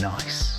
Nice.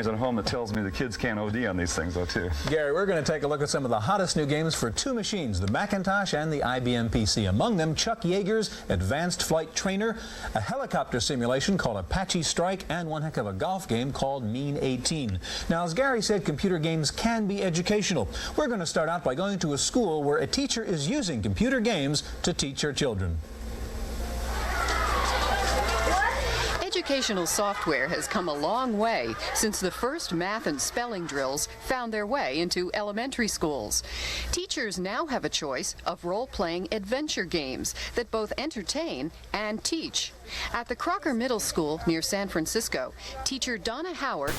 At home that tells me the kids can't OD on these things, though, too. Gary, we're going to take a look at some of the hottest new games for two machines, the Macintosh and the IBM PC. Among them, Chuck Yeager's Advanced Flight Trainer, a helicopter simulation called Apache Strike, and one heck of a golf game called Mean 18. Now, as Gary said, computer games can be educational. We're going to start out by going to a school where a teacher is using computer games to teach her children. Educational software has come a long way since the first math and spelling drills found their way into elementary schools. Teachers now have a choice of role-playing adventure games that both entertain and teach. At the Crocker Middle School near San Francisco, teacher Donna Howard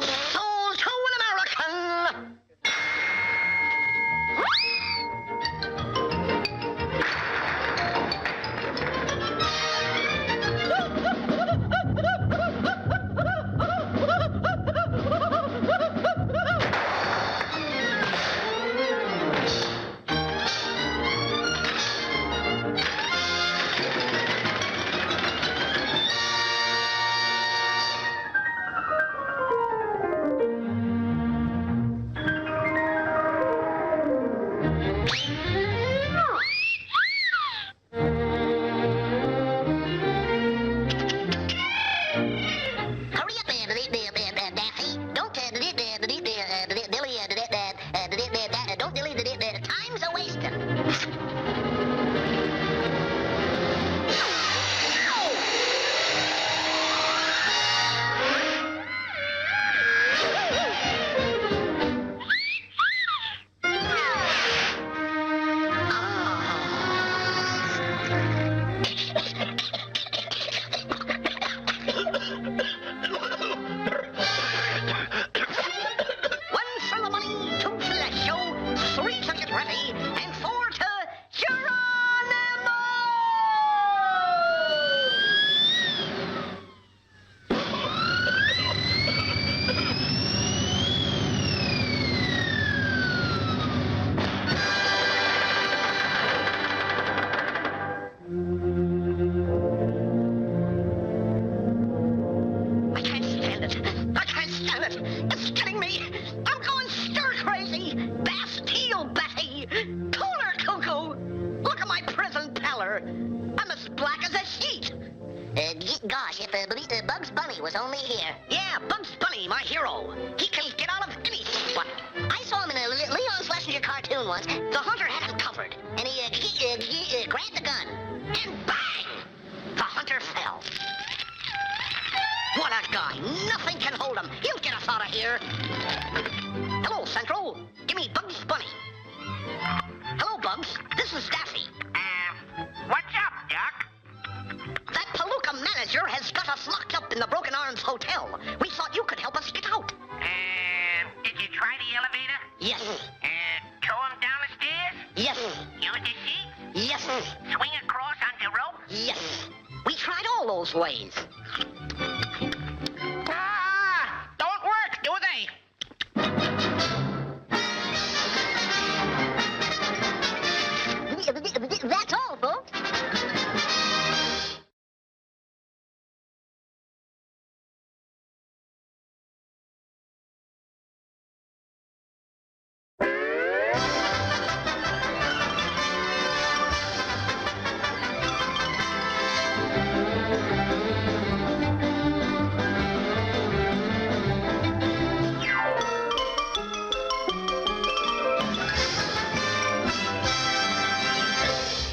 Soul to an American. Gosh, if Bugs Bunny was only here. Yeah, Bugs Bunny, my hero. He can get out of any spot. I saw him in a Leon Schlesinger cartoon once. The hunter had him covered, and he grabbed the gun, and bang! The hunter fell. What a guy! Nothing can hold him. He'll get us out of here. Hello, Central. Give me Bugs Bunny. Hello, Bugs. This is Daffy. What's up, Doc? That Palooka manager has got us locked up in the Broken Arms Hotel. We thought you could help us get out. Did you try the elevator? Yes. Throw him down the stairs? Yes. Use the sheet? Yes. Swing across on the rope? Yes. We tried all those ways. Don't work, do they? That's all, folks.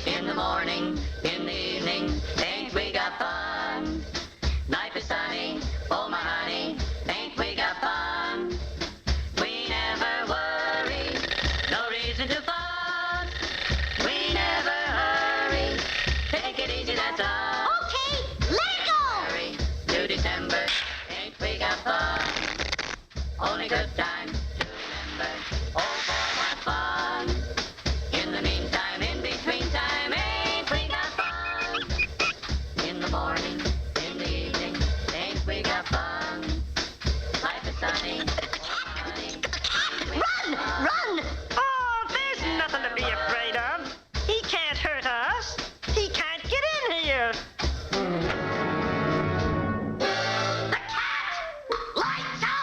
In the morning, in the evening, think we got fun. Life is sunny, oh my honey, think we got fun. We never worry, no reason to fuss. We never hurry, take it easy, that's all. Okay, let it go. Hurry to December, think we got fun. Only good times to remember, oh boy, what fun. In the meantime, in between time, ain't we got fun? In the morning, in the evening, ain't we got fun? Life is sunny, oh honey, Run! Run! Oh, there's nothing to be afraid of. He can't hurt us. He can't get in here. The cat! Lights out!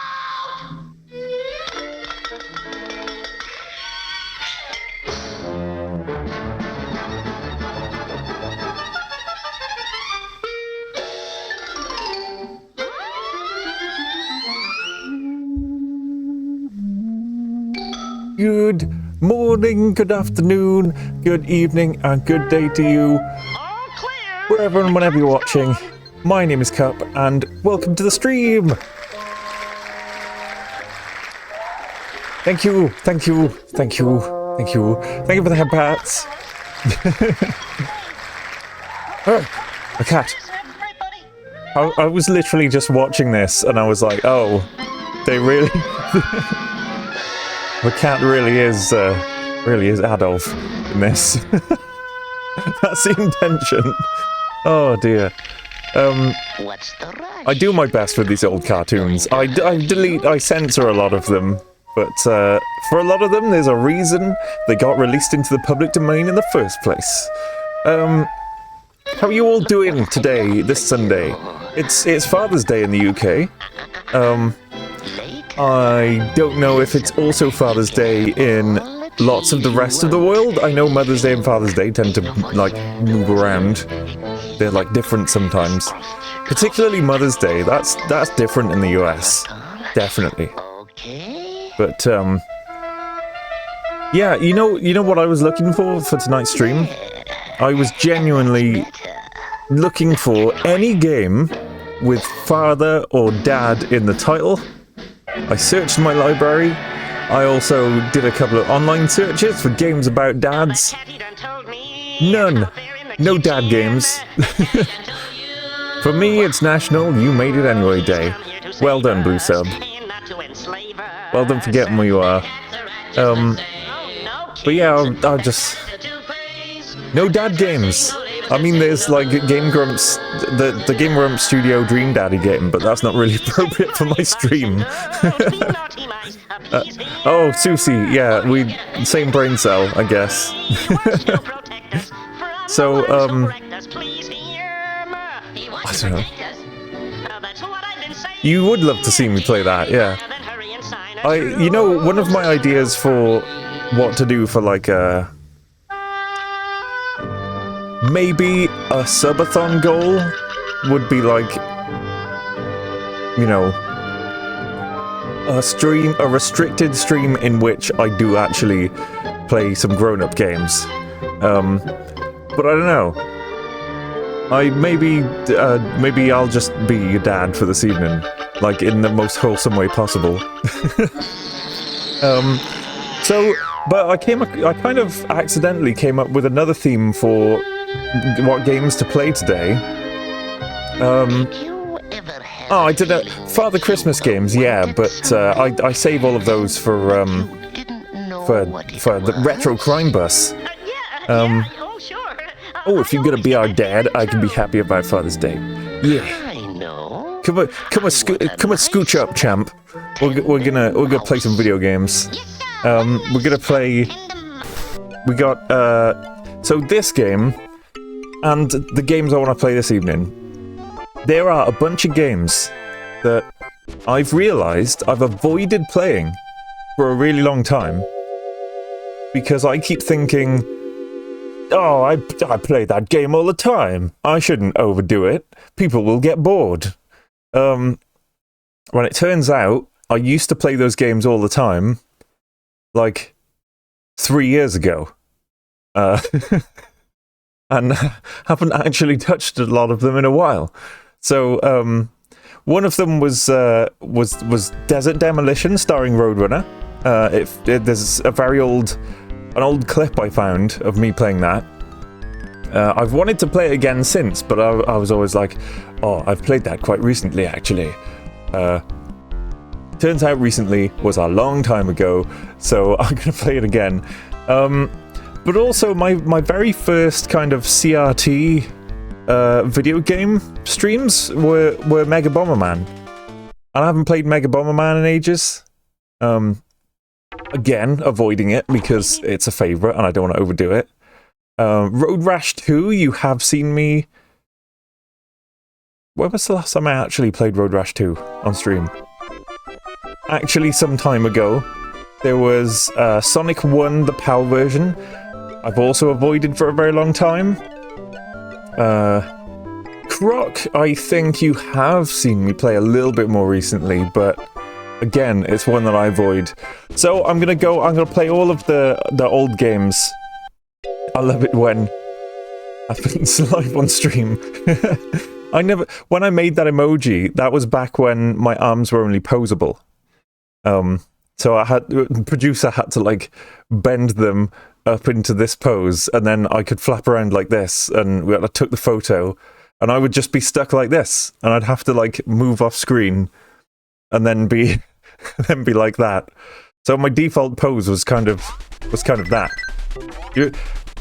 Good morning, good afternoon, good evening, and good day to you, All clear. wherever and whenever you're watching. My name is Cup, and welcome to the stream. Thank you, thank you, thank you, thank you, thank you for the head pats. A cat. Right, buddy? I was literally just watching this, and I was like, oh, they really. The cat really is Adolf in this. That's the intention. Oh dear. What's the rush? I do my best with these old cartoons. I censor a lot of them, but for a lot of them, there's a reason they got released into the public domain in the first place. How are you all doing today, this Sunday? It's Father's Day in the UK. I don't know if it's also Father's Day in lots of the rest of the world. I know Mother's Day and Father's Day tend to, like, move around. They're, like, different sometimes. Particularly Mother's Day, that's different in the US. Definitely. Okay. But, yeah, you know what I was looking for tonight's stream? I was genuinely looking for any game with father or dad in the title. I searched my library. I also did a couple of online searches for games about dads. None. No dad games. For me, it's National You Made It Anyway Day. Well done, Blue Sub. Well done for getting where you are. But yeah, I'll just... No dad games. I mean, there's like Game Grumps, the Game Grumps Studio Dream Daddy game, but that's not really appropriate for my stream. Oh, Susie, yeah, same brain cell, I guess. So, I don't know. You would love to see me play that, yeah. One of my ideas for what to do for like maybe a subathon goal would be like, you know, a restricted stream in which I do actually play some grown-up games. But I don't know. Maybe I'll just be your dad for this evening, like in the most wholesome way possible. But I kind of accidentally came up with another theme for what games to play today. I did Father Christmas games, yeah, but I save all of those for the Retro Crime Bus. Oh, sure. Oh, if you're gonna be our dad, I can be happy about Father's Day. Yeah. I know. Come on, scooch up, champ. We're gonna play some video games. We're gonna play. We got so this game and the games I want to play this evening. There are a bunch of games that I've realized I've avoided playing for a really long time because I keep thinking, oh, I play that game all the time. I shouldn't overdo it. People will get bored. When it turns out, I used to play those games all the time, like 3 years ago. And haven't actually touched a lot of them in a while. So, one of them was Desert Demolition starring Roadrunner. There's an old clip I found of me playing that. I've wanted to play it again since, but I was always like, oh, I've played that quite recently, actually. Turns out recently was a long time ago, so I'm gonna play it again. But also, my very first kind of CRT video game streams were Mega Bomberman. And I haven't played Mega Bomberman in ages. Again, avoiding it because it's a favourite and I don't want to overdo it. Road Rash 2, you have seen me... When was the last time I actually played Road Rash 2 on stream? Actually, some time ago. There was Sonic 1, the PAL version. I've also avoided for a very long time. Croc, I think you have seen me play a little bit more recently, but again, it's one that I avoid. So I'm gonna play all of the old games. I love it when happens live on stream. When I made that emoji, that was back when my arms were only posable. So the producer had to like bend them up into this pose, and then I could flap around like this, and I took the photo, and I would just be stuck like this, and I'd have to like move off screen, and then be like that. So my default pose was kind of that.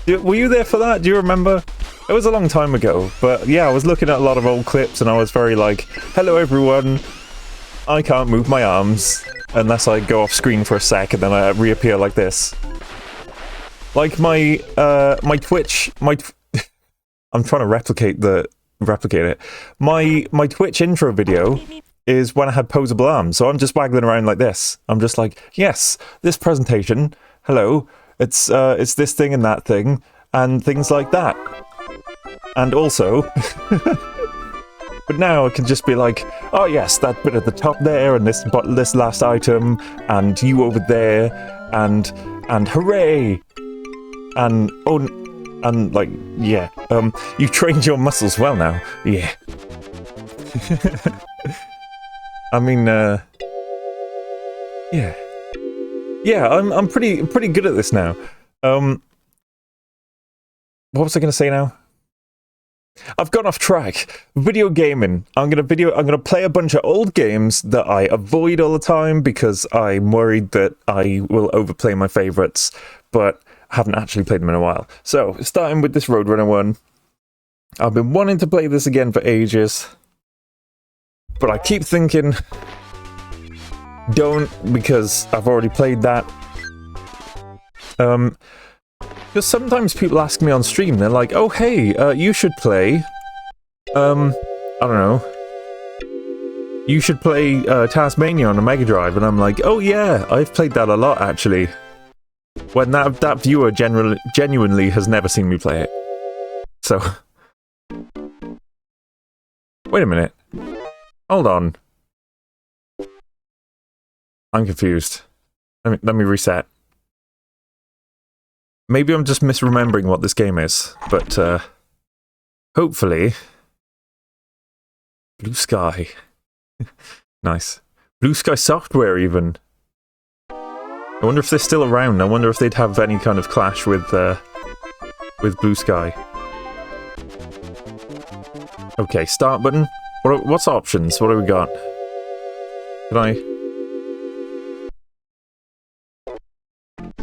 Were you there for that? Do you remember? It was a long time ago, but yeah, I was looking at a lot of old clips, and I was very like, "Hello, everyone. I can't move my arms unless I go off screen for a sec, and then I reappear like this." Like my Twitch, I'm trying to replicate it. My Twitch intro video is when I had posable arms, so I'm just waggling around like this. I'm just like, yes, this presentation, hello, it's this thing and that thing, and things like that. And also, but now I can just be like, oh yes, that bit at the top there, and this last item, and you over there, and hooray! And like, yeah, you trained your muscles well now, yeah. I mean, yeah, I'm pretty good at this now. What was I gonna say now? I've gone off track. Video gaming. I'm gonna play a bunch of old games that I avoid all the time because I'm worried that I will overplay my favourites, but I haven't actually played them in a while. So, starting with this Roadrunner one. I've been wanting to play this again for ages, but I keep thinking, don't, because I've already played that. Because sometimes people ask me on stream, they're like, oh hey, you should play, I don't know, you should play Taz-Mania on a Mega Drive, and I'm like, oh yeah, I've played that a lot actually. When that viewer genuinely has never seen me play it. So Wait a minute. Hold on. I'm confused. Let me reset. Maybe I'm just misremembering what this game is, but hopefully... Blue Sky. Nice. Blue Sky Software, even. I wonder if they're still around. I wonder if they'd have any kind of clash with Blue Sky. Okay, start button. What's options? What do we got? Can I...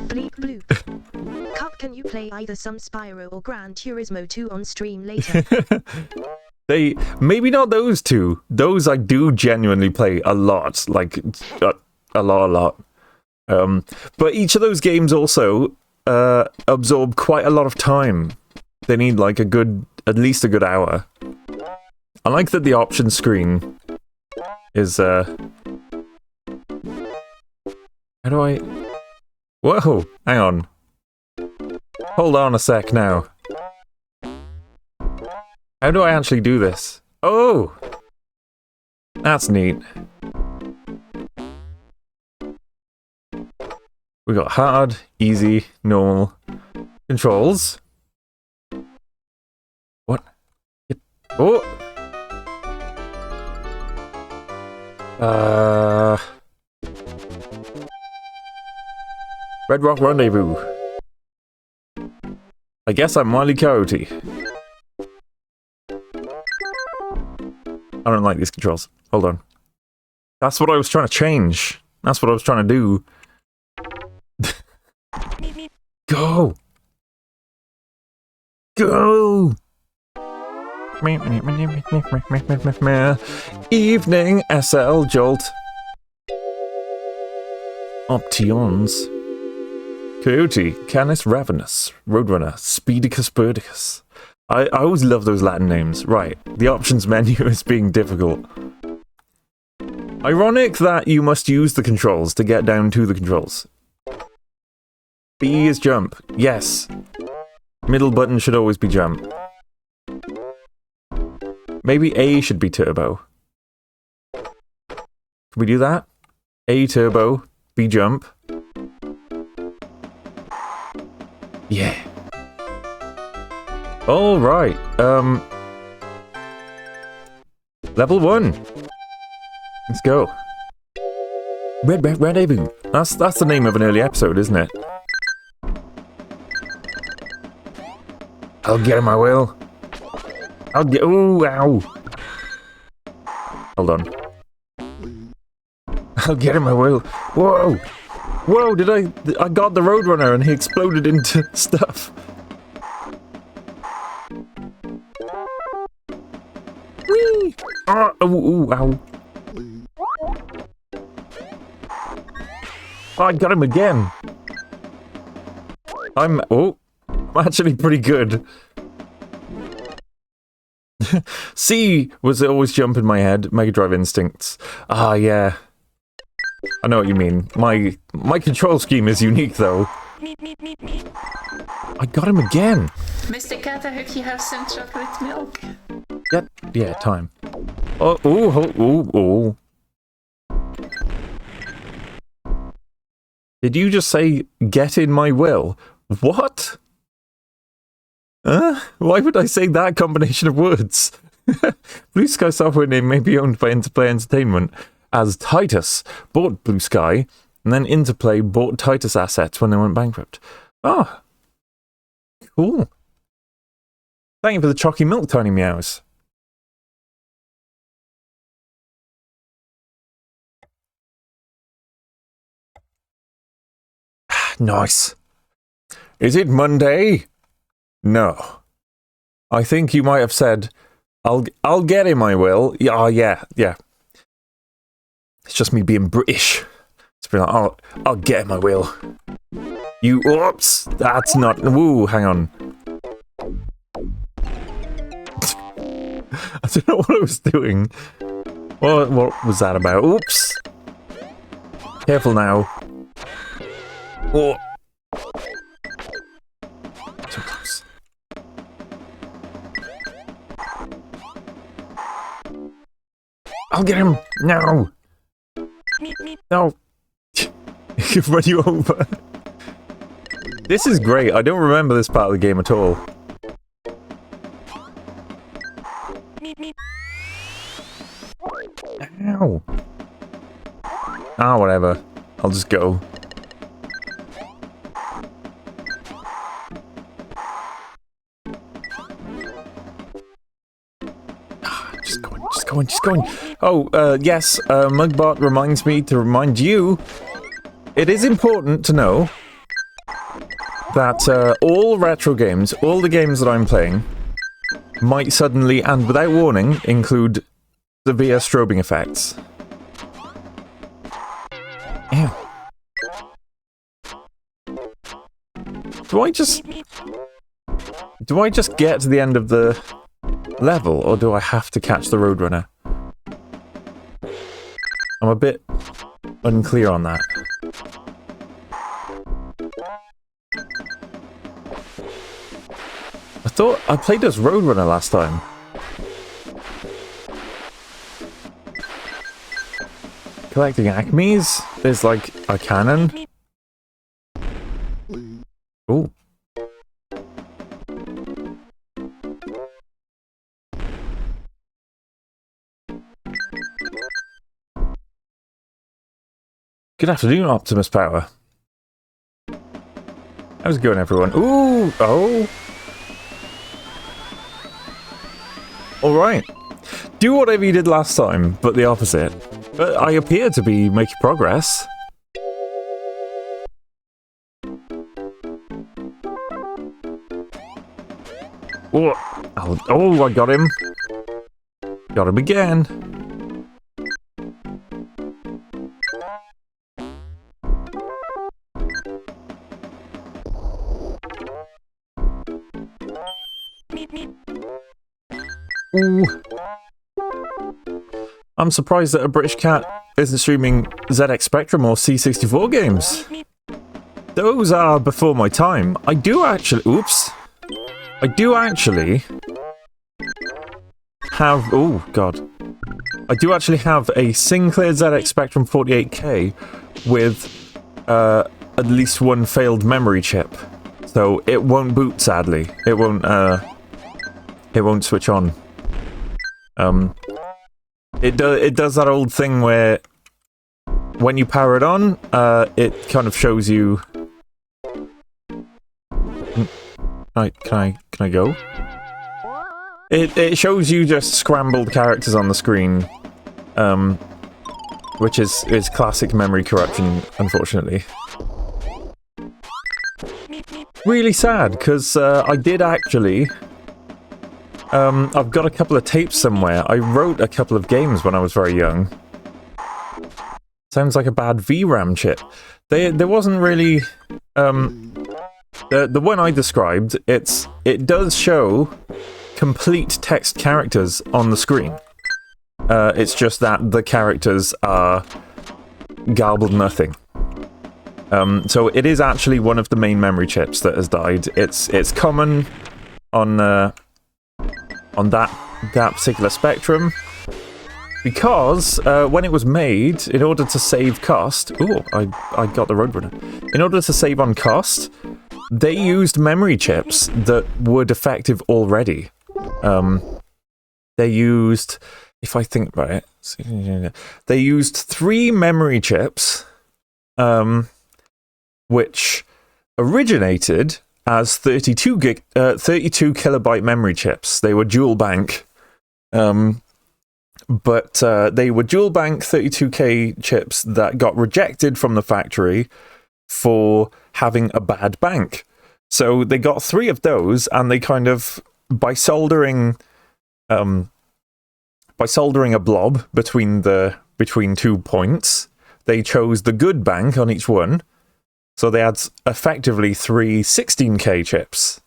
Bleep bloop. Cup, can you play either some Spyro or Gran Turismo 2 on stream later? Maybe not those two. Those I do genuinely play a lot. Like, a lot. But each of those games also absorb quite a lot of time. They need like at least a good hour. I like that the option screen is how do I... Whoa, hang on. Hold on a sec now. How do I actually do this? Oh! That's neat. We got hard, easy, normal controls. What? Oh! Red Rock Rendezvous. I guess I'm Wile E. Coyote. I don't like these controls. Hold on. That's what I was trying to change. That's what I was trying to do. Go! Go! Evening SL Jolt. Options. Coyote, Canis Ravenous, Roadrunner, Speedicus Birdicus. I always love those Latin names. Right, the options menu is being difficult. Ironic that you must use the controls to get down to the controls. B is jump. Yes. Middle button should always be jump. Maybe A should be turbo. Can we do that? A turbo, B jump. Yeah. All right. Level 1. Let's go. Red Rendezvous. That's the name of an early episode, isn't it? I'll get him, I will. I'll get... Ooh, ow. Hold on. I'll get him, I will. Whoa. Whoa, did I got the Roadrunner and he exploded into stuff. Whee! Oh, ooh, ow. Oh, I got him again. I'm actually pretty good. C was always jump in my head. Mega Drive Instincts. Ah, yeah. I know what you mean. My control scheme is unique, though. I got him again. Mr. Catterhook, you have some chocolate milk. Yeah, time. Oh. Did you just say, get in my will? What? Why would I say that combination of words? Blue Sky Software name may be owned by Interplay Entertainment, as Titus bought Blue Sky, and then Interplay bought Titus assets when they went bankrupt. Ah. Cool. Thank you for the chalky milk, Tiny Meows. Nice. Is it Monday? No. I think you might have said, I'll get him, I will. Yeah. It's just me being British. It's been like, I'll get him, I will. Oops, that's not, woo, hang on. I don't know what I was doing. What was that about? Oops. Careful now. Oh. So close. I'll get him. No. No. Run you over. This is great. I don't remember this part of the game at all. Ow. Ah, whatever. I'll just go. Just going. Oh, yes, Mugbot reminds me to remind you, it is important to know that all retro games, all the games that I'm playing, might suddenly, and without warning, include severe strobing effects. Ew. Do I just get to the end of the level, or do I have to catch the Roadrunner? I'm a bit unclear on that. I thought I played as Roadrunner last time. Collecting Acmes. There's like a cannon. Ooh. Good afternoon, Optimus Power. How's it going, everyone? Ooh! Oh! Alright. Do whatever you did last time, but the opposite. But I appear to be making progress. Oh, I got him. Got him again. Ooh. I'm surprised that a British cat isn't streaming ZX Spectrum or C64 games. Those are before my time. I do actually have... Oh, God. I do actually have a Sinclair ZX Spectrum 48K with at least one failed memory chip. So it won't boot, sadly. It won't switch on. It does that old thing where when you power it on, it kind of shows you... Can I go? It shows you just scrambled characters on the screen, which is classic memory corruption, unfortunately. Really sad, because I did actually... I've got a couple of tapes somewhere. I wrote a couple of games when I was very young. Sounds like a bad VRAM chip. There wasn't really... the one I described, it does show complete text characters on the screen. It's just that the characters are garbled nothing. So it is actually one of the main memory chips that has died. It's common on that particular Spectrum, because when it was made, in order to save cost... Ooh, I got the Roadrunner. In order to save on cost, they used memory chips that were defective already. They used... If I think about it... They used 3 memory chips, which originated as 32 kilobyte memory chips. They were dual bank. But they were dual bank 32K chips that got rejected from the factory for having a bad bank. So they got 3 of those, and they kind of, by soldering a blob between 2 points, they chose the good bank on each one. So they had effectively 3 16K chips,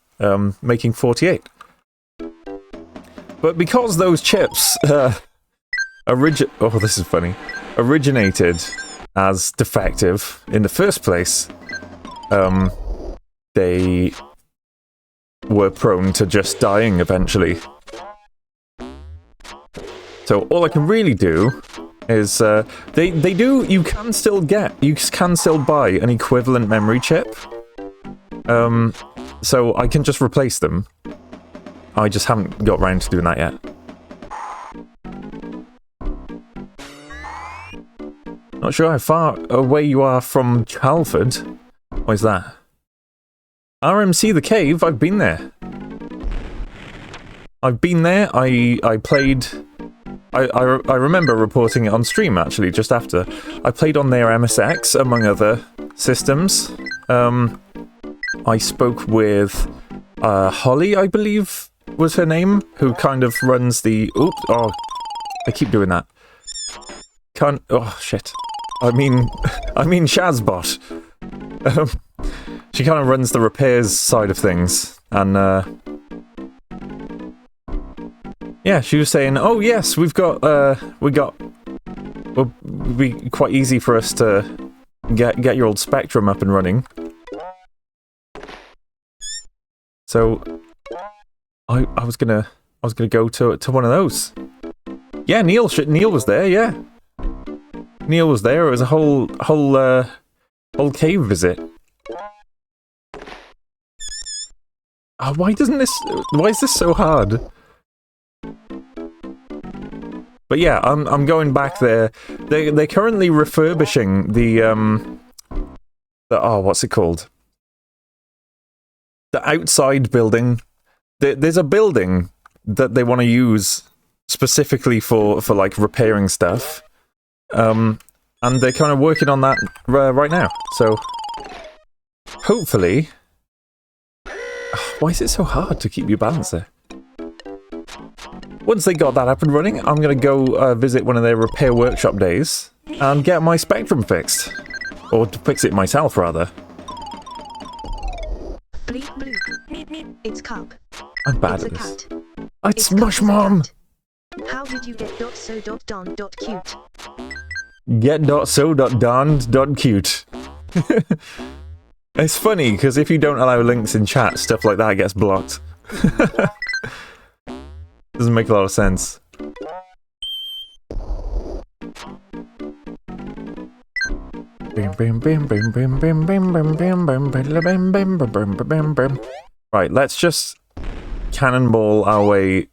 making 48. But because those chips this is funny, originated as defective in the first place, they were prone to just dying eventually. So all I can really do is you can still buy an equivalent memory chip. So I can just replace them. I just haven't got around to doing that yet. Not sure how far away you are from Chalford. Where's that? RMC the Cave, I've been there. I've been there, I played... I remember reporting it on stream, actually, just after. I played on their MSX, among other systems. I spoke with Holly, I believe was her name, who kind of runs the... Oops, oh, I keep doing that. Oh, shit. I mean Shazbot. She kind of runs the repairs side of things, and yeah, she was saying, "Oh yes, it'll be quite easy for us to get your old Spectrum up and running." So I was gonna go to one of those. Yeah, Neil was there. Yeah, Neil was there. It was a whole cave visit. Oh, why is this so hard? But yeah, I'm going back there. They're currently refurbishing the oh, what's it called? The outside building. There's a building that they want to use specifically for like repairing stuff. And they're kind of working on that right now. So hopefully, why is it so hard to keep your balance there? Once they got that up and running, I'm going to go visit one of their repair workshop days and get my Spectrum fixed. Or to fix it myself, rather. Bleep bloop. It's Cub. I'm bad It's at a this. cat. It's Mush Mom! How did you get .so.don.cute? Get.so.don.cute. It's funny, because if you don't allow links in chat, stuff like that gets blocked. Doesn't make a lot of sense. Right, let's just cannonball our way.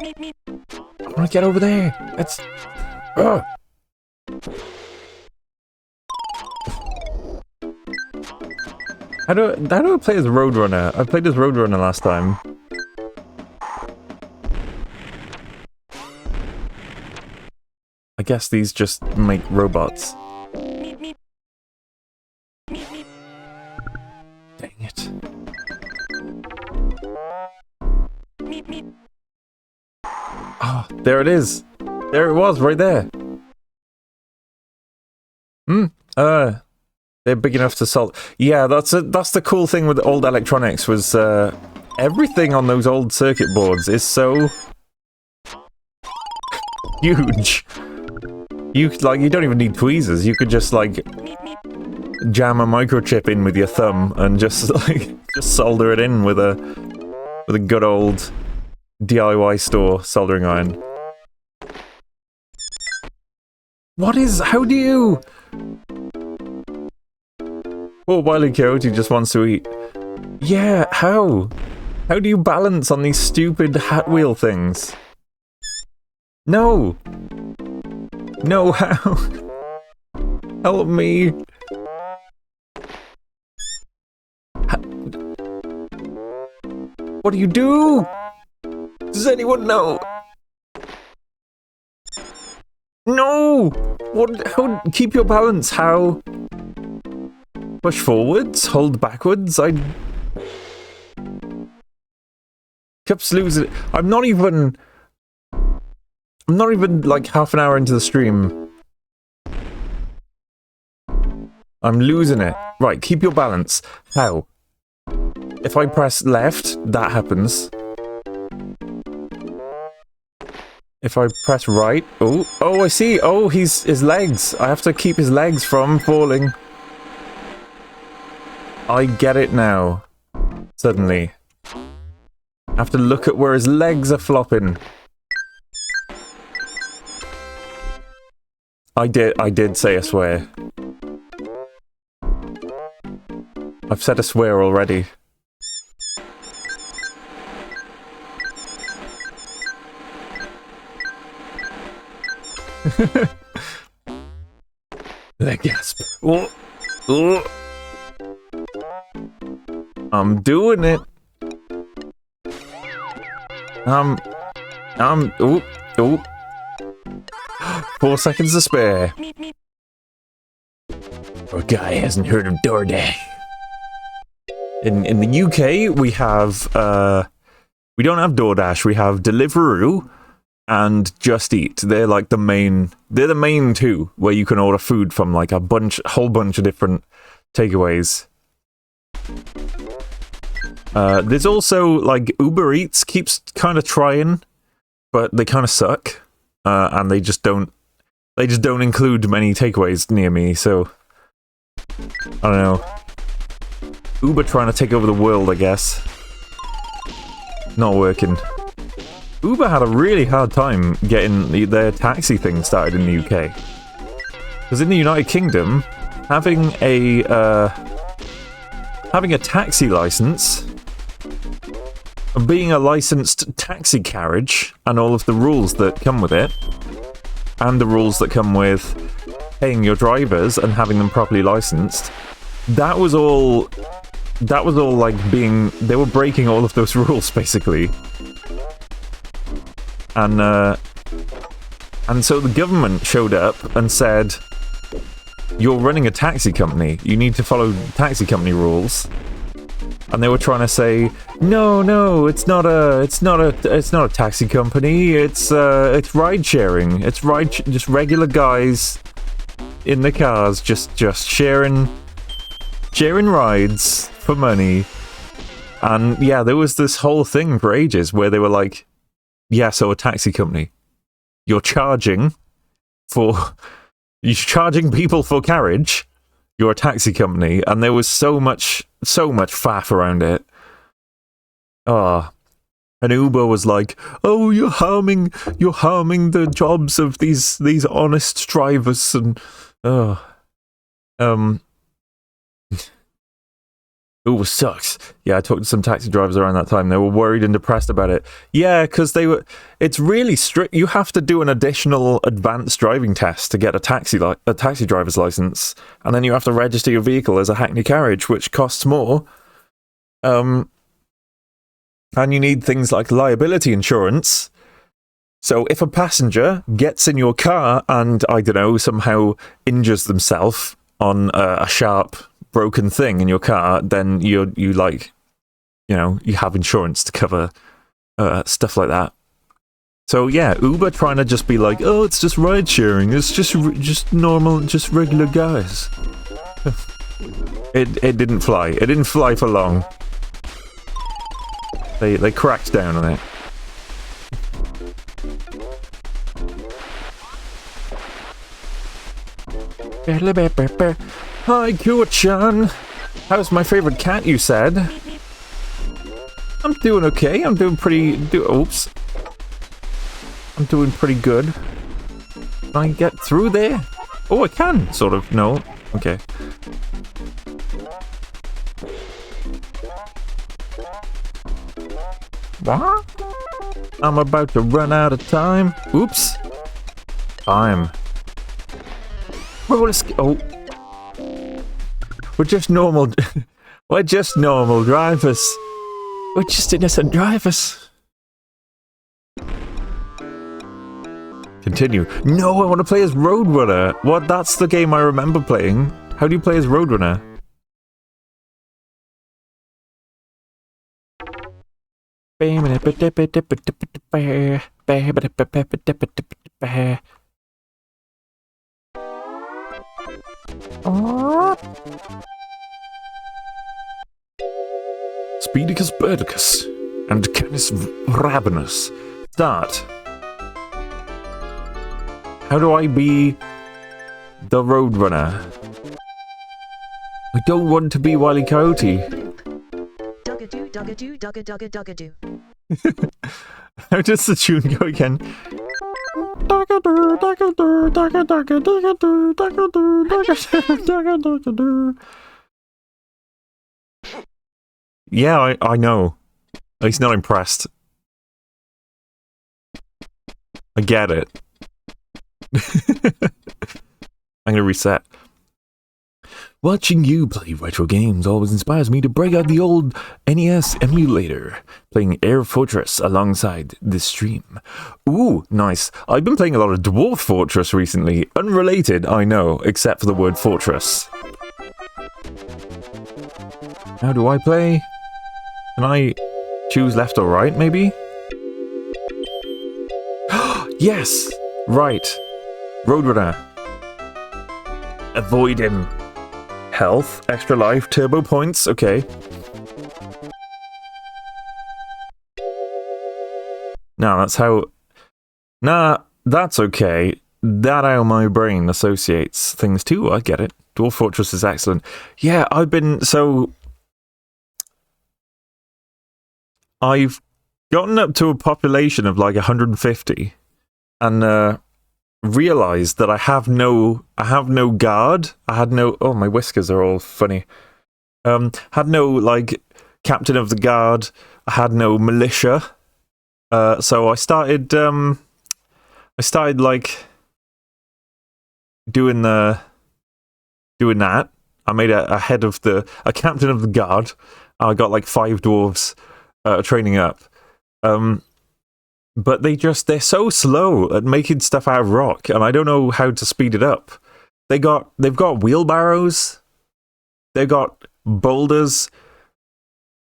I want to get over there. Let's... Ugh. How do I play as Roadrunner? I played as Roadrunner last time. I guess these just make robots. Dang it. Ah, oh, there it is. There it was, right there. They're big enough to solve. Yeah, that's the cool thing with old electronics was everything on those old circuit boards is so huge. You don't even need tweezers. You could just like jam a microchip in with your thumb and just solder it in with a good old DIY store soldering iron. How do you? Oh, Wily Coyote just wants to eat. Yeah, how? How do you balance on these stupid Hat Wheel things? No! No, how? Help me! What do you do? Does anyone know? No! What? How? Keep your balance, how? Push forwards, hold backwards, Cup's losing. I'm not even like half an hour into the stream. I'm losing it. Right, keep your balance. How? If I press left, that happens. If I press right... Oh, I see. Oh, his legs. I have to keep his legs from falling. I get it now. Suddenly. I have to look at where his legs are flopping. I did say a swear. I've said a swear already. The gasp. Oh. Oh. I'm doing it. Ooh. 4 seconds to spare. Our guy hasn't heard of DoorDash. In the UK, we have, we don't have DoorDash, we have Deliveroo and Just Eat. They're like the main two, where you can order food from like a whole bunch of different takeaways. There's also, like, Uber Eats keeps kind of trying, but they kind of suck. And they just don't include many takeaways near me, so I don't know. Uber trying to take over the world, I guess. Not working. Uber had a really hard time getting their taxi thing started in the UK. Because in the United Kingdom, having a taxi license, being a licensed taxi carriage, and all of the rules that come with it, and the rules that come with paying your drivers and having them properly licensed, that was all like they were breaking all of those rules, basically. And so the government showed up and said, you're running a taxi company, you need to follow taxi company rules. And they were trying to say, no, it's not a taxi company. It's ride sharing. It's just regular guys in the cars, just sharing rides for money. And yeah, there was this whole thing for ages where they were like, yeah, so a taxi company, you're charging people for carriage. You're a taxi company, and there was so much faff around it. And Uber was like, "Oh, you're harming the jobs of these honest drivers," and Uber sucks. Yeah, I talked to some taxi drivers around that time. They were worried and depressed about it. Yeah, because it's really strict. You have to do an additional advanced driving test to get a taxi driver's license, and then you have to register your vehicle as a Hackney carriage, which costs more. And you need things like liability insurance. So if a passenger gets in your car and, I don't know, somehow injures themselves on a sharp broken thing in your car, then you have insurance to cover stuff like that. So yeah, Uber trying to just be like, oh, it's just ride sharing, it's just normal, just regular guys. It didn't fly. It didn't fly for long. They cracked down on it. Hi, Kuwa-chan. How's my favorite cat, you said? I'm doing okay. I'm doing pretty... Oops. I'm doing pretty good. Can I get through there? Oh, I can, sort of. No. Okay. What? I'm about to run out of time. Oops. Time. Oh. We're just normal. We're just normal drivers. We're just innocent drivers. Continue. No, I want to play as Roadrunner. What? That's the game I remember playing. How do you play as Roadrunner? Speedicus Burdicus and Canis Ravenous. Start. How do I be the Roadrunner? I don't want to be Wile E. Coyote. Dugga-doo, dugga-doo, dugga-dugga-dugga-doo. How does the tune go again? Yeah, I know. He's not impressed. I get it. I'm gonna reset. Watching you play retro games always inspires me to break out the old NES emulator, playing Air Fortress alongside this stream. Ooh, nice. I've been playing a lot of Dwarf Fortress recently. Unrelated, I know, except for the word fortress. How do I play? Can I choose left or right, maybe? Yes! Right. Roadrunner. Avoid him. Health, extra life, turbo points, okay. Nah, that's how... Nah, that's okay. That how my brain associates things too, I get it. Dwarf Fortress is excellent. Yeah, I've been... So... I've gotten up to a population of like 150 and realized that I have no guard. I had no... Oh, my whiskers are all funny. Had no, like, captain of the guard. I had no militia. So I started, like, doing that. I made a head of a captain of the guard. I got, like, 5 dwarves training up. But they're so slow at making stuff out of rock, and I don't know how to speed it up. They've got wheelbarrows, they've got boulders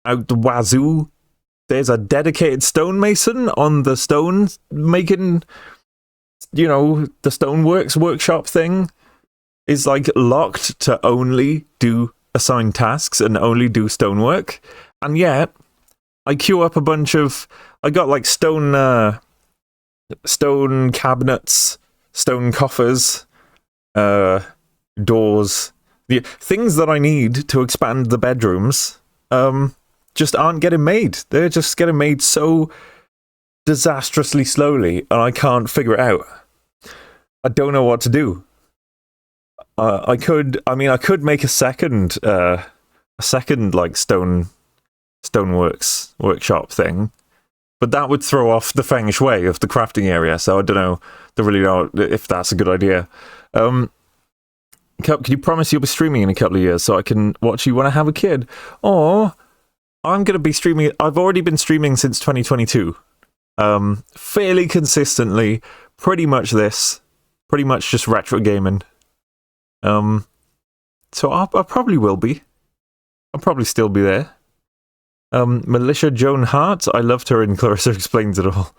out the wazoo. There's a dedicated stonemason on the stone making, the stoneworks workshop thing is like locked to only do assigned tasks and only do stonework, and yet I queue up a bunch of... I got like stone cabinets, stone coffers, doors, the things that I need to expand the bedrooms. Just aren't getting made. They're just getting made so disastrously slowly, and I can't figure it out. I don't know what to do. I could make a second like stoneworks workshop thing. But that would throw off the feng shui of the crafting area, so I don't know if that's a good idea. Cup, can you promise you'll be streaming in a couple of years so I can watch you when I have a kid? Or I'm going to be streaming... I've already been streaming since 2022. Fairly consistently, pretty much just retro gaming. So I probably will be. I'll probably still be there. Militia Joan Hart, I loved her in Clarissa Explains It All.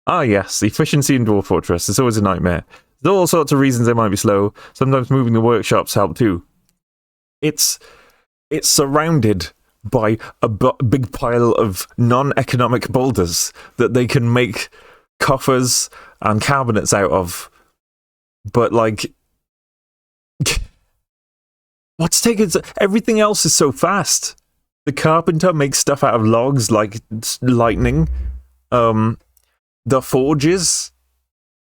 Ah yes, efficiency in Dwarf Fortress, it's always a nightmare. There's all sorts of reasons they might be slow, sometimes moving the workshops help too. It's surrounded by a big pile of non-economic boulders that they can make coffers and cabinets out of. But like... What's taking... Everything else is so fast. The carpenter makes stuff out of logs like lightning. The forges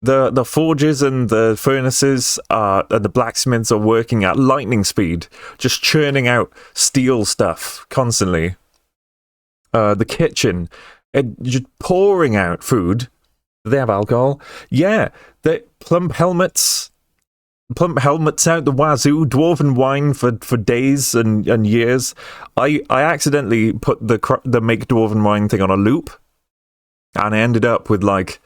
and the furnaces and the blacksmiths are working at lightning speed, just churning out steel stuff constantly. The kitchen, just pouring out food. Do they have alcohol? Yeah, the plump helmets out the wazoo, dwarven wine for days and years. I accidentally put the make dwarven wine thing on a loop, and I ended up with like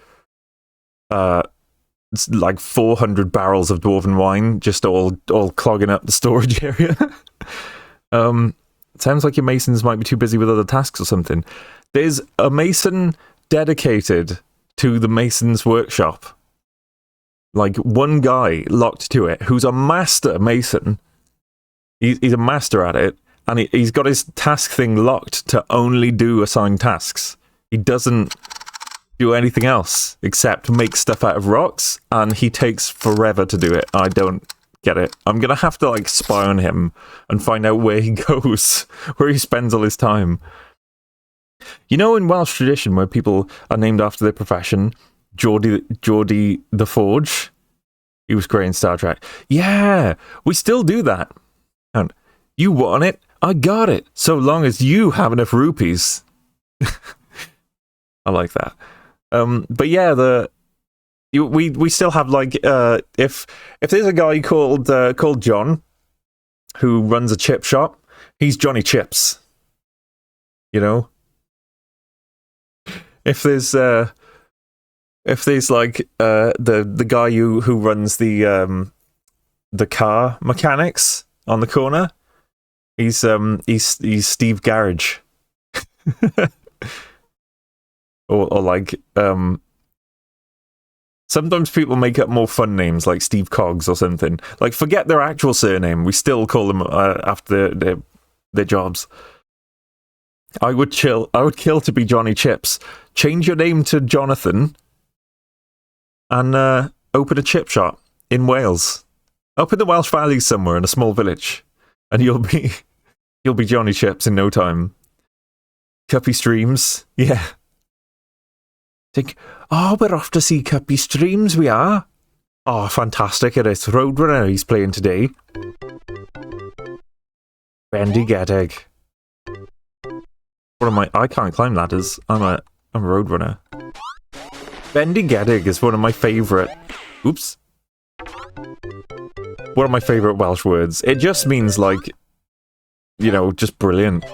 400 barrels of dwarven wine just all clogging up the storage area. Sounds like your masons might be too busy with other tasks or something. There's a mason dedicated to the mason's workshop. Like, one guy locked to it who's a master mason. He's a master at it, and he's got his task thing locked to only do assigned tasks. He doesn't do anything else except make stuff out of rocks, and he takes forever to do it. I don't get it. I'm gonna have to, like, spy on him and find out where he goes, where he spends all his time. You know, in Welsh tradition, where people are named after their profession, Geordie the Forge. He was great in Star Trek. Yeah, we still do that. And you want it? I got it. So long as you have enough rupees. I like that. But yeah, we still have like if there's a guy called John who runs a chip shop, he's Johnny Chips. You know, if there's like the guy who runs the car mechanics on the corner, he's Steve Garage. or like sometimes people make up more fun names like Steve Coggs or something. Like, forget their actual surname, we still call them after their jobs. I would kill to be Johnny Chips. Change your name to Jonathan and open a chip shop in Wales, up in the Welsh Valleys somewhere in a small village, and you'll be Johnny Chips in no time. Cuppy Streams, yeah. Think, oh, we're off to see Cuppy Streams, we are. Oh, fantastic, it is Roadrunner he's playing today. Bendigedig. What am I can't climb ladders. I'm a Roadrunner. Bendigedig is one of my favourite... Oops. One of my favourite Welsh words. It just means, like, you know, just brilliant.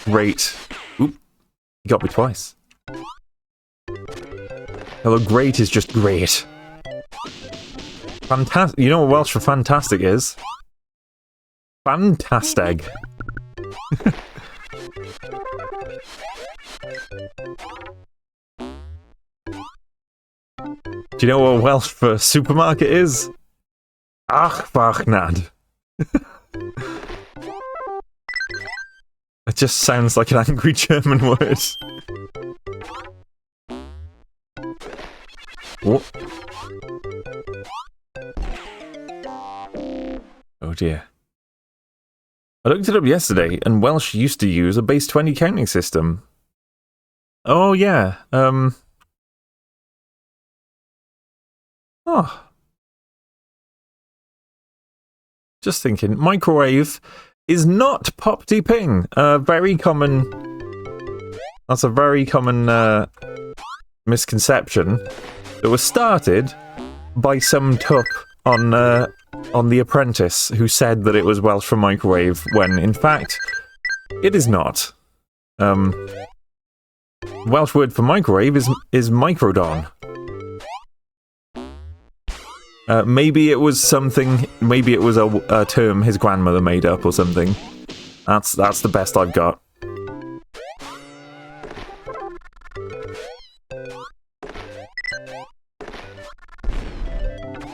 Great. Oop. You got me twice. Hello, great is just great. Fantastic. You know what Welsh for fantastic is? Fantastic. Do you know what Welsh for supermarket is? Achfarchnad. It just sounds like an angry German word. What? Oh dear. I looked it up yesterday, and Welsh used to use a base 20 counting system. Oh yeah, Oh. Just thinking, microwave is not pop-de-ping. Very common... That's a very common misconception that was started by some tup on The Apprentice who said that it was Welsh for microwave when, in fact, it is not. Welsh word for microwave is microdon. Maybe it was something. Maybe it was a term his grandmother made up or something. That's the best I've got.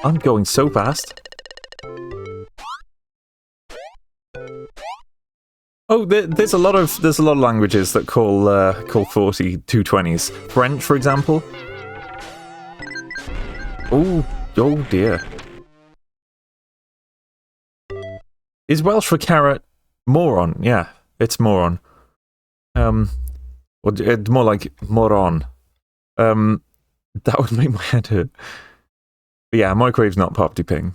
I'm going so fast. Oh, there's a lot of languages that call 40 220s. French, for example. Oh dear. Is Welsh for carrot moron? Yeah, it's moron. Or it's more like moron. That would make my head hurt. But yeah, microwave's not pop-de-ping.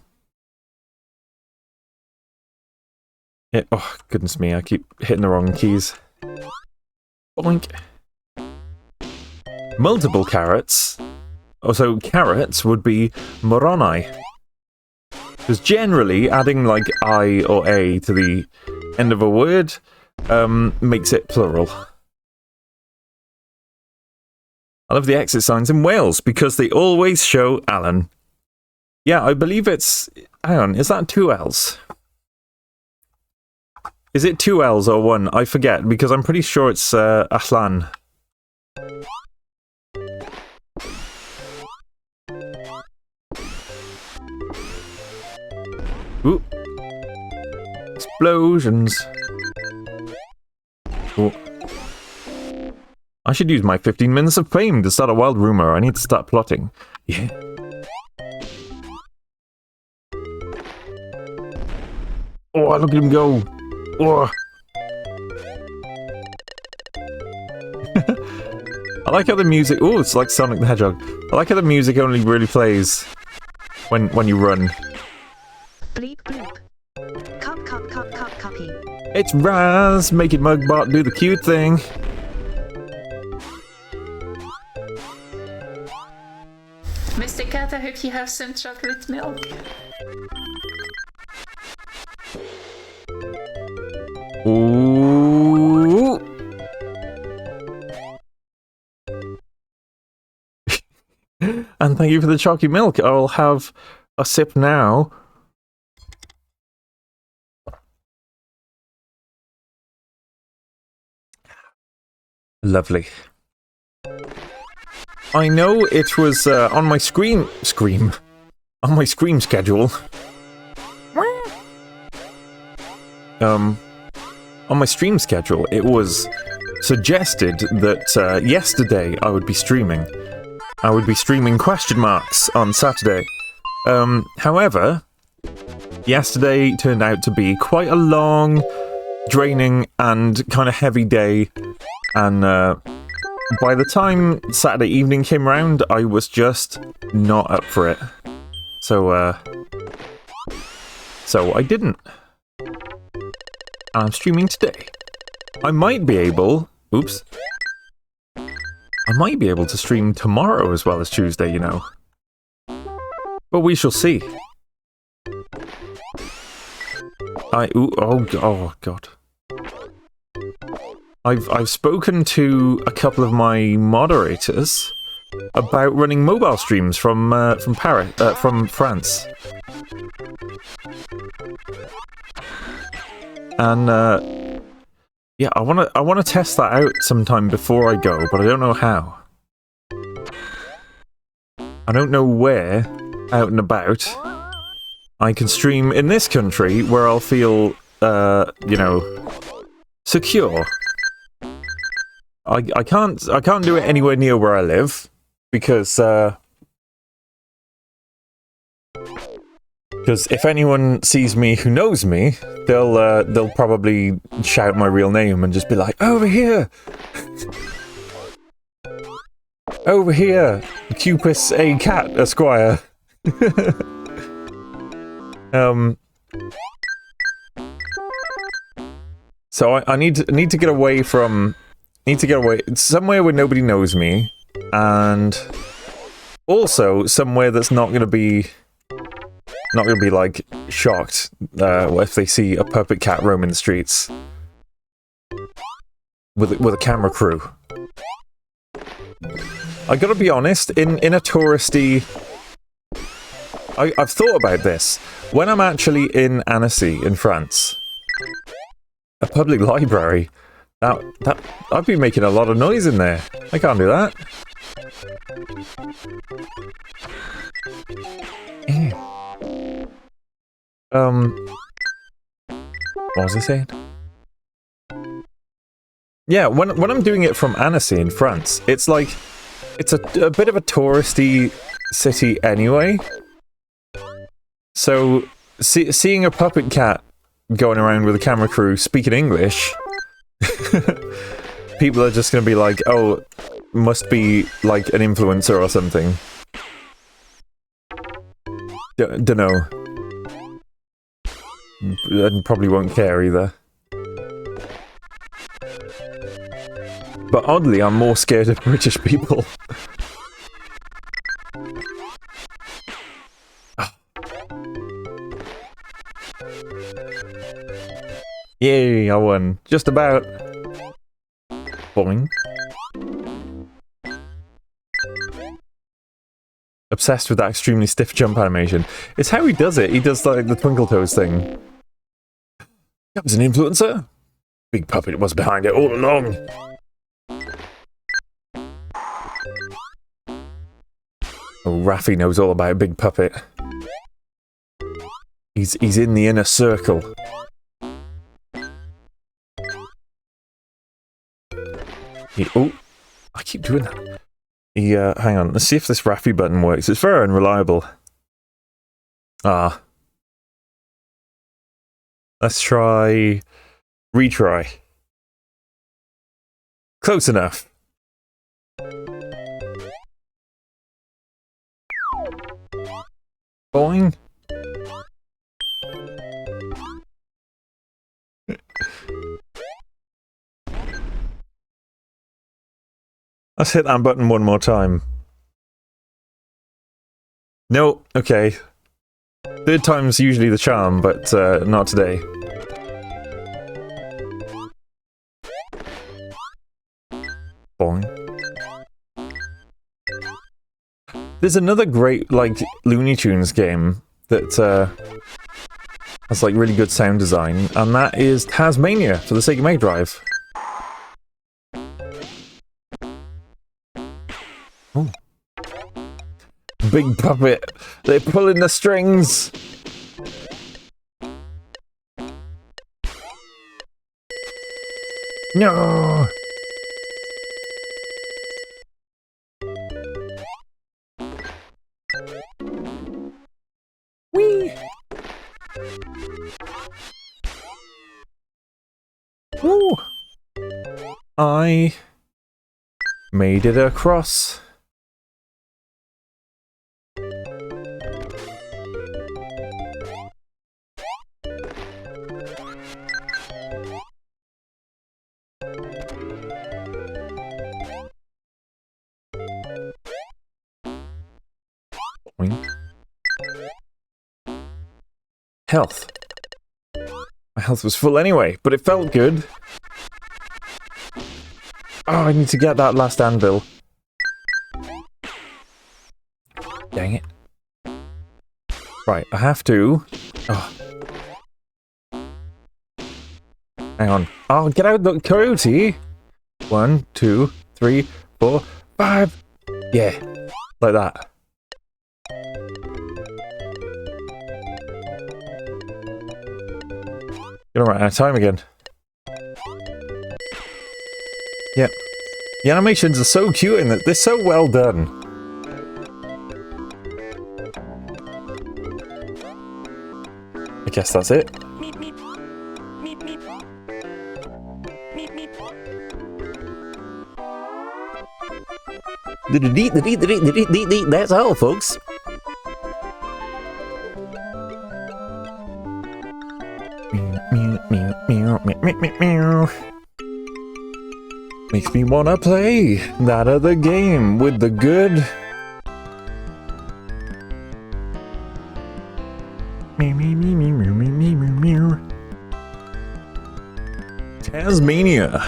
Yeah, oh, goodness me, I keep hitting the wrong keys. Boink. Multiple carrots. Oh, so carrots would be moroni. Because generally, adding like I or a to the end of a word makes it plural. I love the exit signs in Wales because they always show Alan. Yeah, I believe it's... Hang on, is that 2 L's? Is it 2 L's or 1? I forget, because I'm pretty sure it's Allan. Ooh. Explosions. Ooh. I should use my 15 minutes of fame to start a wild rumor. I need to start plotting. Yeah. Oh, look at him go. Oh. I like how the music... Oh, it's like Sonic the Hedgehog. I like how the music only really plays when you run. Bleep bloop. Copy. It's Raz, make it Mugbot do the cute thing. Mr. Cat, I hope you have some chocolate milk. Ooh. And thank you for the chalky milk. I'll have a sip now. Lovely. I know it was on my scream schedule. On my stream schedule, it was suggested that yesterday I would be streaming. I would be streaming question marks on Saturday. However, yesterday turned out to be quite a long, draining, and kind of heavy day. And by the time Saturday evening came around, I was just not up for it. So I didn't. I'm streaming today. I might be able... Oops. I might be able to stream tomorrow as well as Tuesday, you know. But we shall see. Oh god. I've spoken to a couple of my moderators about running mobile streams from Paris, from France. And yeah, I wanna test that out sometime before I go, but I don't know how. I don't know where, out and about, I can stream in this country where I'll feel, you know, secure. I can't do it anywhere near where I live because if anyone sees me who knows me, they'll probably shout my real name and just be like, "Over here! Over here! Cupus A. Cat, Esquire!" So I need to get away from... Need to get away somewhere where nobody knows me, and also somewhere that's not gonna be like shocked if they see a puppet cat roaming the streets with a camera crew. I gotta be honest, in a touristy... I've thought about this. When I'm actually in Annecy in France, a public library, I'd be making a lot of noise in there. I can't do that. What was I saying? Yeah, when I'm doing it from Annecy in France, it's like it's a bit of a touristy city anyway. So seeing a puppet cat going around with a camera crew speaking English, people are just going to be like, "Oh, must be like an influencer or something." Dunno. And probably won't care either. But oddly, I'm more scared of British people. Yay, I won. Just about. Boing. Obsessed with that extremely stiff jump animation. It's how he does it. He does like the Twinkle Toes thing. That was an influencer. Big Puppet was behind it all along. Oh, Raffi knows all about Big Puppet. He's in the inner circle. Oh, I keep doing that. Hang on, let's see if this Raffi button works. It's very unreliable. Ah. Let's try... retry. Close enough. Boing. Let's hit that button one more time. No, okay. Third time's usually the charm, but not today. Boing. There's another great, like, Looney Tunes game that has, like, really good sound design, and that is Taz-Mania for the Sega Mega Drive. Oh. Big puppet! They're pulling the strings! No! Whee! Woo! I made it across. Health. My health was full anyway, but it felt good. Oh, I need to get that last anvil. Dang it. Right, I have to... Oh. Hang on. Oh, get out the coyote! 1, 2, 3, 4, 5... Yeah, like that. Gonna run out of time again. Yep. The animations are so cute in that they're so well done. I guess that's it. That's all, folks. Makes me wanna play that other game with the good. Taz-Mania.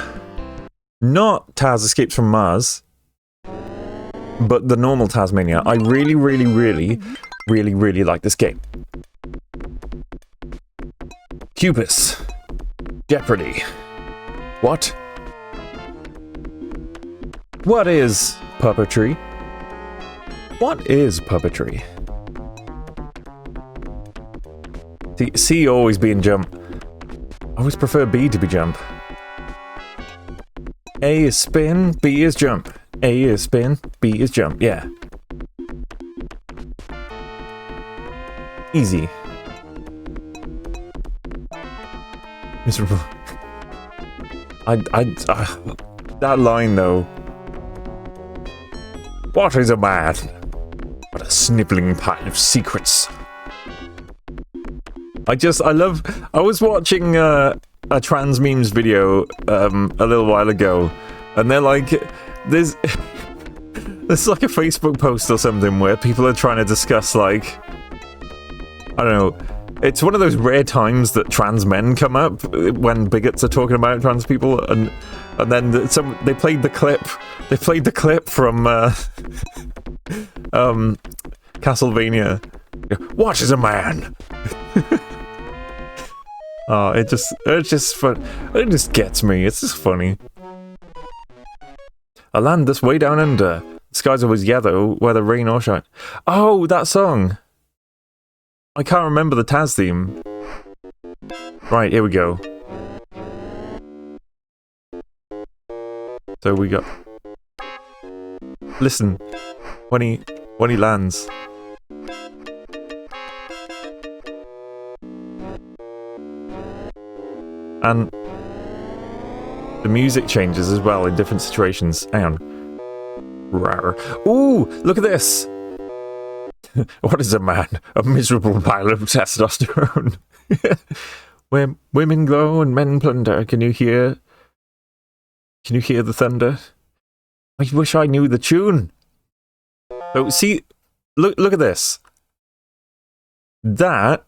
Not Taz Escapes from Mars, but the normal Taz-Mania. I really like this game. Cupus. Jeopardy. What? What is puppetry? What is puppetry? C always being jump. I always prefer B to be jump. A is spin, B is jump. A is spin, B is jump. Yeah. Easy. Miserable. That line though. What is a man? What a sniveling pile of secrets. I was watching a trans memes video a little while ago, and they're like, there's like a Facebook post or something where people are trying to discuss, like, I don't know, it's one of those rare times that trans men come up when bigots are talking about trans people, and then they played the clip from Castlevania. What is a man? Oh, it's just fun. It just gets me. It's just funny. A land that's way down under. The skies always yellow, whether rain or shine. Oh, that song. I can't remember the Taz theme. Right, here we go. So we got... Listen, when he lands. And the music changes as well in different situations. Hang on. Rawr. Ooh, look at this. What is a man? A miserable pile of testosterone. Where women glow and men plunder. Can you hear the thunder? I wish I knew the tune. Oh, see, look at this. That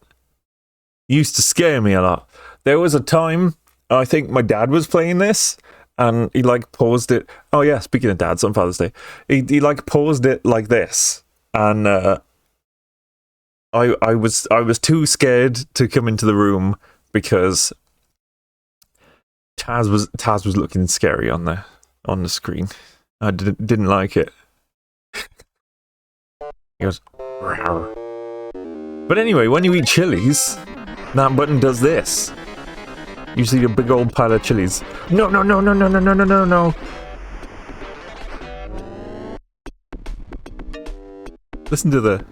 used to scare me a lot. There was a time, I think my dad was playing this, and he like paused it. Oh yeah, speaking of dads on Father's Day, he like paused it like this, and I was too scared to come into the room because Taz was looking scary on the screen. I didn't like it. He goes, rawr. But anyway, when you eat chilies, that button does this. You see a big old pile of chilies. No. Listen to the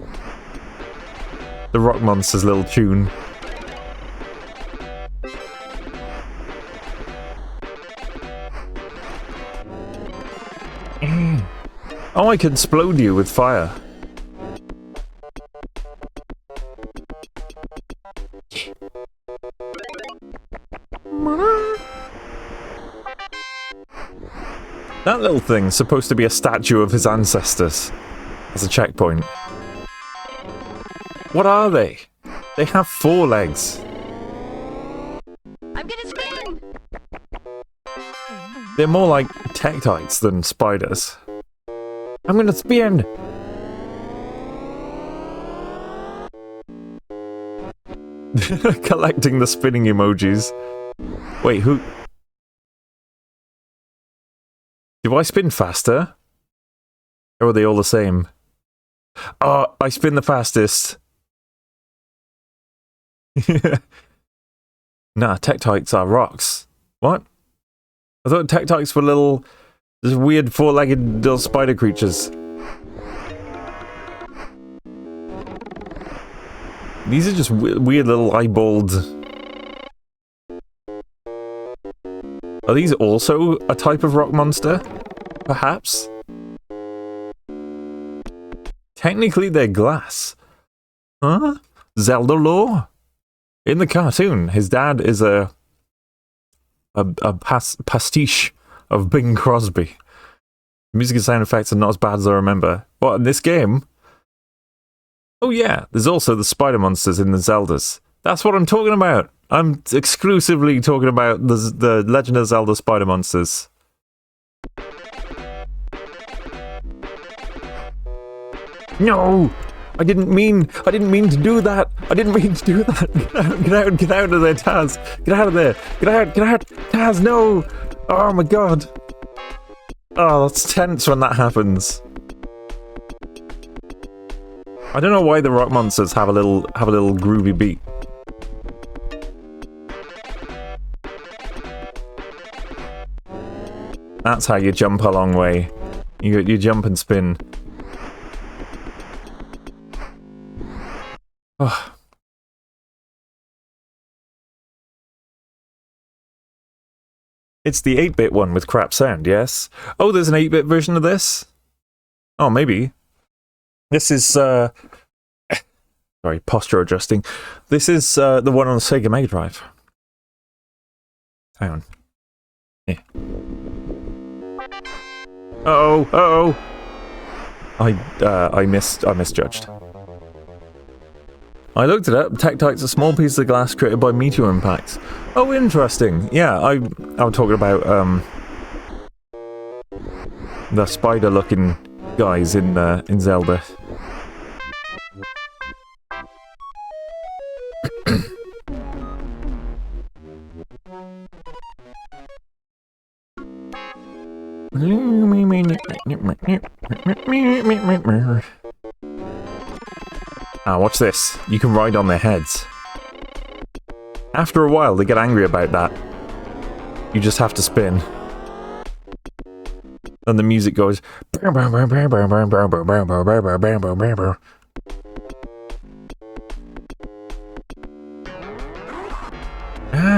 Rock Monster's little tune. Oh, I can explode you with fire. That little thing's supposed to be a statue of his ancestors as a checkpoint. What are they? They have 4 legs. I'm gonna spin! They're more like tektites than spiders. I'm gonna spin! Collecting the spinning emojis. Wait, who... Do I spin faster? Or are they all the same? Oh, I spin the fastest. Nah, tektites are rocks. What? I thought tektites were little... Just weird 4-legged little spider creatures. These are just weird little eyeballed... Are these also a type of rock monster? Perhaps? Technically they're glass. Huh? Zelda lore? In the cartoon, his dad is a pastiche of Bing Crosby. Music and sound effects are not as bad as I remember. What, in this game? Oh yeah, there's also the spider monsters in the Zeldas. That's what I'm talking about. I'm exclusively talking about the Legend of Zelda spider monsters. No! I didn't mean to do that! I didn't mean to do that! Get out of there, Taz! Get out of there! Get out! Taz, no! Oh my god! Oh, that's tense when that happens. I don't know why the rock monsters have a little groovy beat. That's how you jump a long way. You jump and spin. Oh. It's the 8-bit one with crap sound, yes? Oh, there's an 8-bit version of this? Oh, maybe. This is, sorry, posture adjusting. This is, the one on the Sega Mega Drive. Hang on. Yeah. Uh-oh! I misjudged. I looked it up. Tektite's a small piece of glass created by meteor impacts. Oh, interesting. Yeah, I'm talking about the spider-looking guys in Zelda. Ah, watch this. You can ride on their heads. After a while, they get angry about that. You just have to spin. And the music goes... Ah,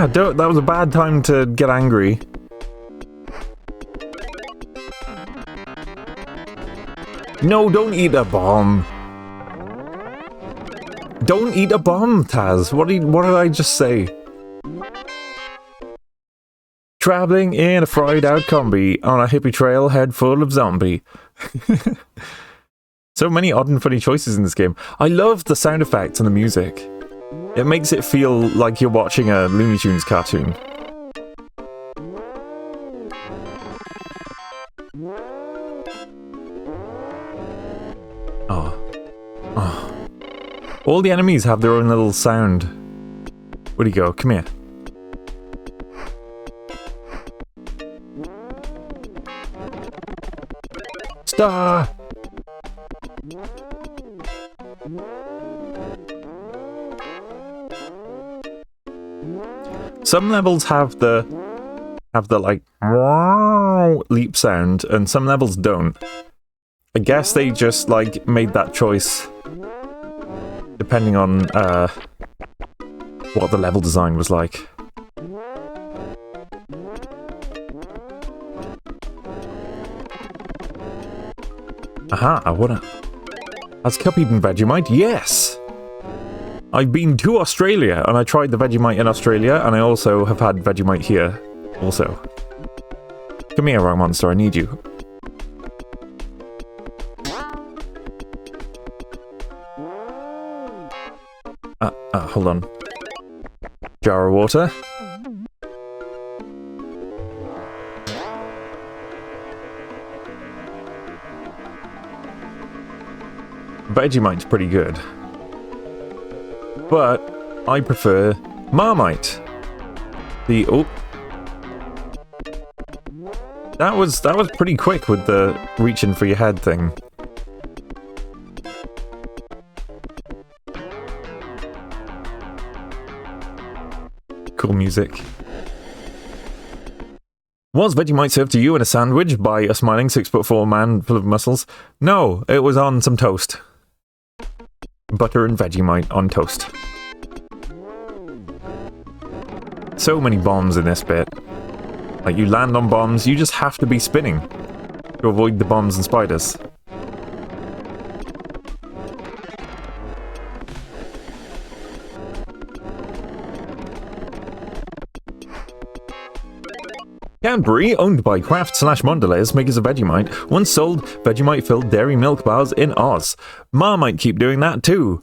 that was a bad time to get angry. No, don't eat a bomb. Don't eat a bomb, Taz. What did I just say? Traveling in a fried out combi on a hippie trail head full of zombie. So many odd and funny choices in this game. I love the sound effects and the music. It makes it feel like you're watching a Looney Tunes cartoon. Oh. All the enemies have their own little sound. Where'd he go? Come here. Star! Some levels have the like leap sound, and some levels don't. I guess they just like made that choice depending on what the level design was like. Aha, Has Cup eaten Vegemite? Yes! I've been to Australia, and I tried the Vegemite in Australia, and I also have had Vegemite here, also. Come here, Rock Monster, I need you. Hold on. Jar of water. Vegemite's pretty good. But I prefer Marmite. That was pretty quick with the reaching for your head thing. Cool music. Was Vegemite served to you in a sandwich by a smiling 6'4" man full of muscles? No, it was on some toast. Butter and Vegemite on toast. So many bombs in this bit. Like, you land on bombs, you just have to be spinning to avoid the bombs and spiders. Cadbury, owned by Kraft/Mondelez, makers of Vegemite, once sold Vegemite-filled dairy milk bars in Oz. Marmite keep doing that too.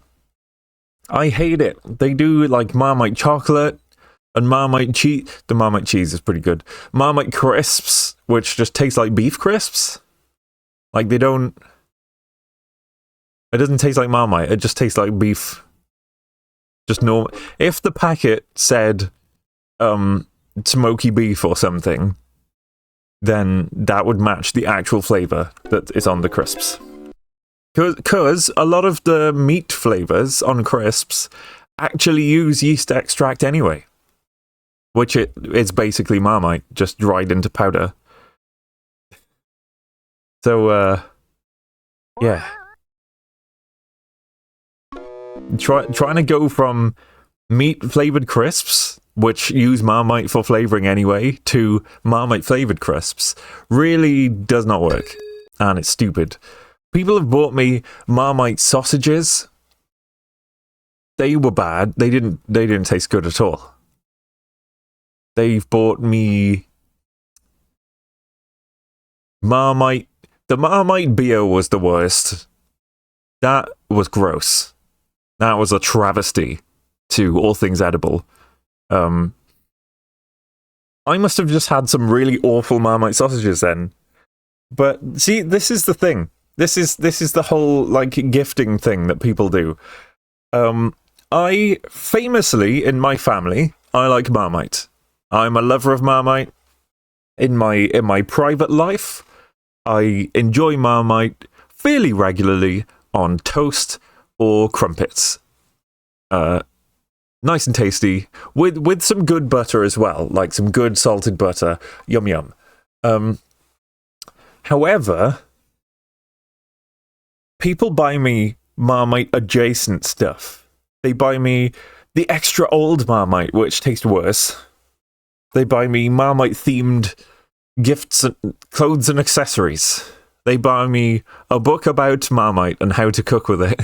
I hate it. They do like Marmite chocolate and Marmite cheese. The Marmite cheese is pretty good. Marmite crisps, which just taste like beef crisps. Like they don't... It doesn't taste like Marmite. It just tastes like beef. Just normal. If the packet said smoky beef or something, then that would match the actual flavour that is on the crisps. Because a lot of the meat flavours on crisps actually use yeast extract anyway. Which it's basically Marmite, just dried into powder. So, yeah. Trying to go from meat-flavoured crisps, which use Marmite for flavouring anyway, to Marmite-flavoured crisps, really does not work. And it's stupid. People have bought me Marmite sausages. They were bad. They didn't taste good at all. They've bought me Marmite. The Marmite beer was the worst. That was gross. That was a travesty to all things edible. I must have just had some really awful Marmite sausages then. But see, this is the thing. This is the whole like gifting thing that people do. I famously in my family, I like Marmite. I'm a lover of Marmite. In my private life, I enjoy Marmite fairly regularly on toast or crumpets. Nice and tasty, with some good butter as well, like some good salted butter. Yum yum. However, people buy me Marmite adjacent stuff. They buy me the extra old Marmite, which tastes worse. They buy me Marmite-themed gifts, and clothes and accessories. They buy me a book about Marmite and how to cook with it.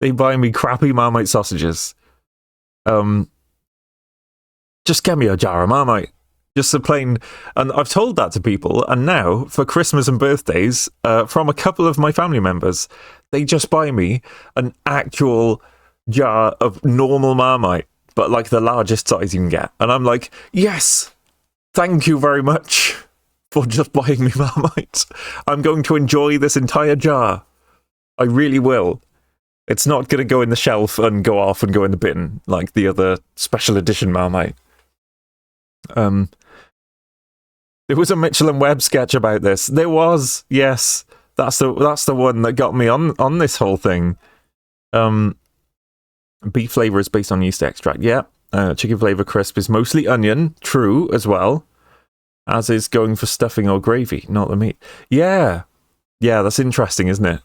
they buy me crappy Marmite sausages. Just get me a jar of Marmite. Just a plain... And I've told that to people, and now, for Christmas and birthdays, from a couple of my family members, they just buy me an actual jar of normal Marmite, but like the largest size you can get. And I'm like, yes, thank you very much for just buying me Marmite. I'm going to enjoy this entire jar. I really will. It's not going to go in the shelf and go off and go in the bin like the other special edition Marmite. There was a Mitchell and Webb sketch about this. There was, yes. That's the one that got me on this whole thing. Beef flavour is based on yeast extract. Yeah. Chicken flavour crisp is mostly onion. True, as well. As is going for stuffing or gravy, not the meat. Yeah. Yeah, that's interesting, isn't it?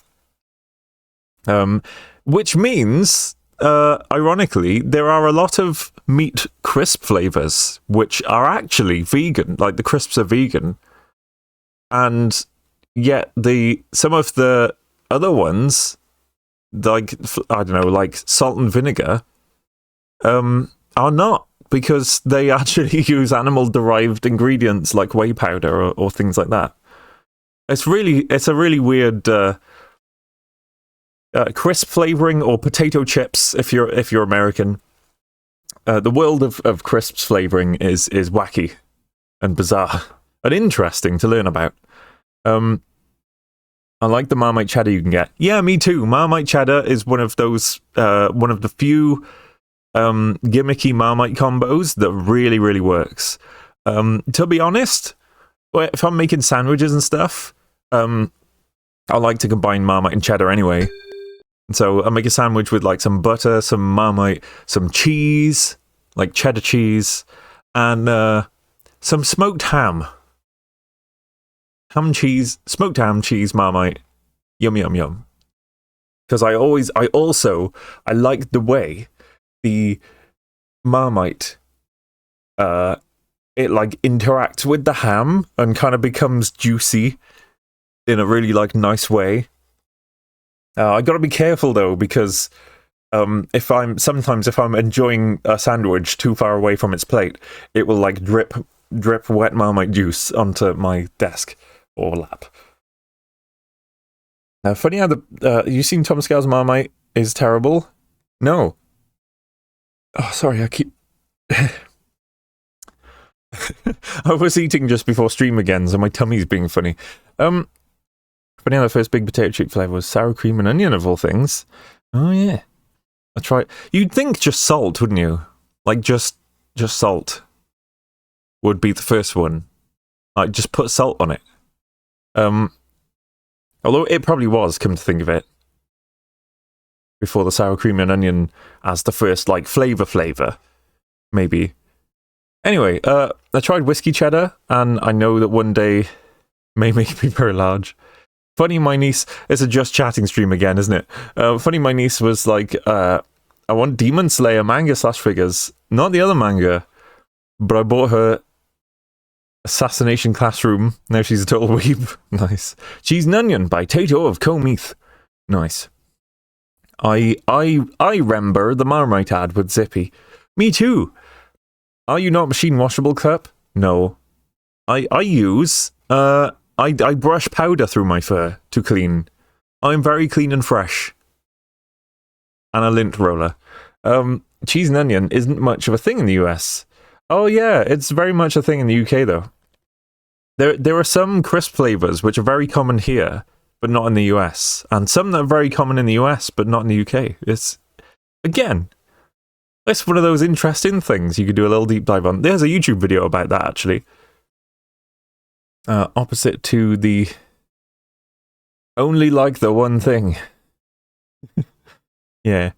Which means, ironically, there are a lot of meat crisp flavours which are actually vegan. Like, the crisps are vegan. And yet some of the other ones, like, I don't know, like salt and vinegar, are not, because they actually use animal-derived ingredients like whey powder or things like that. It's a really weird crisp flavouring, or potato chips if you're American. The world of crisps flavouring is wacky and bizarre and interesting to learn about. I like the Marmite cheddar you can get. Yeah, me too. Marmite cheddar is one of those, one of the few gimmicky Marmite combos that really, really works. To be honest, if I'm making sandwiches and stuff, I like to combine Marmite and cheddar anyway. So I make a sandwich with like some butter, some Marmite, some cheese, like cheddar cheese, and some smoked ham. Smoked ham, cheese, Marmite. Yum, yum, yum. Because I like the way the Marmite, it like interacts with the ham and kind of becomes juicy in a really like nice way. I got to be careful though, because if I'm enjoying a sandwich too far away from its plate, it will like drip wet Marmite juice onto my desk or lap. Funny how you seen Thomas Scales Marmite is terrible? No. Oh, sorry, I keep... I was eating just before stream again, so my tummy's being funny. Funny how the first big potato chip flavour was sour cream and onion, of all things. Oh, yeah. I tried... You'd think just salt, wouldn't you? Like, just salt would be the first one. Like, just put salt on it. Although it probably was, come to think of it, before the sour cream and onion as the first, like, flavour, maybe. Anyway, I tried whiskey cheddar, and I know that one day may make me very large. Funny, my niece... It's a Just Chatting stream again, isn't it? Funny, my niece was like, I want Demon Slayer manga / figures. Not the other manga, but I bought her Assassination Classroom. Now she's a total weeb. Nice. Cheese and Onion by Tato of Comeath. Nice. I remember the Marmite ad with Zippy. Me too. Are you not machine washable, Cup? No. I use... I brush powder through my fur to clean. I'm very clean and fresh. And a lint roller. Cheese and onion isn't much of a thing in the US. Oh yeah, it's very much a thing in the UK though. There are some crisp flavours which are very common here, but not in the US. And some that are very common in the US, but not in the UK. It's one of those interesting things you could do a little deep dive on. There's a YouTube video about that, actually. Opposite to the only like the one thing. Yeah.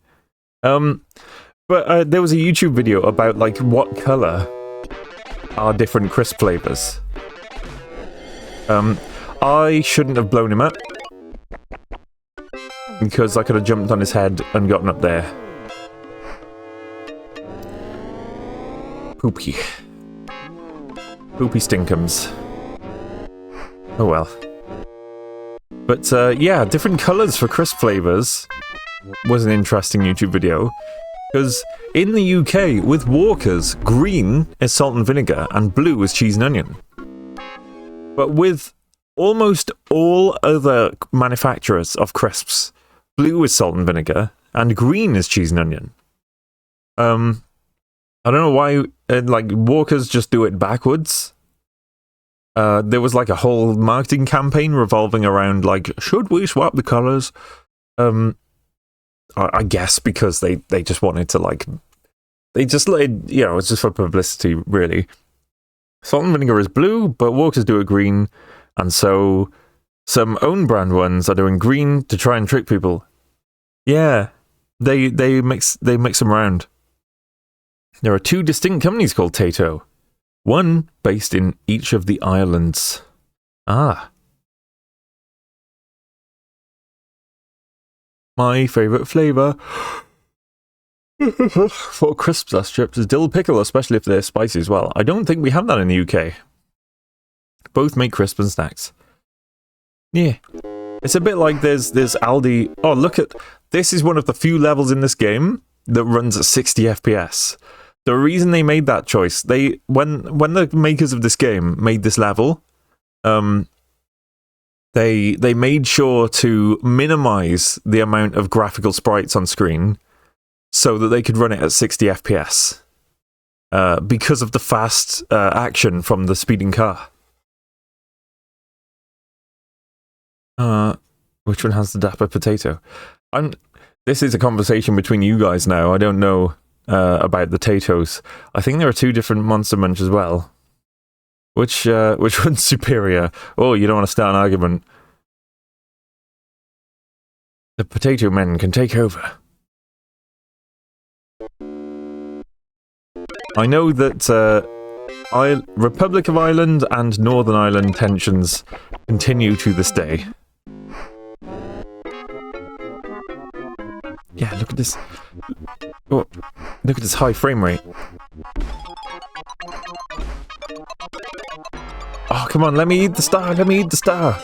But there was a YouTube video about like what colour are different crisp flavours. I shouldn't have blown him up, because I could have jumped on his head and gotten up there. Poopy stinkums. Oh well. But yeah, different colours for crisp flavours. was an interesting YouTube video. Because in the UK, with Walkers, green is salt and vinegar and blue is cheese and onion. But with almost all other manufacturers of crisps, blue is salt and vinegar and green is cheese and onion. I don't know why, like, Walkers just do it backwards. There was like a whole marketing campaign revolving around, like, should we swap the colours? I guess because they just wanted to, like, they just, like, you know, it's just for publicity, really. Salt and vinegar is blue, but Walkers do it green, and so some own brand ones are doing green to try and trick people. Yeah, they mix them around. There are two distinct companies called Tato, one based in each of the islands. Ah. My favourite flavour for crisps or strips is dill pickle, especially if they're spicy as well. I don't think we have that in the UK. Both make crisps and snacks. Yeah. It's a bit like there's Aldi. Oh, look at... This is one of the few levels in this game that runs at 60 FPS. The reason they made that choice, when the makers of this game made this level, they made sure to minimize the amount of graphical sprites on screen so that they could run it at 60 FPS because of the fast action from the speeding car. Which one has the dapper potato? This is a conversation between you guys now. I don't know about the Tatos. I think there are two different Monster Munch as well. Which one's superior? Oh, you don't want to start an argument. The potato men can take over. I know that Republic of Ireland and Northern Ireland tensions continue to this day. Yeah, look at this. Oh, look at this high frame rate. Oh, come on, let me eat the star, let me eat the star.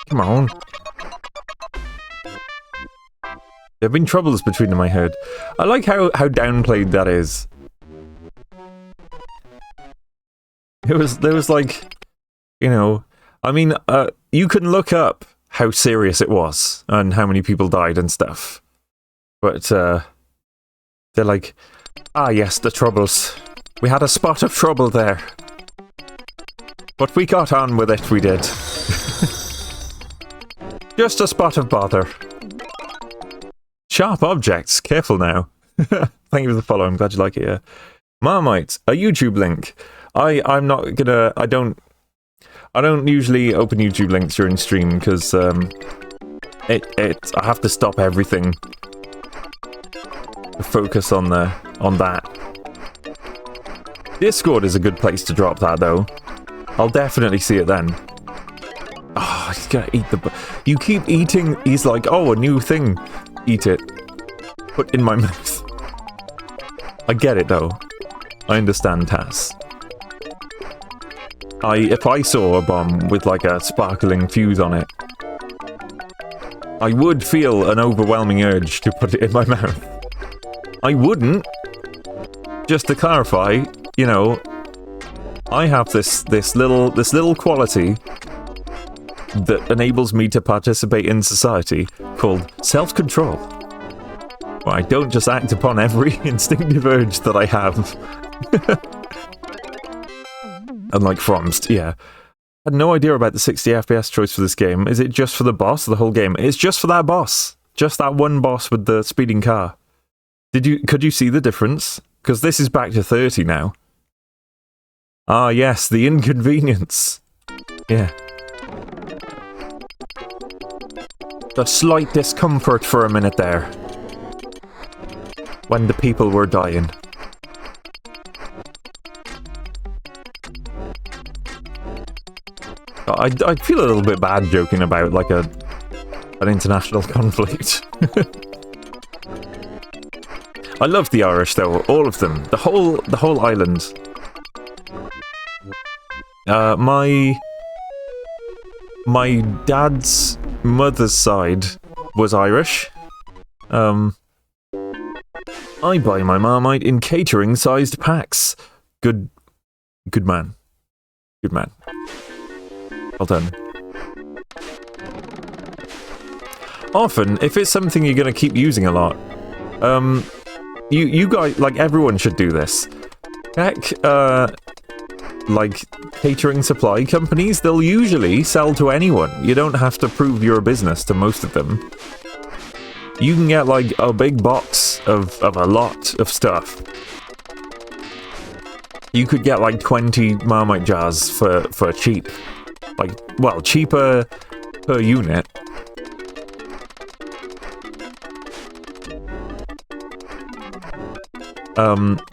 Come on. There have been troubles between them, I heard. I like how downplayed that is. There was like, you know, I mean, you can look up how serious it was and how many people died and stuff. But they're like, ah yes, the troubles. We had a spot of trouble there. But we got on with it, we did. Just a spot of bother. Sharp objects, careful now. Thank you for the follow, I'm glad you like it, yeah. Marmite, a YouTube link. I'm not gonna, I don't usually open YouTube links during stream because I have to stop everything to focus on that. Discord is a good place to drop that though. I'll definitely see it then. Oh, he's gonna eat the... You keep eating... He's like, oh, a new thing. Eat it. Put in my mouth. I get it though. I understand, Taz. If I saw a bomb with like a sparkling fuse on it, I would feel an overwhelming urge to put it in my mouth. I wouldn't. Just to clarify, you know, I have this little quality that enables me to participate in society called self-control. Well, I don't just act upon every instinctive urge that I have. Unlike Fromst, yeah. I had no idea about the 60 FPS choice for this game. Is it just for the boss or the whole game? It's just for that boss. Just that one boss with the speeding car. Could you see the difference? Because this is back to 30 now. Ah, yes, the inconvenience. Yeah. The slight discomfort for a minute there. When the people were dying. I'd feel a little bit bad joking about like an international conflict. I love the Irish though, all of them, the whole island. my dad's mother's side was Irish. I buy my Marmite in catering-sized packs. Good man. Good man. Well done. Often, if it's something you're going to keep using a lot, you guys, like, everyone should do this. Check, like, catering supply companies, they'll usually sell to anyone. You don't have to prove you're a business to most of them. You can get, like, a big box of a lot of stuff. You could get, like, 20 Marmite jars for cheap. Like, well, cheaper per unit.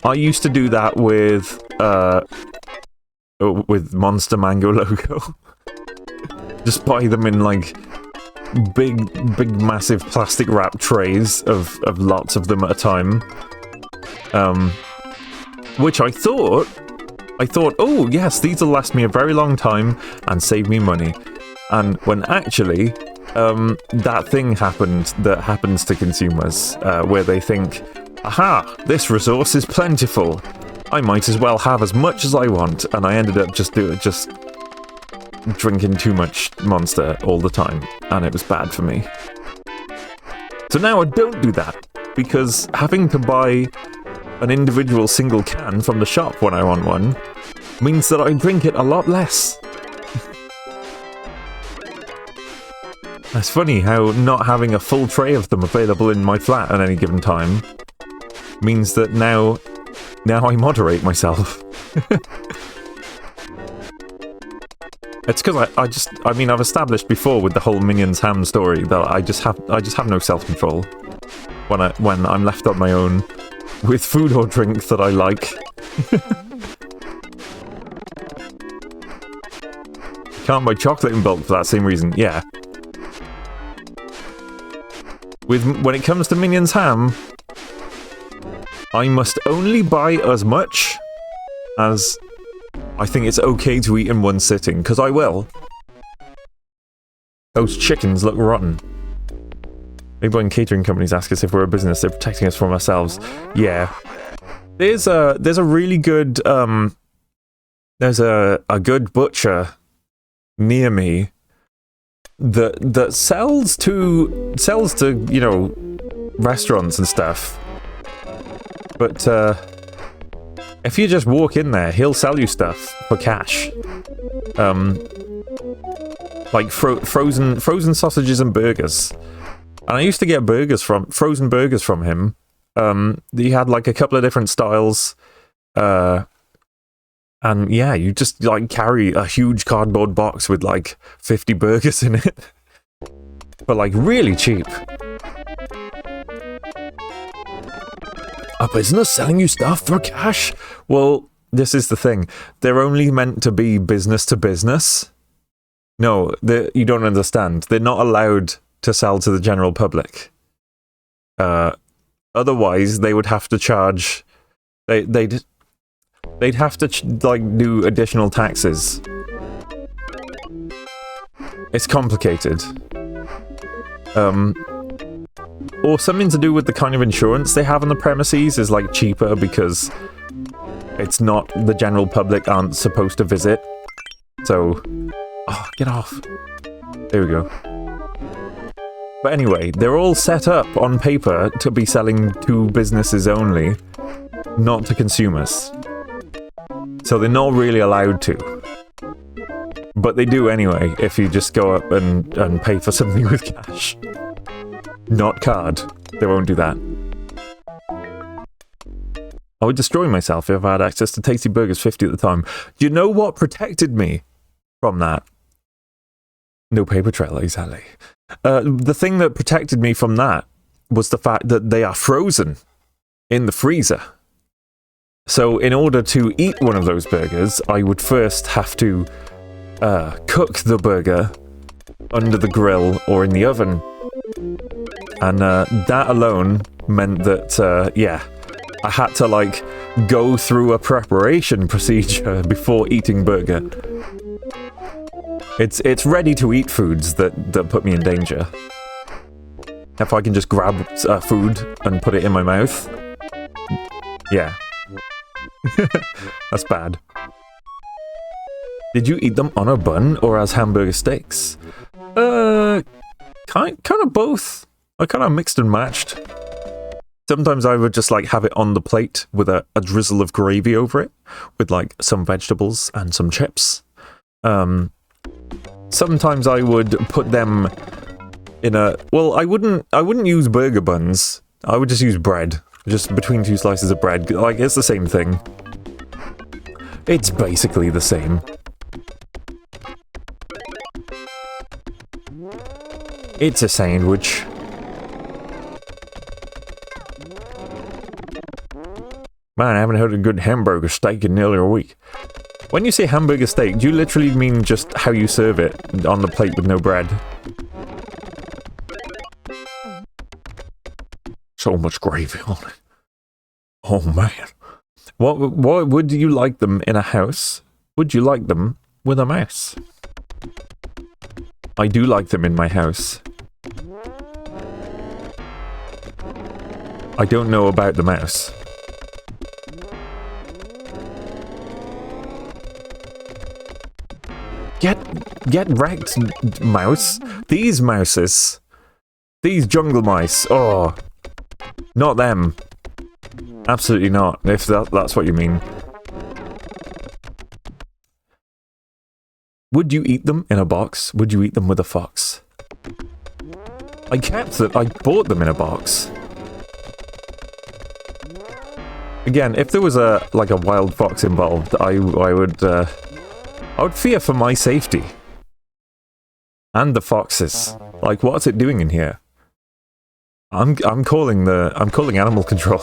I used to do that with Monster Mango Logo. Just buy them in, like, big massive plastic wrap trays of lots of them at a time. Which I thought, oh yes, these will last me a very long time and save me money. And when actually, that thing happened that happens to consumers, where they think, aha, this resource is plentiful. I might as well have as much as I want, and I ended up just drinking too much Monster all the time, and it was bad for me. So now I don't do that, because having to buy an individual single can from the shop when I want one means that I drink it a lot less. It's funny how not having a full tray of them available in my flat at any given time means that now I moderate myself. It's because I mean, I've established before with the whole Minions ham story that I just have no self-control when I'm left on my own with food or drink that I like. Can't buy chocolate in bulk for that same reason. Yeah. When it comes to Minions ham, I must only buy as much as I think it's okay to eat in one sitting, because I will. Those chickens look rotten. Maybe when catering companies ask us if we're a business, they're protecting us from ourselves. Yeah. There's a really good, there's a good butcher near me that sells to, you know, restaurants and stuff. But, if you just walk in there, he'll sell you stuff for cash. Like frozen sausages and burgers. And I used to get frozen burgers from him. He had like a couple of different styles. And yeah, you just like carry a huge cardboard box with like 50 burgers in it. But like really cheap. A business selling you stuff for cash? Well, this is the thing. They're only meant to be business to business. No, you don't understand. They're not allowed to sell to the general public. Otherwise, they would have to charge... They'd have to, like, do additional taxes. It's complicated. Or something to do with the kind of insurance they have on the premises is, like, cheaper because it's not... the general public aren't supposed to visit. So... oh, get off. There we go. But anyway, they're all set up on paper to be selling to businesses only, not to consumers. So they're not really allowed to. But they do anyway, if you just go up and pay for something with cash. Not card. They won't do that. I would destroy myself if I had access to Tasty Burgers 50 at the time. Do you know what protected me from that? No paper trail, exactly. The thing that protected me from that was the fact that they are frozen in the freezer. So in order to eat one of those burgers, I would first have to cook the burger under the grill or in the oven. And that alone meant that, yeah, I had to, like, go through a preparation procedure before eating burger. It's ready-to-eat foods that put me in danger. If I can just grab food and put it in my mouth, yeah. That's bad. Did you eat them on a bun or as hamburger steaks? Kind of both. I kind of mixed and matched. Sometimes I would just like have it on the plate with a drizzle of gravy over it, with like some vegetables and some chips. Sometimes I would put them in a... Well, I wouldn't use burger buns. I would just use bread. Just between two slices of bread. Like, it's the same thing. It's basically the same. It's a sandwich. Man, I haven't had a good hamburger steak in nearly a week. When you say hamburger steak, do you literally mean just how you serve it on the plate with no bread? So much gravy on it. Oh man. What would you like them in a house? Would you like them with a mouse? I do like them in my house. I don't know about the mouse. Get wrecked, mouse. These mouses. These jungle mice. Oh. Not them. Absolutely not, if that's what you mean. Would you eat them in a box? Would you eat them with a fox? I kept them. I bought them in a box. Again, if there was a wild fox involved, I would fear for my safety. And the foxes. Like, what's it doing in here? I'm calling animal control.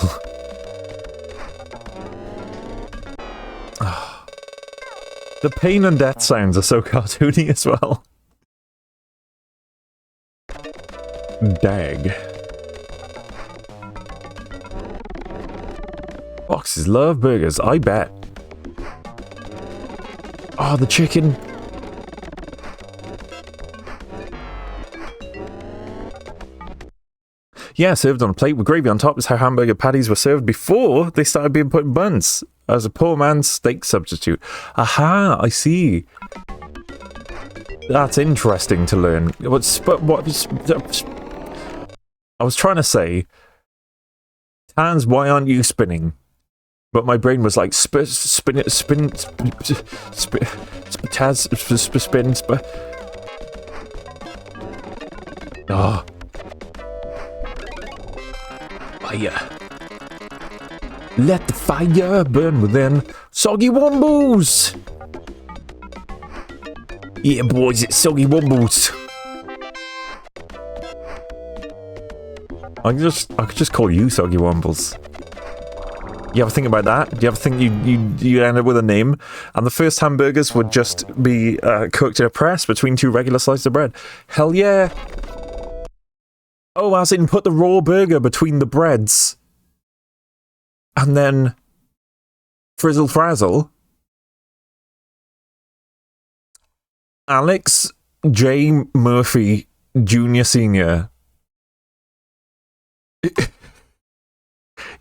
The pain and death sounds are so cartoony as well. Dag. Foxes love burgers, I bet. Oh, the chicken. Yeah, served on a plate with gravy on top is how hamburger patties were served before they started being put in buns. As a poor man's steak substitute. Aha, I see. That's interesting to learn. I was trying to say, Taz, why aren't you spinning? But my brain was like, spin, Taz, spin. Ah. Fire. Let the fire burn within. Soggy Wombles! Yeah, boys, it's Soggy Wombles. I could just call you Soggy Wombles. You ever think about that? Do you ever think you end up with a name? And the first hamburgers would just be cooked in a press between two regular slices of bread. Hell yeah! Oh, as in put the raw burger between the breads. And then frizzle frazzle. Alex J. Murphy Jr. Sr.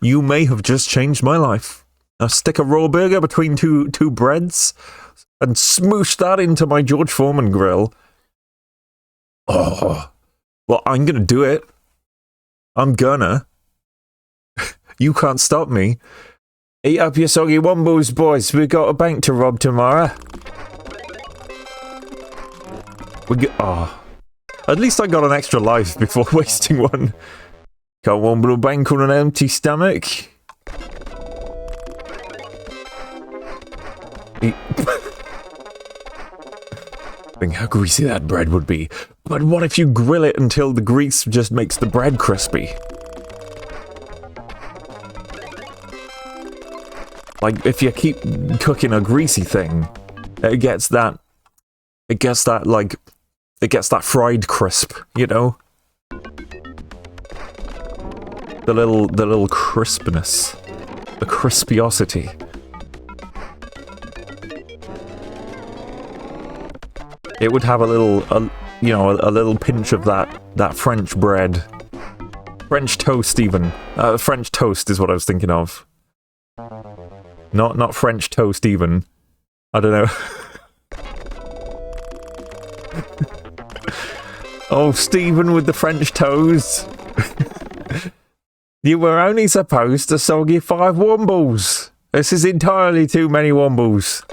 You may have just changed my life. I'll stick a raw burger between two breads and smoosh that into my George Foreman grill. Oh, well, I'm gonna do it. I'm gonna. You can't stop me. Eat up your soggy wombos, boys. We got a bank to rob tomorrow. At least I got an extra life before wasting one. Can't womble a bank on an empty stomach. Think how greasy that bread would be. But what if you grill it until the grease just makes the bread crispy? Like, if you keep cooking a greasy thing, it gets that fried crisp, you know? The little crispness. The crispiosity. it would have a little, you know, a little pinch of that French bread. French toast, even. French toast is what I was thinking of. Not French toast, even. I don't know. Oh, Stephen with the French toast. You were only supposed to soggy 5 wombles. This is entirely too many wombles.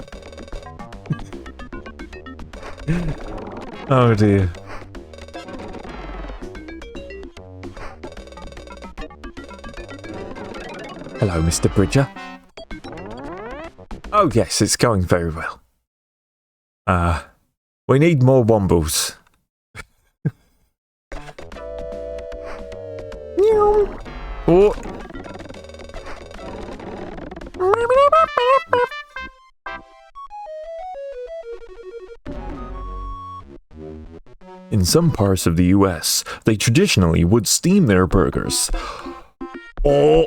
Oh dear. Hello, Mr. Bridger. Oh yes, it's going very well. We need more wombles. Oh. In some parts of the US, they traditionally would steam their burgers. Oh,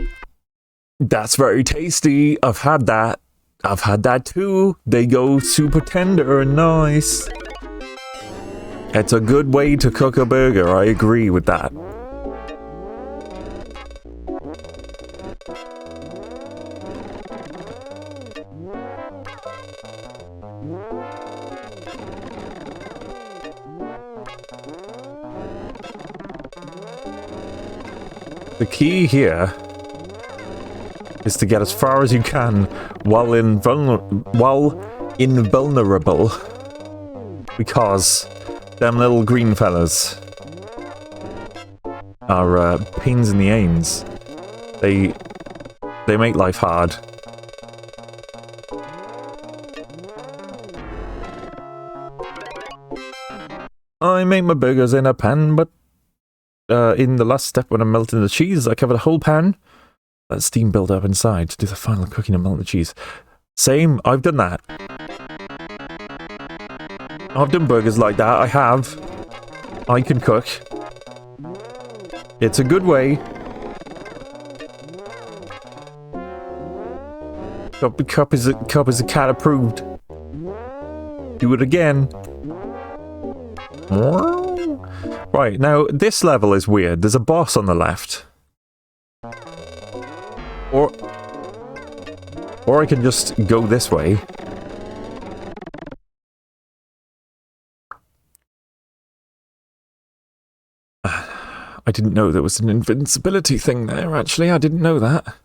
that's very tasty. I've had that. I've had that too. They go super tender and nice. It's a good way to cook a burger, I agree with that. The key here is to get as far as you can while invulnerable, because them little green fellas are pains in the ains. They make life hard. I make my burgers in a pan, but in the last step when I'm melting the cheese, I cover the whole pan. Let steam build up inside to do the final cooking and melt the cheese. Same, I've done that. I've done burgers like that, I have. I can cook. It's a good way. Cup is a cat approved. Do it again. Right, now this level is weird. There's a boss on the left. Or I can just go this way. I didn't know there was an invincibility thing there, actually. I didn't know that.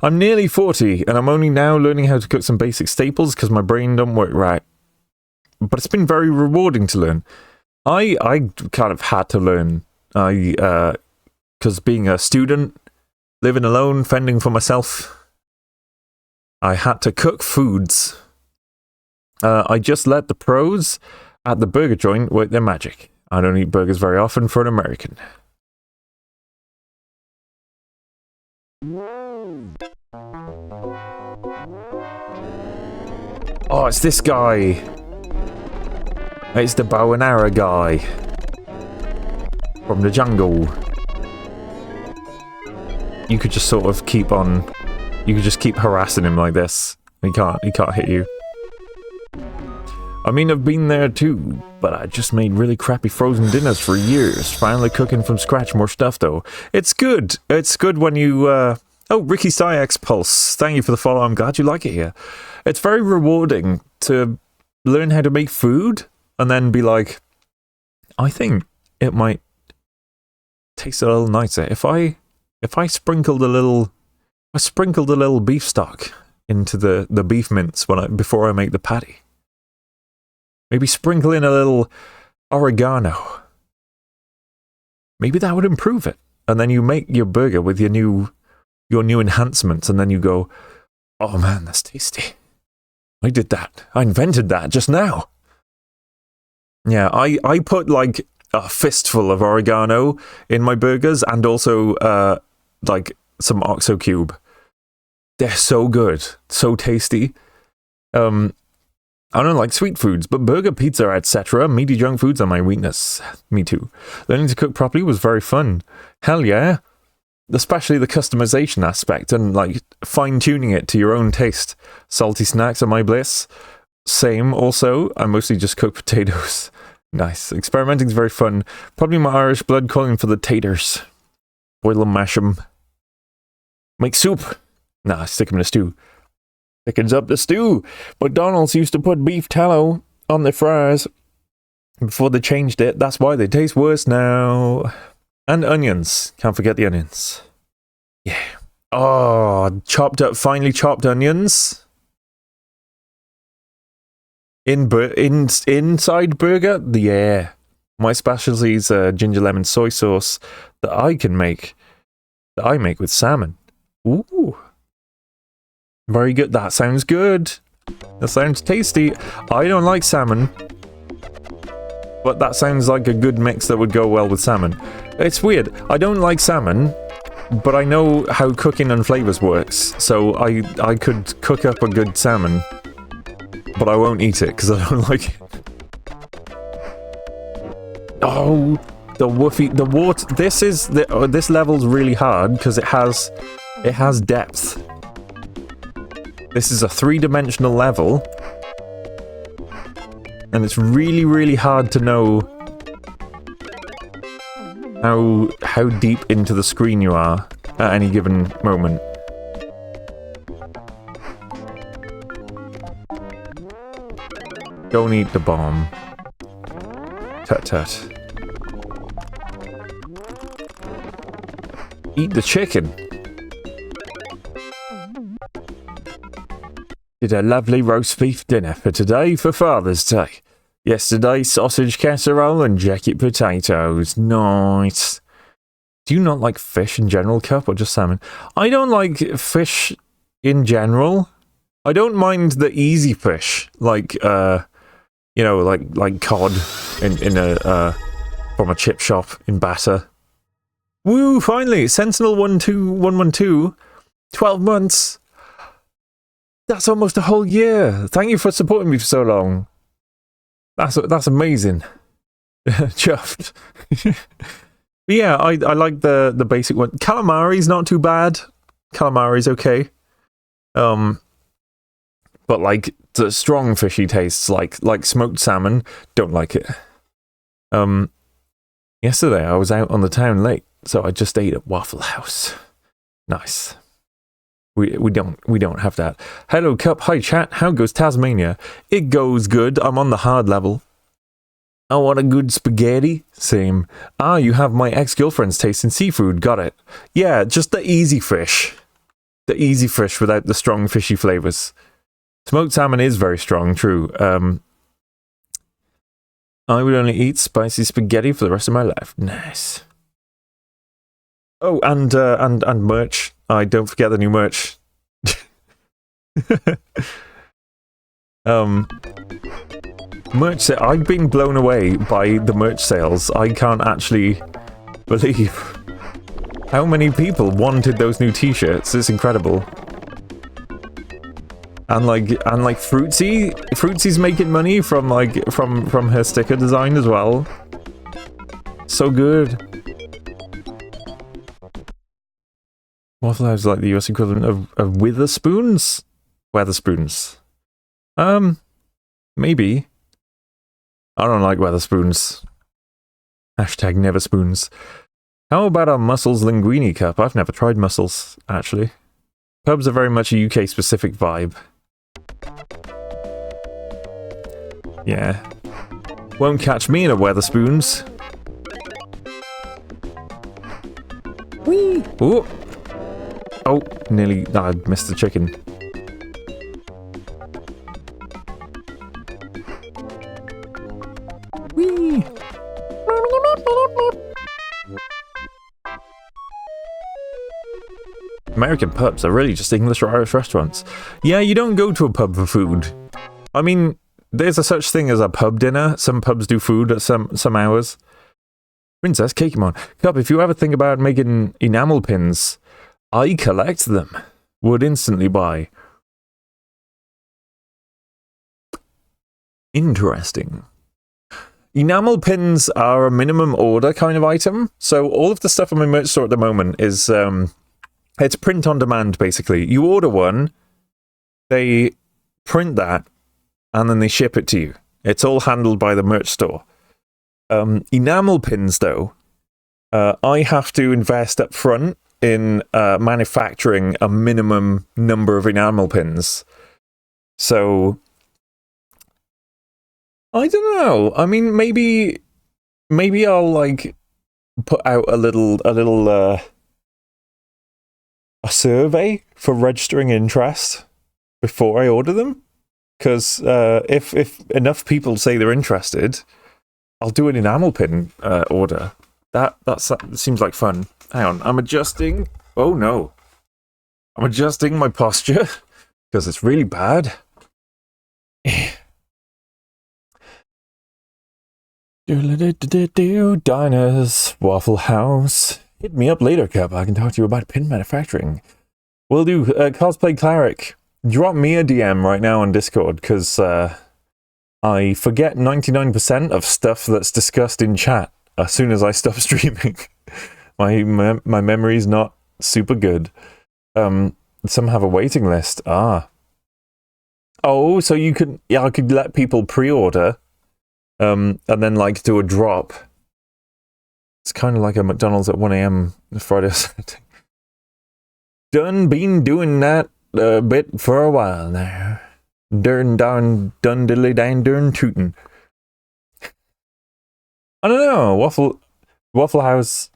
I'm nearly 40, and I'm only now learning how to cook some basic staples because my brain don't work right. But it's been very rewarding to learn. I kind of had to learn. Because being a student, living alone, fending for myself, I had to cook foods. I just let the pros at the burger joint work their magic. I don't eat burgers very often for an American. Oh, it's this guy. It's the bow and arrow guy. From the jungle. You could just sort of keep on... You could just keep harassing him like this. He can't hit you. I mean, I've been there too, but I just made really crappy frozen dinners for years. Finally cooking from scratch more stuff though. It's good. It's good when you... Oh, Ricky Syx Pulse. Thank you for the follow. I'm glad you like it here. It's very rewarding to learn how to make food and then be like, I think it might taste a little nicer if I sprinkled a little beef stock into the beef mince before I make the patty. Maybe sprinkle in a little oregano. Maybe that would improve it. And then you make your burger with your new enhancements, and then you go, oh man, that's tasty. I did that. I invented that just now. Yeah, I put like a fistful of oregano in my burgers, and also like some OXO cube. They're so good, so tasty. I don't like sweet foods, but burger, pizza, etc. Meaty junk foods are my weakness. Me too. Learning to cook properly was very fun. Hell yeah. Especially the customization aspect and like fine-tuning it to your own taste. Salty snacks are my bliss. Same, also. I mostly just cook potatoes. Nice. Experimenting's very fun. Probably my Irish blood calling for the taters. Boil them, mash them. Make soup. Nah, stick them in a stew. Thickens up the stew. McDonald's used to put beef tallow on their fries before they changed it. That's why they taste worse now. And onions. Can't forget the onions. Yeah. Oh, finely chopped onions. Inside burger? Yeah. My specialty is ginger lemon soy sauce that I make with salmon. Ooh. Very good. That sounds good. That sounds tasty. I don't like salmon, but that sounds like a good mix that would go well with salmon. It's weird. I don't like salmon, but I know how cooking and flavors works, so I could cook up a good salmon, but I won't eat it because I don't like it. Oh, the woofy, the water. This level's really hard because it has depth. This is a 3-dimensional level, and it's really, really hard to know how deep into the screen you are at any given moment. Don't eat the bomb. Tut tut. Eat the chicken. Did a lovely roast beef dinner for today for Father's Day. Yesterday, sausage casserole and jacket potatoes. Nice. Do you not like fish in general, Cup, or just salmon? I don't like fish in general. I don't mind the easy fish, like like cod in a from a chip shop in batter. Woo! Finally, Sentinel 12112, 12 months. That's almost a whole year. Thank you for supporting me for so long. That's amazing. Chuffed. But yeah, I like the basic one. Calamari's not too bad. Calamari's okay. But like the strong fishy tastes, like smoked salmon, don't like it. Yesterday I was out on the town late, so I just ate at Waffle House. Nice. We don't have that. Hello Cup, hi chat, how goes Taz-Mania? It goes good, I'm on the hard level. I want a good spaghetti? Same. Ah, you have my ex-girlfriend's taste in seafood, got it. Yeah, just the easy fish. The easy fish without the strong fishy flavours. Smoked salmon is very strong, true. I would only eat spicy spaghetti for the rest of my life. Nice. Oh, and merch. Don't forget the new merch. Merch sale. I've been blown away by the merch sales. I can't actually believe how many people wanted those new t-shirts. It's incredible. And like Fruitsy's making money from her sticker design as well. So good. Waffle House is like the US equivalent of Witherspoons? Weatherspoons. Maybe. I don't like Weatherspoons. Hashtag never spoons. How about our mussels linguine cup? I've never tried mussels, actually. Pubs are very much a UK specific vibe. Yeah. Won't catch me in a Weatherspoons. Whee! Ooh! Oh, nearly. I missed the chicken. Whee! American pubs are really just English or Irish restaurants. Yeah, you don't go to a pub for food. I mean, there's a such thing as a pub dinner. Some pubs do food at some hours. Princess Cakemon. Cup, if you ever think about making enamel pins, I collect them. Would instantly buy. Interesting. Enamel pins are a minimum order kind of item. So all of the stuff on my merch store at the moment is it's print on demand basically. You order one, they print that, and then they ship it to you. It's all handled by the merch store. Enamel pins, though, I have to invest up front in manufacturing a minimum number of enamel pins. So, I don't know. I mean, maybe I'll like put out a survey for registering interest before I order them. Because if enough people say they're interested, I'll do an enamel pin order. That seems like fun. Hang on, I'm adjusting. Oh no, I'm adjusting my posture because it's really bad. Diners, Waffle House. Hit me up later, Cap. I can talk to you about pin manufacturing. Will do. Cosplay Cleric. Drop me a DM right now on Discord, because I forget 99% of stuff that's discussed in chat as soon as I stop streaming. my memory's not super good. Some have a waiting list. Oh, so you could... Yeah, I could let people pre-order, and then, like, do a drop. It's kind of like a McDonald's at 1 a.m. Friday or Saturday. Been doing that a bit for a while now. Dun diddly dan dun tootin'. I don't know. Waffle House,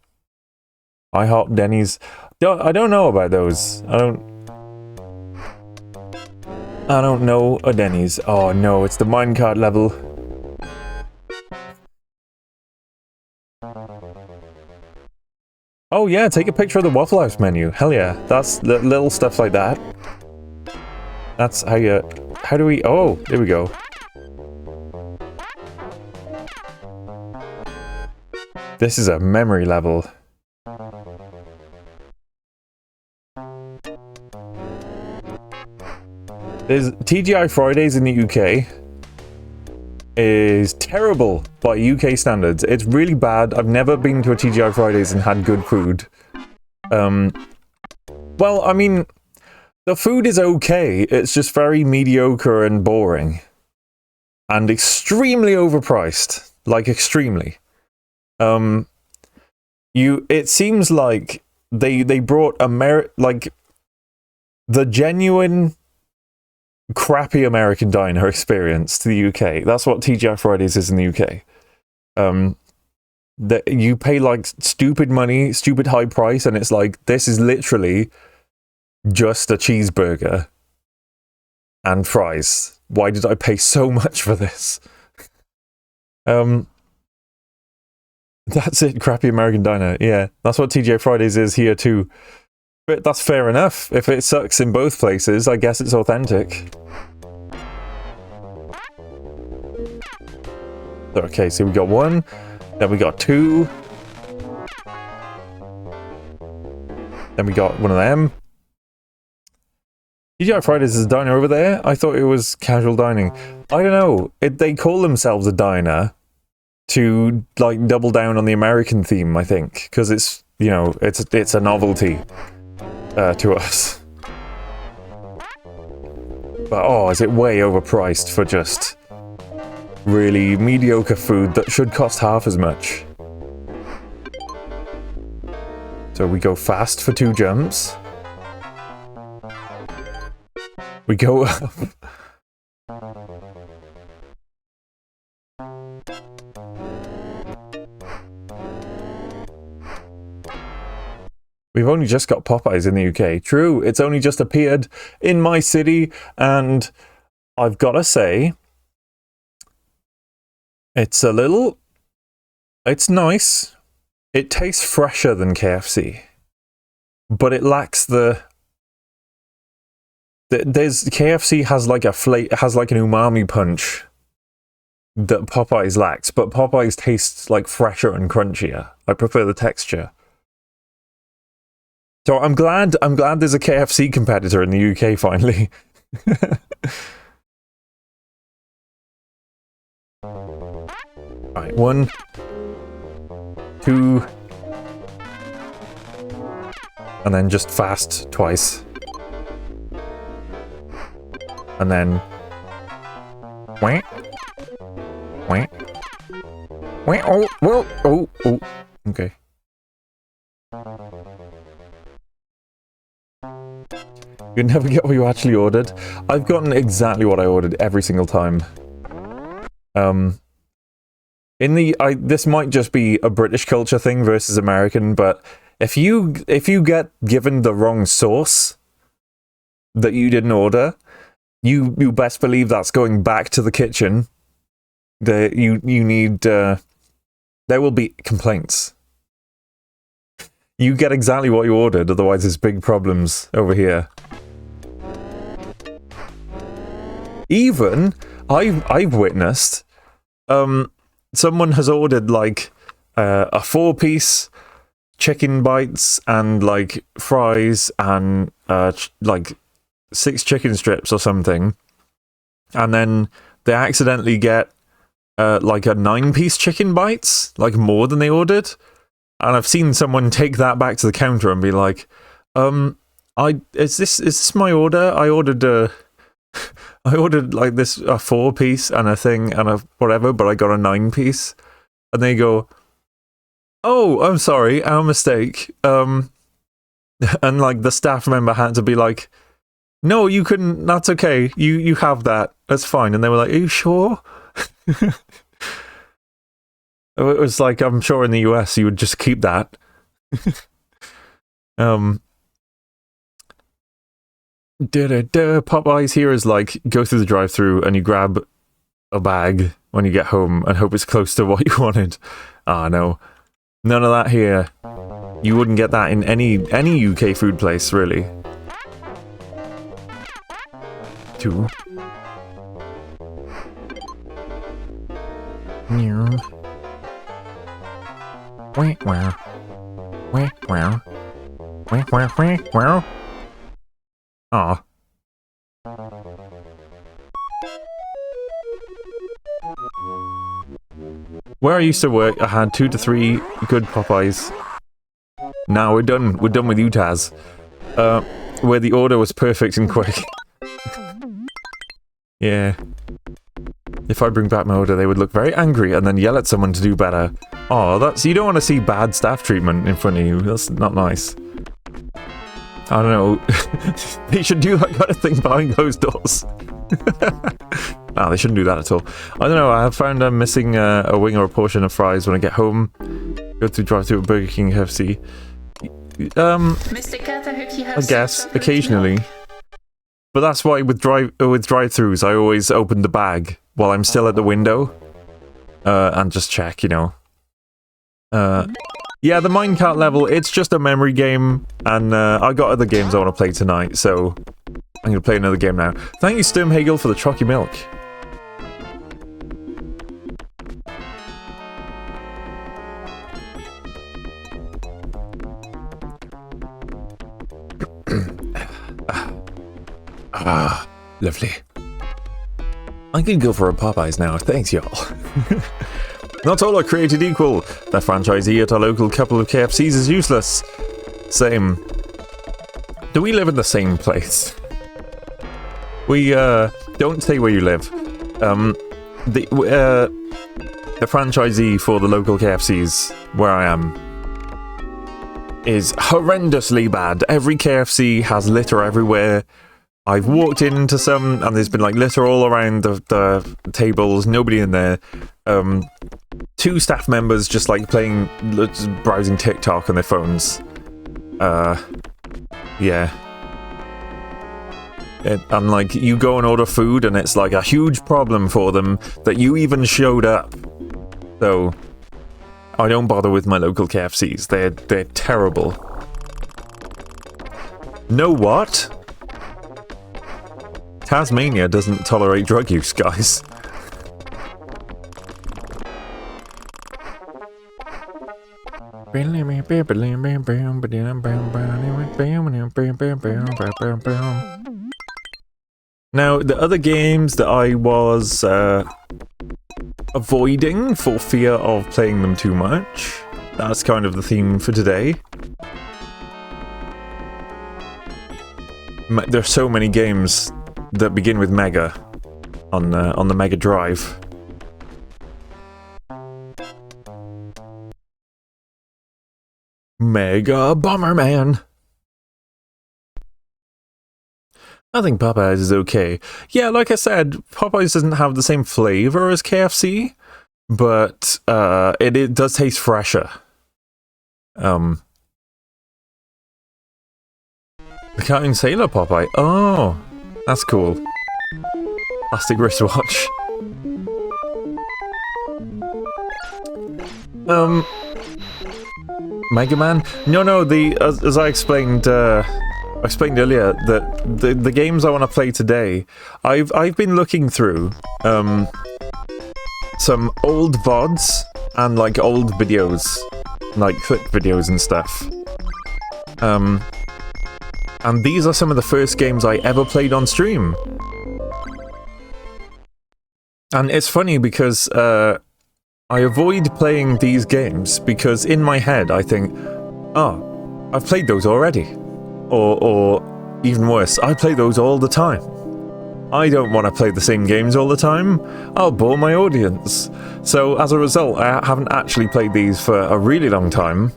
IHOP, Denny's. I don't know about those. I don't know a Denny's. Oh no, it's the minecart level. Oh yeah, take a picture of the Waffle House menu. Hell yeah, that's the little stuff like that. That's how you... How do we... Oh, there we go. This is a memory level. There's TGI Fridays in the UK is terrible by UK standards. It's really bad. I've never been to a TGI Fridays and had good food. Well, I mean, the food is okay. It's just very mediocre and boring. And extremely overpriced. Like, extremely. It seems like they brought like the genuine crappy American diner experience to the UK. That's what TGI Fridays is in the UK. That you pay like stupid money, stupid high price, and it's like, this is literally just a cheeseburger and fries. Why did I pay so much for this? That's it, crappy American diner. Yeah, that's what TGI Fridays is here too. But that's fair enough. If it sucks in both places, I guess it's authentic. Okay, so we got one, then we got two, then we got one of them. TGI Fridays is a diner over there? I thought it was casual dining. I don't know. They call themselves a diner to, like, double down on the American theme, I think. Because it's, you know, it's a novelty. To us. But oh, is it way overpriced for just really mediocre food that should cost half as much? So we go fast for 2 jumps. We go up. We've only just got Popeyes in the UK. True, it's only just appeared in my city, and I've got to say, it's nice. It tastes fresher than KFC, but it lacks KFC has like an umami punch that Popeyes lacks, but Popeyes tastes like fresher and crunchier. I prefer the texture. So I'm glad there's a KFC competitor in the UK finally. Right, 1, 2, and then just fast twice. And then Wah. Wah. Wah. Oh, whoa. Oh, oh. Okay. You never get what you actually ordered. I've gotten exactly what I ordered every single time. This might just be a British culture thing versus American, but if you get given the wrong sauce that you didn't order, you best believe that's going back to the kitchen. There will be complaints. You get exactly what you ordered, otherwise there's big problems over here. Even I've witnessed someone has ordered like a 4-piece chicken bites and like fries and like 6 chicken strips or something, and then they accidentally get like a 9-piece chicken bites, like more than they ordered. And I've seen someone take that back to the counter and be like, is this my order? I ordered like this a 4-piece and a thing and a whatever, but I got a 9-piece. And they go, oh, I'm sorry, our mistake. And like the staff member had to be like, no, you couldn't, that's okay. You have that. That's fine. And they were like, are you sure? It was like, I'm sure in the US you would just keep that. Popeyes here is like, go through the drive-thru and you grab a bag when you get home and hope it's close to what you wanted. Ah, no. None of that here. You wouldn't get that in any UK food place, really. 2. Yeah. Wow. Aw. Where I used to work, I had 2 to 3 good Popeyes. Now we're done. We're done with you, Taz. Where the order was perfect and quick. Yeah. If I bring back my order, they would look very angry and then yell at someone to do better. Oh, you don't want to see bad staff treatment in front of you. That's not nice. I don't know. They should do that kind of thing behind closed doors. No, they shouldn't do that at all. I don't know. I have found I'm missing a wing or a portion of fries when I get home. Go through drive-through at Burger King, KFC. Mr. Cat, I hope you have I guess occasionally. But that's why with drive-throughs, I always open the bag while I'm still at the window and just check, you know. Yeah, the minecart level, it's just a memory game, and I got other games I want to play tonight, so I'm going to play another game now. Thank you, Sturmhagel, for the chalky milk. Ah, lovely. I can go for a Popeyes now, thanks y'all. Not all are created equal. The franchisee at our local couple of KFCs is useless. Same. Do we live in the same place? We, don't say where you live. The franchisee for the local KFCs, where I am, is horrendously bad. Every KFC has litter everywhere. I've walked into some, and there's been like litter all around the tables, nobody in there. 2 staff members just like browsing TikTok on their phones. Yeah. And like, you go and order food and it's like a huge problem for them that you even showed up. So, I don't bother with my local KFCs. They're terrible. Know what? Taz-Mania doesn't tolerate drug use, guys. Now, the other games that I was avoiding for fear of playing them too much, that's kind of the theme for today. There's so many games that begin with Mega on the Mega Drive. Mega Bomberman. I think Popeyes is okay. Yeah, like I said, Popeyes doesn't have the same flavor as KFC, but it does taste fresher. The Cartoon Sailor Popeye. Oh, that's cool. Plastic wristwatch. Mega Man? No. As I explained earlier, that the games I want to play today, I've been looking through some old VODs and like old videos, like clip videos and stuff. And these are some of the first games I ever played on stream. And it's funny because I avoid playing these games because in my head I think, oh, I've played those already. Or even worse, I play those all the time. I don't want to play the same games all the time. I'll bore my audience. So as a result, I haven't actually played these for a really long time.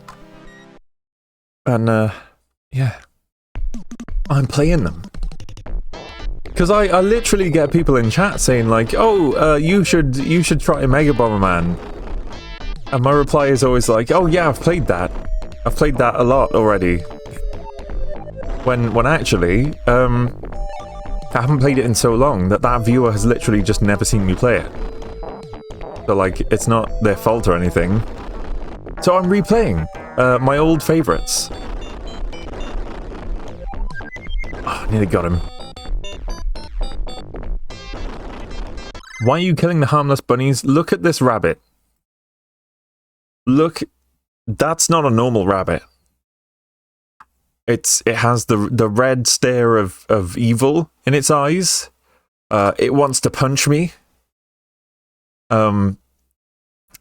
And yeah, I'm playing them. Because I literally get people in chat saying like, oh, you should try Mega Bomberman. And my reply is always like, oh yeah, I've played that. I've played that a lot already. When actually, I haven't played it in so long that viewer has literally just never seen me play it. So like, it's not their fault or anything. So I'm replaying my old favourites. Oh, nearly got him. Why are you killing the harmless bunnies? Look at this rabbit. Look, that's not a normal rabbit. It has the red stare of evil in its eyes. It wants to punch me. And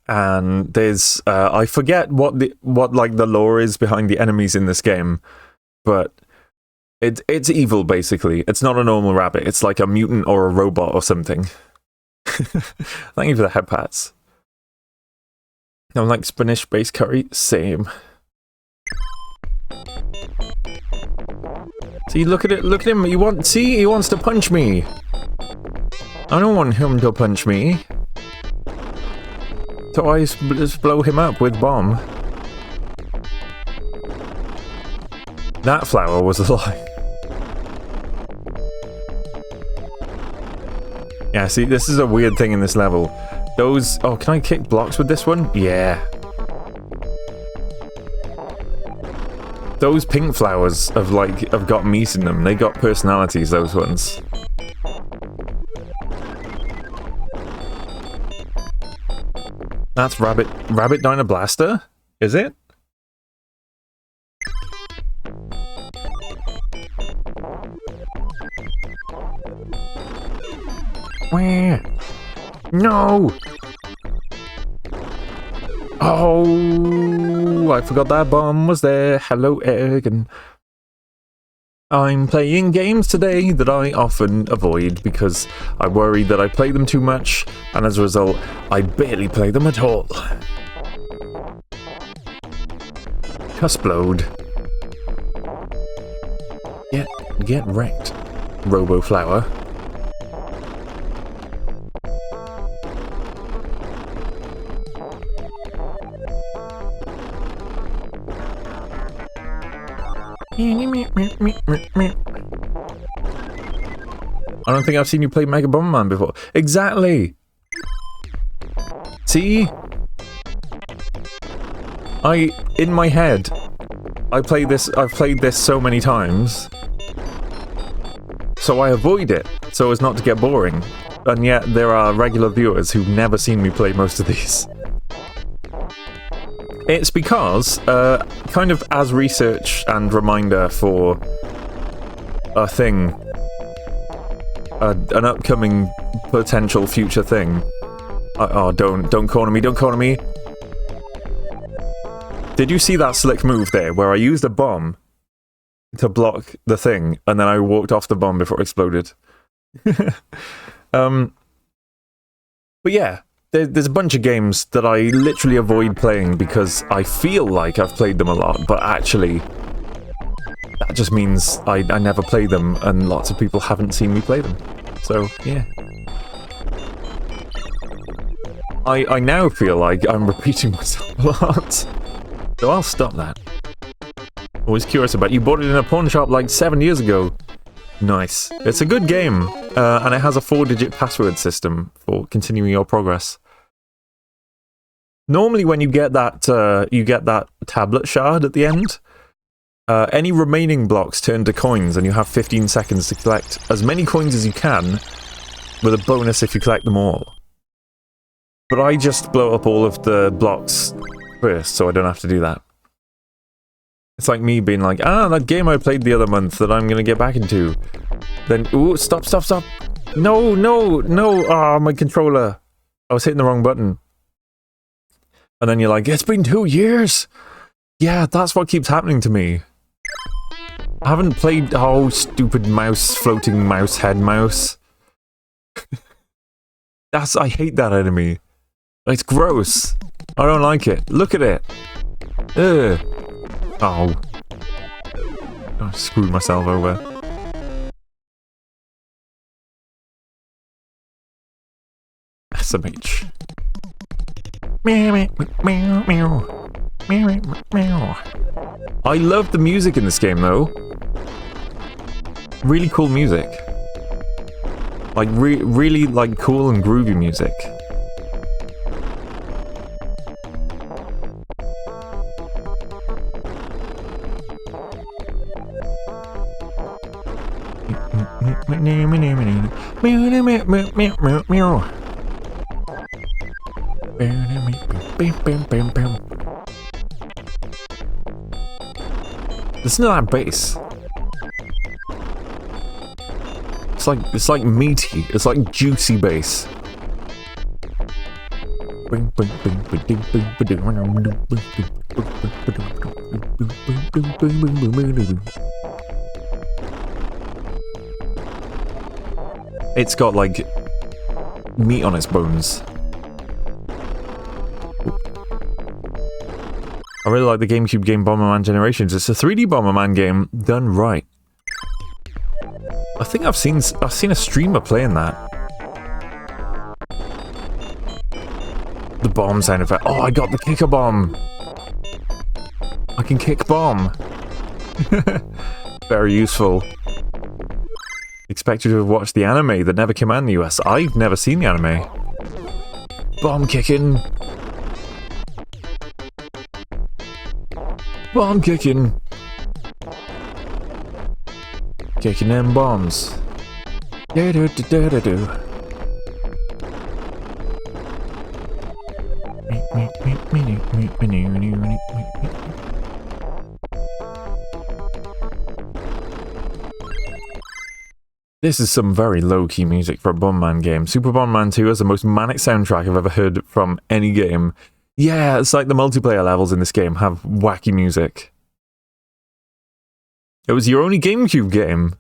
there's I forget what like the lore is behind the enemies in this game, but it's evil basically. It's not a normal rabbit. It's like a mutant or a robot or something. Thank you for the head pats. I like Spanish base curry. Same. See, look at it. Look at him. He wants to punch me. I don't want him to punch me. So I just blow him up with bomb. That flower was a lie. Yeah, see, this is a weird thing in this level. Those... Oh, can I kick blocks with this one? Yeah. Those pink flowers have got meat in them. They got personalities, those ones. That's Rabbit Dino Blaster? Is it? Where? No! Oh, I forgot that bomb was there. Hello, Egg. And I'm playing games today that I often avoid because I worry that I play them too much, and as a result, I barely play them at all. Cusplode. Get wrecked, Robo Flower. I don't think I've seen you play Mega Bomberman before. Exactly! See? In my head, I've played this so many times, so I avoid it, so as not to get boring. And yet, there are regular viewers who've never seen me play most of these. It's because, kind of as research and reminder for a thing, an upcoming potential future thing. Oh, don't corner me, don't corner me. Did you see that slick move there, where I used a bomb to block the thing, and then I walked off the bomb before it exploded? But yeah, there's a bunch of games that I literally avoid playing because I feel like I've played them a lot, but actually that just means I never play them and lots of people haven't seen me play them. So, yeah. I now feel like I'm repeating myself a lot. So I'll stop that. Always curious about you bought it in a pawn shop like 7 years ago. Nice. It's a good game, and it has a 4-digit password system for continuing your progress. Normally when you get that tablet shard at the end, any remaining blocks turn to coins and you have 15 seconds to collect as many coins as you can, with a bonus if you collect them all. But I just blow up all of the blocks first, so I don't have to do that. It's like me being like, that game I played the other month that I'm gonna get back into. Then, ooh, stop. No, my controller. I was hitting the wrong button. And then you're like, it's been 2 years! Yeah, that's what keeps happening to me. I haven't played, stupid mouse, floating mouse, head mouse. I hate that enemy. It's gross. I don't like it. Look at it. Ugh. Oh. I screwed myself over. SMH. I love the music in this game though. Really cool music. Like really like cool and groovy music. Listen to that bass. It's like meaty. It's like juicy bass. It's got like meat on its bones. I really like the GameCube game Bomberman Generations. It's a 3D Bomberman game done right. I think I've seen a streamer playing that. The bomb sound effect. Oh, I got the kicker bomb. I can kick bomb. Very useful. Expect you to have watched the anime that never came out in the US. I've never seen the anime. Bomb kicking. Bomb kicking. Kicking them bombs. Da-da-da-da-da-do. This is some very low-key music for a Bomberman game. Super Bomberman 2 has the most manic soundtrack I've ever heard from any game. Yeah, it's like the multiplayer levels in this game have wacky music. It was your only GameCube game.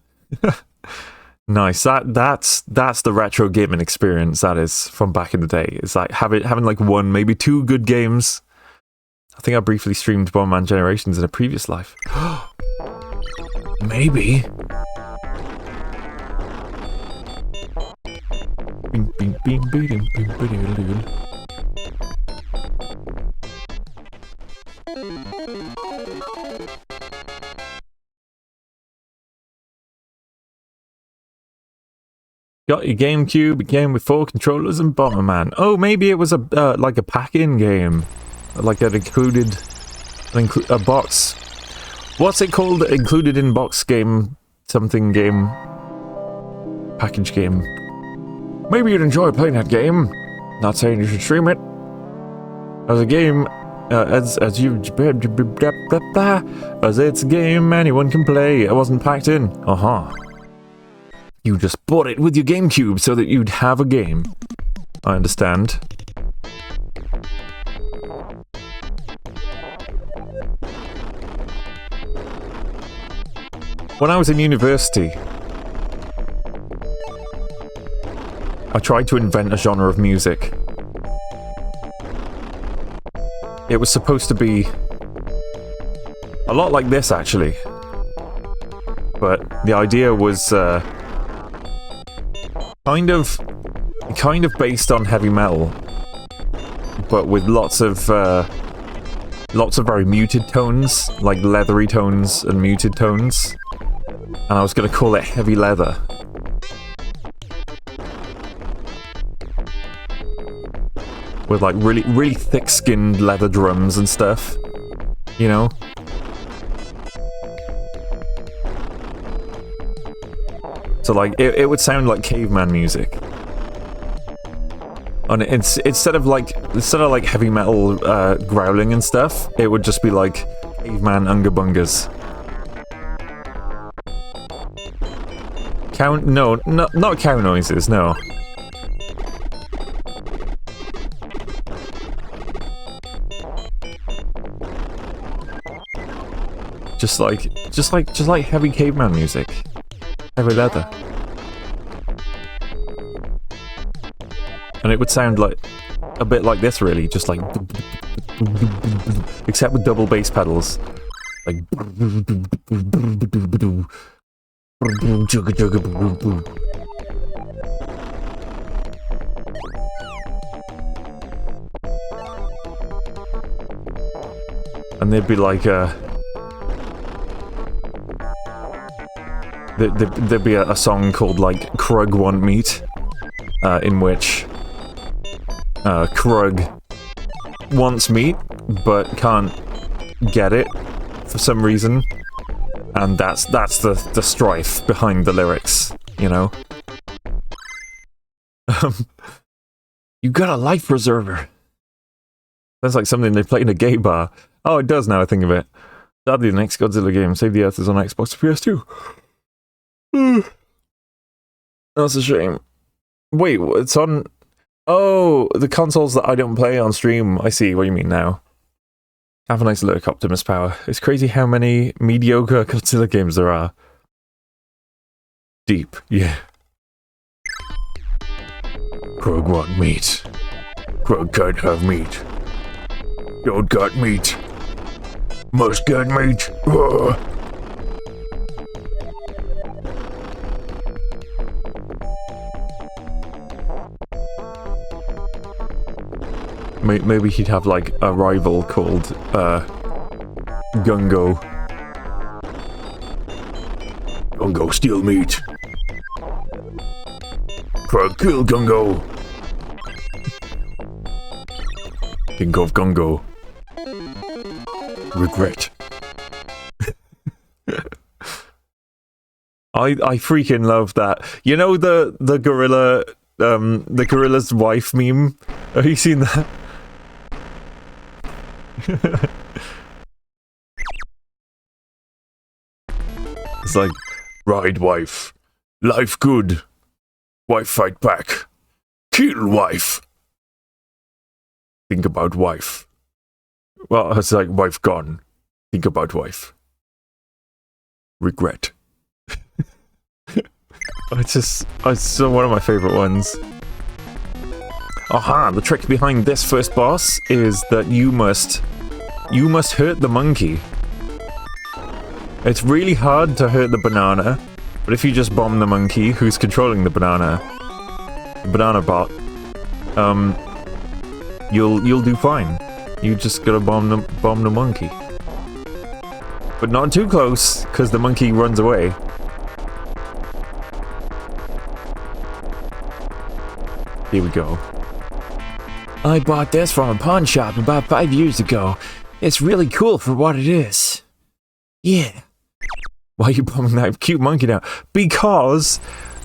Nice. That's the retro gaming experience that is from back in the day. It's like having like one, maybe two good games. I think I briefly streamed Bomberman Generations in a previous life. Maybe. Got your GameCube, a game with 4 controllers and Bomberman. Oh, maybe it was a like a pack-in game, like an included a box. What's it called? Included in box game, something game, package game. Maybe you'd enjoy playing that game. Not saying you should stream it. As a game, as it's a game anyone can play. It wasn't packed in. You just bought it with your GameCube so that you'd have a game. I understand. When I was in university, I tried to invent a genre of music it was supposed to be a lot like this, actually. But the idea was kind of based on heavy metal, but with lots of very muted tones, like leathery tones and muted tones. And I was going to call it heavy leather. With like really thick-skinned leather drums and stuff, you know? So like, it would sound like caveman music. And instead of like heavy metal growling and stuff, it would just be like caveman unga bungas. No, not cow noises, no. Just like heavy caveman music. Heavy leather. And it would sound like a bit like this, really, just like, except with double bass pedals. Like, and there'd be like there'd be a song called like Krug Want Meat, in which Krug wants meat but can't get it for some reason, and that's the strife behind the lyrics, you know. You got a life preserver. Sounds like something they play in a gay bar. Oh, it does now I think of it. Sadly, the next Godzilla game, Save the Earth, is on Xbox and PS2. That's a shame. Wait, it's on... Oh, the consoles that I don't play on stream. I see what you mean now. Have a nice look, Optimus Power. It's crazy how many mediocre Godzilla games there are. Deep, yeah. Krug want meat. Krug can't have meat. Don't got meat. Must get meat. Ugh. Maybe he'd have like a rival called Gungo. Gungo steal meat. Krug kill Gungo. Think of Gungo. Regret. I freaking love that. You know the gorilla the gorilla's wife meme? Have you seen that? It's like, ride wife, life good, wife fight back, kill wife, think about wife. Well, it's like wife gone, think about wife, regret. It's one of my favorite ones. Aha, the trick behind this first boss is that you must hurt the monkey. It's really hard to hurt the banana, but if you just bomb the monkey who's controlling the banana bot, you'll do fine. You just gotta bomb the monkey. But not too close, because the monkey runs away. Here we go. I bought this from a pawn shop about 5 years ago. It's really cool for what it is. Yeah. Why are you bombing that cute monkey now? Because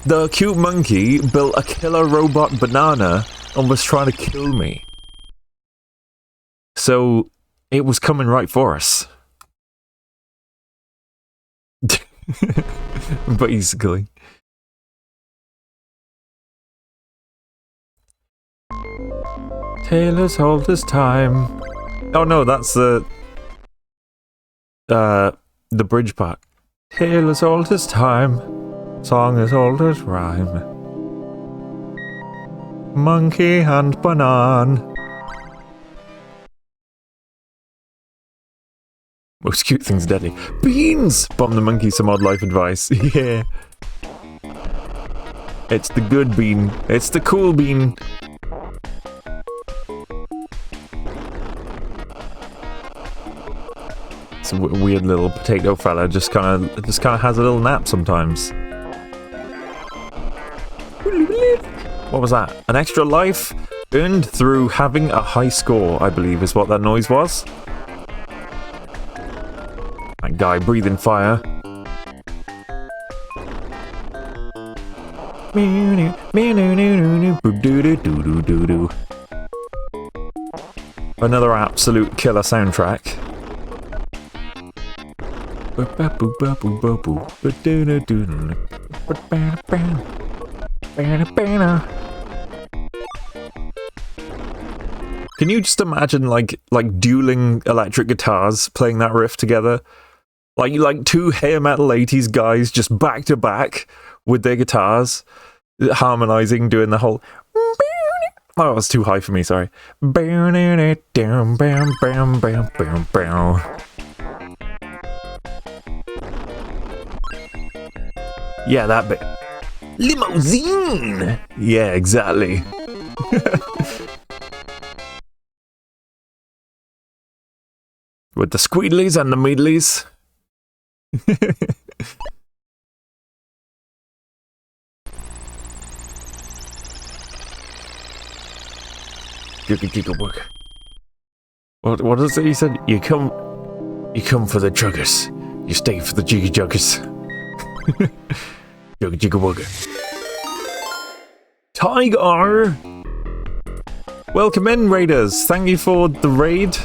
the cute monkey built a killer robot banana and was trying to kill me. So, it was coming right for us. Basically. Taylor's hold his time. Oh no, that's the bridge part. Taylor's hold his time. Song is old as rhyme. Monkey and banana. Most cute things deadly. Beans! Bomb the monkey, some odd life advice. Yeah. It's the good bean. It's the cool bean. It's a weird little potato fella. Just kind of has a little nap sometimes. What was that? An extra life earned through having a high score, I believe, is what that noise was. That guy breathing fire. Another absolute killer soundtrack. Can you just imagine like dueling electric guitars playing that riff together? Like two hair metal 80s guys just back to back with their guitars, harmonizing, doing the whole... Oh, it was too high for me, sorry. Yeah, that bit. Limousine! Yeah, exactly. With the squeedlies and the meadlies. What is it he said? You come for the chuggers. You stay for the jiggy juggers. Jugga jigga wugga. Tiger! Welcome in, raiders. Thank you for the raid.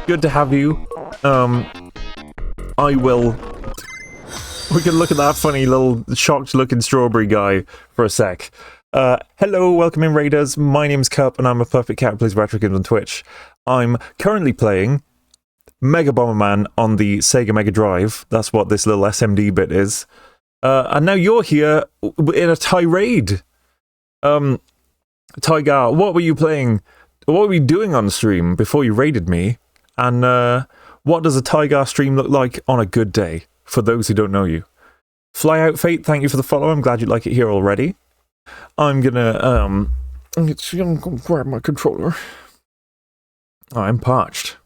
Good to have you. I will... We can look at that funny little shocked-looking strawberry guy for a sec. Hello, welcome in, raiders. My name's Cup, and I'm a perfect cat who plays retro games on Twitch. I'm currently playing Mega Bomberman on the Sega Mega Drive. That's what this little SMD bit is. And now you're here in a tirade. Tiger, what were you playing? What were you doing on stream before you raided me? And what does a Tiger stream look like on a good day, for those who don't know you? Fly Out Fate, thank you for the follow. I'm glad you like it here already. I'm gonna grab my controller. Oh, I'm parched.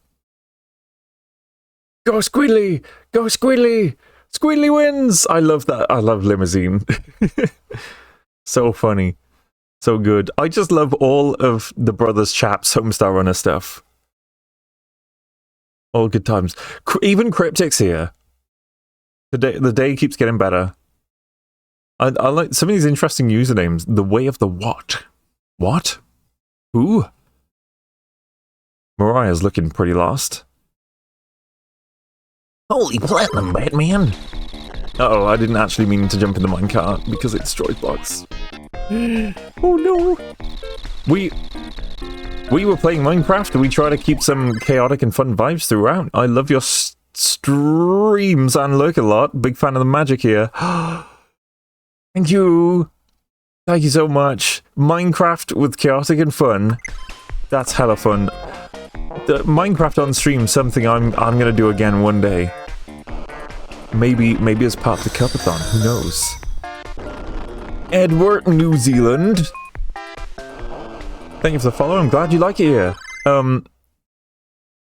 Go Squidly! Go Squidly! Squidly wins! I love that. I love Limousine. So funny. So good. I just love all of the Brothers Chaps Homestar Runner stuff. All good times. Even Cryptic's here. The day keeps getting better. I like some of these interesting usernames. The Way of the What? What? Who? Mariah's looking pretty lost. Holy platinum, Batman! Uh-oh, I didn't actually mean to jump in the minecart because it destroys blocks. Oh no! We were playing Minecraft and we try to keep some chaotic and fun vibes throughout. I love your streams and lurk a lot. Big fan of the magic here. Thank you! Thank you so much. Minecraft with chaotic and fun. That's hella fun. The Minecraft on stream, something I'm gonna do again one day. Maybe as part of the Cupathon, who knows? Edward, New Zealand. Thank you for the follow, I'm glad you like it here.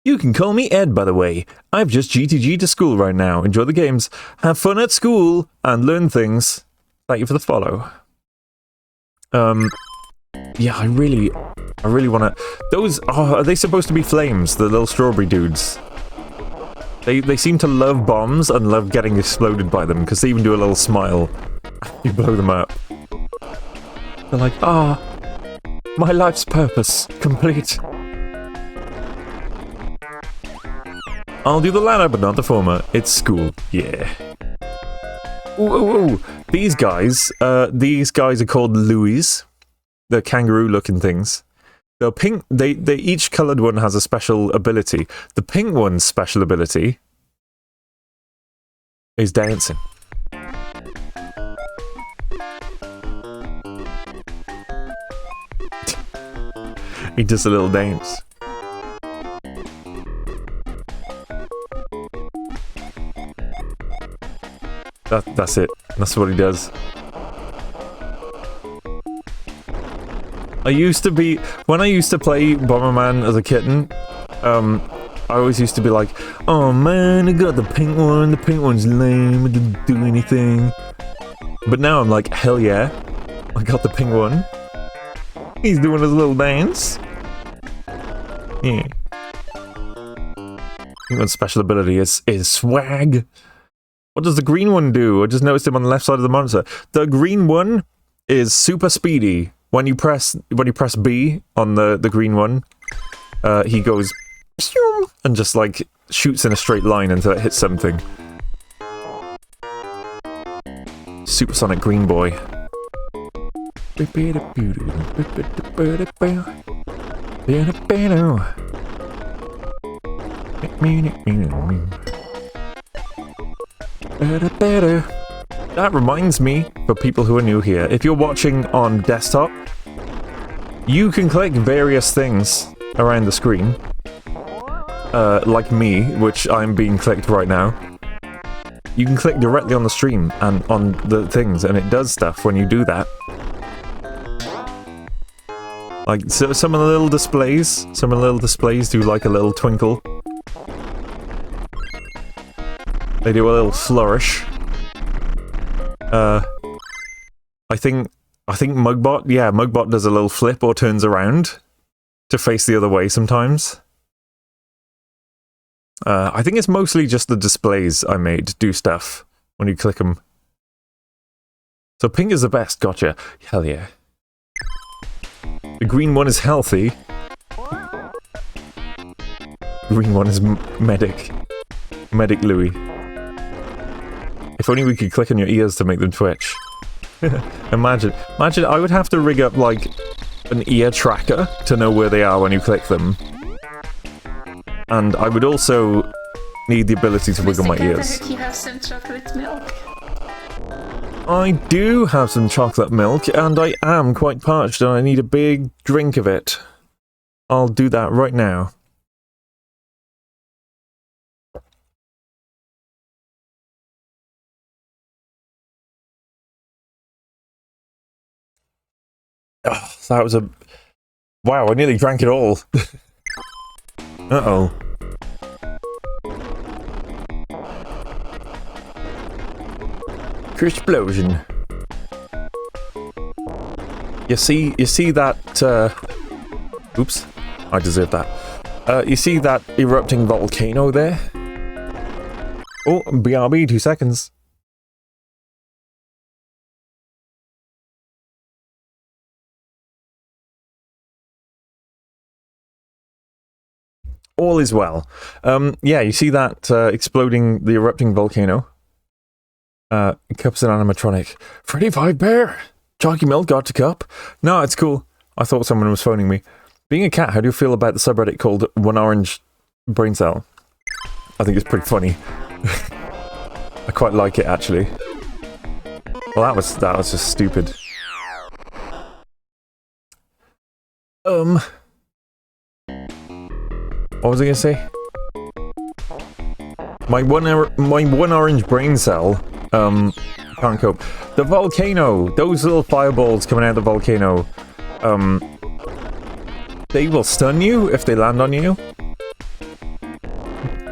You can call me Ed, by the way. I've just GTG to school right now. Enjoy the games, have fun at school, and learn things. Thank you for the follow. Yeah, I really want to... Those... Oh, are they supposed to be flames? The little strawberry dudes. They seem to love bombs and love getting exploded by them, because they even do a little smile. You blow them up. They're like, ah, my life's purpose, complete. I'll do the latter, but not the former. It's school, yeah. Ooh, ooh, ooh. These guys are called Louis. They're kangaroo-looking things. The pink, they each coloured one has a special ability. The pink one's special ability is dancing. He does a little dance. That's it. That's what he does. When I used to play Bomberman as a kitten, I always used to be like, oh man, I got the pink one. The pink one's lame. It didn't do anything. But now I'm like, hell yeah, I got the pink one. He's doing his little dance. Yeah. Pink one's special ability is swag. What does the green one do? I just noticed him on the left side of the monitor. The green one is super speedy. When you press B on the green one, he goes and just like shoots in a straight line until it hits something. Supersonic green boy. That reminds me, for people who are new here, if you're watching on desktop, you can click various things around the screen. Like me, which I'm being clicked right now. You can click directly on the stream and on the things, and it does stuff when you do that. Like, so some of the little displays do like a little twinkle. They do a little flourish. I think Mugbot, yeah, Mugbot does a little flip or turns around to face the other way sometimes. I think it's mostly just the displays I made do stuff when you click them. So pink is the best, gotcha. Hell yeah. The green one is healthy. Green one is medic. Medic Louis. If only we could click on your ears to make them twitch. Imagine, I would have to rig up like an ear tracker to know where they are when you click them. And I would also need the ability to wiggle my ears. You have some chocolate milk. I do have some chocolate milk, and I am quite parched, and I need a big drink of it. I'll do that right now. Oh, that was a... Wow, I nearly drank it all. Uh-oh. Explosion. You see that, oops, I deserve that. You see that erupting volcano there? Oh, BRB, 2 seconds. All is well. Yeah, you see that exploding, the erupting volcano? Cup's an animatronic. Freddy Fazbear! Chalky Milk got to Cup? No, it's cool. I thought someone was phoning me. Being a cat, how do you feel about the subreddit called One Orange Brain Cell? I think it's pretty funny. I quite like it, actually. Well, that was just stupid. What was I gonna say? My one orange brain cell, can't cope. The volcano! Those little fireballs coming out of the volcano, they will stun you if they land on you.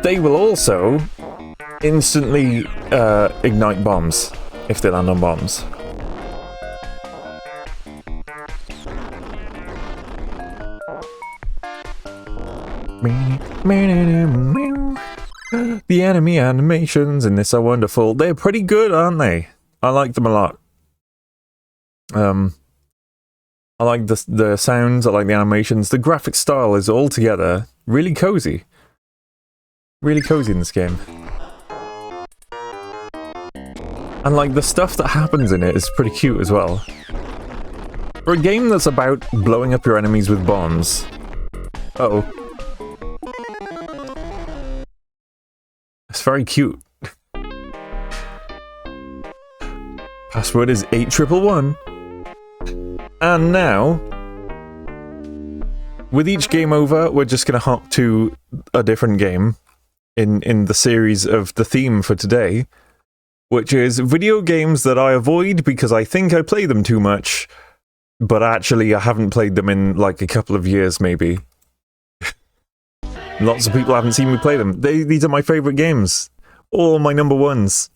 They will also instantly ignite bombs if they land on bombs. The enemy animations in this are wonderful. They're pretty good, aren't they? I like them a lot. I like the sounds, I like the animations. The graphic style is all together really cozy. Really cozy in this game. And like the stuff that happens in it is pretty cute as well. For a game that's about blowing up your enemies with bombs. Uh-oh. It's very cute. Password is 8111. And now, with each game over, we're just going to hop to a different game in the series of the theme for today. which is video games that I avoid because I think I play them too much, but actually I haven't played them in like a couple of years maybe. Lots of people haven't seen me play them. These are my favourite games. All my number ones.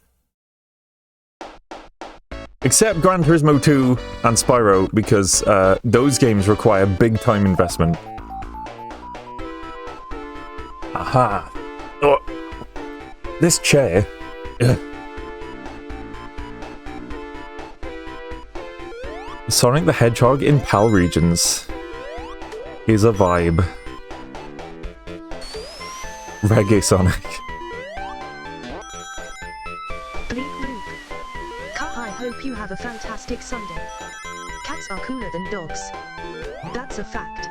Except Gran Turismo 2 and Spyro, because those games require big time investment. Aha. Oh. This chair. Ugh. Sonic the Hedgehog in PAL regions is a vibe. Reggae Sonic. Bleep bloop. Cup, I hope you have a fantastic Sunday. Cats are cooler than dogs. That's a fact.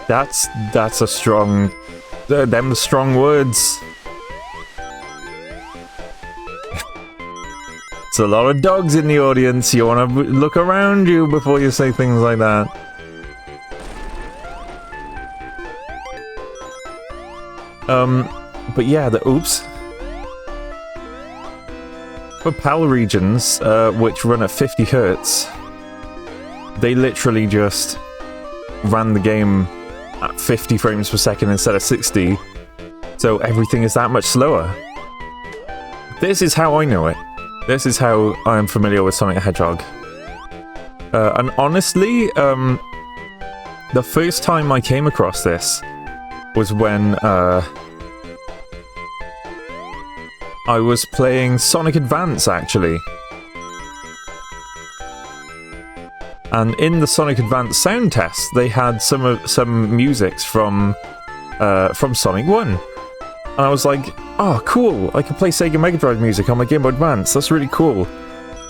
That's a strong... them strong words. It's a lot of dogs in the audience. You want to look around you before you say things like that. But yeah, oops. For PAL regions, which run at 50 Hz, they literally just ran the game at 50 frames per second instead of 60, so everything is that much slower. This is how I know it. This is how I am familiar with Sonic the Hedgehog. And honestly, the first time I came across this was when I was playing Sonic Advance, actually. And in the Sonic Advance sound test, they had some musics from Sonic 1. And I was like, oh, cool, I can play Sega Mega Drive music on my Game Boy Advance, that's really cool.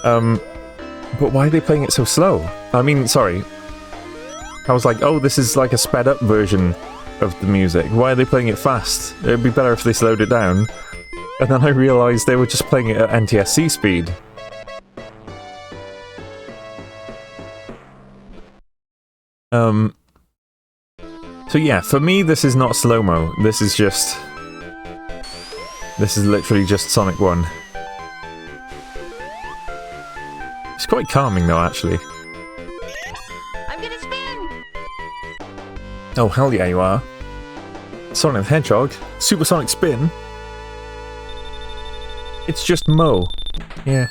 But why are they playing it so slow? I mean, sorry. I was like, oh, this is like a sped up version of the music. Why are they playing it fast? It'd be better if they slowed it down. And then I realised they were just playing it at NTSC speed. So yeah, for me this is not slow-mo. This is literally just Sonic 1. It's quite calming though, actually. I'm gonna spin! Oh, hell yeah, you are. Sonic the Hedgehog, Supersonic Spin. It's just Mo. Yeah.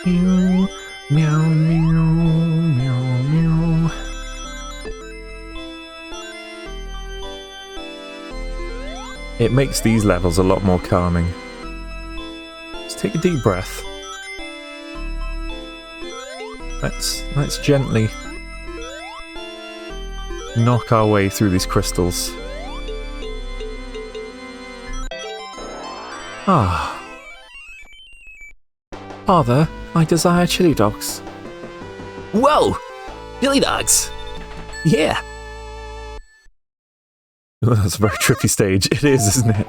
Meow, meow, meow, meow, meow. It makes these levels a lot more calming. Let's take a deep breath. Let's gently knock our way through these crystals. Ah. Father, I desire chili dogs. Whoa! Chili dogs! Yeah! Oh, that's a very trippy stage. It is, isn't it?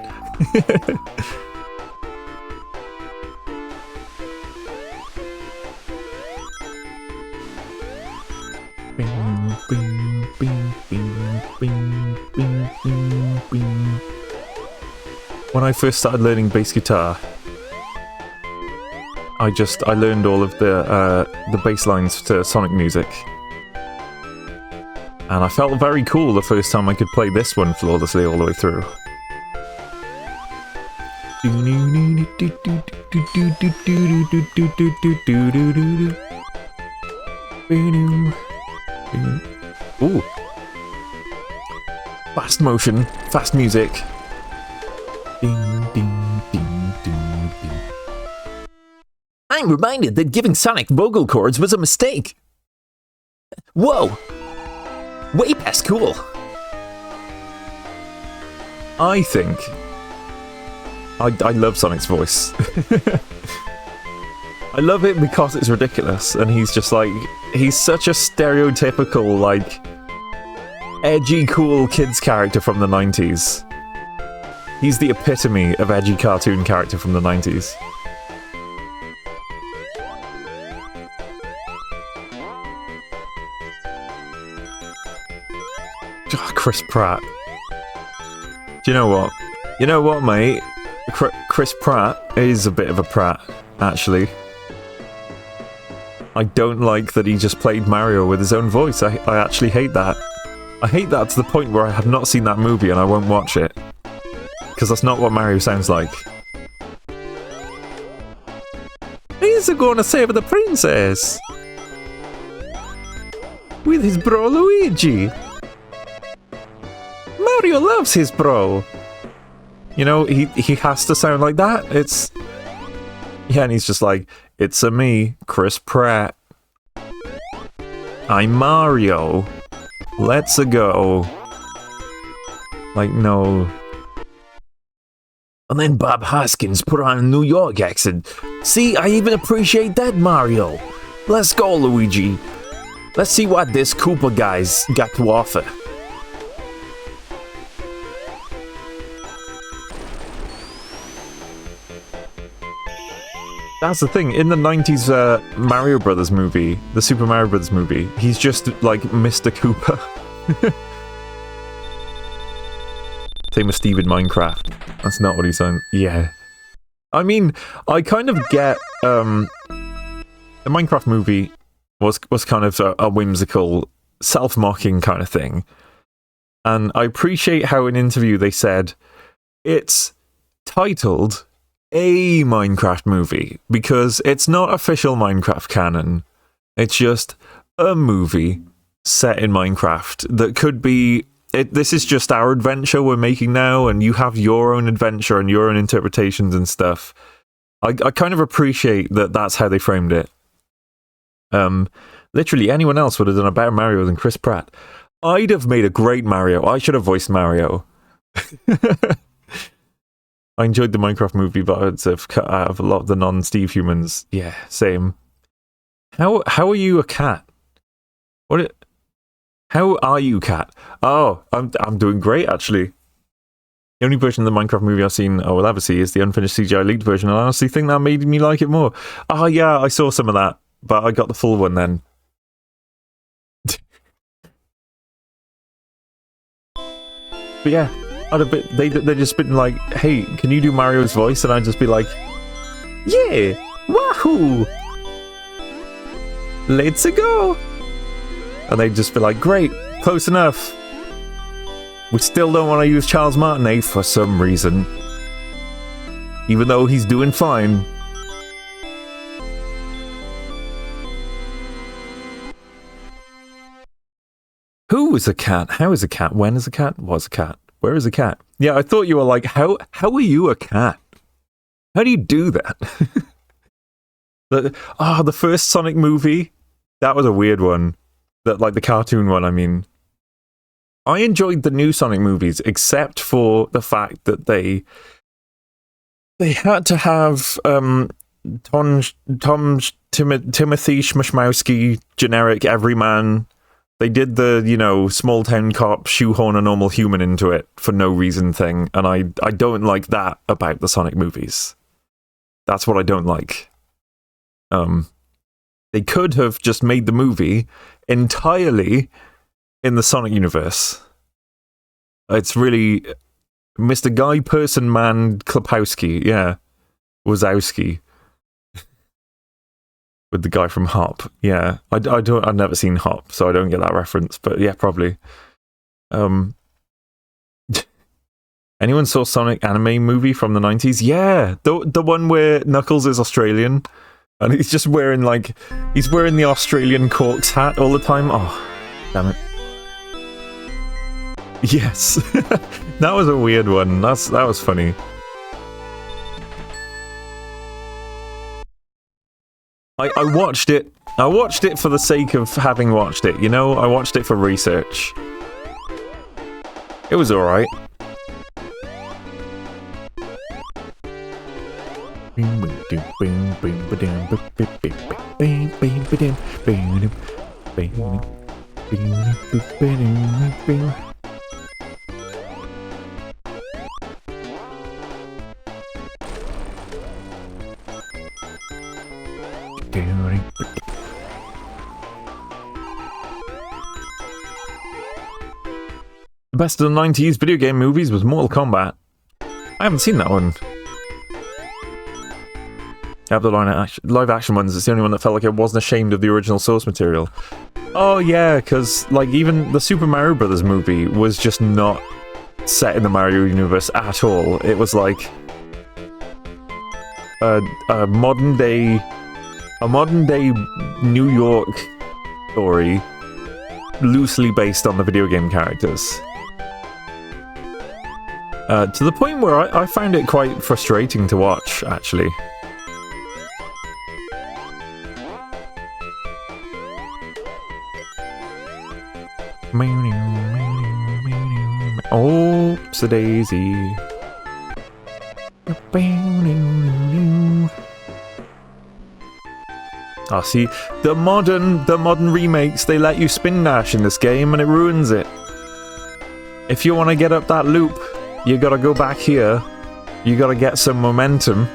Bing, bing, bing, bing, bing, bing, bing, bing. When I first started learning bass guitar, I learned all of the bass lines to Sonic music. And I felt very cool the first time I could play this one flawlessly all the way through. Ooh. Fast motion, fast music. Ding, ding, ding, ding, ding. I'm reminded that giving Sonic vocal cords was a mistake. Whoa! Way past cool. I think I love Sonic's voice. I love it because it's ridiculous, and he's just like, he's such a stereotypical, like, edgy, cool kids character from the 90s. He's the epitome of edgy cartoon character from the 90s. Oh, Chris Pratt. Do you know what? You know what, mate? Chris Pratt is a bit of a prat, actually. I don't like that he just played Mario with his own voice. I actually hate that. I hate that to the point where I have not seen that movie and I won't watch it. Because that's not what Mario sounds like. He's gonna save the princess! With his bro Luigi! Mario loves his bro! You know, he has to sound like that. It's... Yeah, and he's just like, it's a me, Chris Pratt. I'm Mario. Let's-a go. Like, no. And then Bob Hoskins put on a New York accent. See, I even appreciate that, Mario. Let's go, Luigi. Let's see what this Koopa guy's got to offer. That's the thing, in the 90s Mario Brothers movie, the Super Mario Brothers movie, he's just like Mr. Koopa. Same with Steve in Minecraft. That's not what he's on. Yeah. I mean, I kind of get, the Minecraft movie was kind of a whimsical, self-mocking kind of thing. And I appreciate how in an interview they said, it's titled a Minecraft movie, because it's not official Minecraft canon. It's just a movie set in Minecraft that could be... this is just our adventure we're making now, and you have your own adventure and your own interpretations and stuff. I kind of appreciate that that's how they framed it. Literally anyone else would have done a better Mario than Chris Pratt. I'd have made a great Mario. I should have voiced Mario. I enjoyed the Minecraft movie, but I'd have cut out a lot of the non-Steve humans. Yeah, same. How are you a cat? How are you, cat? Oh, I'm doing great, actually. The only version of the Minecraft movie I've seen or will ever see is the unfinished CGI leaked version, and I honestly think that made me like it more. Oh yeah, I saw some of that, but I got the full one then. But yeah, I'd have been, they'd just been like, hey, can you do Mario's voice? And I'd just be like, yeah, wahoo! Let's go! And they'd just be like, great, close enough. We still don't want to use Charles Martinet for some reason. Even though he's doing fine. Who is a cat? How is a cat? When is a cat? Was a cat? Where is a cat? Yeah, I thought you were like, how are you a cat? How do you do that? The first Sonic movie, that was a weird one. Like the cartoon one, I mean. I enjoyed the new Sonic movies, except for the fact that they had to have Timothy Schmashmowski, generic everyman. They did the, you know, small town cop shoehorn a normal human into it for no reason thing, and I don't like that about the Sonic movies. That's what I don't like. They could have just made the movie entirely in the Sonic universe. It's really Mr. Guy Person Man Klapowski, yeah. Wazowski. With the guy from Hop, yeah. I've never seen Hop, so I don't get that reference, but yeah, probably. Anyone saw Sonic anime movie from the 90s? Yeah, the one where Knuckles is Australian, and he's just wearing he's wearing the Australian corks hat all the time. Oh, damn it. Yes, that was a weird one. That was funny. I watched it. I watched it for the sake of having watched it, you know? I watched it for research. It was alright. The best of the 90s video game movies was Mortal Kombat. I haven't seen that one. Out of the live action ones, it's the only one that felt like it wasn't ashamed of the original source material. Oh yeah, because like even the Super Mario Brothers movie was just not set in the Mario universe at all. It was like a modern day New York story, loosely based on the video game characters. To the point where I found it quite frustrating to watch, actually. Oops-a-daisy. Oh, see, the modern remakes, they let you spin dash in this game and it ruins it. If you want to get up that loop, you gotta go back here. You gotta get some momentum.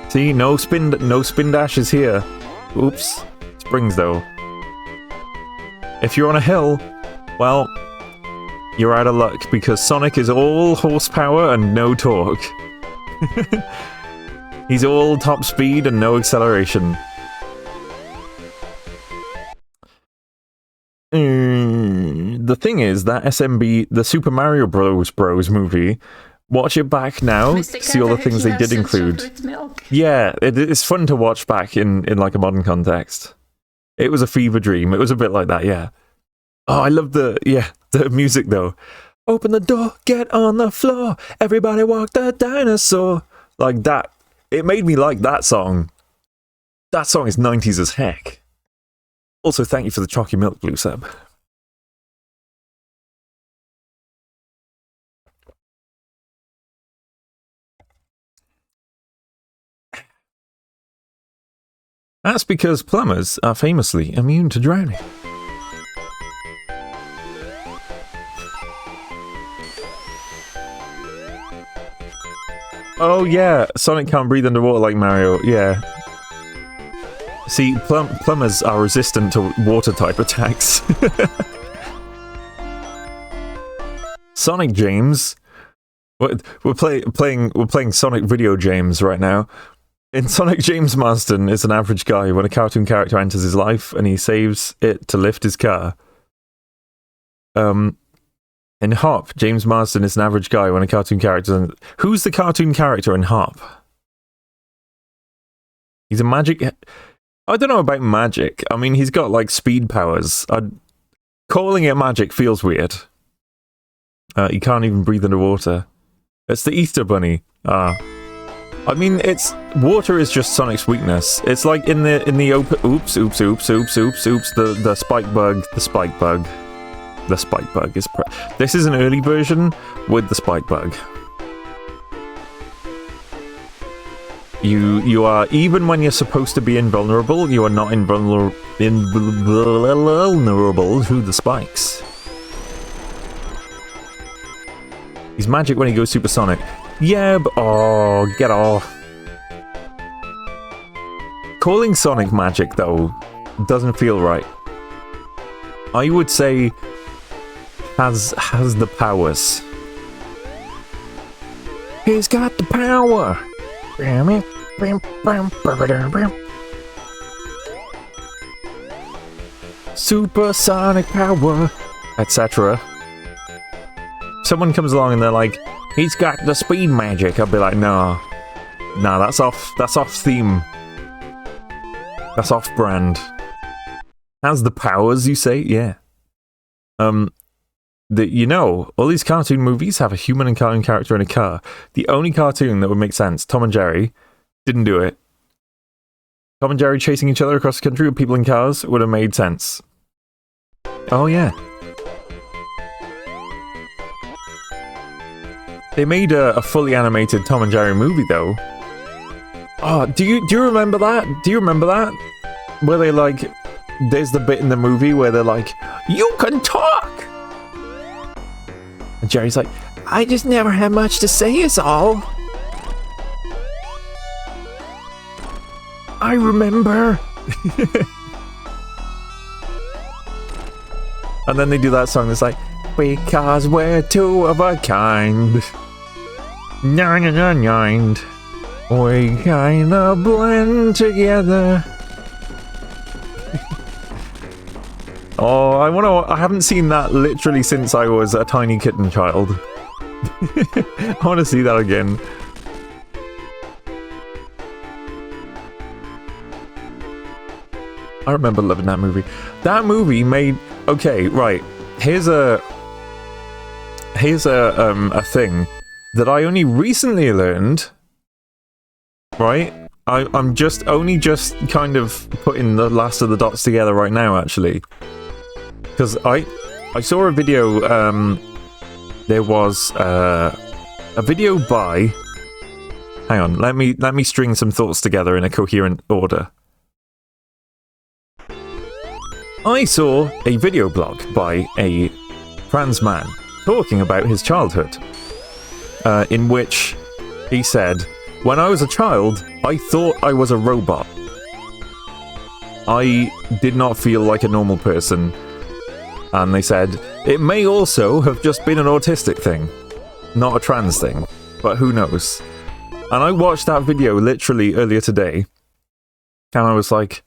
See, no spin dashes here. Oops. Springs though. If you're on a hill, well, you're out of luck because Sonic is all horsepower and no torque. He's all top speed and no acceleration. The thing is, that SMB, the Super Mario Bros. Movie, watch it back now, see all the things they did include. Yeah, it's fun to watch back in like a modern context. It was a fever dream. It was a bit like that, yeah. Oh, I love the music though. Open the door, get on the floor, everybody walk the dinosaur. Like that. It made me like that song. That song is 90s as heck. Also, thank you for the chalky milk, Blue Seb. That's because plumbers are famously immune to drowning. Oh yeah, Sonic can't breathe underwater like Mario, yeah. See, plumbers are resistant to water-type attacks. Sonic James. We're playing Sonic Video James right now. In Sonic, James Marsden is an average guy when a cartoon character enters his life and he saves it to lift his car. In Hop, James Marsden is an average guy when a cartoon character... Who's the cartoon character in Hop? He's a magic... I don't know about magic. I mean, he's got, like, speed powers. Calling it magic feels weird. He can't even breathe underwater. It's the Easter Bunny. I mean, water is just Sonic's weakness. It's like in the open... Oops, the spike bug. The spike bug is... This is an early version with the spike bug. You are, even when you're supposed to be invulnerable, you are not invulnerable to the spikes. He's magic when he goes supersonic. Yeah, but... Oh, get off. Calling Sonic magic, though, doesn't feel right. I would say... has the powers. He's got the power! Supersonic power, etc. Someone comes along and they're like, he's got the speed magic. I'll be like, no, that's off theme. That's off brand. Has the powers, you say? Yeah. All these cartoon movies have a human and cartoon character in a car. The only cartoon that would make sense, Tom and Jerry, didn't do it. Tom and Jerry chasing each other across the country with people in cars would have made sense. Oh yeah. They made a fully animated Tom and Jerry movie though. Oh, do you remember that? Do you remember that? Where they like, there's the bit in the movie where they're like, you can talk! And Jerry's like, I just never had much to say is all. I remember. And then they do that song that's like, because we're two of a kind. Nine and a nine. We kinda blend together. Oh, I haven't seen that literally since I was a tiny kitten child. I want to see that again. I remember loving that movie. That movie made... Okay, right. Here's a thing that I only recently learned. Right? I'm just kind of putting the last of the dots together right now, actually. Because I saw a video, there was a video by... Hang on, let me string some thoughts together in a coherent order. I saw a video blog by a trans man talking about his childhood, in which he said, "When I was a child, I thought I was a robot. I did not feel like a normal person." And they said, it may also have just been an autistic thing, not a trans thing, but who knows. And I watched that video literally earlier today, and I was like,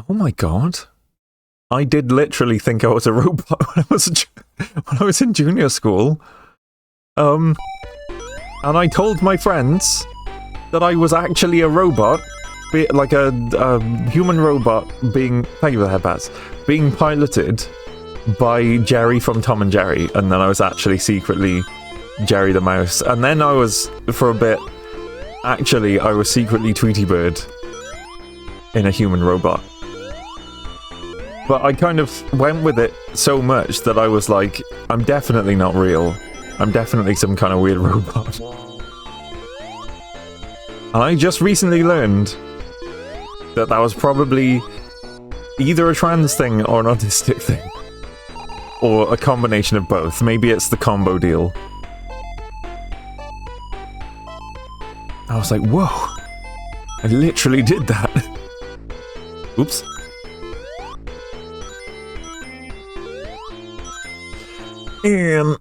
oh my god, I did literally think I was a robot when I was in junior school. And I told my friends that I was actually a robot, like a human robot being, thank you for the headbats, being piloted by Jerry from Tom and Jerry, and then I was actually secretly Jerry the Mouse. And then I was, for a bit, actually I was secretly Tweety Bird in a human robot. But I kind of went with it so much that I was like, I'm definitely not real. I'm definitely some kind of weird robot. And I just recently learned that that was probably either a trans thing or an autistic thing. Or a combination of both. Maybe it's the combo deal. I was like, whoa. I literally did that. Oops. In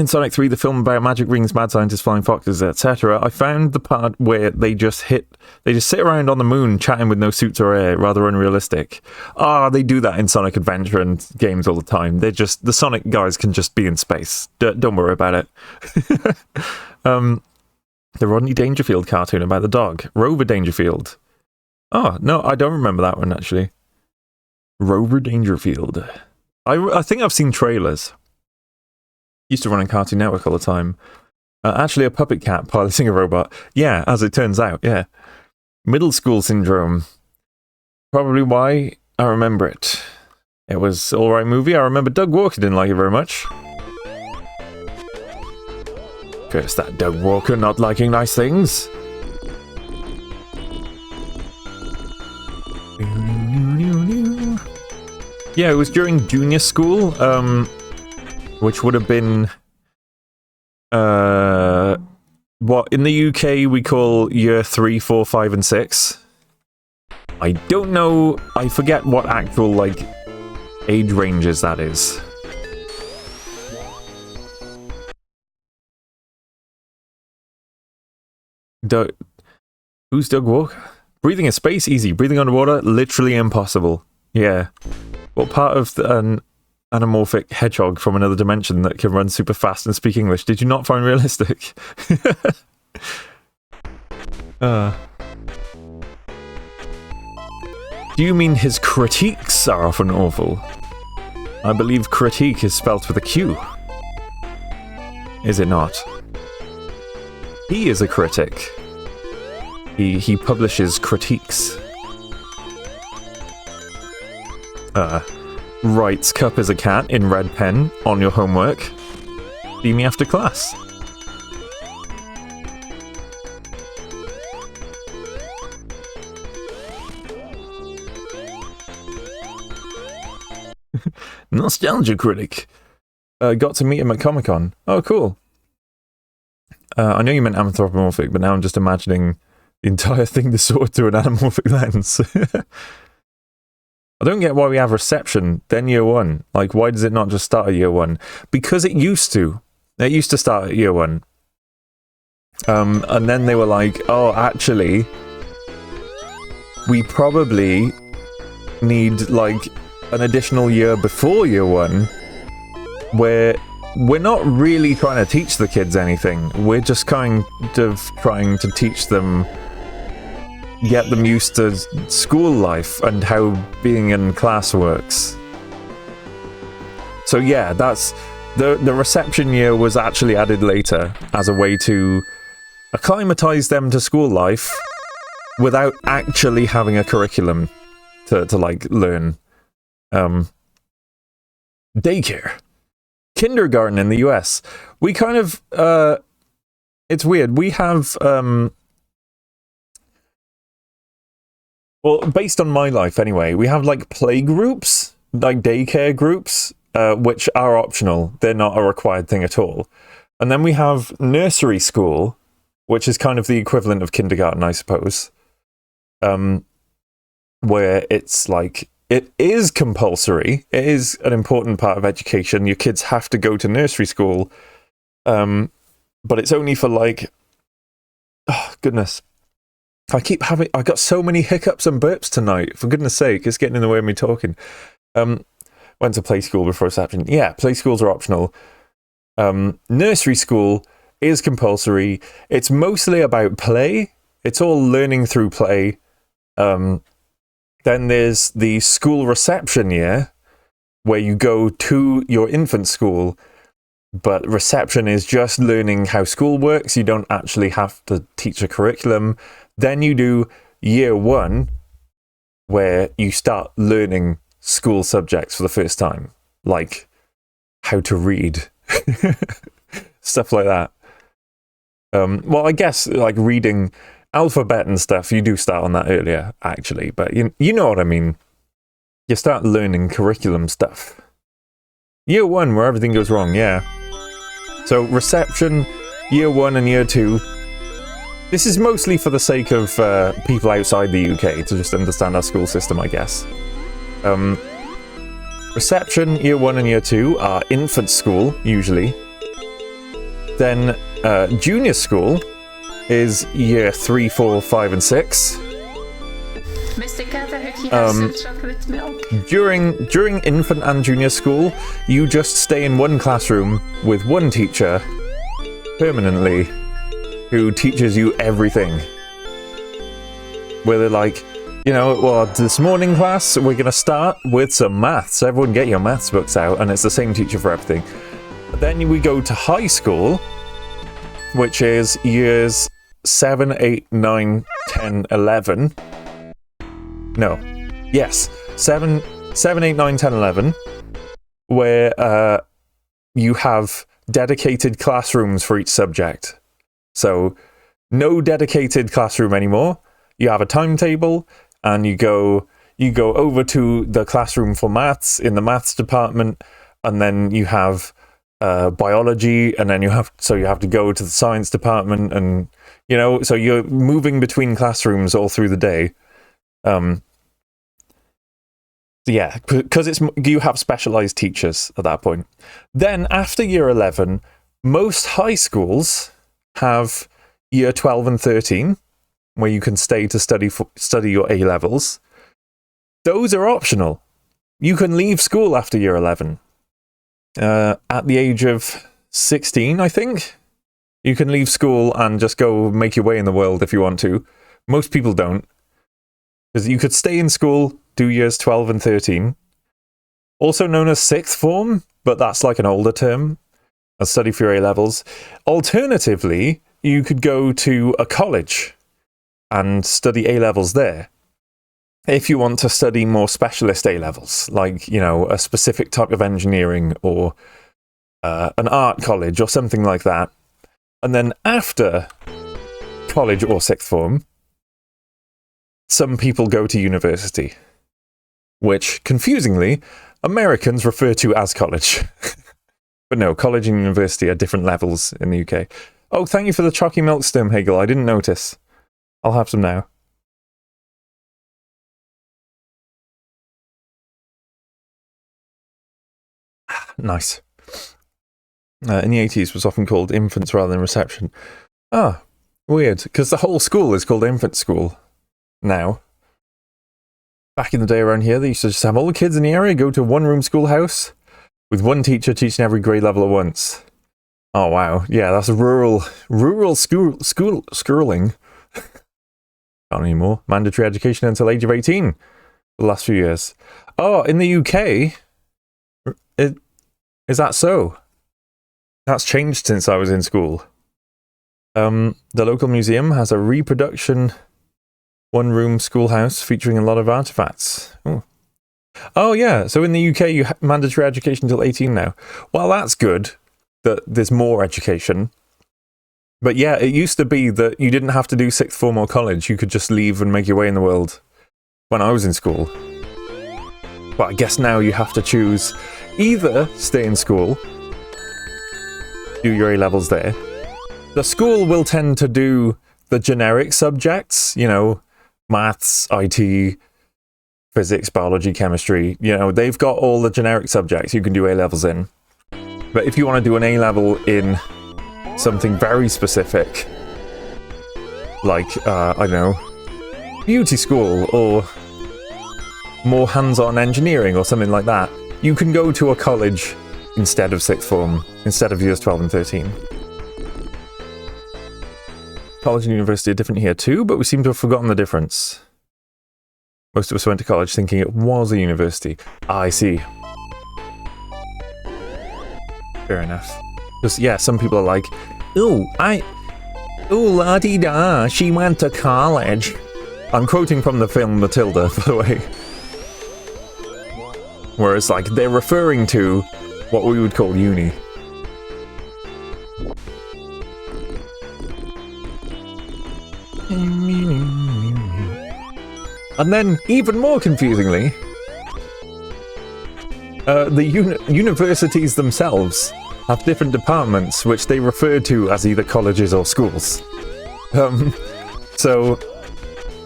Sonic 3, the film about magic rings, mad scientists, flying foxes, etc., I found the part where they just sit around on the moon chatting with no suits or air, rather unrealistic. They do that in Sonic Adventure and games all the time. The Sonic guys can just be in space. Don't worry about it. The Rodney Dangerfield cartoon about the dog. Rover Dangerfield. Oh, no, I don't remember that one, actually. Rover Dangerfield. I think I've seen trailers. Used to run on Cartoon Network all the time. Actually, a puppet cat piloting a robot. Yeah, as it turns out, yeah. Middle school syndrome. Probably why I remember it. It was an alright movie. I remember Doug Walker didn't like it very much. Curse that Doug Walker not liking nice things. Yeah, it was during junior school. Which would have been, what in the UK we call year 3, 4, 5, and 6. I don't know, I forget what actual, like, age ranges that is. Who's Doug Walker? Breathing in space, easy. Breathing underwater, literally impossible. Yeah. What part of an anamorphic hedgehog from another dimension that can run super fast and speak English did you not find realistic? Do you mean his critiques are often awful? I believe critique is spelt with a Q. Is it not? He is a critic. He publishes critiques. Writes Cup is a cat in red pen on your homework. See me after class. Nostalgia critic. Got to meet him at Comic-Con. Oh, cool. I know you meant anthropomorphic, but now I'm just imagining the entire thing distorted through an anamorphic lens. I don't get why we have reception, then year one. Like, why does it not just start at year one? Because it used to. It used to start at year one. And then they were like, oh, actually, we probably need, like, an additional year before year one, where we're not really trying to teach the kids anything. We're just kind of trying to teach them, get them used to school life and how being in class works. So yeah, that's the reception year was actually added later as a way to acclimatize them to school life without actually having a curriculum to like learn. Daycare. Kindergarten in the US. We kind of it's weird. We have well, based on my life anyway, we have like play groups, like daycare groups, which are optional. They're not a required thing at all. And then we have nursery school, which is kind of the equivalent of kindergarten, I suppose. Where it's like, it is compulsory. It is an important part of education. Your kids have to go to nursery school. But it's only for like, oh, goodness. I got so many hiccups and burps tonight. For goodness sake, it's getting in the way of me talking. Went to play school before reception. Yeah, play schools are optional. Nursery school is compulsory. It's mostly about play. It's all learning through play. Then there's the school reception year, where you go to your infant school, but reception is just learning how school works. You don't actually have to teach a curriculum. Then you do year one, where you start learning school subjects for the first time, like how to read, stuff like that. Well, I guess like reading alphabet and stuff, you do start on that earlier, actually, but you know what I mean. You start learning curriculum stuff. Year one, where everything goes wrong, yeah. So reception, year one and year two. This is mostly for the sake of people outside the UK to just understand our school system, I guess. Reception, year one and year two are infant school, usually. Then junior school is year 3, 4, 5, and 6. Mr. Cat, I hope you have some chocolate milk. During infant and junior school, you just stay in one classroom with one teacher permanently who teaches you everything. Where they're like, you know, well, this morning class, we're going to start with some maths. Everyone get your maths books out, and it's the same teacher for everything. Then we go to high school, which is years 7, 8, 9, 10, 11. No. Yes. 7, 8, 9, 10, 11. Where you have dedicated classrooms for each subject. So, no dedicated classroom anymore. You have a timetable, and you go over to the classroom for maths in the maths department, and then you have biology, and then you have to go to the science department, and you know, so you're moving between classrooms all through the day. Yeah, because you have specialized teachers at that point. Then after year 11, most high schools have year 12 and 13, where you can stay to study your A-levels. Those are optional. You can leave school after year 11. At the age of 16, I think, you can leave school and just go make your way in the world if you want to. Most people don't. Because you could stay in school, do years 12 and 13. Also known as sixth form, but that's like an older term. A study for your A-levels. Alternatively, you could go to a college and study A-levels there. If you want to study more specialist A-levels, like, you know, a specific type of engineering or an art college or something like that. And then after college or sixth form, some people go to university, which, confusingly, Americans refer to as college. But no, college and university are different levels in the UK. Oh, thank you for the chalky milk, Sturmhagel. I didn't notice. I'll have some now. Nice. In the 80s was often called infants rather than reception. Ah, weird, because the whole school is called infant school now. Back in the day around here, they used to just have all the kids in the area go to a one-room schoolhouse with one teacher teaching every grade level at once. Oh, wow. Yeah, that's rural schooling. Not anymore. Mandatory education until age of 18 the last few years. Oh, in the UK, is that so? That's changed since I was in school. The local museum has a reproduction one-room schoolhouse featuring a lot of artifacts. Oh yeah, so in the UK you have mandatory education until 18 now. Well, that's good that there's more education. But yeah, it used to be that you didn't have to do sixth form or college. You could just leave and make your way in the world when I was in school. But I guess now you have to choose either stay in school, do your A-levels there. The school will tend to do the generic subjects, you know, maths, IT, physics, biology, chemistry. You know, they've got all the generic subjects you can do A-levels in. But if you want to do an A-level in something very specific, like, I don't know, beauty school or more hands-on engineering or something like that, you can go to a college instead of sixth form, instead of years 12 and 13. College and university are different here too, but we seem to have forgotten the difference. Most of us went to college thinking it was a university. I see. Fair enough. Because, yeah, some people are like, ooh, la-di-da, she went to college. I'm quoting from the film Matilda, by the way. Whereas, like, they're referring to what we would call uni. And then, even more confusingly, the universities themselves have different departments which they refer to as either colleges or schools. So,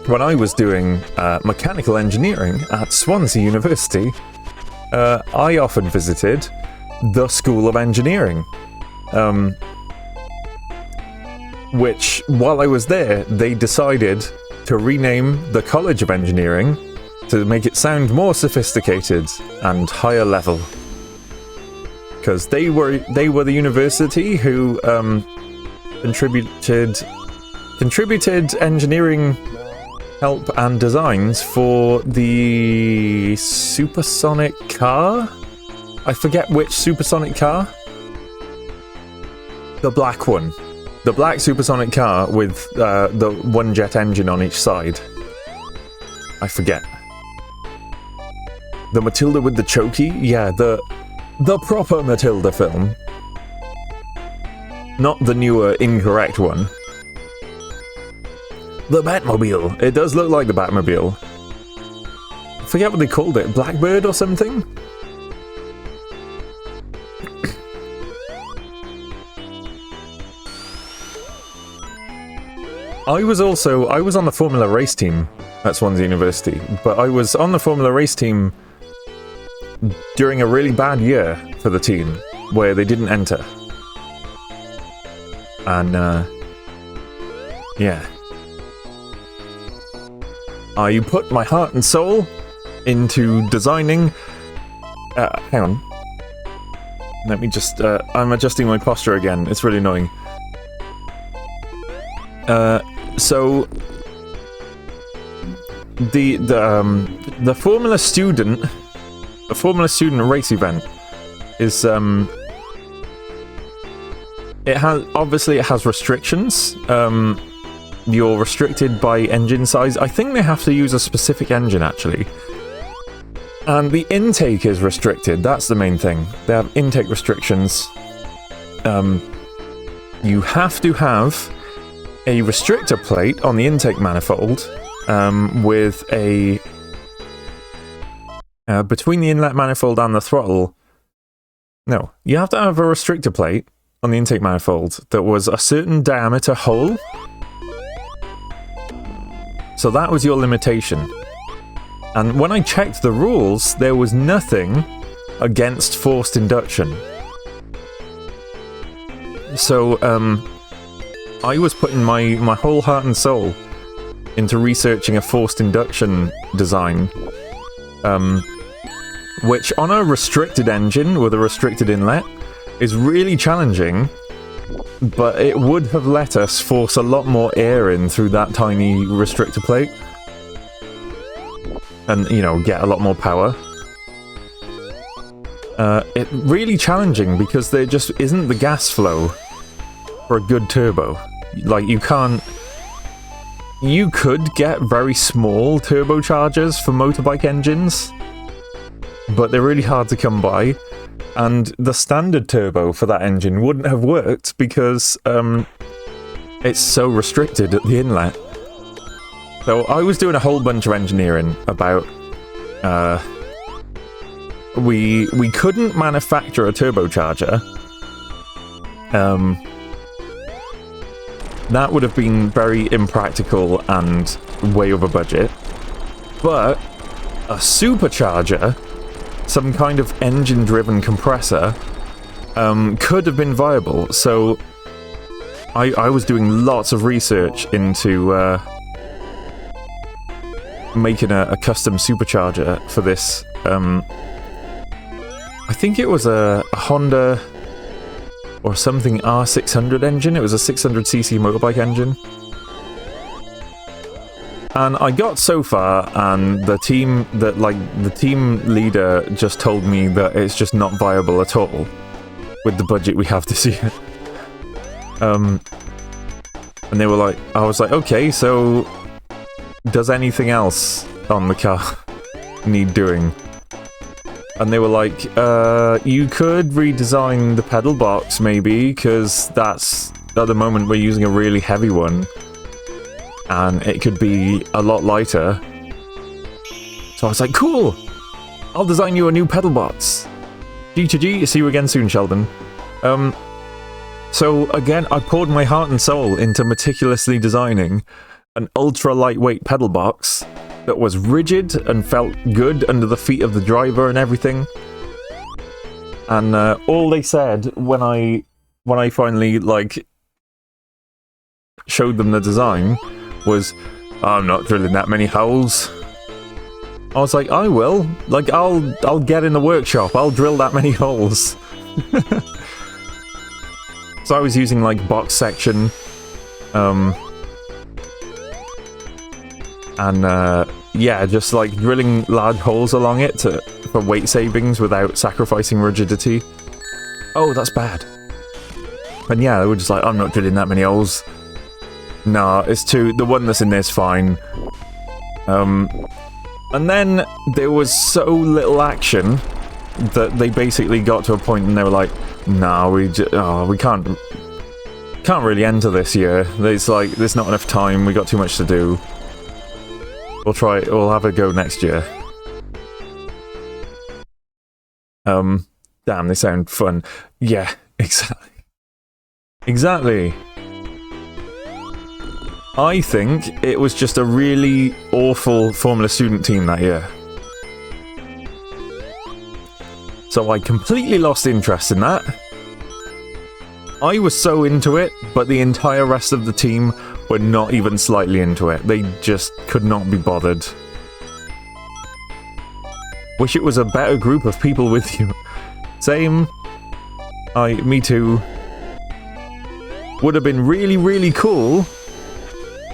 when I was doing mechanical engineering at Swansea University, I often visited the School of Engineering. Which, while I was there, they decided to rename the College of Engineering to make it sound more sophisticated and higher level. Because they were the university who contributed engineering help and designs for the supersonic car? I forget which supersonic car. The black one. The black supersonic car with the one jet engine on each side. I forget. The Matilda with the chokey? Yeah, the proper Matilda film. Not the newer, incorrect one. The Batmobile. It does look like the Batmobile. I forget what they called it. Blackbird or something? I was on the Formula Race team at Swansea University, but I was on the Formula Race team during a really bad year for the team, where they didn't enter. And, yeah. I put my heart and soul into designing... hang on. Let me just... I'm adjusting my posture again. It's really annoying. So the Formula Student race event is it has restrictions. You're restricted by engine size. I think they have to use a specific engine actually. And the intake is restricted. That's the main thing. They have intake restrictions. You have to have a restrictor plate on the intake manifold with a... between the inlet manifold and the throttle... No, you have to have a restrictor plate on the intake manifold that was a certain diameter hole. So that was your limitation. And when I checked the rules, there was nothing against forced induction. So, I was putting my whole heart and soul into researching a forced induction design, which on a restricted engine with a restricted inlet is really challenging, but it would have let us force a lot more air in through that tiny restrictor plate and, you know, get a lot more power. It's really challenging because there just isn't the gas flow for a good turbo. Like, you can't... You could get very small turbochargers for motorbike engines, but they're really hard to come by, and the standard turbo for that engine wouldn't have worked because it's so restricted at the inlet. So I was doing a whole bunch of engineering about... We couldn't manufacture a turbocharger. That would have been very impractical and way over budget. But a supercharger, some kind of engine-driven compressor, could have been viable. So I was doing lots of research into making a custom supercharger for this. I think it was a Honda or something R600 engine. It was a 600cc motorbike engine. And I got so far, and the team leader just told me that it's just not viable at all with the budget we have this year. And they were like, I was like, okay, so does anything else on the car need doing? And they were like, you could redesign the pedal box, maybe, because that's, at the moment, we're using a really heavy one. And it could be a lot lighter. So I was like, cool! I'll design you a new pedal box. G2G, see you again soon, Sheldon. So, again, I poured my heart and soul into meticulously designing an ultra-lightweight pedal box that was rigid and felt good under the feet of the driver and everything. And all they said when I finally, like, showed them the design was, I'm not drilling that many holes. I was like, I will. Like, I'll get in the workshop. I'll drill that many holes. So I was using, like, box section. Yeah, just like drilling large holes along it for weight savings without sacrificing rigidity. Oh, that's bad. And yeah, they were just like, I'm not drilling that many holes. Nah, it's too... The one that's in there's fine. And then there was so little action that they basically got to a point and they were like, nah, we can't really enter this year. There's not enough time, we got too much to do. We'll have a go next year. Damn, they sound fun. Yeah, exactly. Exactly. I think it was just a really awful Formula Student team that year. So I completely lost interest in that. I was so into it, but the entire rest of the team were not even slightly into it. They just could not be bothered. Wish it was a better group of people with you. Same. Me too. Would have been really, really cool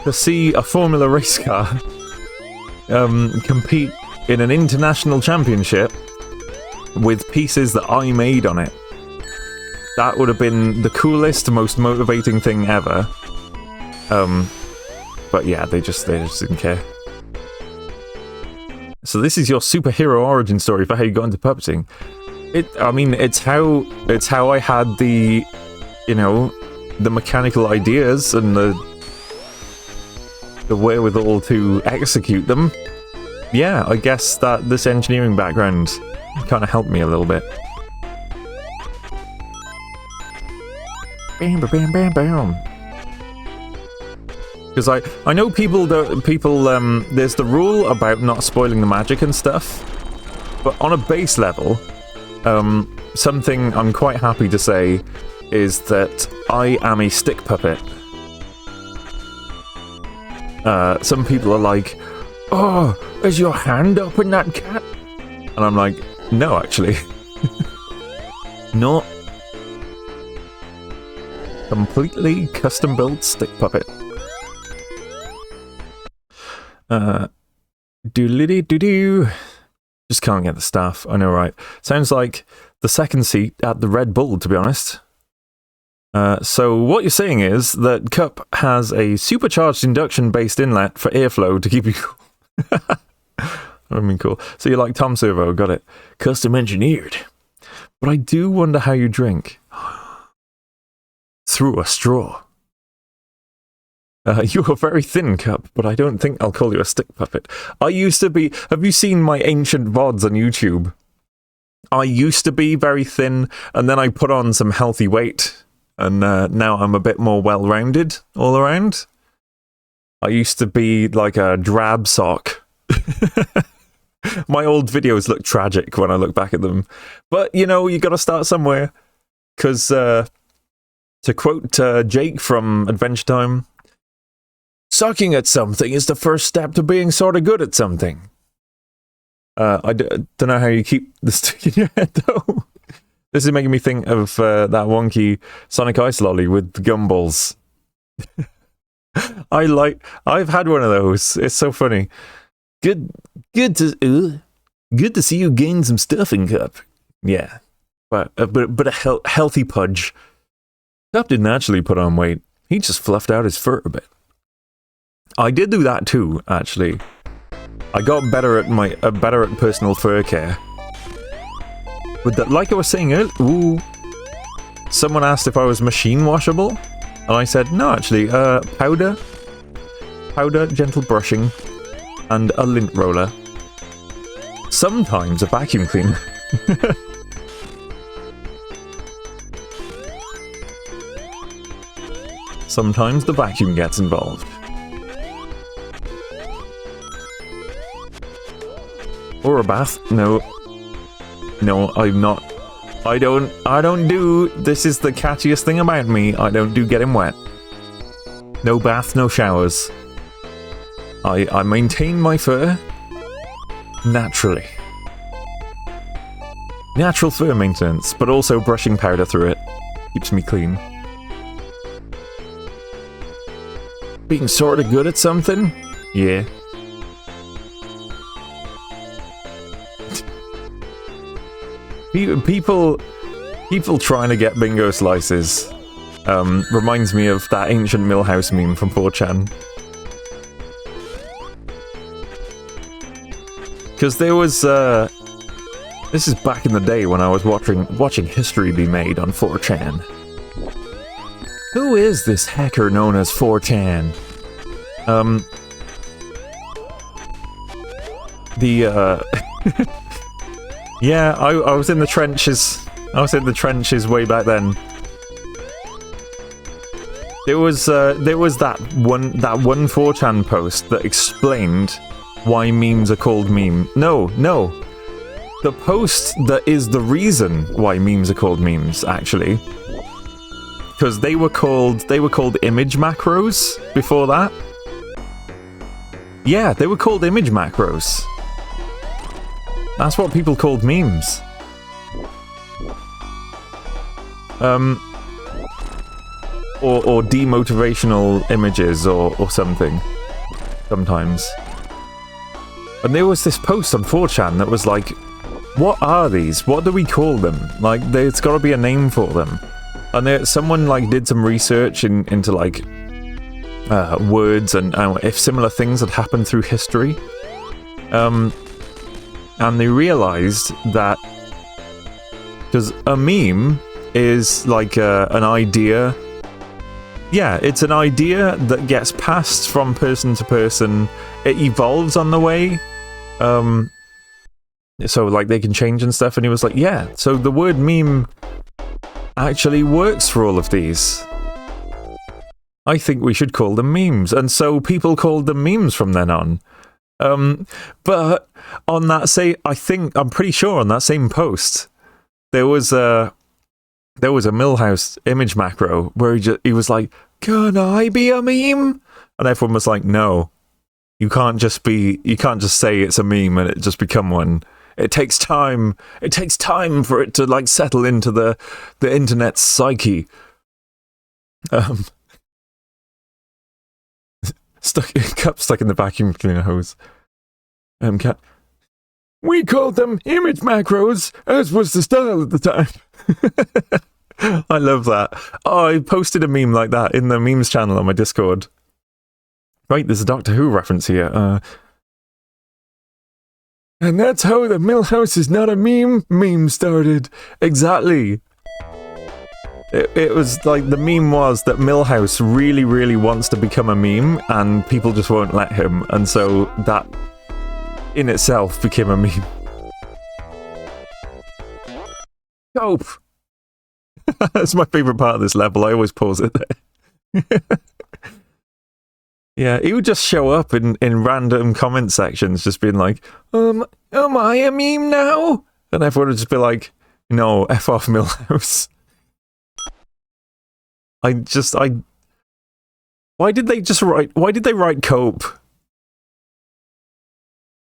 to see a Formula race car compete in an international championship with pieces that I made on it. That would have been the coolest, most motivating thing ever. But yeah, they just didn't care. So this is your superhero origin story for how you got into puppeting. It's how I had the, the mechanical ideas and the wherewithal to execute them. Yeah, I guess that this engineering background kind of helped me a little bit. Bam, bam, bam, bam. Because I know people there's the rule about not spoiling the magic and stuff, but on a base level, something I'm quite happy to say is that I am a stick puppet. Some people are like, oh, is your hand up in that cat? And I'm like, no, actually. Not. Completely custom-built stick puppet. Doodly-doo-doo. Just can't get the staff. I know, right? Sounds like the second seat at the Red Bull, to be honest. So what you're saying is that Cup has a supercharged induction-based inlet for airflow to keep you cool. I mean, cool. So you're like Tom Servo, got it. Custom engineered. But I do wonder how you drink. Through a straw. You are very thin, Cup, but I don't think I'll call you a stick puppet. I used to be... Have you seen my ancient VODs on YouTube? I used to be very thin, and then I put on some healthy weight, and now I'm a bit more well-rounded all around. I used to be like a drab sock. My old videos look tragic when I look back at them. But, you know, you gotta start somewhere. Because, to quote Jake from Adventure Time, sucking at something is the first step to being sort of good at something. I don't know how you keep this stick in your head, though. This is making me think of that wonky Sonic Ice Lolly with the gumballs. I've had one of those. It's so funny. Good to see you gain some stuffing, Cup. Yeah, but a healthy pudge. Cup didn't actually put on weight. He just fluffed out his fur a bit. I did do that too, actually. I got better at personal fur care. But that, like I was saying earlier, someone asked if I was machine washable, and I said no. Actually, powder, gentle brushing, and a lint roller. Sometimes a vacuum cleaner. Sometimes the vacuum gets involved. Or a bath? No, I'm not. I don't do. This is the catchiest thing about me. I don't do getting wet. No bath, no showers. I maintain my fur naturally. Natural fur maintenance, but also brushing powder through it keeps me clean. Being sort of good at something? Yeah. People trying to get bingo slices reminds me of that ancient Millhouse meme from 4chan. Because there was this is back in the day when I was watching history be made on 4chan. Who is this hacker known as 4chan? Yeah, I was in the trenches. I was in the trenches way back then. There was that one 4chan post that explained why memes are called meme. No. The post that is the reason why memes are called memes, actually. Because they were called image macros before that. Yeah, they were called image macros. That's what people called memes. Or demotivational images or something. Sometimes. And there was this post on 4chan that was like, what are these? What do we call them? Like, there's got to be a name for them. And someone like did some research into like words and if similar things had happened through history. And they realized that because a meme is like an idea. Yeah, it's an idea that gets passed from person to person. It evolves on the way. So like they can change and stuff. And he was like, yeah, so the word meme actually works for all of these. I think we should call them memes. And so people called them memes from then on. But on that I'm pretty sure on that same post, there was a Millhouse image macro where he was like, "Can I be a meme?" And everyone was like, "No, you can't just say it's a meme and it just become one. It takes time. It takes time for it to like settle into the internet's psyche." Cup stuck in the vacuum cleaner hose. Cat. We called them image macros, as was the style at the time. I love that. Oh, I posted a meme like that in the memes channel on my Discord. Right, there's a Doctor Who reference here. And that's how the Millhouse is not a meme started. Exactly. It was like the meme was that Millhouse really, really wants to become a meme and people just won't let him. And so that in itself became a meme. Cope! That's my favourite part of this level. I always pause it there. Yeah, he would just show up in random comment sections just being like, am I a meme now? And everyone would just be like, no, F off Millhouse. Why did they write Cope?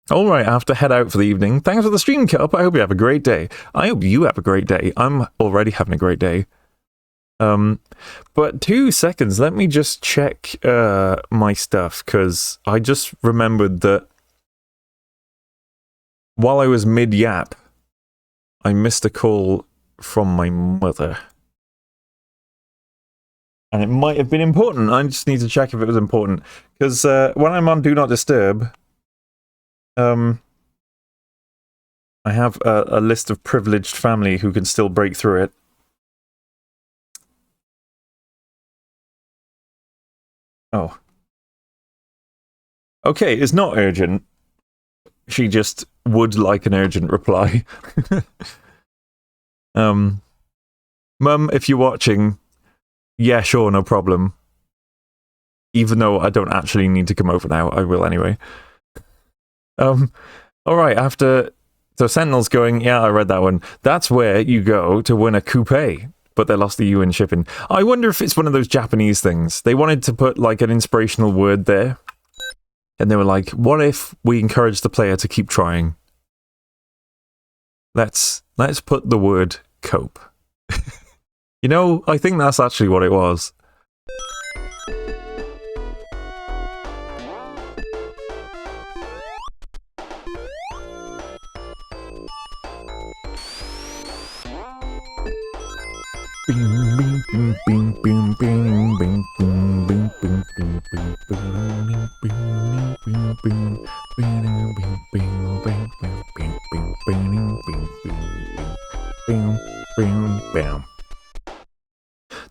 Alright, I have to head out for the evening. Thanks for the stream, Cup. I hope you have a great day. I hope you have a great day. I'm already having a great day. But 2 seconds, let me just check my stuff, because I just remembered that while I was mid-yap, I missed a call from my mother. And it might have been important. I just need to check if it was important. Because when I'm on Do Not Disturb, I have a list of privileged family who can still break through it. Oh. Okay, it's not urgent. She just would like an urgent reply. Mum, if you're watching, yeah, sure, no problem. Even though I don't actually need to come over now, I will anyway. Alright, after... So Sentinel's going, yeah, I read that one. That's where you go to win a coupe, but they lost the U in shipping. I wonder if it's one of those Japanese things. They wanted to put, like, an inspirational word there. And they were like, what if we encourage the player to keep trying? Let's put the word cope. You know, I think that's actually what it was.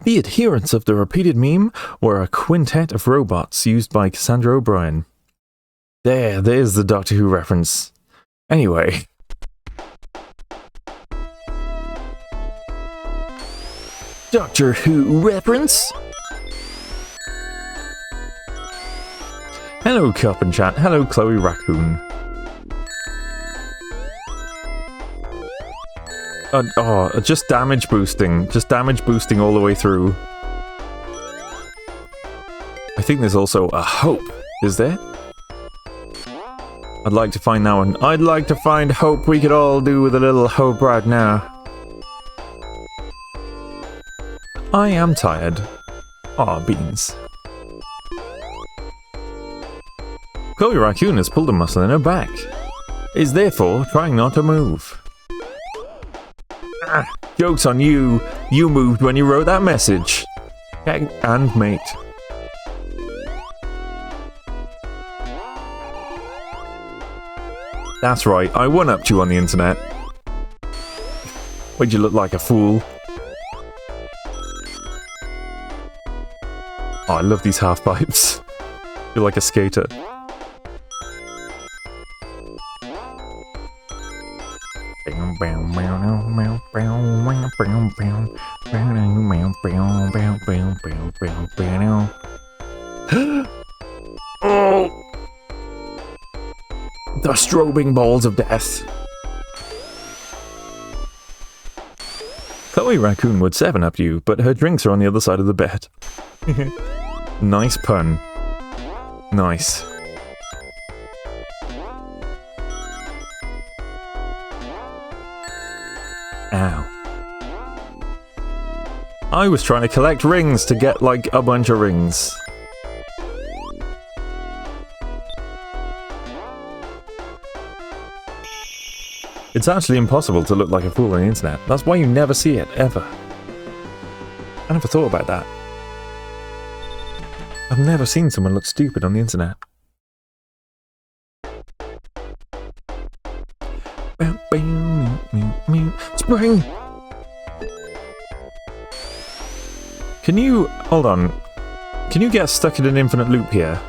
The adherents of the repeated meme were a quintet of robots used by Cassandra O'Brien. There's the Doctor Who reference. Anyway. Doctor Who reference? Hello, Cup and Chat. Hello, Chloe Raccoon. Just damage boosting. Just damage boosting all the way through. I think there's also a hope, is there? I'd like to find that one. I'd like to find hope. We could all do with a little hope right now. I am tired. Aw, beans. Chloe Raccoon has pulled a muscle in her back. Is therefore trying not to move. Ah, joke's on you. You moved when you wrote that message. And mate. That's right, I one-upped you on the internet. Why'd you look like a fool? Oh, I love these half pipes. You're like a skater. Oh! The strobing balls of death. Chloe Raccoon would 7-up you, but her drinks are on the other side of the bed. Nice pun. Nice. Ow. I was trying to collect rings to get, like, a bunch of rings. It's actually impossible to look like a fool on the internet. That's why you never see it, ever. I never thought about that. I've never seen someone look stupid on the internet. Spring! Can you... hold on. Can you get stuck in an infinite loop here?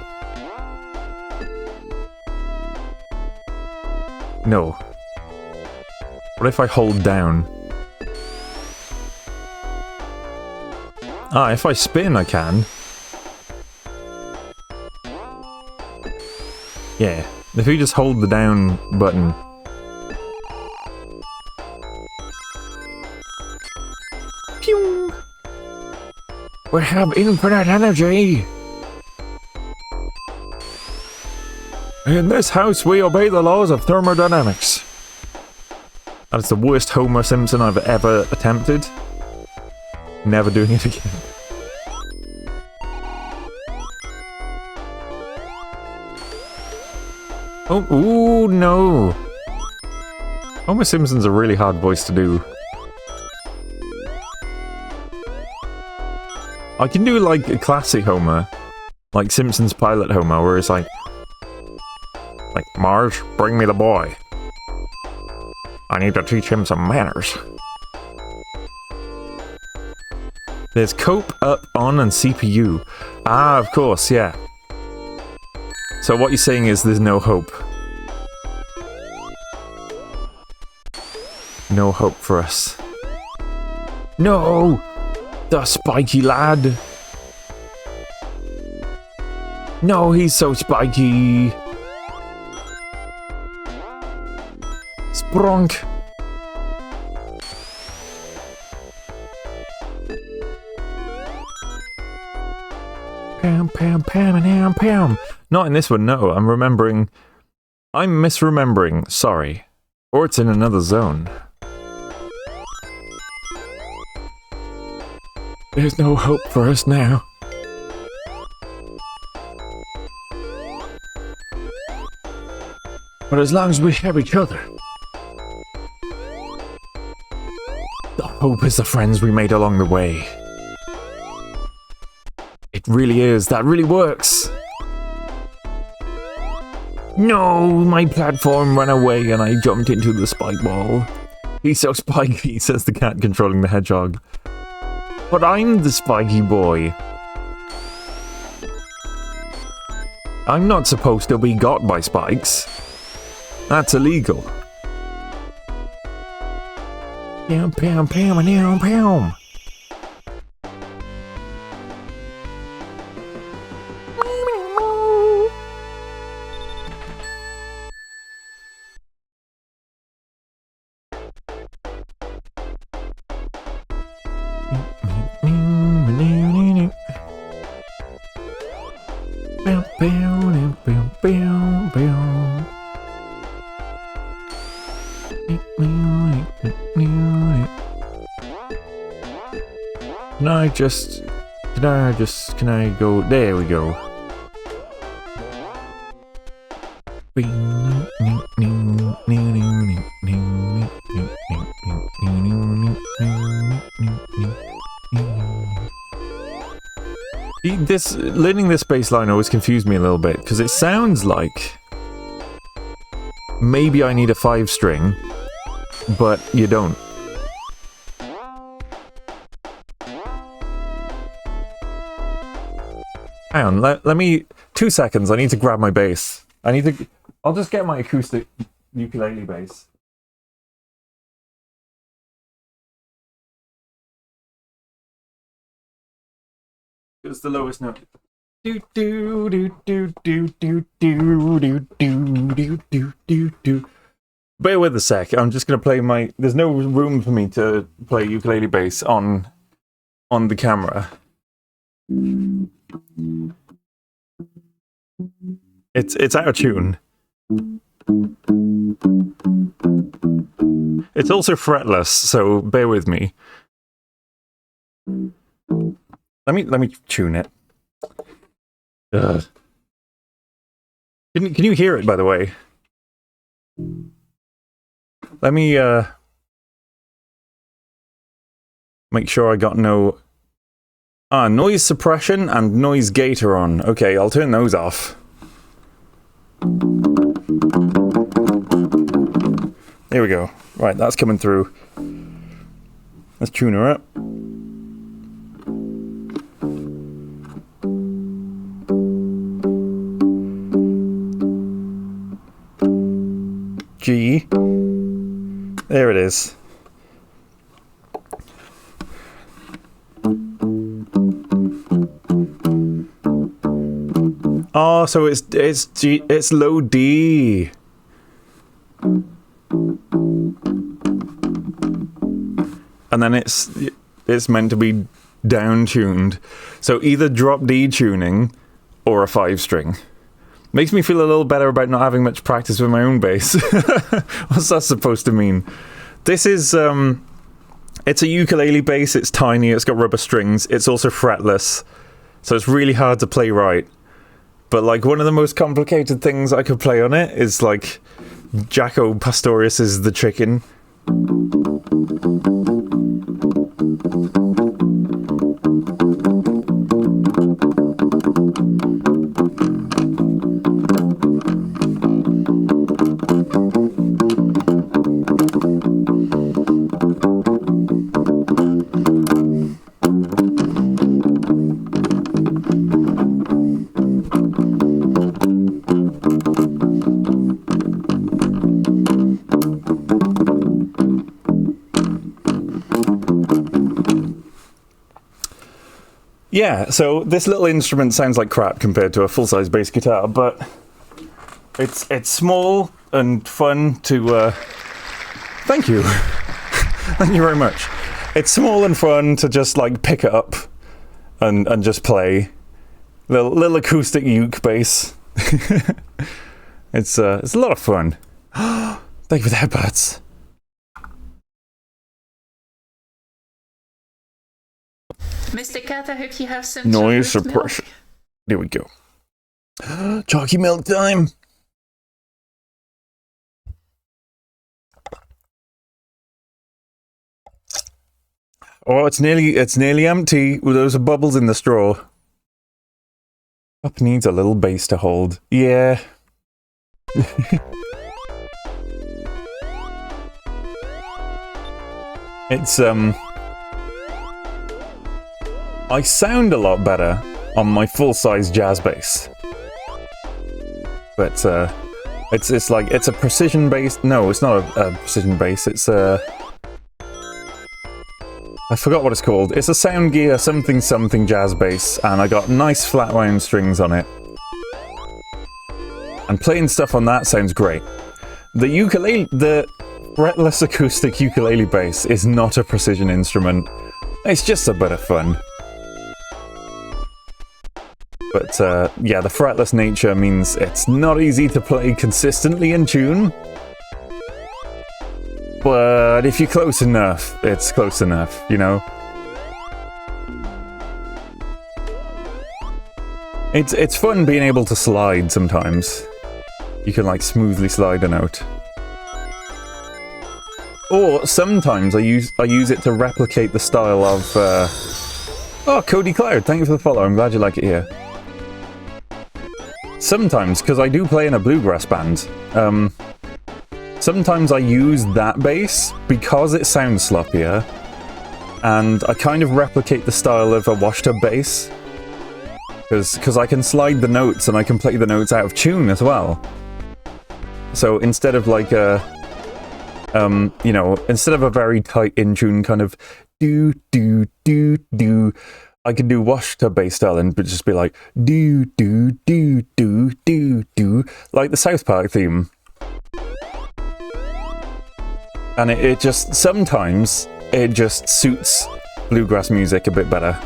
No. What if I hold down? Ah, if I spin, I can. Yeah, if you just hold the down button. Pew! We have infinite energy! In this house, we obey the laws of thermodynamics. That is the worst Homer Simpson I've ever attempted. Never doing it again. Oh, ooh, no. Homer Simpson's a really hard voice to do. I can do, like, a classic Homer. Like Simpsons pilot Homer, where it's like, Marge, bring me the boy. I need to teach him some manners. There's cope, up, on, and CPU. Ah, of course, yeah. So what you're saying is there's no hope. No hope for us. No! The spiky lad! No, he's so spiky! Sprunk! Pam, pam, pam, and pam. Not in this one, no. I'm misremembering. Sorry. Or it's in another zone. There's no hope for us now. But as long as we have each other. The hope is the friends we made along the way. It really is. That really works. No, my platform ran away and I jumped into the spike ball. He's so spiky, says the cat controlling the hedgehog. But I'm the spiky boy. I'm not supposed to be got by spikes. That's illegal. Pam, pam, pam, and pam. Can I go? There we go. Learning this bass line always confused me a little bit, because it sounds like maybe I need a 5-string, but you don't. Hang on, let me... 2 seconds, I need to grab my bass. I'll just get my acoustic ukulele bass. It's the lowest note. Do do do do do do do do do do do do do. Bear with a sec. I'm just going to play my... There's no room for me to play ukulele bass on the camera. It's out of tune. It's also fretless, so bear with me. Let me tune it. Ugh. Can you hear it, by the way? Let me make sure I got no noise suppression and noise gate are on. Okay, I'll turn those off. There we go. Right, that's coming through. Let's tune her up. G. There it is. Oh, so it's G, it's low D. And then it's meant to be down tuned. So either drop D tuning or a 5-string. Makes me feel a little better about not having much practice with my own bass. What's that supposed to mean? This is it's a ukulele bass. It's tiny. It's got rubber strings. It's also fretless, so it's really hard to play right. But like one of the most complicated things I could play on it is like Jaco Pastorius's The Chicken. Yeah, so this little instrument sounds like crap compared to a full-size bass guitar, but it's small and fun to... Thank you. Thank you very much. It's small and fun to just, like, pick up and just play. Little acoustic uke bass. It's a lot of fun. Thank you for the headbuds. Mr. Cat, I hope you have some Noise chocolate milk. suppression. There we go. Chalky milk time. Oh, it's nearly empty. Well, those are bubbles in the straw. Up needs a little base to hold. Yeah. It's I sound a lot better on my full-size jazz bass, but it's like it's a precision bass. No, it's not a precision bass. It's a I forgot what it's called. It's a Sound Gear something something jazz bass, and I got nice flat wound strings on it. And playing stuff on that sounds great. The ukulele, the fretless acoustic ukulele bass is not a precision instrument. It's just a bit of fun. But yeah, the fretless nature means it's not easy to play consistently in tune. But if you're close enough, it's close enough, you know? It's fun being able to slide sometimes. You can like smoothly slide a note. Or sometimes I use it to replicate the style of oh, Cody Cloud, thank you for the follow, I'm glad you like it here. Sometimes, because I do play in a bluegrass band, sometimes I use that bass because it sounds sloppier, and I kind of replicate the style of a washtub bass, because I can slide the notes and I can play the notes out of tune as well. So instead of like a, you know, instead of a very tight in tune kind of do do do do, I can do washtub bass style and just be like do do do do do do, like the South Park theme. And it just, sometimes, it just suits bluegrass music a bit better.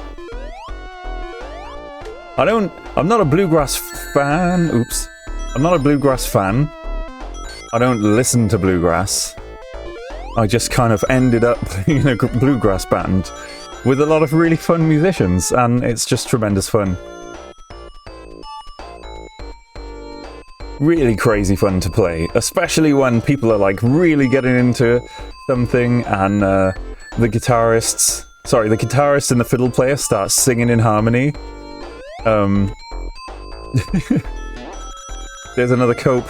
I'm not a bluegrass fan. Oops. I'm not a bluegrass fan. I don't listen to bluegrass. I just kind of ended up in a bluegrass band with a lot of really fun musicians, and it's just tremendous fun. Really crazy fun to play, especially when people are like really getting into something and the guitarist and the fiddle player start singing in harmony. There's another cope.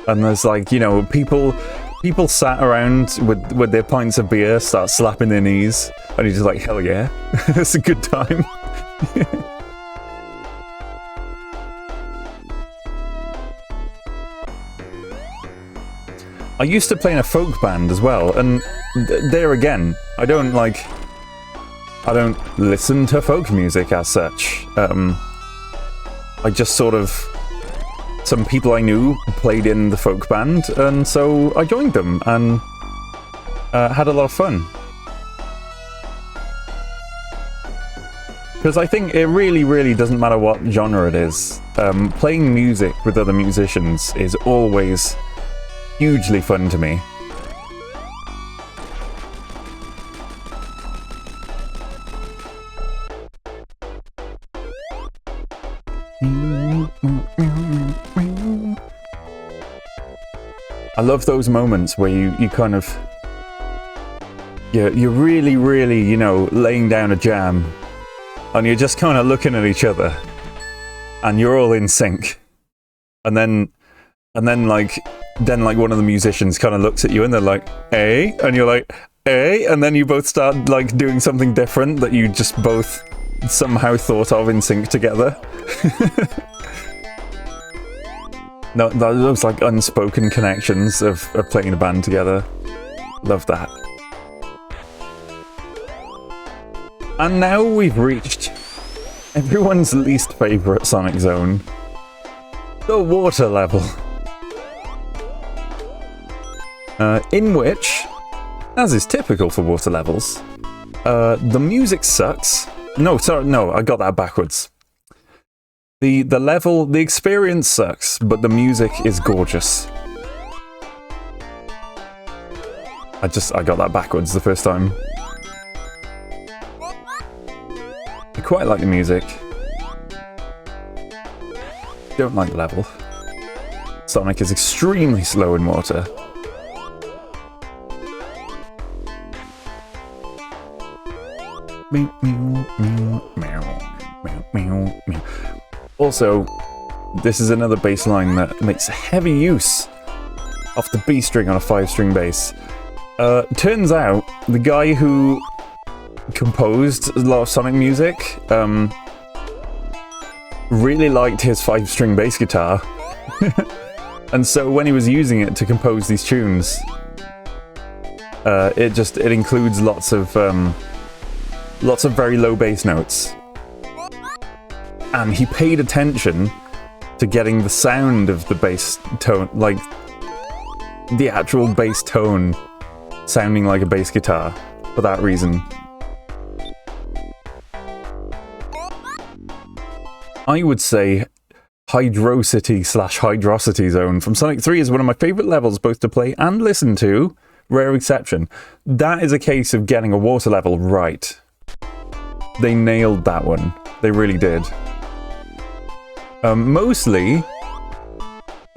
And there's like, you know, people sat around with their pints of beer, start slapping their knees, and you're just like, hell yeah, it's a good time. I used to play in a folk band as well, and there again, I don't listen to folk music as such. I just sort of, some people I knew played in the folk band, and so I joined them and had a lot of fun. Because I think it really, really doesn't matter what genre it is. Playing music with other musicians is always hugely fun to me. I love those moments where you kind of... You're really, really, you know, laying down a jam, and you're just kind of looking at each other, and you're all in sync. And then like one of the musicians kind of looks at you and they're like, "Hey," and you're like, "Hey," and then you both start like doing something different that you just both somehow thought of in sync together. No, those like unspoken connections of playing a band together. Love that. And now we've reached everyone's least favourite Sonic Zone. The water level. In which, as is typical for water levels, the music sucks. No, sorry, no, I got that backwards. The experience sucks, but the music is gorgeous. I got that backwards the first time. I quite like the music. Don't like the level. Sonic is extremely slow in water. Also, this is another bass line that makes heavy use of the B string on a 5-string bass. Turns out, the guy who composed a lot of Sonic music really liked his 5-string bass guitar. And so when he was using it to compose these tunes, it includes lots of very low bass notes. And he paid attention to getting the sound of the bass tone, like the actual bass tone sounding like a bass guitar, for that reason. I would say Hydrocity/Hydrocity Zone from Sonic 3 is one of my favourite levels both to play and listen to, rare exception. That is a case of getting a water level right. They nailed that one. They really did. Mostly,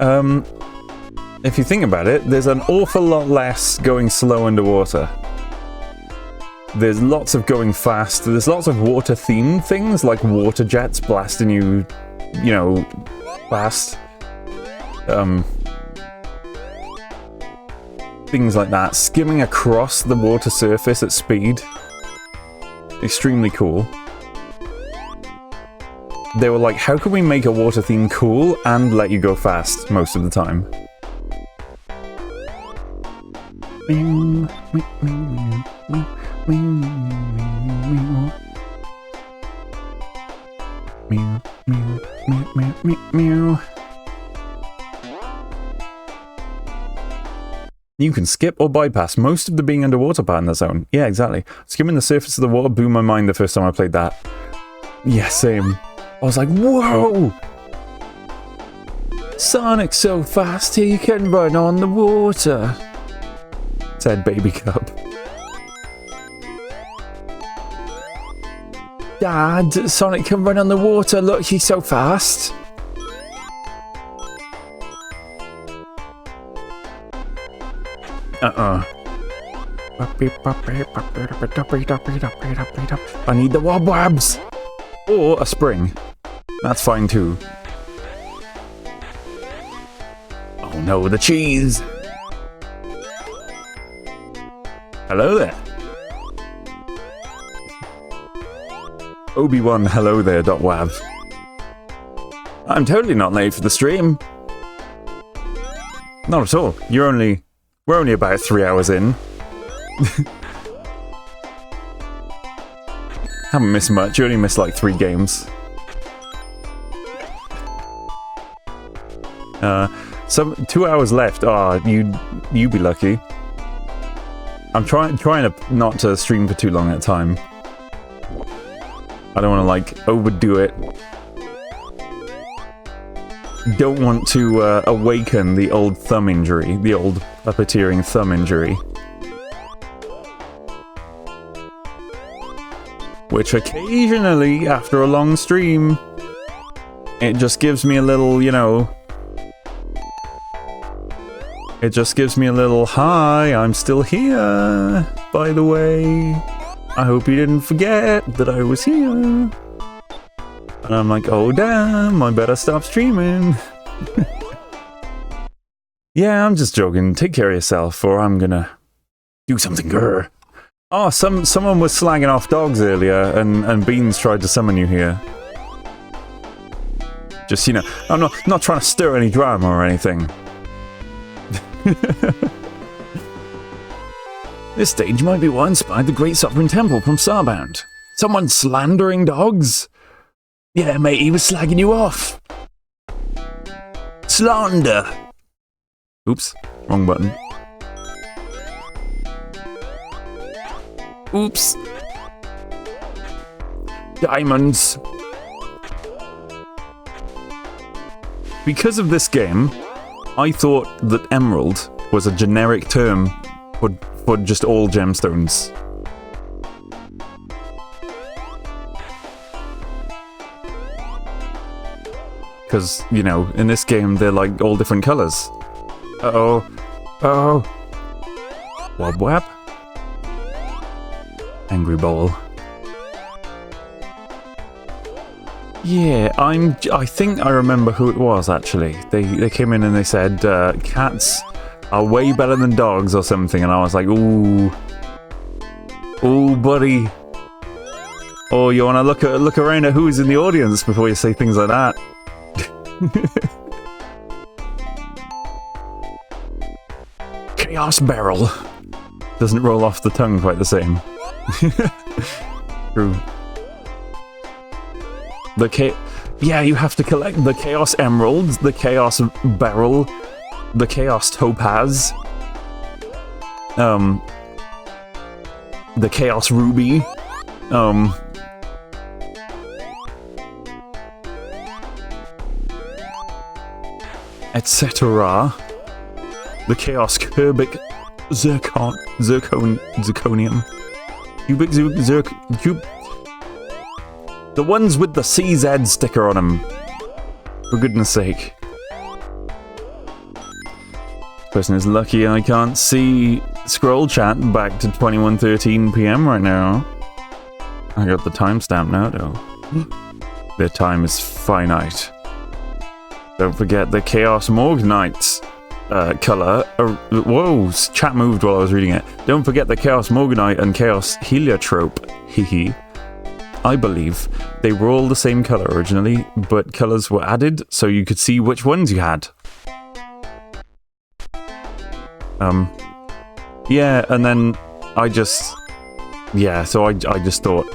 if you think about it, there's an awful lot less going slow underwater. There's lots of going fast. There's lots of water-themed things, like water jets blasting you, you know, fast. Things like that. Skimming across the water surface at speed. Extremely cool. They were like, how can we make a water theme cool and let you go fast most of the time? You can skip or bypass most of the being underwater part in the zone. Yeah, exactly. Skimming the surface of the water blew my mind the first time I played that. Yeah, same. I was like, whoa! Sonic's so fast he can run on the water, said Baby Cub. Dad, Sonic can run on the water. Look, he's so fast. I need the wobwabs. Or a spring. That's fine too. Oh no, the cheese. Hello there. Obi-Wan, hello there, .wav. I'm totally not late for the stream. Not at all. We're only about 3 hours in. Haven't missed much. You only missed like 3 games. Some 2 hours left. Ah, you be lucky. I'm trying to not to stream for too long at a time. I don't want to like overdo it. Don't want to awaken the old thumb injury, the old puppeteering thumb injury. Which occasionally, after a long stream, it just gives me a little, you know... It just gives me a little, hi, I'm still here, by the way. I hope you didn't forget that I was here. And I'm like, oh damn, I better stop streaming. Yeah, I'm just joking. Take care of yourself, or I'm gonna do something grr. Oh, someone was slagging off dogs earlier, and Beans tried to summon you here. Just, you know, I'm not trying to stir any drama or anything. This stage might be what inspired the Great Sovereign Temple from Starbound. Someone slandering dogs? Yeah, mate, he was slagging you off. Slander. Oops, wrong button. Oops. Diamonds. Because of this game, I thought that emerald was a generic term for just all gemstones. Because, you know, in this game they're like all different colours. Uh-oh. Oh. Wobwab. Angry Bowl. Yeah, I think I remember who it was, actually. They came in and they said, cats are way better than dogs or something, and I was like, ooh. Ooh, buddy. Oh, you want to look around at who's in the audience before you say things like that. Chaos Barrel. Doesn't roll off the tongue quite the same. True. Yeah, you have to collect the Chaos Emeralds, the Chaos Barrel, the Chaos Topaz, the Chaos Ruby, etc. The Chaos Cubic Zirconium. Cubic the ones with the CZ sticker on them. For goodness sake. This person is lucky I can't see scroll chat back to 21:13 PM right now. I got the timestamp now though. Their time is finite. Don't forget the Chaos Morganite colour. Whoa, chat moved while I was reading it. Don't forget the Chaos Morganite and Chaos Heliotrope. Hehe. I believe they were all the same colour originally, but colours were added so you could see which ones you had. Yeah, and then I just... Yeah, so I just thought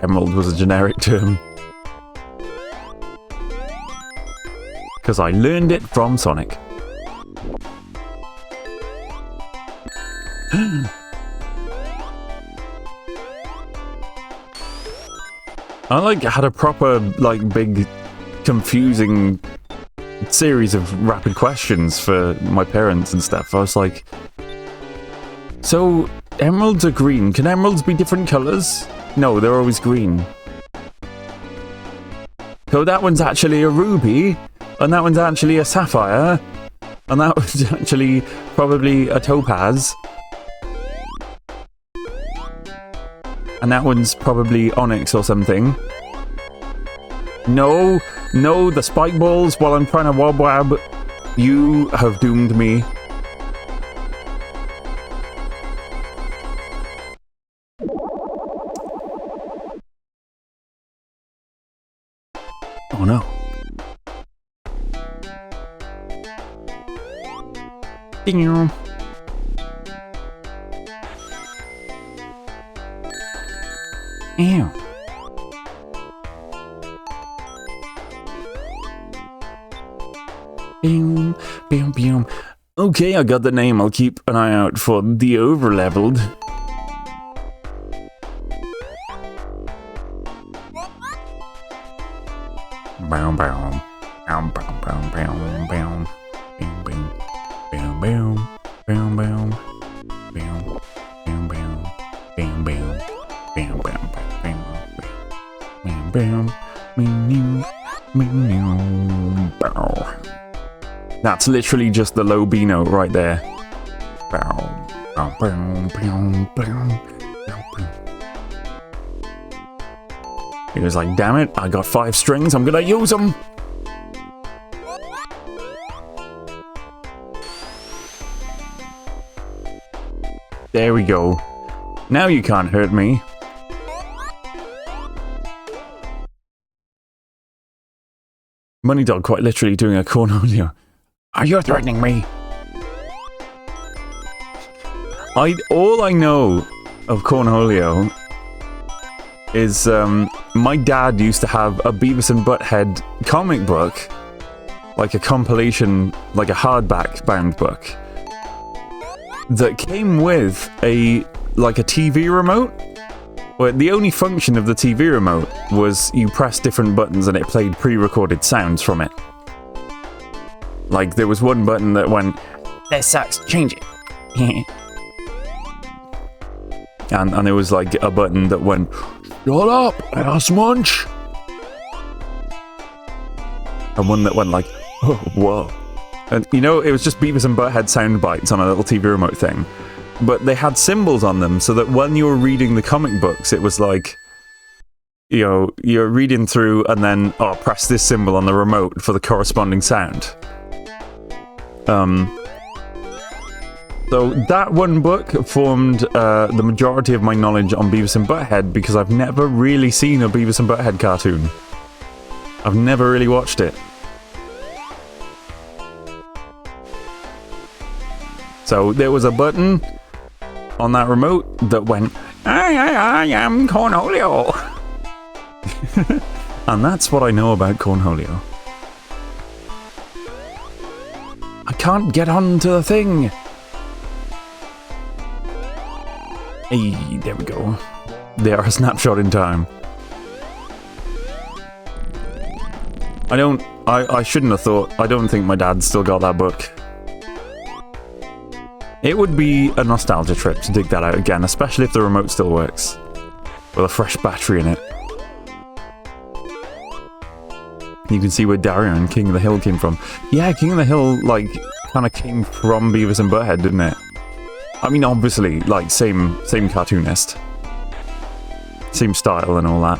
Emerald was a generic term. Because I learned it from Sonic. I like had a proper like big confusing series of rapid questions for my parents and stuff. I was like, so emeralds are green. Can emeralds be different colours? No, they're always green. So that one's actually a ruby, and that one's actually a sapphire, and that one's actually probably a topaz. And that one's probably onyx or something. No, the spike balls while I'm trying to wob-wab. You have doomed me. Oh no. Ding. Ew. Boom, boom, boom. Okay, I got the name. I'll keep an eye out for the overleveled. Boom, boom, boom, boom, boom, boom, boom, boom, boom, boom, boom, boom, boom, boom, boom, boom, boom, boom, boom, boom. That's literally just the low B note right there. He was like, damn it, I got 5 strings, I'm gonna use them! There we go. Now you can't hurt me. Money Dog quite literally doing a cornholio. Are you threatening me? All I know of cornholio is my dad used to have a Beavis and Butthead comic book, like a compilation, like a hardback bound book, that came with a TV remote. Where the only function of the TV remote was you press different buttons and it played pre-recorded sounds from it. Like there was one button that went, "This sucks, change it." and there was like a button that went, "Shut up, ass munch." And one that went like, "Oh, whoa." And you know, it was just Beavis and Butthead sound bites on a little TV remote thing. But they had symbols on them so that when you were reading the comic books, it was like, you know, you're reading through and then, oh, press this symbol on the remote for the corresponding sound. So that one book formed the majority of my knowledge on Beavis and Butthead because I've never really seen a Beavis and Butthead cartoon. I've never really watched it. So there was a button on that remote that went, I am Cornholio. And that's what I know about Cornholio. I can't get onto the thing. Hey, there we go. They are a snapshot in time. I shouldn't have thought. I don't think my dad still got that book. It would be a nostalgia trip to dig that out again, especially if the remote still works. With a fresh battery in it. You can see where Dario and King of the Hill came from. Yeah, King of the Hill, like, kind of came from Beavis and Butthead, didn't it? I mean, obviously, like, same cartoonist. Same style and all that.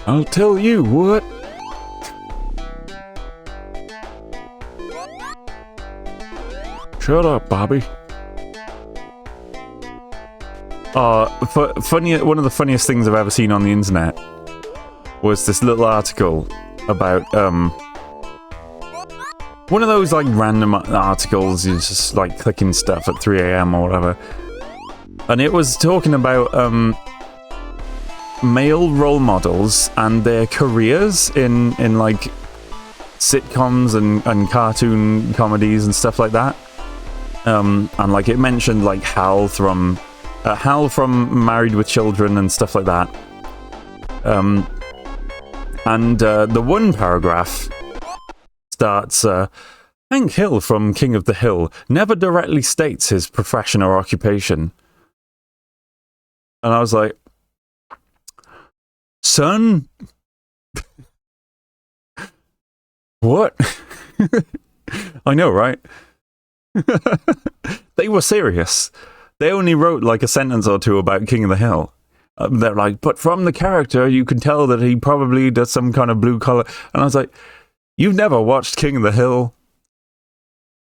I'll tell you what. Shut up, Bobby. One of the funniest things I've ever seen on the internet was this little article about one of those like random articles. You just like clicking stuff at 3 AM or whatever, and it was talking about male role models and their careers in like sitcoms and cartoon comedies and stuff like that. And like it mentioned like Hal from Married with Children and stuff like that. And the one paragraph starts, Hank Hill from King of the Hill never directly states his profession or occupation. And I was like, son? What? I know, right? They were serious. They only wrote like a sentence or two about King of the Hill. They're like, but from the character, you can tell that he probably does some kind of blue collar. And I was like, you've never watched King of the Hill?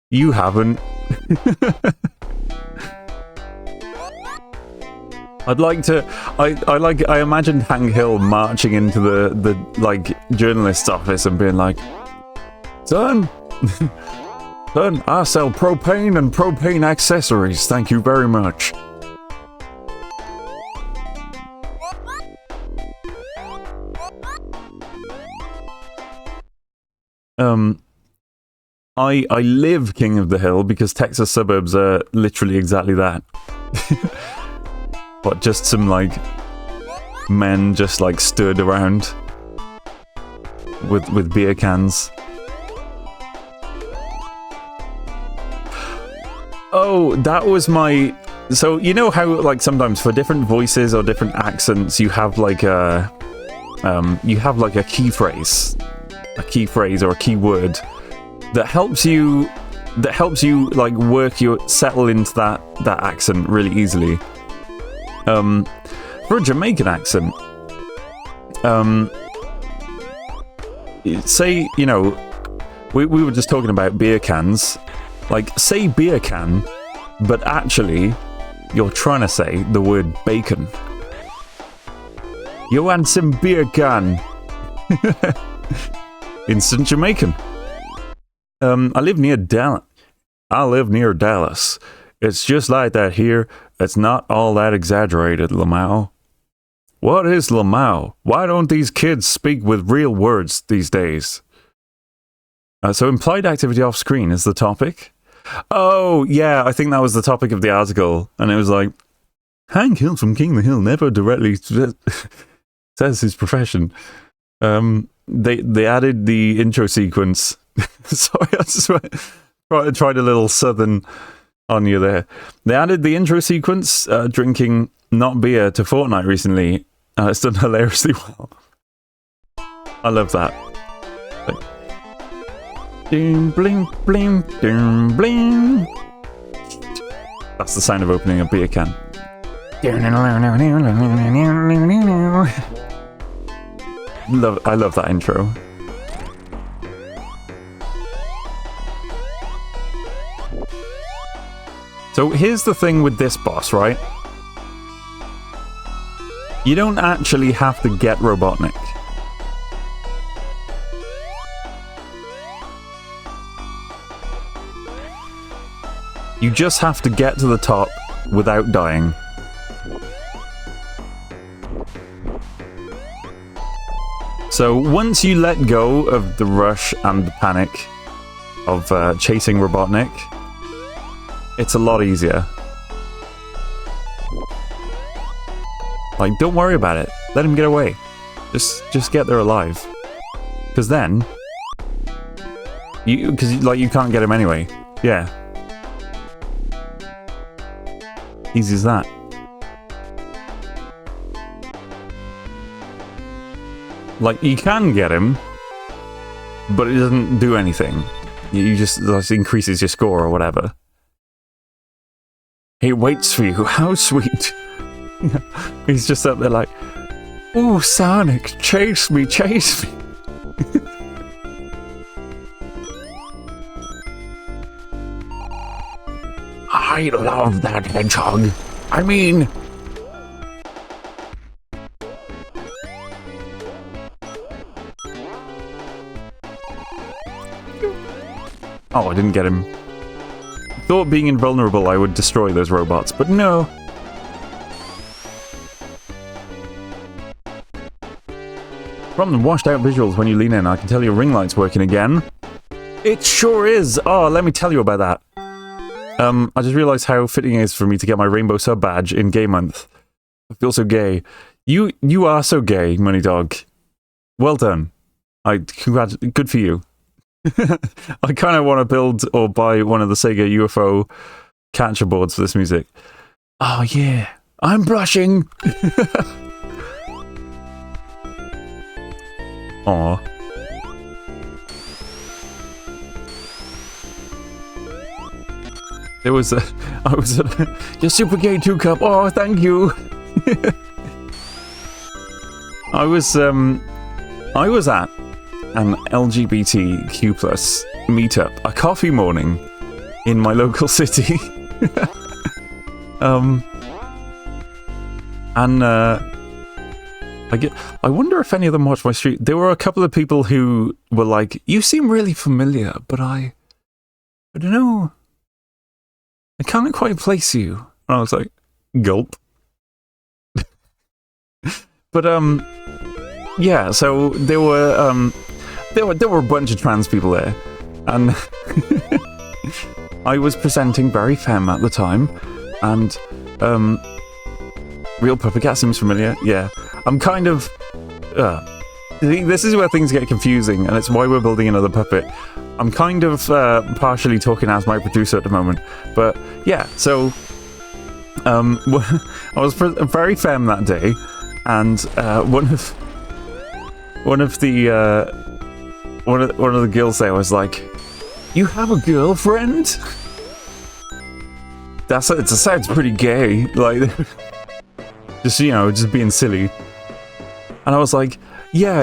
You haven't. I'd like to. I imagined Hank Hill marching into the like journalist's office and being like, son, son, I sell propane and propane accessories. Thank you very much. I live King of the Hill because Texas suburbs are literally exactly that. But just some like men just like stood around with beer cans. Oh, that was my. So you know how like sometimes for different voices or different accents you have like a key phrase or a keyword that helps you like settle into that accent really easily. For a Jamaican accent, say, you know, we were just talking about beer cans, like say beer can, but actually you're trying to say the word bacon. You want some beer can? Instant Jamaican. I live near Dallas. It's just like that here. It's not all that exaggerated, Lamau. What is Lamau? Why don't these kids speak with real words these days? So implied activity off screen is the topic. Oh, yeah, I think that was the topic of the article. And it was like, Hank Hill from King of the Hill never directly says his profession. They added the intro sequence. Sorry, I just tried a little southern on you there. They added the intro sequence, drinking not beer, to Fortnite recently. It's done hilariously well. I love that. Like, ding, bling, bling, ding, bling. That's the sound of opening a beer can. I love that intro. So here's the thing with this boss, right? You don't actually have to get Robotnik. You just have to get to the top without dying. So once you let go of the rush and the panic of chasing Robotnik, it's a lot easier. Like, don't worry about it. Let him get away. Just get there alive. Because then, you can't get him anyway. Yeah. Easy as that. Like, you can get him, but it doesn't do anything. You just increases your score or whatever. He waits for you. How sweet. He's just up there like, "Ooh, Sonic, chase me, chase me." I love that hedgehog. I mean... Oh, I didn't get him. Thought being invulnerable I would destroy those robots, but no. From the washed out visuals when you lean in, I can tell your ring light's working again. It sure is! Oh, let me tell you about that. I just realised how fitting it is for me to get my rainbow sub badge in Gay Month. I feel so gay. You are so gay, Money Dog. Well done. Good for you. I kind of want to build or buy one of the Sega UFO catcher boards for this music. Oh yeah, I'm blushing. Aw. I was your super gay 2-cup. Oh, thank you. I was at an LGBTQ+ meetup, a coffee morning in my local city. I wonder if any of them watched my stream. There were a couple of people who were like, "You seem really familiar, but I don't know. I can't quite place you." And I was like, gulp. But yeah. So there were a bunch of trans people there, and I was presenting very femme at the time, and Real Puppet Cat seems familiar. Yeah, I'm kind of. This is where things get confusing, and it's why we're building another puppet. I'm kind of partially talking as my producer at the moment, but yeah. So I was very femme that day, and one of the girls there was like, "You have a girlfriend?" It sounds pretty gay, like just being silly. And I was like, "Yeah,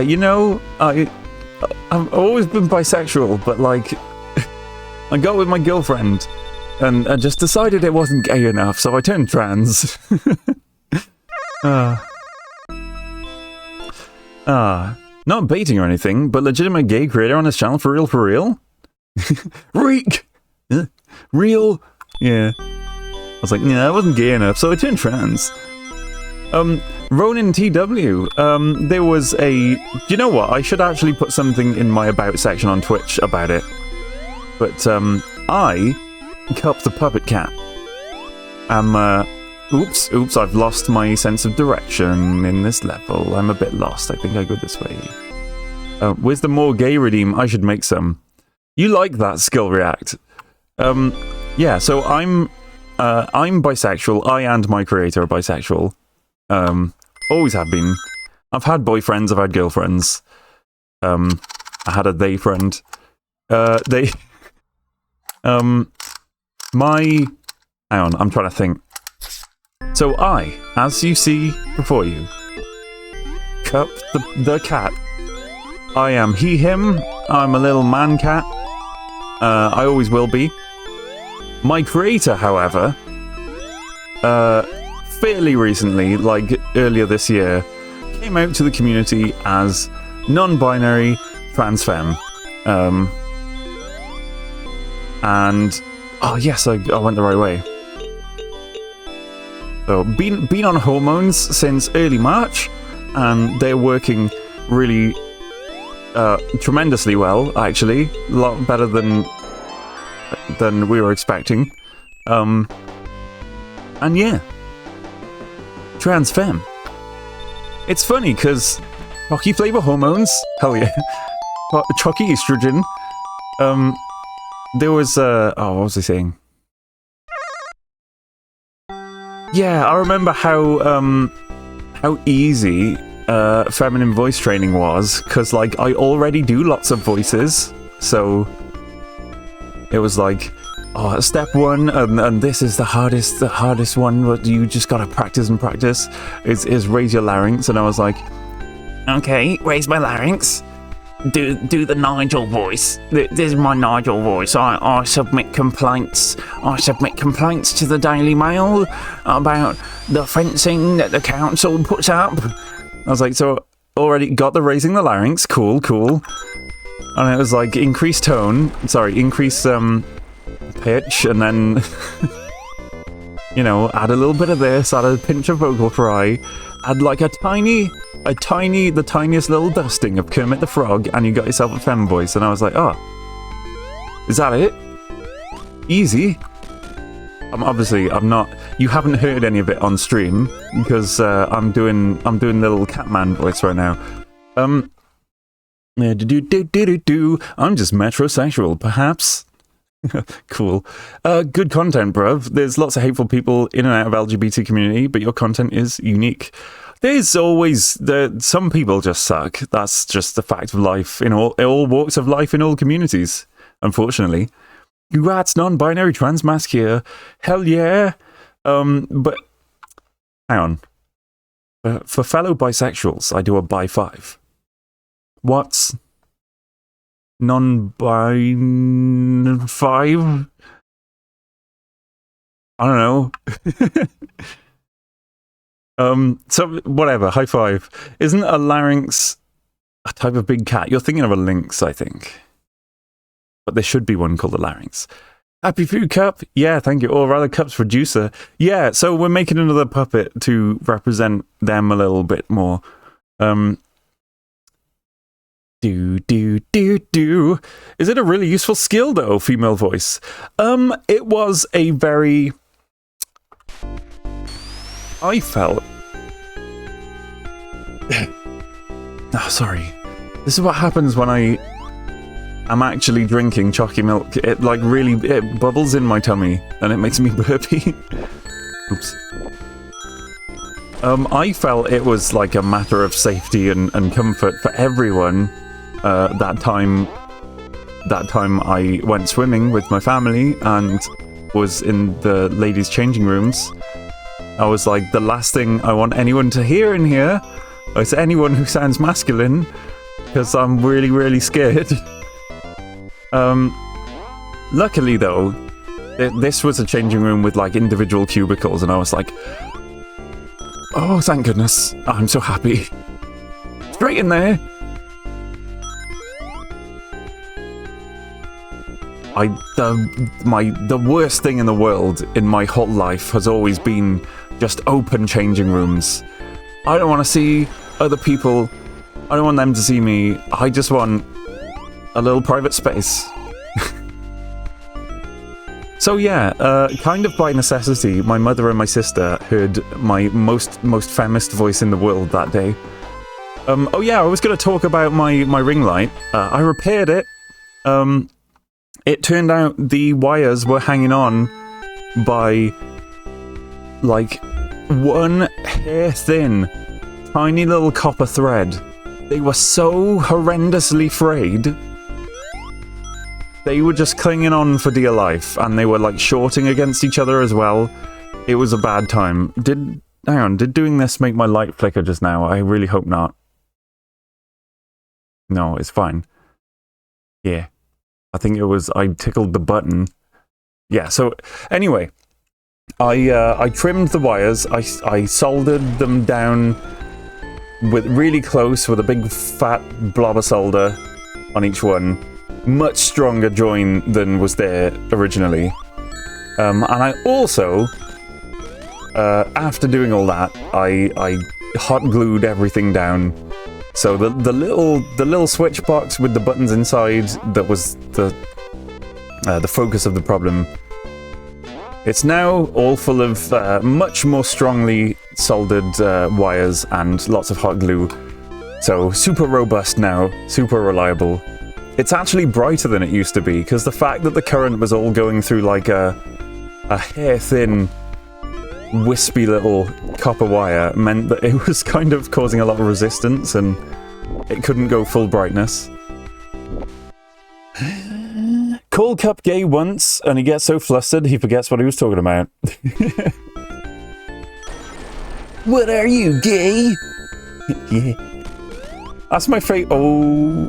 I've always been bisexual, but like, I got with my girlfriend, and I just decided it wasn't gay enough, so I turned trans." Not baiting or anything, but legitimate gay creator on his channel, for real? Reek! Real? Yeah. I was like, yeah, I wasn't gay enough, so I turned trans. Ronin TW, there was a... Do you know what? I should actually put something in my About section on Twitch about it. But, I cupped the Puppet Cat. Oops, I've lost my sense of direction in this level. I'm a bit lost. I think I go this way. Where's the more gay redeem? I should make some. You like that skill react. Yeah, so I'm bisexual. I and my creator are bisexual. Always have been. I've had boyfriends, I've had girlfriends. I had a they friend. Hang on, I'm trying to think. So I, as you see before you, cup the cat. I am he, him. I'm a little man cat. I always will be. My creator, however, fairly recently, like earlier this year, came out to the community as non-binary trans femme. And oh yes, I went the right way. So been on hormones since early March, and they're working really tremendously well. Actually, a lot better than we were expecting. And yeah, trans femme. It's funny because Chucky flavor hormones. Hell yeah, Chucky estrogen. There was what was I saying? Yeah, I remember how easy feminine voice training was, because like I already do lots of voices, so it was like, oh, step one, and this is the hardest one, but you just gotta practice and practice, is raise your larynx. And I was like, okay, raise my larynx. Do the Nigel voice. This is my Nigel voice. I submit complaints. I submit complaints to the Daily Mail about the fencing that the council puts up. I was like, so already got the raising the larynx. Cool. And it was like increase tone. Sorry, increase pitch, and then You know, add a little bit of this, add a pinch of vocal fry, add like the tiniest little dusting of Kermit the Frog, and you got yourself a femme voice. And I was like, oh, is that it? Easy. Obviously, I'm not. You haven't heard any of it on stream because I'm doing the little Catman voice right now. I'm just metrosexual, perhaps. Cool. Good content, bruv. There's lots of hateful people in and out of LGBT community, but your content is unique. There's always some people just suck. That's just the fact of life in all walks of life in all communities. Unfortunately, you rats, non-binary, trans-masc here. Hell yeah. But hang on. For fellow bisexuals, I do a bi 5. What's non-bi 5? I don't know. So whatever, high five. Isn't a larynx a type of big cat? You're thinking of a lynx, I think. But there should be one called a larynx. Happy Food Cup? Yeah, thank you. Or rather, Cup's producer. Yeah, so we're making another puppet to represent them a little bit more. Is it a really useful skill, though, female voice? It was a very... I felt... Oh, sorry. This is what happens when I'm actually drinking chalky milk. It it bubbles in my tummy and it makes me burpy. Oops. I felt it was like a matter of safety and comfort for everyone. That time I went swimming with my family and was in the ladies' changing rooms. I was like, the last thing I want anyone to hear in here is anyone who sounds masculine, because I'm really, really scared. Luckily though, this was a changing room with like individual cubicles, and I was like, oh, thank goodness, I'm so happy. Straight in there. The worst thing in the world in my whole life has always been just open changing rooms. I don't want to see other people. I don't want them to see me. I just want a little private space. So yeah, kind of by necessity, my mother and my sister heard my most feminist voice in the world that day. Oh yeah, I was going to talk about my ring light. I repaired it. It turned out the wires were hanging on by like one hair thin, tiny little copper thread. They were so horrendously frayed. They were just clinging on for dear life, and they were like shorting against each other as well. It was a bad time. Did doing this make my light flicker just now? I really hope not. No, it's fine. Yeah. I think it was, I tickled the button. Yeah, so anyway, I trimmed the wires, I soldered them down with really close with a big fat blob of solder on each one. Much stronger join than was there originally. And I also, after doing all that, I hot glued everything down. So the little switch box with the buttons inside that was the focus of the problem. It's now all full of much more strongly soldered wires and lots of hot glue. So super robust now, super reliable. It's actually brighter than it used to be, because the fact that the current was all going through like a hair-thin, wispy little copper wire meant that it was kind of causing a lot of resistance and it couldn't go full brightness. Call Cup gay once and he gets so flustered he forgets what he was talking about. What are you, gay? Yeah. That's my fate. Oh.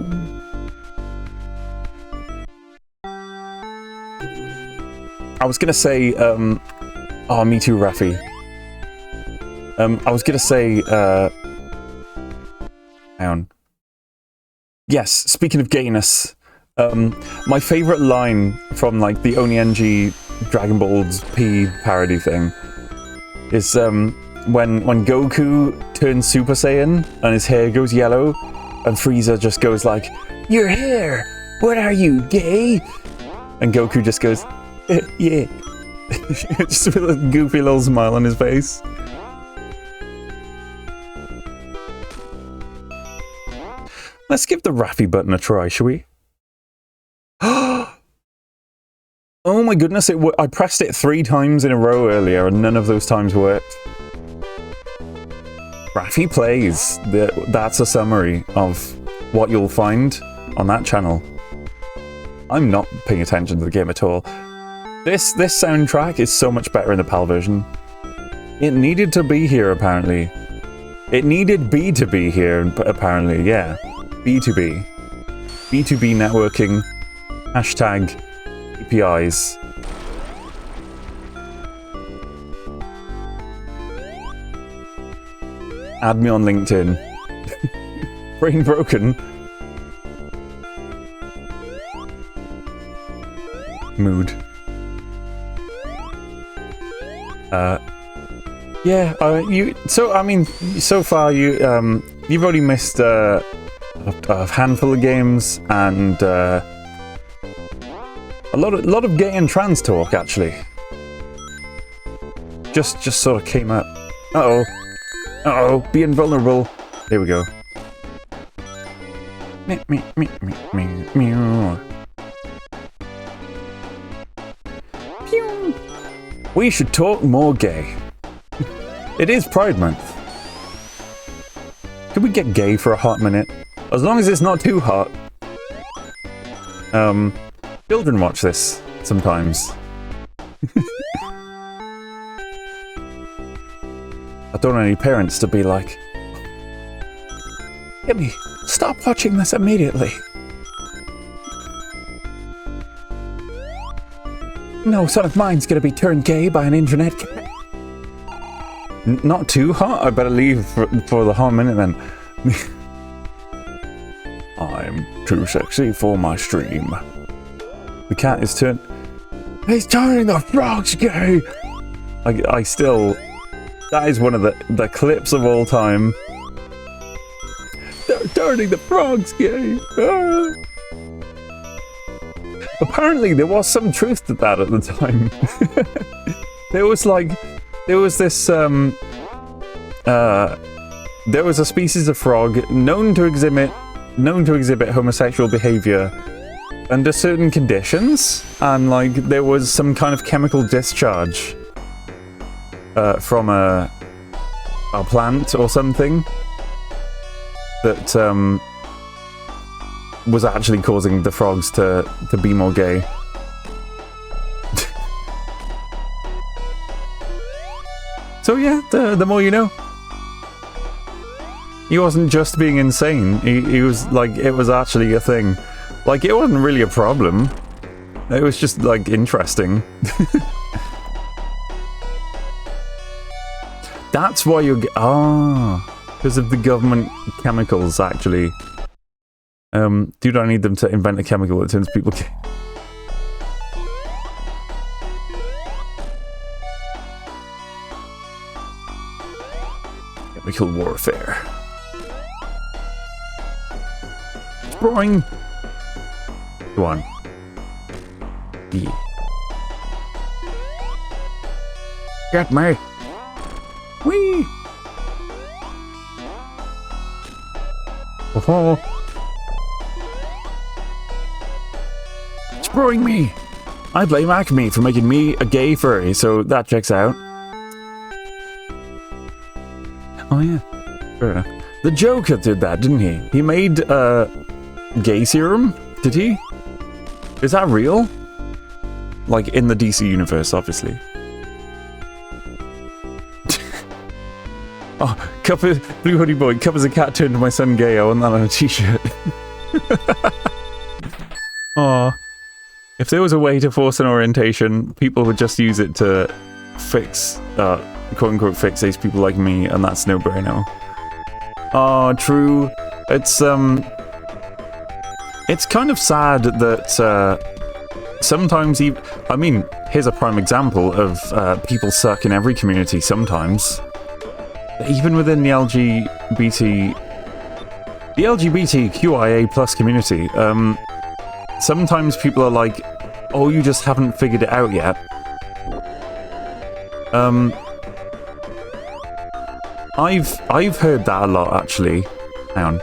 I was gonna say, oh, me too, Rafi. I was gonna say, hang on. Yes, speaking of gayness, my favourite line from like the Oni-NG Dragon Ball's P parody thing is when Goku turns Super Saiyan and his hair goes yellow, and Frieza just goes like, "Your hair! What are you, gay?" And Goku just goes, "Yeah." Just with a goofy little smile on his face. Let's give the Raffy button a try, shall we? Oh my goodness, I pressed it 3 times in a row earlier and none of those times worked. Raffy Plays. That's a summary of what you'll find on that channel. I'm not paying attention to the game at all. This soundtrack is so much better in the PAL version. It needed to be here, apparently. It needed B to be here, apparently, yeah. B2B. B2B networking. Hashtag APIs. Add me on LinkedIn. Brain broken. Mood. Yeah, so far you've already missed a handful of games and a lot of gay and trans talk, actually. Just sort of came up. Uh-oh, being vulnerable. There we go. We should talk more gay. It is Pride Month. Could we get gay for a hot minute? As long as it's not too hot. Children watch this sometimes. I don't want any parents to be like, "Jimmy, stop watching this immediately." No son of mine's gonna be turned gay by an internet cat. Not too hot? I better leave for the hot minute then. I'm too sexy for my stream. The cat is turned... He's turning the frogs gay! I still... That is one of the clips of all time. They're turning the frogs gay! Ah. Apparently there was some truth to that at the time. There was this there was a species of frog known to exhibit homosexual behavior under certain conditions, and like there was some kind of chemical discharge from a plant or something that was actually causing the frogs to be more gay. So yeah, the more you know. He wasn't just being insane. He was like, it was actually a thing. Like, it wasn't really a problem. It was just like interesting. That's why you're because of the government chemicals, actually. Do not need them to invent a chemical that turns people gay. Chemical warfare. Boing. Go on. Yeah. Get me. Whee. Oh. Screwing me. I blame Acme for making me a gay furry, so that checks out. Oh yeah. Fair enough. The Joker did that, didn't he? He made gay serum? Did he? Is that real? Like in the DC universe, obviously. Oh, Blue Hoodie Boy, cup as a cat turned my son gay. I want that on a t-shirt. Aw. If there was a way to force an orientation, people would just use it to fix, quote-unquote fix ace people like me, and that's no bueno. Oh, true. It's kind of sad that sometimes even, I mean, here's a prime example of people suck in every community sometimes. Even within the LGBTQIA plus community, sometimes people are like, oh, you just haven't figured it out yet. I've heard that a lot, actually. Hang on.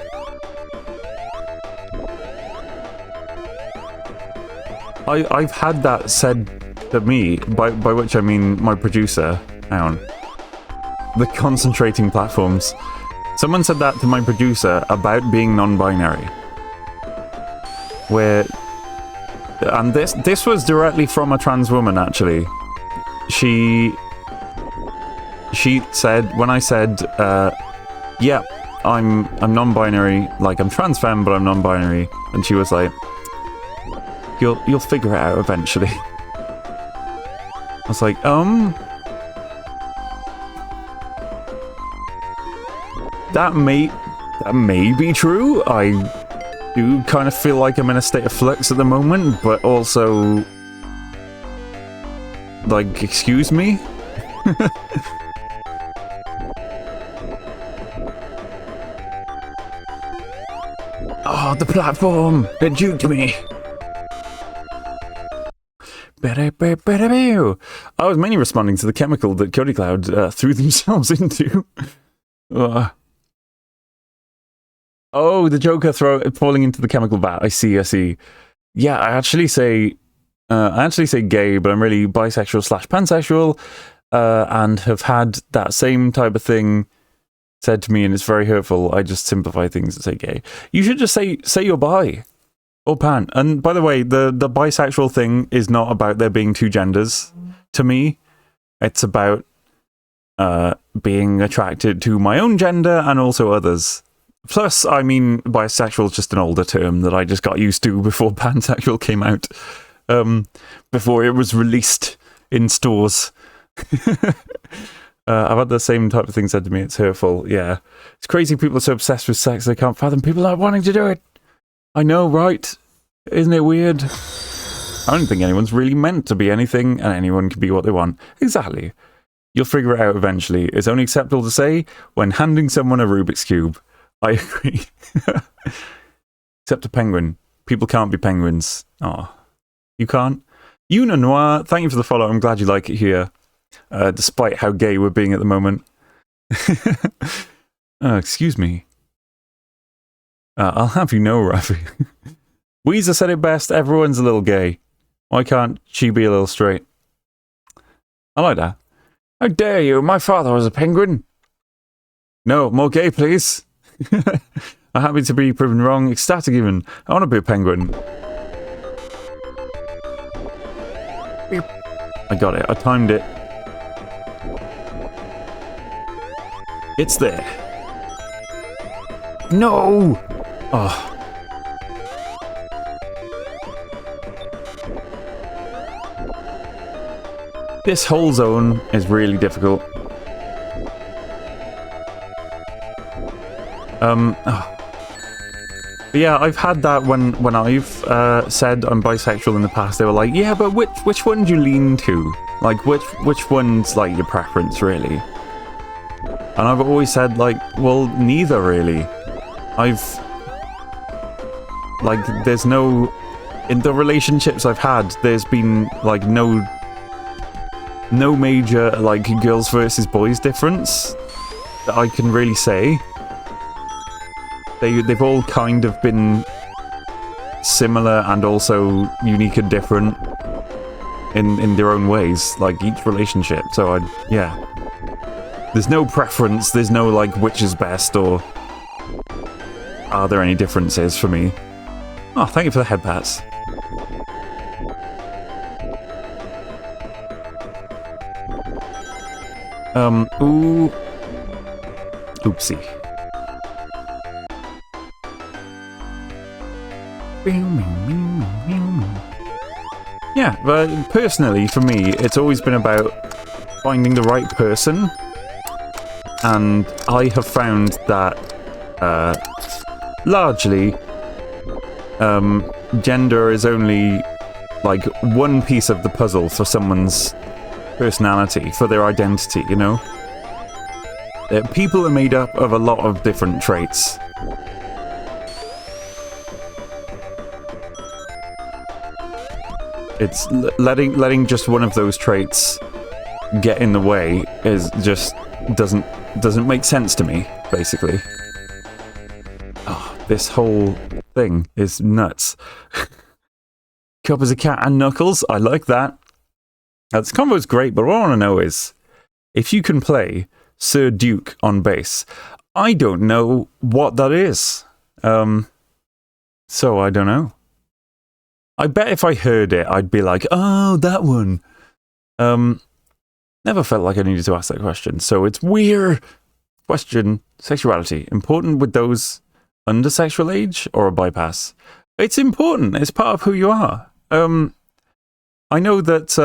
I've had that said to me, by which I mean my producer. Hang on. The concentrating platforms. Someone said that to my producer about being non-binary. Where... And this was directly from a trans woman, actually. She said, when I said, yeah, I'm non-binary, like I'm trans femme, but I'm non-binary, and she was like, you'll figure it out eventually. I was like, that may be true. I do kind of feel like I'm in a state of flux at the moment, but also, like, excuse me? Oh, the platform! It juked me! I was mainly responding to the chemical that Cody Cloud threw themselves into. Oh, the Joker falling into the chemical vat. I see. Yeah, I actually say gay, but I'm really bisexual / pansexual, and have had that same type of thing said to me, and it's very hurtful. I just simplify things and say gay. You should just say you're bi. Or pan. And by the way, the bisexual thing is not about there being two genders. To me, it's about being attracted to my own gender and also others. Plus, I mean, bisexual is just an older term that I just got used to before pansexual came out. Before it was released in stores. I've had the same type of thing said to me. It's hurtful. Yeah. It's crazy people are so obsessed with sex they can't fathom people not wanting to do it. I know, right? Isn't it weird? I don't think anyone's really meant to be anything, and anyone can be what they want. Exactly. You'll figure it out eventually. It's only acceptable to say when handing someone a Rubik's Cube. I agree. Except a penguin. People can't be penguins. Oh, you can't? Una Noir, thank you for the follow. I'm glad you like it here. Despite how gay we're being at the moment. Excuse me. I'll have you know, Rafi. Weezer said it best, everyone's a little gay. Why can't she be a little straight? I like that. How dare you, my father was a penguin. No, more gay, please. I'm happy to be proven wrong, ecstatic even. I want to be a penguin. I got it, I timed it. It's there. No! Oh. This whole zone is really difficult. But yeah, I've had that when I've said I'm bisexual in the past. They were like, yeah, but which one do you lean to? Like, which one's like your preference, really? And I've always said, like, well, neither really. There's no... In the relationships I've had, there's been, like, no major, like, girls versus boys difference that I can really say. They've all kind of been similar and also unique and different in their own ways, like, each relationship. So, yeah. There's no preference, there's no, like, which is best, or are there any differences for me? Oh, thank you for the head pats. Ooh. Oopsie. Yeah, but personally, for me, it's always been about finding the right person. And I have found that, largely, gender is only like one piece of the puzzle for someone's personality, for their identity, you know? People are made up of a lot of different traits. It's letting just one of those traits get in the way is just doesn't make sense to me, basically. Oh, this whole thing is nuts. Cup as a cat and Knuckles, I like that. This combo's great, but what I want to know is if you can play Sir Duke on bass. I don't know what that is. So I don't know. I bet if I heard it, I'd be like, oh, that one. Never felt like I needed to ask that question. So it's weird. Question, sexuality. Important with those under sexual age or a bypass? It's important. It's part of who you are. I know that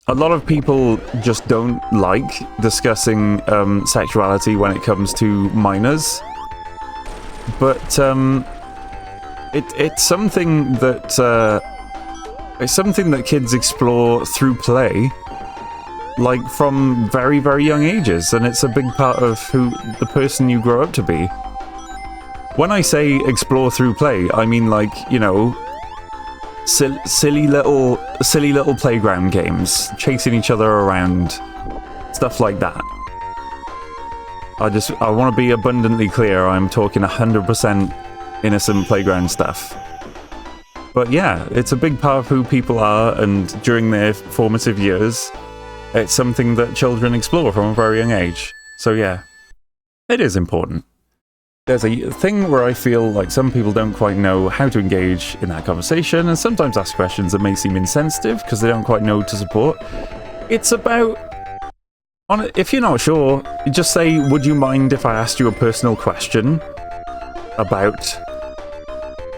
a lot of people just don't like discussing sexuality when it comes to minors. But it's something that kids explore through play, like from very, very young ages, and it's a big part of who the person you grow up to be. When I say explore through play, I mean like, you know, silly little playground games, chasing each other around, stuff like that. I want to be abundantly clear, I'm talking 100% innocent playground stuff. But yeah, it's a big part of who people are, and during their formative years, it's something that children explore from a very young age. So yeah, it is important. There's a thing where I feel like some people don't quite know how to engage in that conversation, and sometimes ask questions that may seem insensitive because they don't quite know to support. It's about... if you're not sure, you just say, would you mind if I asked you a personal question about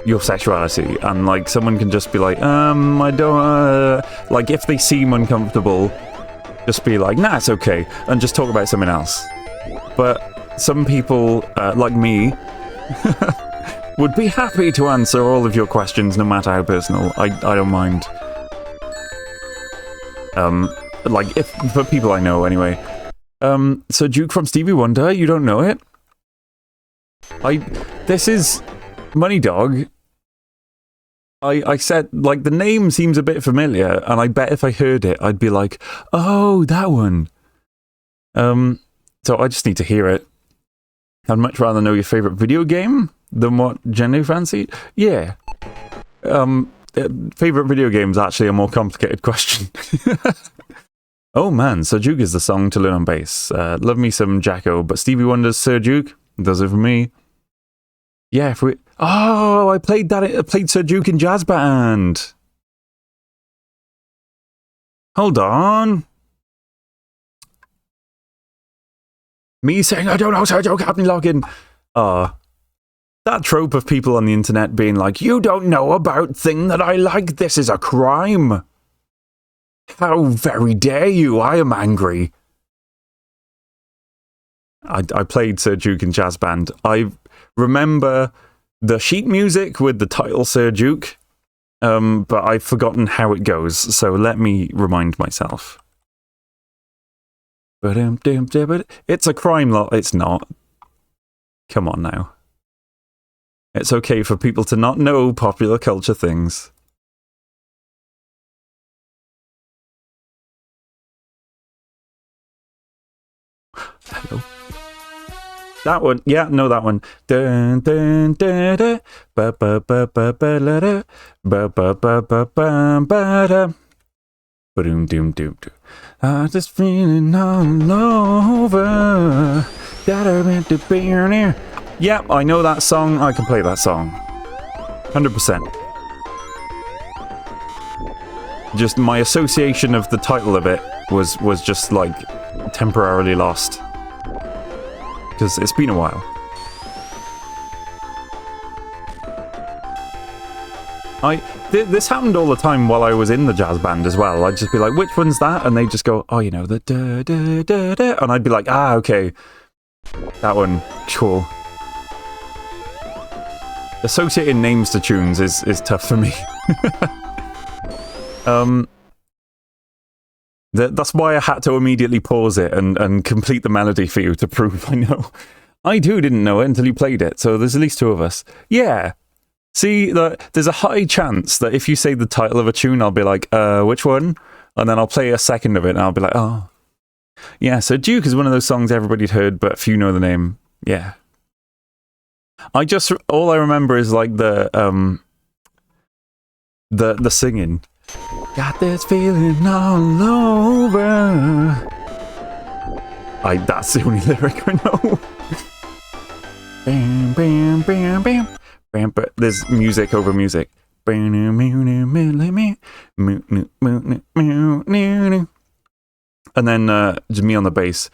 your sexuality? And like someone can just be like, I don't... like if they seem uncomfortable, just be like, nah, it's okay, and just talk about something else. But some people, like me, would be happy to answer all of your questions, no matter how personal. I don't mind. Like, if for people I know, anyway. So Duke from Stevie Wonder, you don't know it? This is Money Dog. I said, like, the name seems a bit familiar, and I bet if I heard it, I'd be like, oh, that one. So I just need to hear it. I'd much rather know your favourite video game than what gender you fancy. Yeah. Favourite video game's actually a more complicated question. Oh man, Sir Duke is the song to learn on bass. Love me some Jacko, but Stevie Wonder's Sir Duke does it for me. Yeah, if we... Oh, I played Sir Duke in Jazz Band. Hold on. Me saying, I don't know, Sir Duke, help me log in. That trope of people on the internet being like, you don't know about thing that I like, this is a crime. How very dare you, I am angry. I played Sir Duke in Jazz Band. I remember the sheet music with the title Sir Duke, but I've forgotten how it goes, so let me remind myself. It's a crime lot. It's not. Come on now. It's okay for people to not know popular culture things. Hello. That one. Yeah, no, that one. Dun, dun, dun, dun. Ba ba ba ba ba la da. Ba ba ba ba ba ba da. Ba-doom doom doom doom. I just feeling all over. Yeah, I know that song. I can play that song. 100%. Just my association of the title of it was just like temporarily lost. Because it's been a while. This happened all the time while I was in the jazz band as well. I'd just be like, which one's that? And they'd just go, oh, you know, the da da da da. And I'd be like, ah, okay. That one, cool. Associating names to tunes is tough for me. That's why I had to immediately pause it and complete the melody for you to prove I know. I too didn't know it until you played it, so there's at least two of us. Yeah. See, there's a high chance that if you say the title of a tune, I'll be like, which one? And then I'll play a second of it and I'll be like, oh. Yeah, so Duke is one of those songs everybody'd heard, but few know the name. Yeah. All I remember is like the singing. Got this feeling all over. That's the only lyric I know. Bam, bam, bam, bam. Bam, but there's music over music. And then just me on the bass.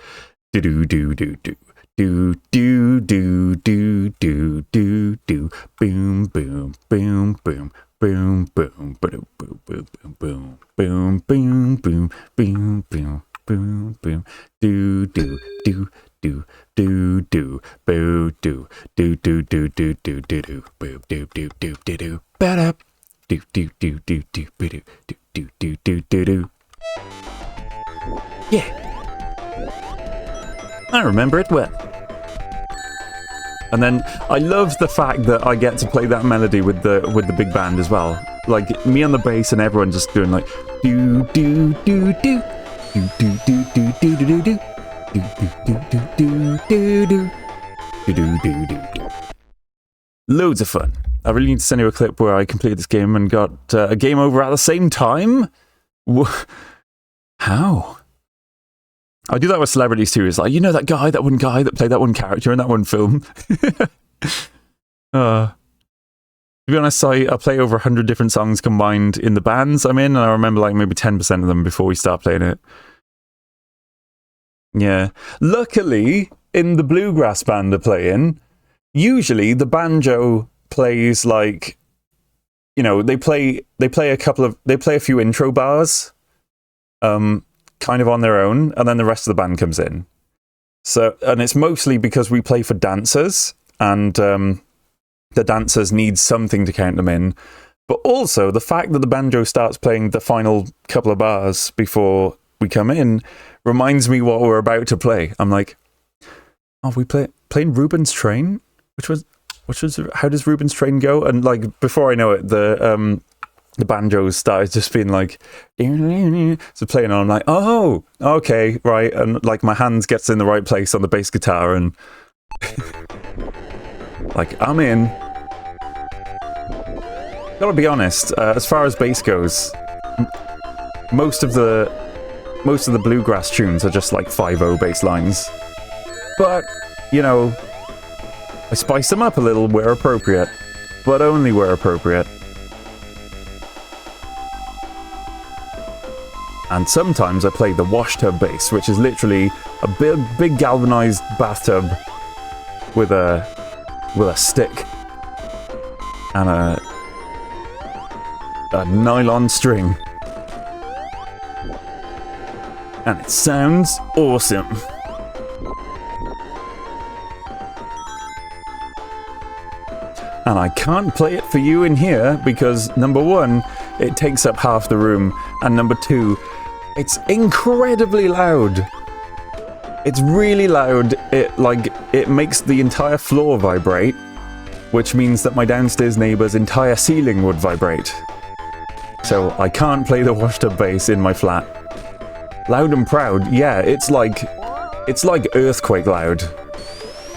Do do do do do. Do do do do do do do. Boom boom boom boom. Boom boom boom boom boom boom boom boom boom boom boom boom boom. Do do do do do do boo do do do do do do do do boo do do do do do ba do do do do do do do do do do do do. Yeah, I remember it well. And then I love the fact that I get to play that melody with the big band as well. Like me on the bass and everyone just doing like do do do do do do do do do do do. Do do do do do do do do do do do. Loads of fun. I really need to send you a clip where I completed this game and got a game over at the same time. How? I do that with celebrities too. It's like, you know that one guy that played that one character in that one film. To be honest, I play over 100 different songs combined in the bands I'm in, and I remember like maybe 10% of them before we start playing it. Yeah. Luckily, in the bluegrass band I play in, usually the banjo plays like, you know, they play a few intro bars, kind of on their own, and then the rest of the band comes in. So, and it's mostly because we play for dancers, and the dancers need something to count them in. But also the fact that the banjo starts playing the final couple of bars before we come in reminds me what we're about to play. I'm like, oh, we playing Reuben's Train, which was how does Reuben's Train go? And like before I know it, the banjos started just being like so playing, and I'm like, oh, okay, right, and like my hands gets in the right place on the bass guitar, and like I'm in. Gotta be honest, as far as bass goes, most of the bluegrass tunes are just like 5/0 bass lines. But, you know, I spice them up a little where appropriate, but only where appropriate. And sometimes I play the washtub bass, which is literally a big galvanized bathtub with a stick and a nylon string. And it sounds awesome. And I can't play it for you in here because, number one, it takes up half the room, and number two, it's incredibly loud. It's really loud. It makes the entire floor vibrate, which means that my downstairs neighbour's entire ceiling would vibrate. So I can't play the washed-up bass in my flat. Loud and proud, yeah, it's like earthquake loud.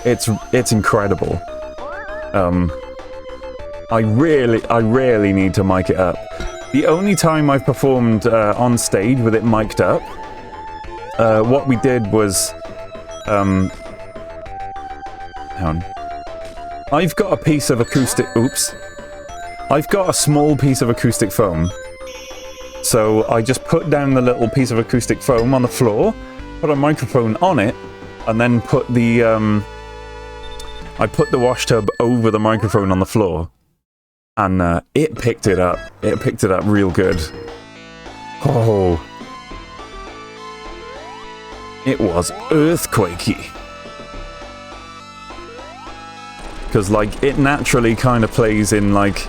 It's incredible. I really need to mic it up. The only time I've performed on stage with it mic'd up, what we did was, hang on. I've got a piece of acoustic, I've got a small piece of acoustic foam. So I just put down the little piece of acoustic foam on the floor, put a microphone on it, and then put the, I put the wash tub over the microphone on the floor. And it picked it up. It picked it up real good. Oh. It was earthquakey. Because, like, it naturally kind of plays in, like,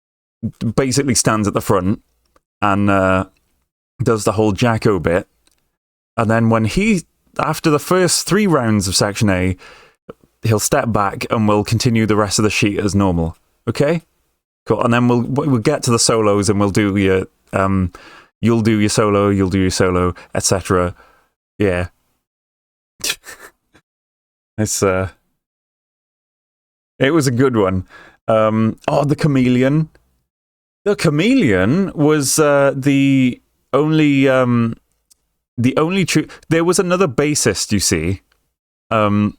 basically stands at the front and does the whole Jacko bit. And then when after the first 3 rounds of Section A, he'll step back and we'll continue the rest of the sheet as normal. Okay? Cool. And then we'll get to the solos and we'll do your, you'll do your solo, etc. Yeah. It was a good one. The Chameleon. The Chameleon was the only true. There was another bassist, you see, and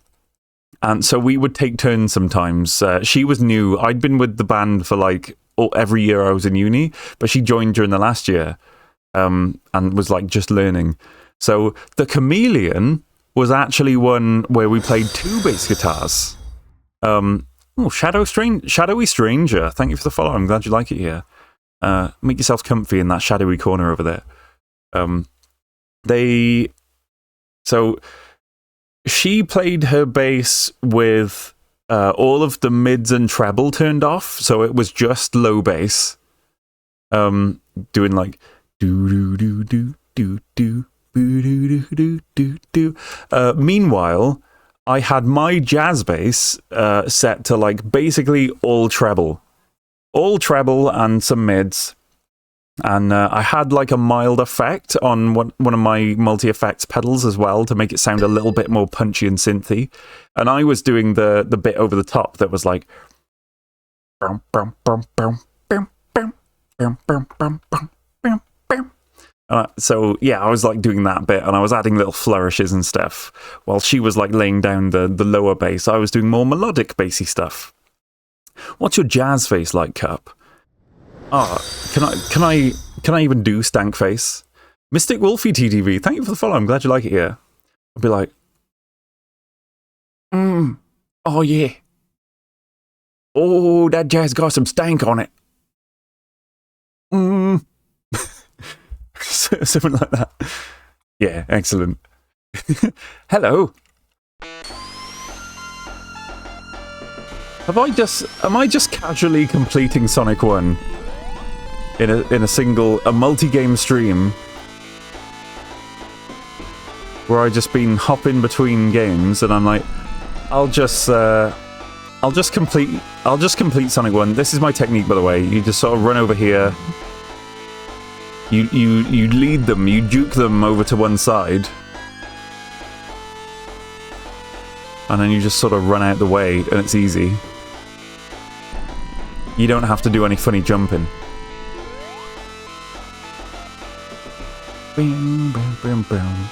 so we would take turns sometimes. She was new. I'd been with the band for like every year I was in uni, but she joined during the last year, and was like just learning. So the Chameleon was actually one where we played 2 bass guitars. Shadowy Stranger. Thank you for the follow. I'm glad you like it here. Make yourself comfy in that shadowy corner over there. So she played her bass with all of the mids and treble turned off, so it was just low bass. Doing like do do do do do do do do do do. Meanwhile, I had my jazz bass set to like basically all treble and some mids, and I had like a mild effect on one of my multi-effects pedals as well to make it sound a little bit more punchy and synthy, and I was doing the bit over the top that was like so yeah, I was like doing that bit and I was adding little flourishes and stuff while she was like laying down the lower bass. I was doing more melodic bassy stuff. What's your jazz face like, Cup? Can I even do stank face? Mystic Wolfie TTV, thank you for the follow. I'm glad you like it here. I'll be like, oh yeah. Oh, that jazz got some stank on it. Something like that. Yeah, excellent. Hello. Am I just casually completing Sonic 1 in a multi-game stream where I just been hopping between games and I'm like, I'll just complete Sonic 1. This is my technique, by the way. You just sort of run over here. You lead them, you juke them over to one side. And then you just sort of run out the way, and it's easy. You don't have to do any funny jumping. Boom, boom, boom, boom.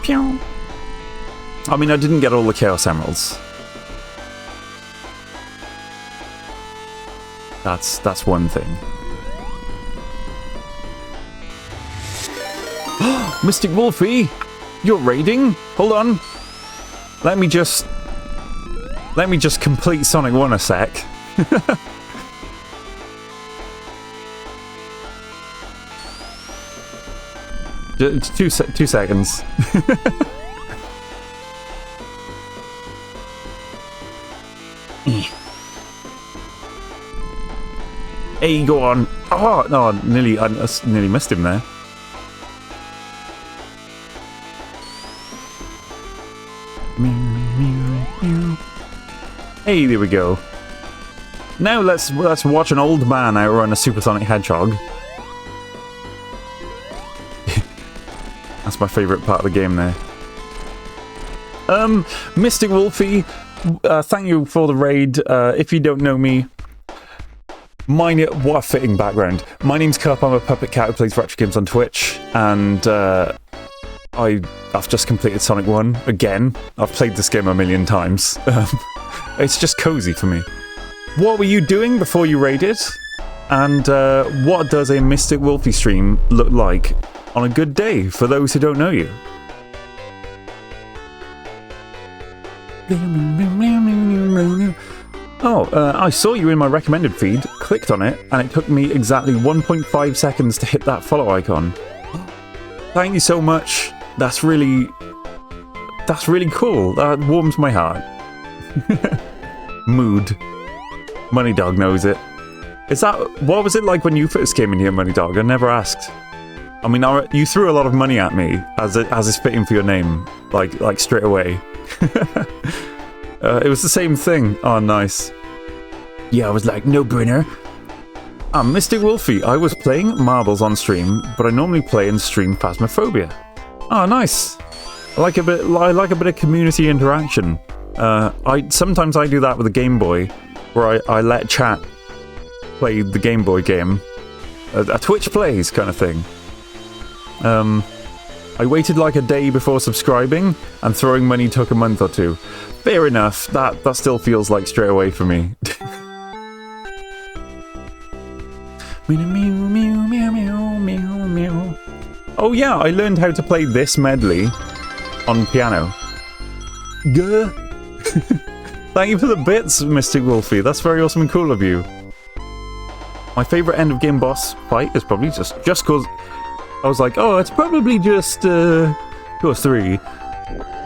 Pew. I mean, I didn't get all the Chaos Emeralds. That's one thing. Mystic Wolfie, you're raiding? Hold on. Let me just complete Sonic 1 a sec. 2 seconds. Hey, go on. Oh, no, I nearly missed him there. Hey, there we go. Now let's watch an old man outrun a supersonic hedgehog. That's my favourite part of the game there. Mystic Wolfie, thank you for the raid. If you don't know me, what a fitting background. My name's Cup, I'm a puppet cat who plays retro games on Twitch, and I've just completed Sonic 1 again. I've played this game a million times. It's just cozy for me. What were you doing before you raided? And what does a Mystic Wolfie stream look like on a good day for those who don't know you? I saw you in my recommended feed, clicked on it, and it took me exactly 1.5 seconds to hit that follow icon. Thank you so much. That's really cool. That warms my heart. Mood. Money Dog knows it. Is that... What was it like when you first came in here, Money Dog? I never asked. I mean, you threw a lot of money at me, as is fitting for your name. Like straight away. It was the same thing. Oh, nice. Yeah, I was like, no brainer. I'm Mystic Wolfie. I was playing marbles on stream, but I normally play and stream Phasmophobia. Oh, nice. I like a bit of community interaction. Sometimes I do that with the Game Boy, where I let chat play the Game Boy game. A Twitch Plays kind of thing. I waited like a day before subscribing, and throwing money took a month or two. Fair enough. That still feels like straight away for me. Oh yeah, I learned how to play this medley on piano. Gah. Thank you for the bits, Mystic Wolfie. That's very awesome and cool of you. My favourite end of game boss fight is probably just cause I was like, oh, it's probably just course 3.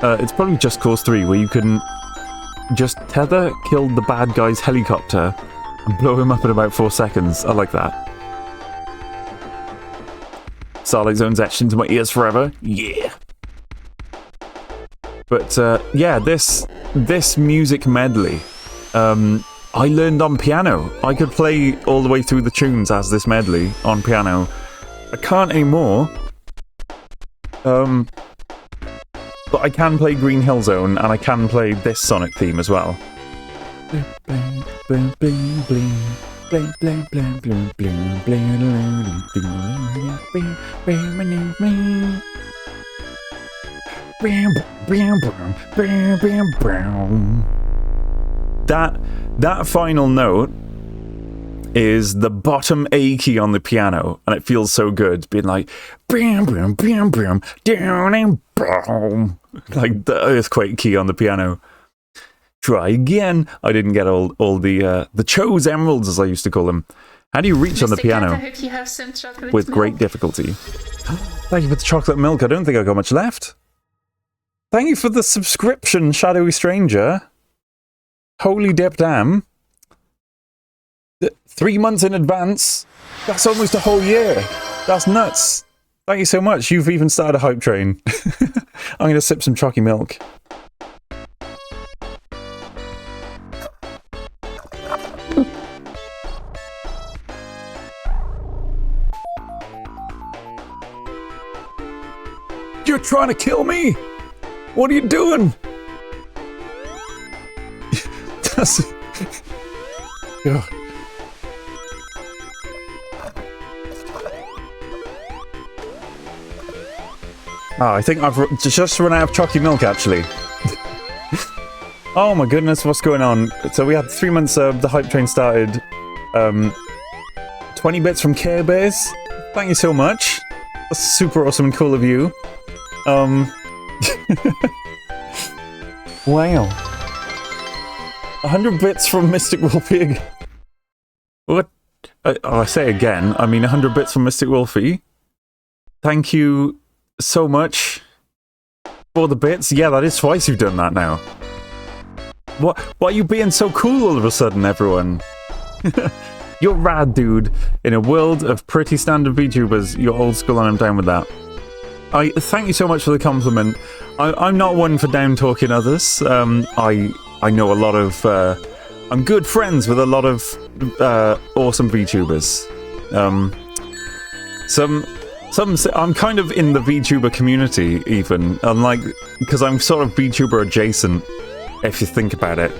It's probably just course 3 where you can just tether, kill the bad guy's helicopter and blow him up in about 4 seconds. I like that. Starlight Zone's etched into my ears forever. Yeah. But yeah, this music medley, I learned on piano. I could play all the way through the tunes as this medley on piano. I can't anymore. But I can play Green Hill Zone, and I can play this Sonic theme as well. That final note is the bottom A key on the piano, and it feels so good being like like the earthquake key on the piano. Try again. I didn't get all the Chose emeralds, as I used to call them. How do you reach on the piano? I hope you have some chocolate with great milk. difficulty. Thank you for the chocolate milk. I don't think I got much left. Thank you for the subscription, Shadowy Stranger. Holy dip damn. 3 months in advance. That's almost a whole year. That's nuts. Thank you so much. You've even started a hype train. I'm going to sip some chalky milk. You're trying to kill me? What are you doing? That's... God. Oh, I think I've just run out of chalky milk, actually. Oh my goodness, what's going on? So we had 3 months, the hype train started. 20 bits from Care Bears. Thank you so much. That's super awesome and cool of you. Wow. 100 bits from Mystic Wolfie. What? I say again, I mean 100 bits from Mystic Wolfie. Thank you so much for the bits. Yeah, that is twice you've done that now. Why are you being so cool all of a sudden, everyone? You're rad, dude. In a world of pretty standard VTubers, you're old school and I'm down with that. I thank you so much for the compliment. I'm not one for down-talking others. I know a lot of... I'm good friends with a lot of awesome VTubers. I'm kind of in the VTuber community, even. Unlike... Because I'm sort of VTuber adjacent, if you think about it.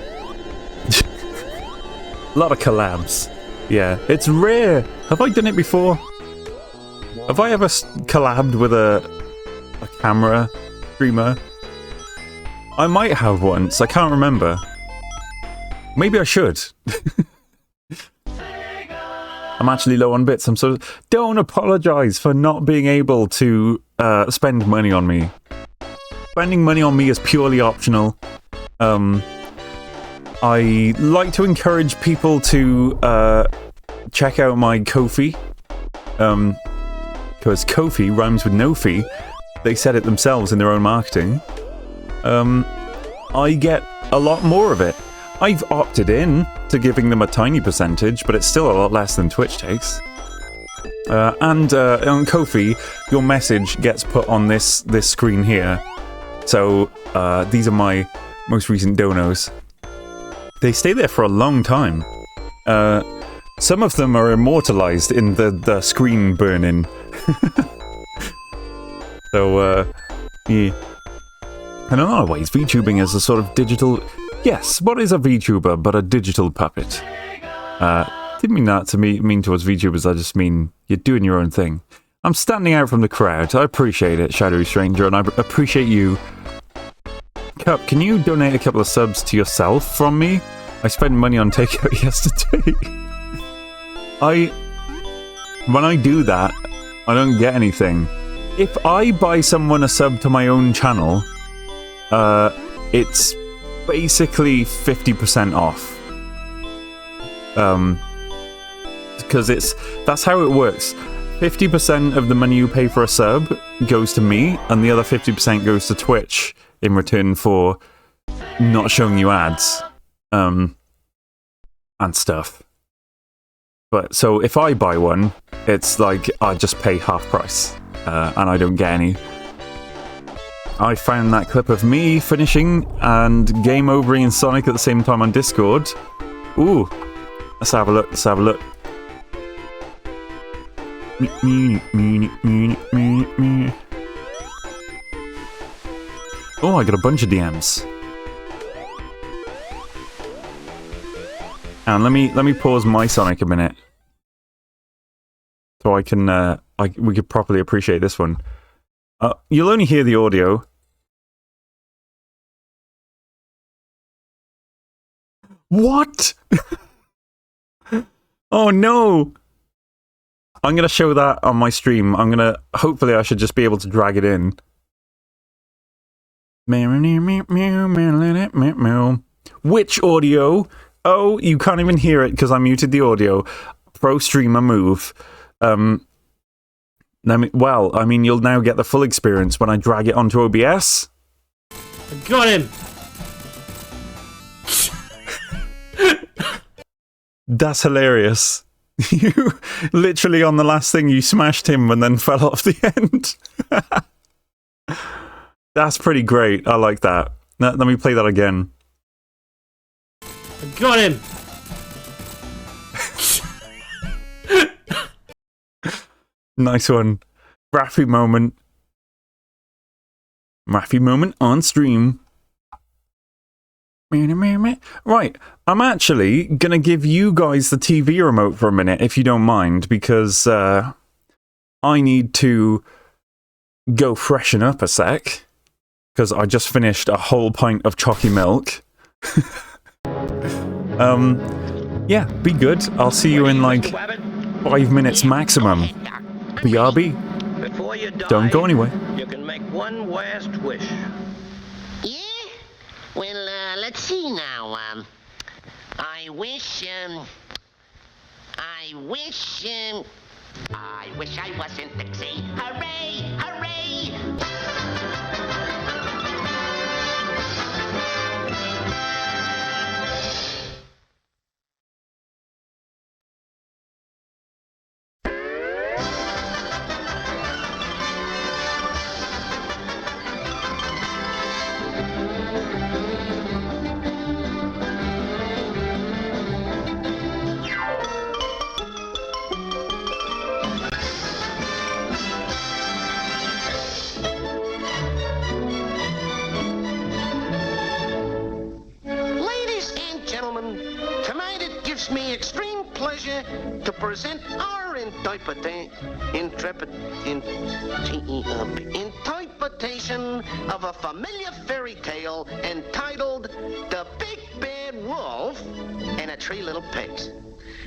A lot of collabs. Yeah, it's rare. Have I done it before? Have I ever collabed with a camera streamer? I might have once. I can't remember. Maybe I should. I'm actually low on bits. Don't apologize for not being able to spend money on me. Spending money on me is purely optional. I like to encourage people to check out my Ko-fi. Because Ko-fi rhymes with no fee. They said it themselves in their own marketing. I get a lot more of it. I've opted in to giving them a tiny percentage, but it's still a lot less than Twitch takes. And on Ko-fi, your message gets put on this screen here. So these are my most recent donos. They stay there for a long time. Some of them are immortalized in the screen burning. So, yeah. In a lot of ways, VTubing is a sort of digital... Yes, what is a VTuber but a digital puppet? Didn't mean that to mean towards VTubers, I just mean you're doing your own thing. I'm standing out from the crowd. I appreciate it, Shadowy Stranger, and I appreciate you. Cup, can you donate a couple of subs to yourself from me? I spent money on takeout yesterday. When I do that, I don't get anything. If I buy someone a sub to my own channel, it's basically 50% off. Because that's how it works. 50% of the money you pay for a sub goes to me, and the other 50% goes to Twitch in return for not showing you ads, and stuff. But so if I buy one, it's like I just pay half price, and I don't get any. I found that clip of me finishing and game overing in Sonic at the same time on Discord. Ooh, let's have a look. Let's have a look. Oh, I got a bunch of DMs. And let me pause my Sonic a minute, so I can we could properly appreciate this one. You'll only hear the audio. What? Oh no! I'm gonna show that on my stream. Hopefully I should just be able to drag it in. Which audio? Oh, you can't even hear it because I muted the audio. Pro streamer move. Well, I mean, you'll now get the full experience when I drag it onto OBS. I got him! That's hilarious. You literally on the last thing you smashed him and then fell off the end. That's pretty great. I like that. Let me play that again. I got him! Nice one. Raffy moment. Raffy moment on stream. Right, I'm actually going to give you guys the TV remote for a minute, if you don't mind, because I need to go freshen up a sec, because I just finished a whole pint of chalky milk. Yeah, be good. I'll see you in like 5 minutes maximum. BRB. Before you die, don't go anywhere. You can make one last wish. Yeah? Well, let's see now. I wish I wasn't Dixie. Hooray! Hooray! Me extreme pleasure to present our interpretation of a familiar fairy tale entitled The Big Bad Wolf and the Three Little Pigs,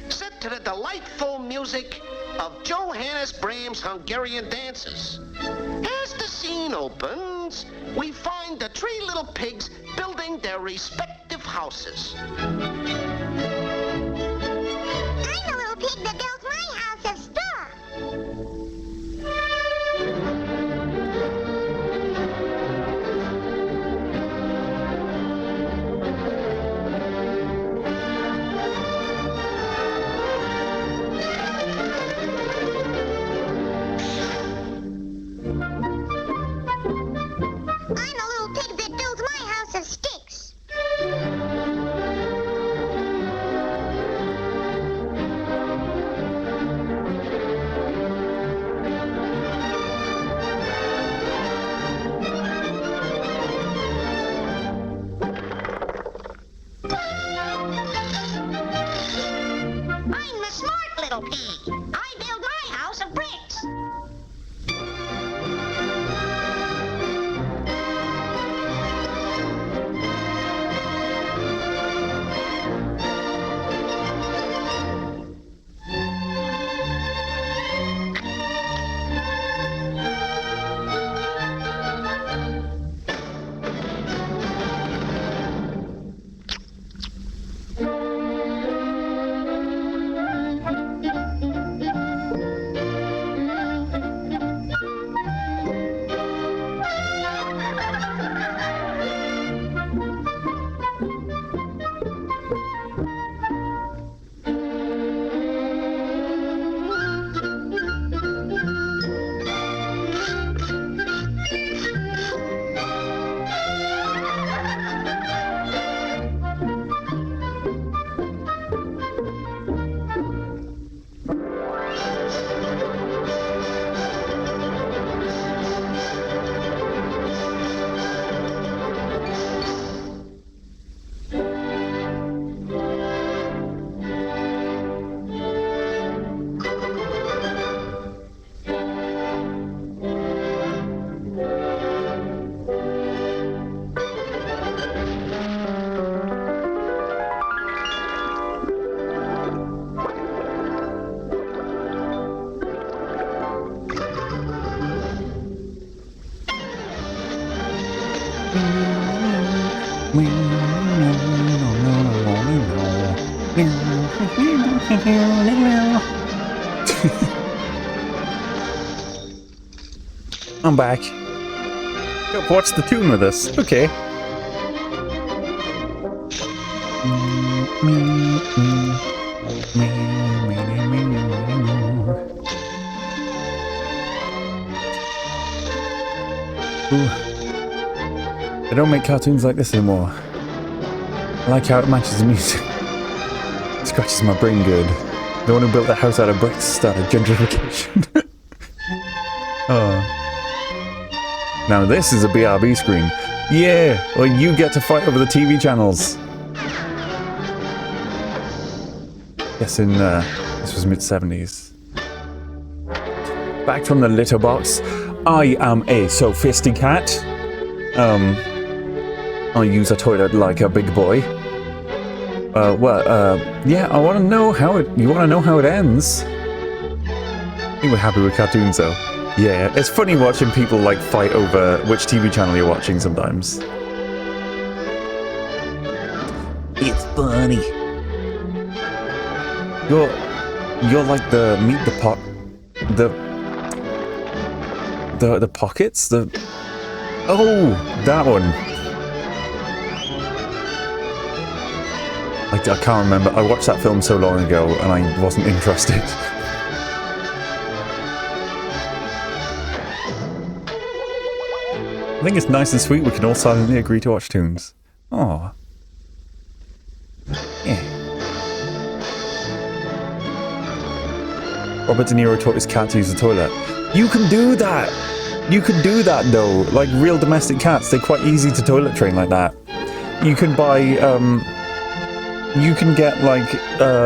set to the delightful music of Johannes Brahms' Hungarian dances. As the scene opens, we find the three little pigs building their respective houses. Pig that built my house of straw. I'm a smart little pig. I build my house of bricks. I'm back. Yo, what's the tune with this? Okay. Ooh. They don't make cartoons like this anymore. I like how it matches the music. It scratches my brain good. The one who built the house out of bricks started gentrification. Oh. Now this is a BRB screen. Yeah, well you get to fight over the TV channels. Guessing this was mid-70s. Back from the litter box. I am a sophisticat. I use a toilet like a big boy. Yeah, I want to know how it. You want to know how it ends? I think we're happy with cartoons, though. Yeah, it's funny watching people like fight over which TV channel you're watching sometimes. It's funny. You're like the meet the pot, the pockets, oh, that one. I can't remember. I watched that film so long ago and I wasn't interested. I think it's nice and sweet we can all silently agree to watch tunes. Oh. Yeah. Robert De Niro taught his cat to use the toilet. You can do that! You can do that though. Like real domestic cats, they're quite easy to toilet train like that. You can buy, you can get like,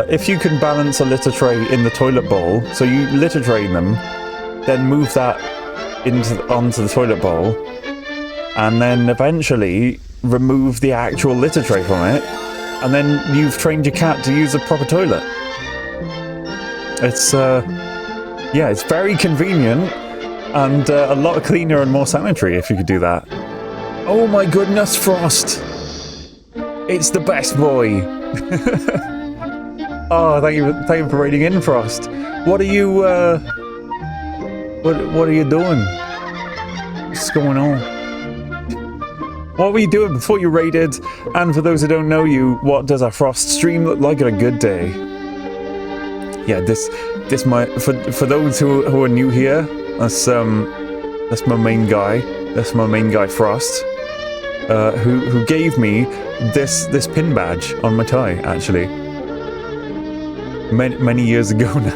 if you can balance a litter tray in the toilet bowl, so you litter train them, then move that onto the toilet bowl, and then eventually remove the actual litter tray from it, and then you've trained your cat to use a proper toilet. It's, yeah, it's very convenient, and a lot cleaner and more sanitary if you could do that. Oh my goodness, Frost! It's the best boy! Oh, thank you for raiding in, Frost. What are you, what are you doing? What's going on? What were you doing before you raided? And for those who don't know you, what does a Frost stream look like on a good day? Yeah, this might, for those who are new here, that's my main guy. That's my main guy, Frost, who gave me this pin badge on my tie, actually, many years ago now.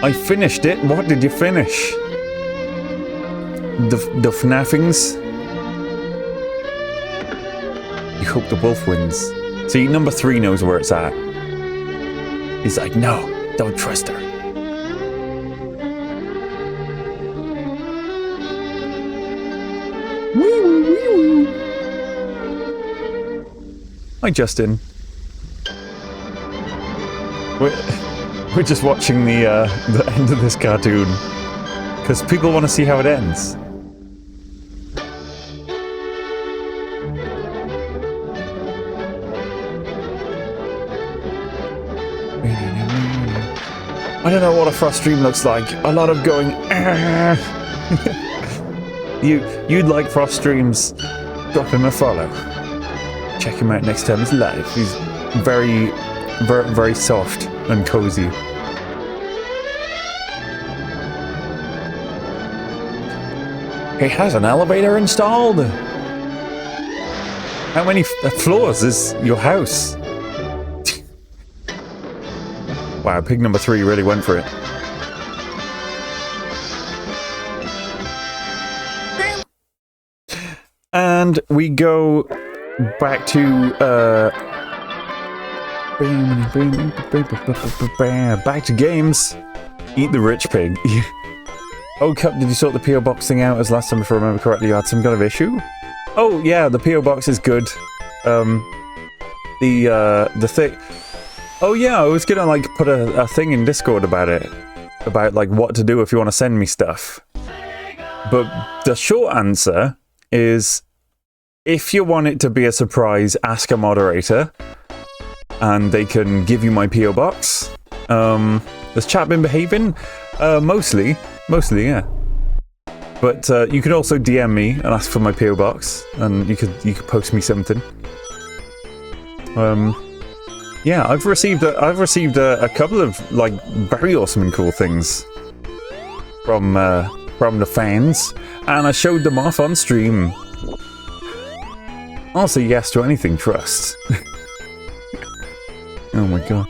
I finished it. What did you finish? The FNAFings. You hope the wolf wins. See, number 3 knows where it's at. He's like, no, don't trust her. Hi, Justin. We're just watching the end of this cartoon because people want to see how it ends. I don't know what a frost stream looks like. A lot of going. You'd like frost streams? Drop him a follow. Check him out next time he's live. He's very, very, very soft and cozy. He has an elevator installed. How many floors is your house? Wow, pig number 3 really went for it. And we go back to back to games. Eat the rich pig. Oh, Cup, did you sort the PO box thing out? As last time, if I remember correctly, you had some kind of issue. Oh yeah, the PO box is good. The thing. Oh yeah, I was gonna like put a thing in Discord about it, about like what to do if you want to send me stuff. But the short answer is, if you want it to be a surprise, ask a moderator, and they can give you my PO box. Has chat been behaving? Mostly, yeah. But you can also DM me and ask for my PO box, and you could post me something. Yeah, I've received a couple of like very awesome and cool things from the fans, and I showed them off on stream. I'll say yes to anything, trust. Oh my god.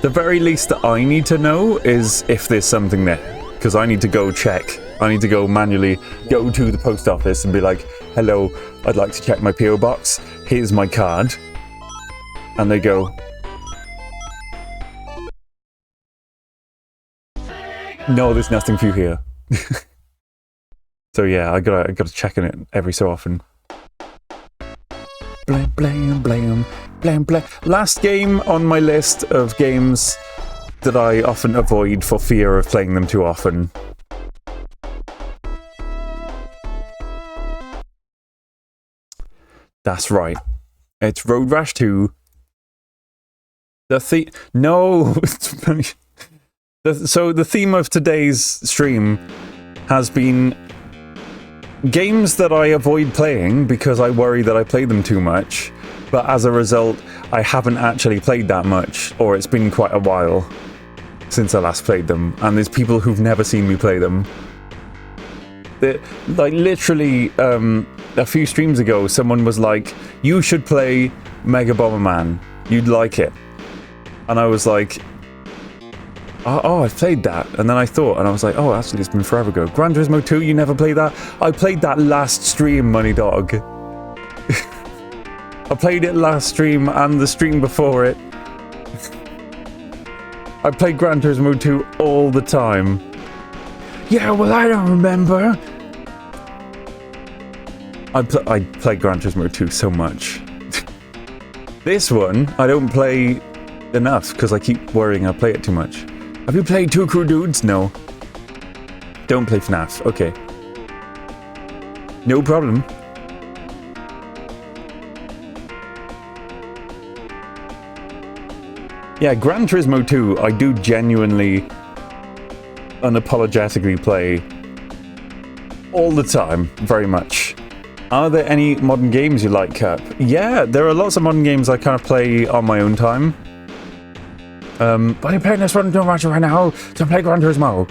The very least that I need to know is if there's something there, because I need to go check. I need to go manually go to the post office and be like, hello, I'd like to check my PO box. Here's my card. And they go, no, there's nothing for you here. So yeah, I gotta check on it every so often. Blam, blam, blam, blam, blam. Last game on my list of games that I often avoid for fear of playing them too often. That's right. It's Road Rash 2. No! So the theme of today's stream has been games that I avoid playing because I worry that I play them too much, but as a result, I haven't actually played that much, or it's been quite a while since I last played them, and there's people who've never seen me play them. Like, literally, a few streams ago, someone was like, you should play Mega Bomberman. You'd like it. And I was like, oh, I've played that. And then I thought, and I was like, oh, actually, it's been forever ago. Gran Turismo 2, you never played that? I played that last stream, Money Dog. I played it last stream and the stream before it. I played Gran Turismo 2 all the time. Yeah, well, I don't remember. I played Gran Turismo 2 so much. This one, I don't play enough because I keep worrying I play it too much. Have you played Two Crew Dudes? No. Don't play FNAF. Okay. No problem. Yeah, Gran Turismo 2, I do genuinely, unapologetically play all the time, very much. Are there any modern games you like, Cap? Yeah, there are lots of modern games I kind of play on my own time. But are you playing this one too much right now to play Gran Turismo?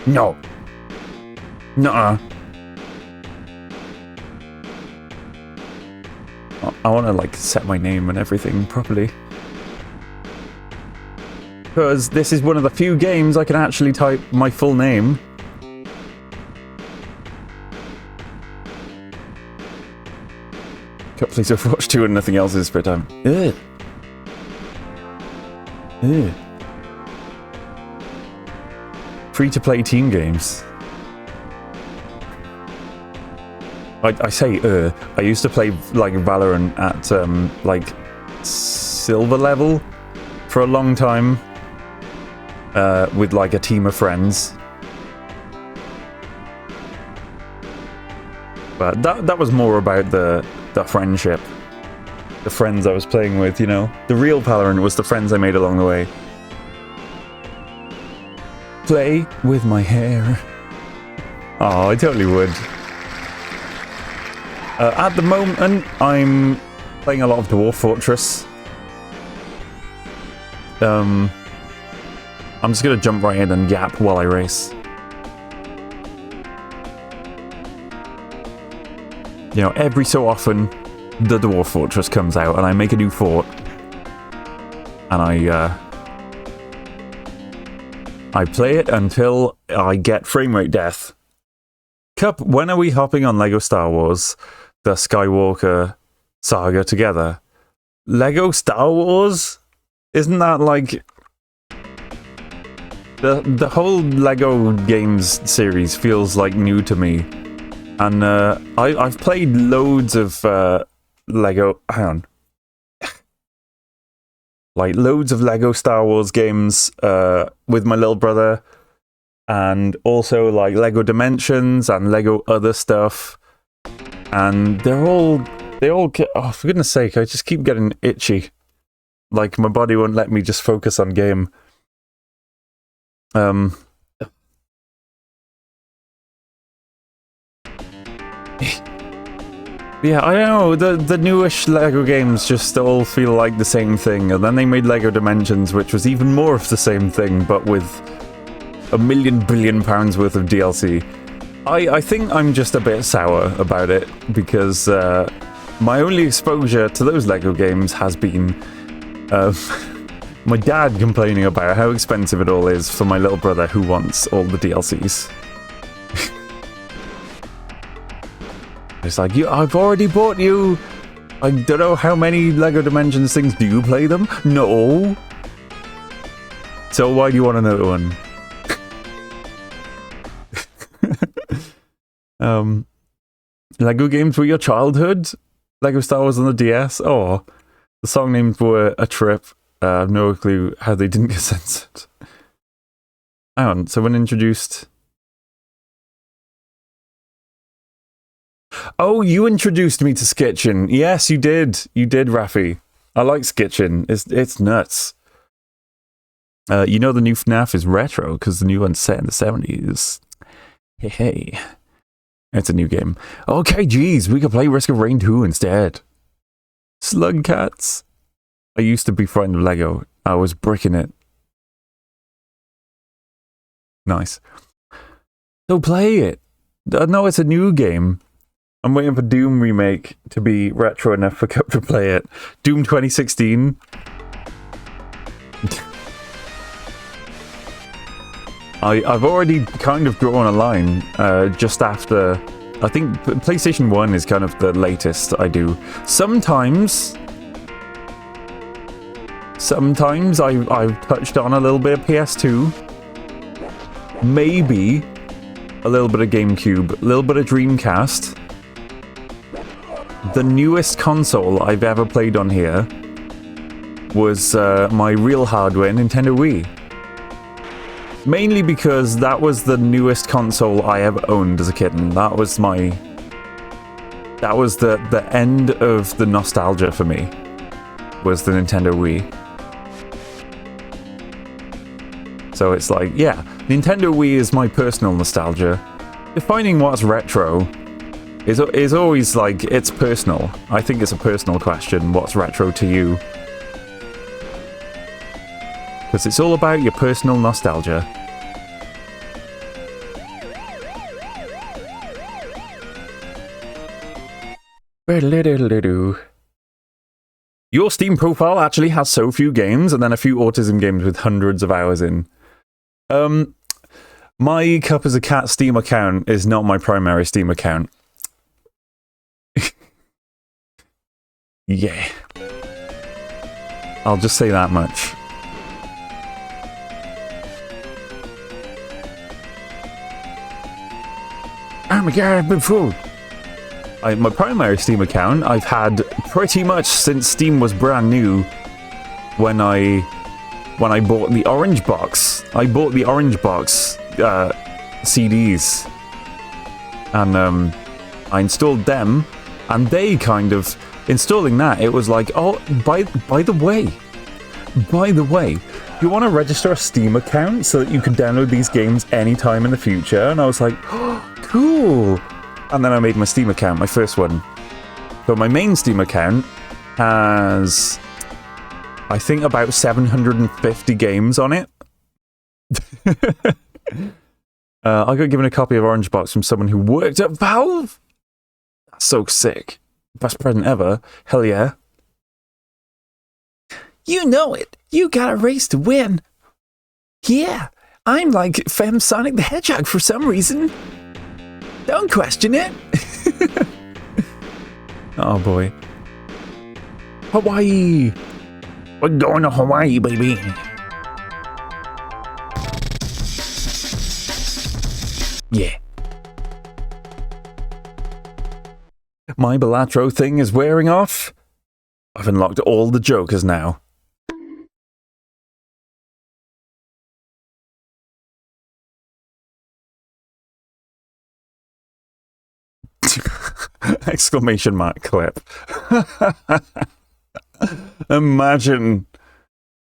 No. Nuh-uh. I want to, like, set my name and everything properly. Because this is one of the few games I can actually type my full name. Please Overwatch 2 and nothing else is spare time. Ugh. Ew. Free-to-play team games. I say I used to play like Valorant at like silver level for a long time with like a team of friends. But that was more about the friendship. The friends I was playing with, you know. The real Valorant was the friends I made along the way. Play with my hair. Oh, I totally would. At the moment, I'm playing a lot of Dwarf Fortress. I'm just gonna jump right in and yap while I race. You know, every so often, the Dwarf Fortress comes out and I make a new fort. And I play it until I get framerate death. Cup, when are we hopping on LEGO Star Wars, the Skywalker saga together? LEGO Star Wars? Isn't that like... The whole LEGO games series feels like new to me. And I've played loads of LEGO... Hang on. Like, loads of LEGO Star Wars games with my little brother. And also, like, LEGO Dimensions and LEGO other stuff. And they all oh, for goodness sake, I just keep getting itchy. Like, my body won't let me just focus on game. Yeah, I don't know, the newish LEGO games just all feel like the same thing, and then they made LEGO Dimensions, which was even more of the same thing, but with £1 million billion worth of DLC. I think I'm just a bit sour about it, because my only exposure to those LEGO games has been my dad complaining about how expensive it all is for my little brother who wants all the DLCs. It's like, I've already bought you... I don't know how many LEGO Dimensions things. Do you play them? No. So why do you want another one? LEGO games were your childhood? LEGO Star Wars on the DS? Oh, the song names were a trip. I have no clue how they didn't get censored. Hang on, someone introduced... Oh, you introduced me to Skitchin. Yes, you did. You did, Rafi. I like Skitchin. It's nuts. You know the new FNAF is retro because the new one's set in the 70s. Hey. It's a new game. Okay, geez, we could play Risk of Rain 2 instead. Slug Cats. I used to be friend of LEGO. I was bricking it. Nice. So play it. No, it's a new game. I'm waiting for Doom Remake to be retro enough for Cup to play it. Doom 2016. I've already kind of drawn a line just after... I think PlayStation 1 is kind of the latest I do. Sometimes I've touched on a little bit of PS2. Maybe a little bit of GameCube. A little bit of Dreamcast. The newest console I've ever played on here was my real hardware, Nintendo Wii. Mainly because that was the newest console I ever owned as a kitten. That was the end of the nostalgia for me, was the Nintendo Wii. So it's like, yeah, Nintendo Wii is my personal nostalgia. Defining what's retro is always like, it's personal. I think it's a personal question, what's retro to you? Because it's all about your personal nostalgia. Your Steam profile actually has so few games, and then a few autism games with hundreds of hours in. My Cup as a Cat Steam account is not my primary Steam account. Yeah. I'll just say that much. Oh my god, I've been fooled. My primary Steam account I've had pretty much since Steam was brand new. When I bought the orange box, I bought the orange box CDs, and I installed them, and they kind of installing that. It was like, oh, by the way, you want to register a Steam account so that you can download these games anytime in the future? And I was like, oh, cool. And then I made my Steam account, my first one. So my main Steam account has, I think, about 750 games on it. I got given a copy of Orange Box from someone who worked at Valve. That's so sick. Best present ever. Hell yeah. You know it. You got a race to win. Yeah, I'm like Sonic the Hedgehog for some reason. Don't question it. Oh boy. Hawaii. We're going to Hawaii, baby. Yeah. My Balatro thing is wearing off. I've unlocked all the Jokers now. Exclamation mark clip. Imagine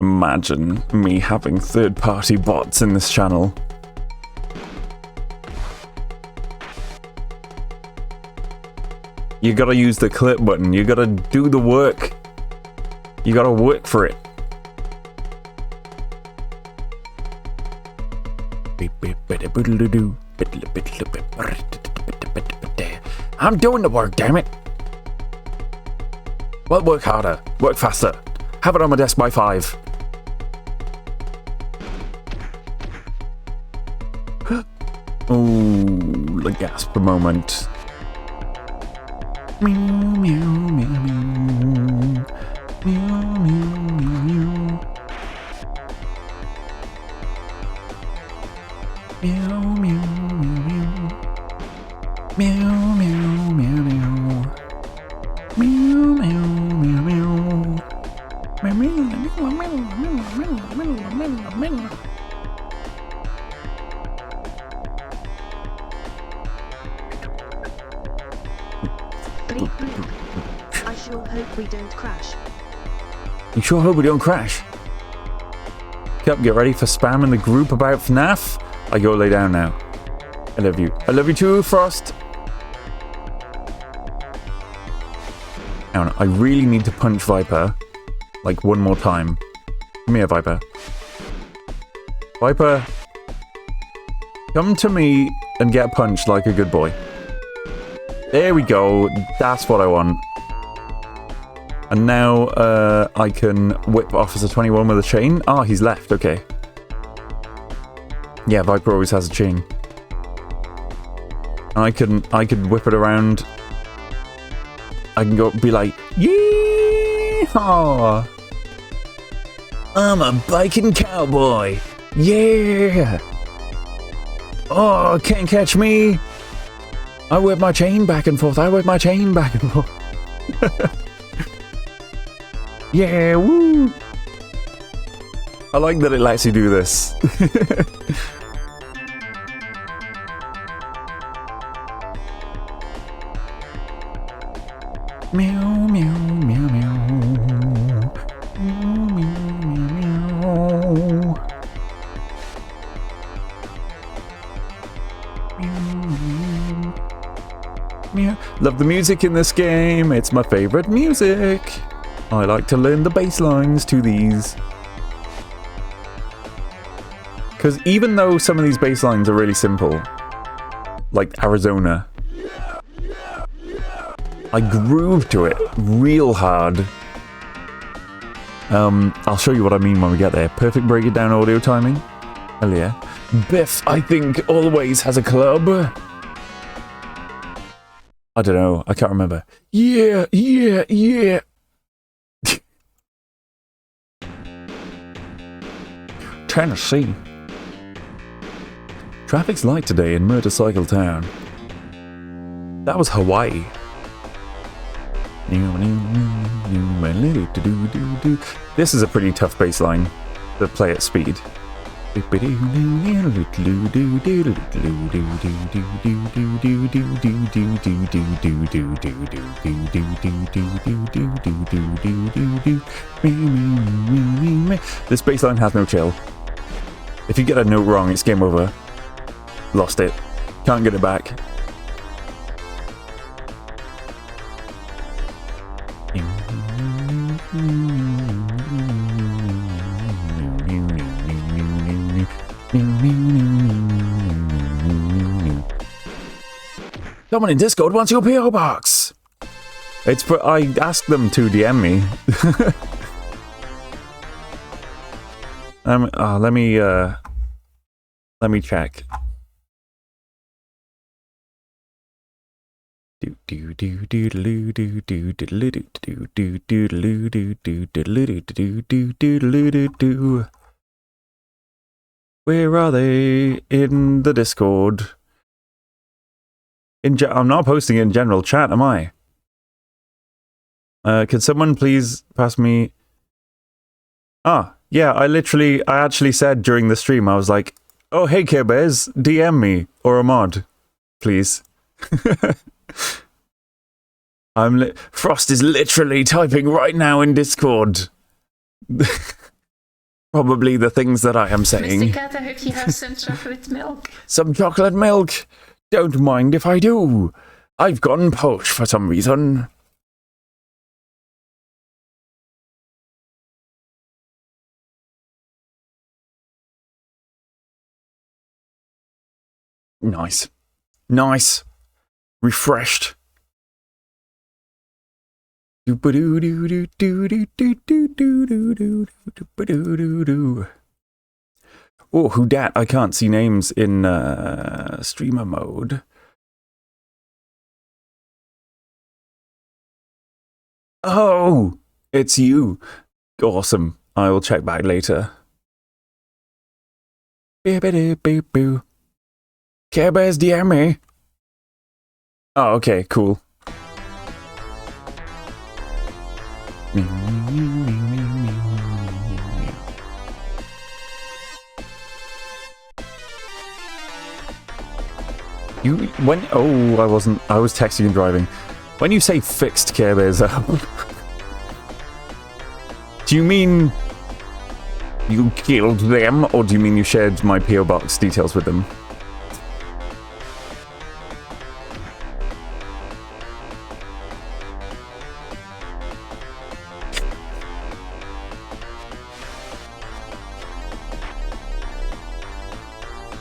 me having third-party bots in this channel. You gotta use the clip button. You gotta do the work. You gotta work for it. I'm doing the work, damn it. Well, work harder. Work faster. Have it on my desk by 5. Ooh, the gasp moment. Meow, meow, meow, meow. Meow, meow, meow, meow. Meow, meow, meow, meow. Meow, meow, meow, meow. Meow, meow, meow, meow. Meow, meow, meow, meow, meow, meow. Bleep bloop. I sure hope we don't crash. You sure hope we don't crash. Yup, get ready for spam in the group about FNAF. I go lay down now. I love you. I love you too, Frost. Hang on, I really need to punch Viper. Like, one more time. Come here, Viper. Viper. Come to me and get punched like a good boy. There we go. That's what I want. And now, I can whip Officer 21 with a chain. Ah, he's left. Okay. Yeah, Viper always has a chain. I can whip it around. I can go be like, yeehaw! I'm a biking cowboy. Yeah! Oh, can't catch me! I whip my chain back and forth. I whip my chain back and forth. Yeah, woo! I like that it lets you do this. Meow, meow, meow, meow. Meow, meow, meow, meow. Meow. Love the music in this game. It's my favorite music. I like to learn the bass lines to these. Because even though some of these bass lines are really simple, like Arizona, I groove to it real hard. I'll show you what I mean when we get there. Perfect break it down audio timing. Hell yeah. Biff, I think, always has a club. I don't know. I can't remember. Yeah, yeah, yeah. Tennessee. Traffic's light today in Motorcycle Town. That was Hawaii. This is a pretty tough bass line to play at speed. This bass line has no chill. If you get a note wrong, it's game over. Lost it. Can't get it back. Someone in Discord wants your PO box. It's for I asked them to DM me. Let me check. Where are they in the Discord? I'm not posting in general chat, am I? Can someone please pass me? Ah, yeah, I actually said during the stream, I was like, oh, hey, Care Bears, DM me or a mod, please. Frost is literally typing right now in Discord. Probably the things that I am saying. Mr. Cat, I hope you have some chocolate milk. Some chocolate milk? Don't mind if I do. I've gone poach for some reason. Nice. Nice. Refreshed. Oh, who dat? I can't see names in streamer mode. Oh, it's you. Awesome. I will check back later. Care Bears DM me. Oh, okay, cool. I was texting and driving. When you say fixed Care Bears up, do you mean you killed them, or do you mean you shared my PO box details with them?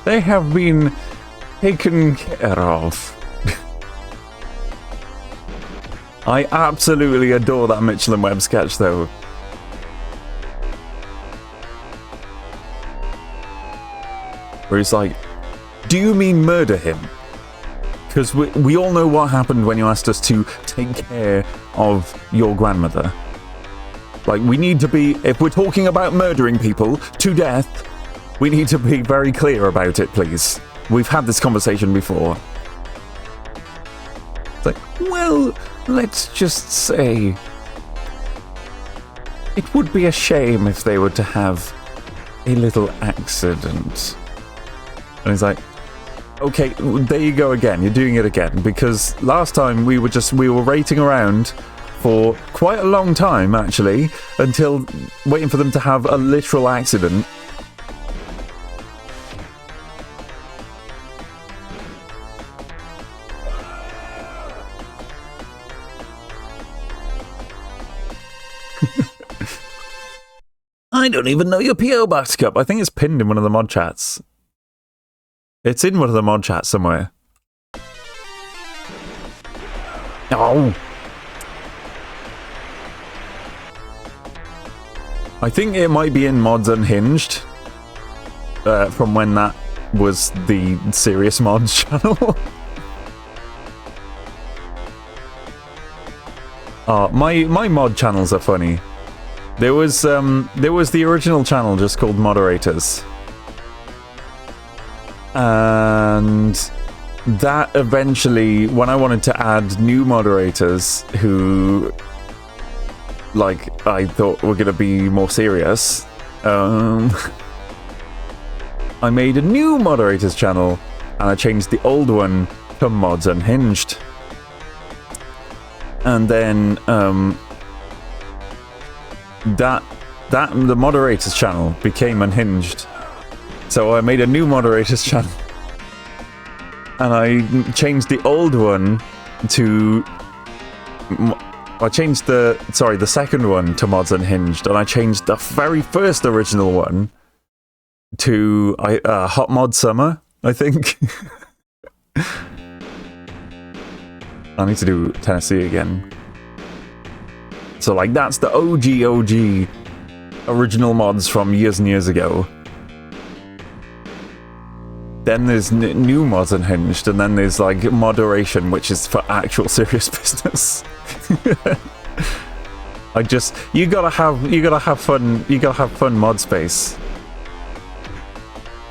They have been taken care of. I absolutely adore that Mitchell and Webb sketch, though. Where he's like, do you mean murder him? Because we all know what happened when you asked us to take care of your grandmother. Like, we need to be, if we're talking about murdering people to death, we need to be very clear about it, please. We've had this conversation before. It's like, well, let's just say it would be a shame if they were to have a little accident. And he's like, okay, there you go again. You're doing it again. Because last time we were waiting around for quite a long time, actually, until waiting for them to have a literal accident. I don't even know your PO box cup. I think it's pinned in one of the mod chats. It's in one of the mod chats somewhere. Oh. I think it might be in Mods Unhinged. From when that was the Serious Mods channel. My mod channels are funny. There was the original channel just called Moderators. And that eventually, when I wanted to add new moderators who, like, I thought were going to be more serious, I made a new moderators channel, and I changed the old one to Mods Unhinged. And then, the moderators channel became Unhinged. So I made a new moderators channel. And I changed the old one to... I changed the second one to Mods Unhinged, and I changed the very first original one to Hot Mod Summer, I think. I need to do Tennessee again. So, like, that's the OG original mods from years and years ago. Then there's new Mods Unhinged, and then there's, like, moderation, which is for actual serious business. You gotta have fun mod space.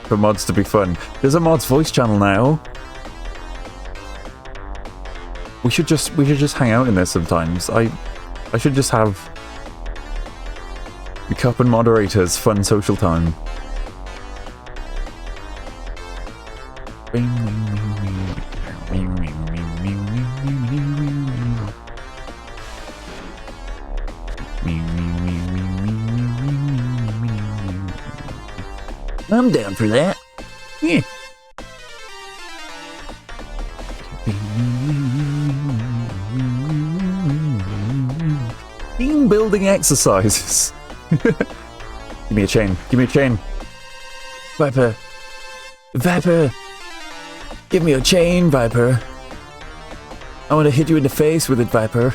For mods to be fun. There's a mods voice channel now. We should just hang out in there sometimes. I should just have the Cup and moderators fun social time. I'm down for that. Yeah. Team building exercises. Give me a chain. Give me a chain. Viper. Viper. Give me a chain, Viper. I want to hit you in the face with it, Viper.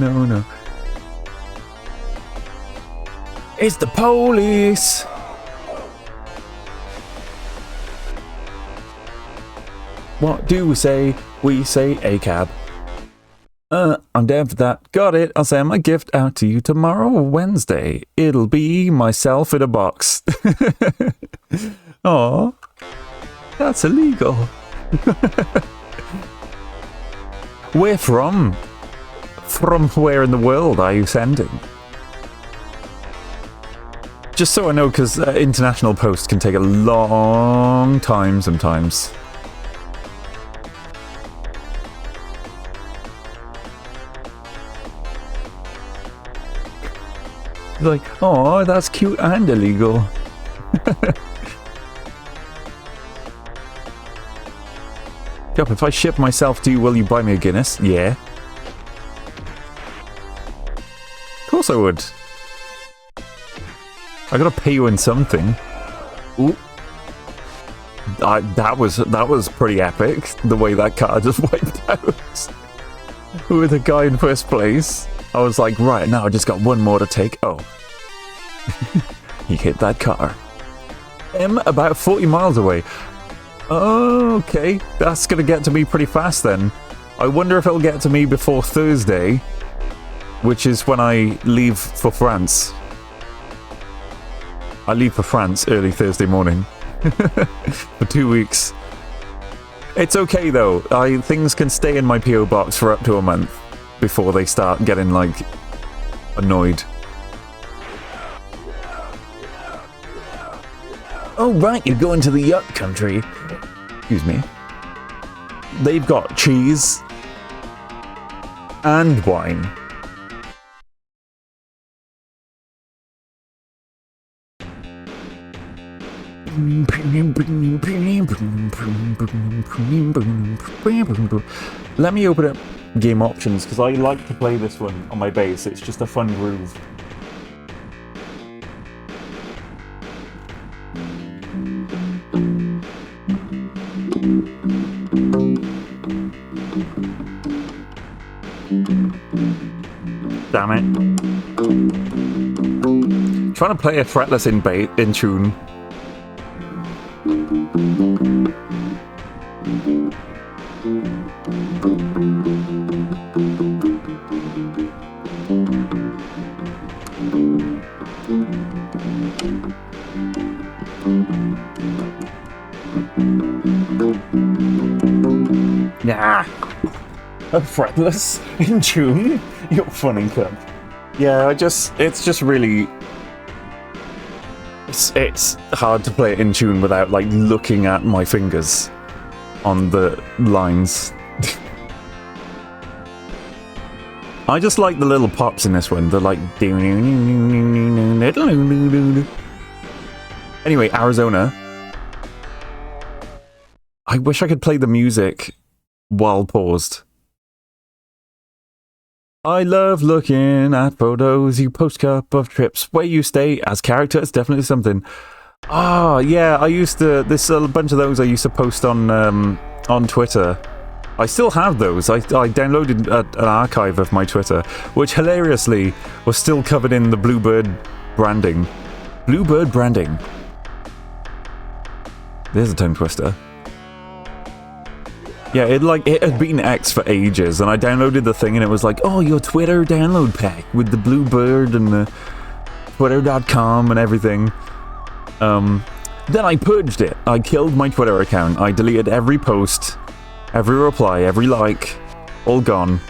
No. It's the police. What do we say? We say a cab. I'm down for that. Got it. I'll send my gift out to you tomorrow, Wednesday. It'll be myself in a box. Aw, that's illegal. Where from? From where in the world are you sending? Just so I know, because international post can take a long time sometimes. Like, oh, that's cute and illegal. Yup, if I ship myself to you, will you buy me a Guinness? Yeah. Of course I would. I gotta pay you in something. Ooh. That was pretty epic, the way that car just wiped out. With a guy in first place. I was like, right, now I just got one more to take. Oh. He hit that car. About 40 miles away. Okay, that's gonna get to me pretty fast then. I wonder if it'll get to me before Thursday, which is when I leave for France. I leave for France early Thursday morning. For 2 weeks. It's okay though. Things can stay in my PO box for up to a month before they start getting, like, annoyed. Oh right, you're going to the yacht country. Excuse me. They've got cheese and wine. Let me open up game options, because I like to play this one on my base. It's just a fun groove. damn it. Trying to play a fretless in tune. Nah. A fretless in tune? You're funny, cunt. Yeah, it's just really... It's hard to play it in tune without, like, looking at my fingers on the lines. I just like the little pops in this one. They're like... Anyway, Arizona. I wish I could play the music while paused. I love looking at photos you post up of trips where you stay as characters. Definitely something. Ah, yeah, I used to... There's a bunch of those I used to post on Twitter. I still have those. I downloaded an archive of my Twitter, which hilariously was still covered in the Bluebird branding. Bluebird branding. There's a tongue twister. Yeah, it had been X for ages, and I downloaded the thing, and it was like, oh, your Twitter download pack with the Bluebird and the Twitter.com and everything. Then I purged it. I killed my Twitter account. I deleted every post, every reply, every like, all gone.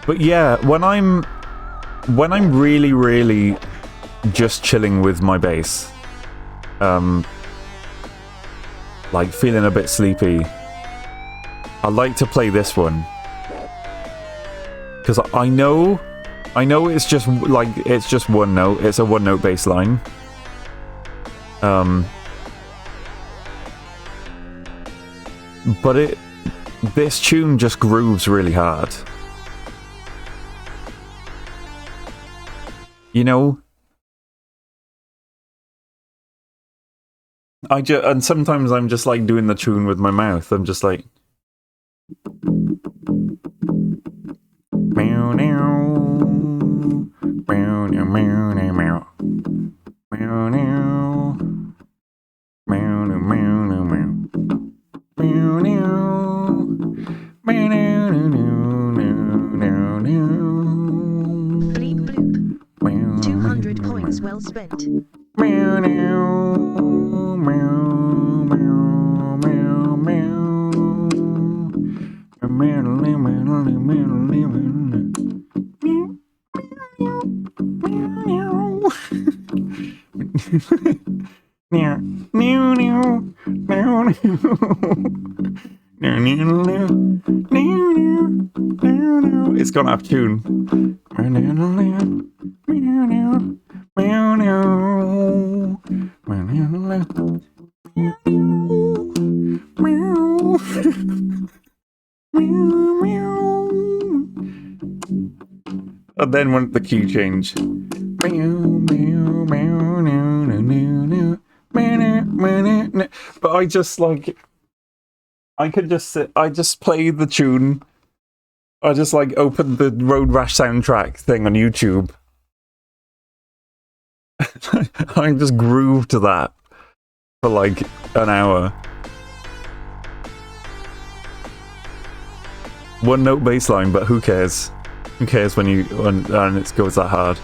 But yeah, when I'm really, really just chilling with my bass, like feeling a bit sleepy, I like to play this one because I know it's just like it's just one note. It's a one note bass line. But this tune just grooves really hard. You know, and sometimes I'm just like doing the tune with my mouth. I'm just like, meow meow, meow meow meow meow meow, meow meow, meow meow meow meow, meow meow. Bleep bloop. 200 coins well spent. Meow meow meow meow meow meow. It's gone off tune. And then when the key change. But I just like, I could just sit, I just play the tune. I just like open the Road Rash soundtrack thing on YouTube. I just groove to that for like an hour. One note bass line, but who cares? Who cares when it goes that hard?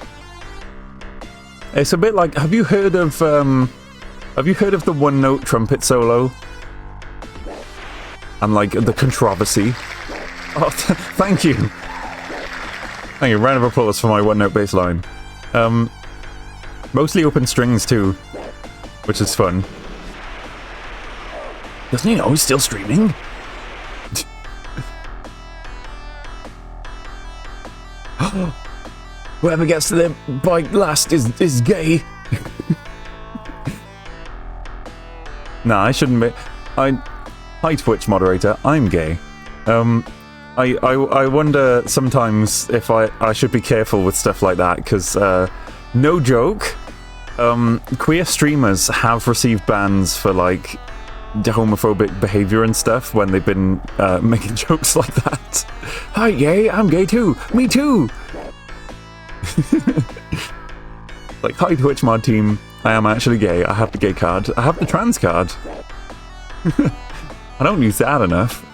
It's a bit like, have you heard of the one note trumpet solo? And like the controversy? Oh, thank you. Thank you. Round of applause for my one note bass line. Mostly open strings too, which is fun. Doesn't he know he's still streaming? Whoever gets to the bike last is gay. Nah, I shouldn't be. Hi Twitch moderator, I'm gay. I wonder sometimes if I should be careful with stuff like that, because no joke, queer streamers have received bans for like homophobic behavior and stuff when they've been making jokes like that. Hi, gay, I'm gay too. Me too. Like, hi, Twitch mod team. I am actually gay. I have the gay card. I have the trans card. I don't use that enough.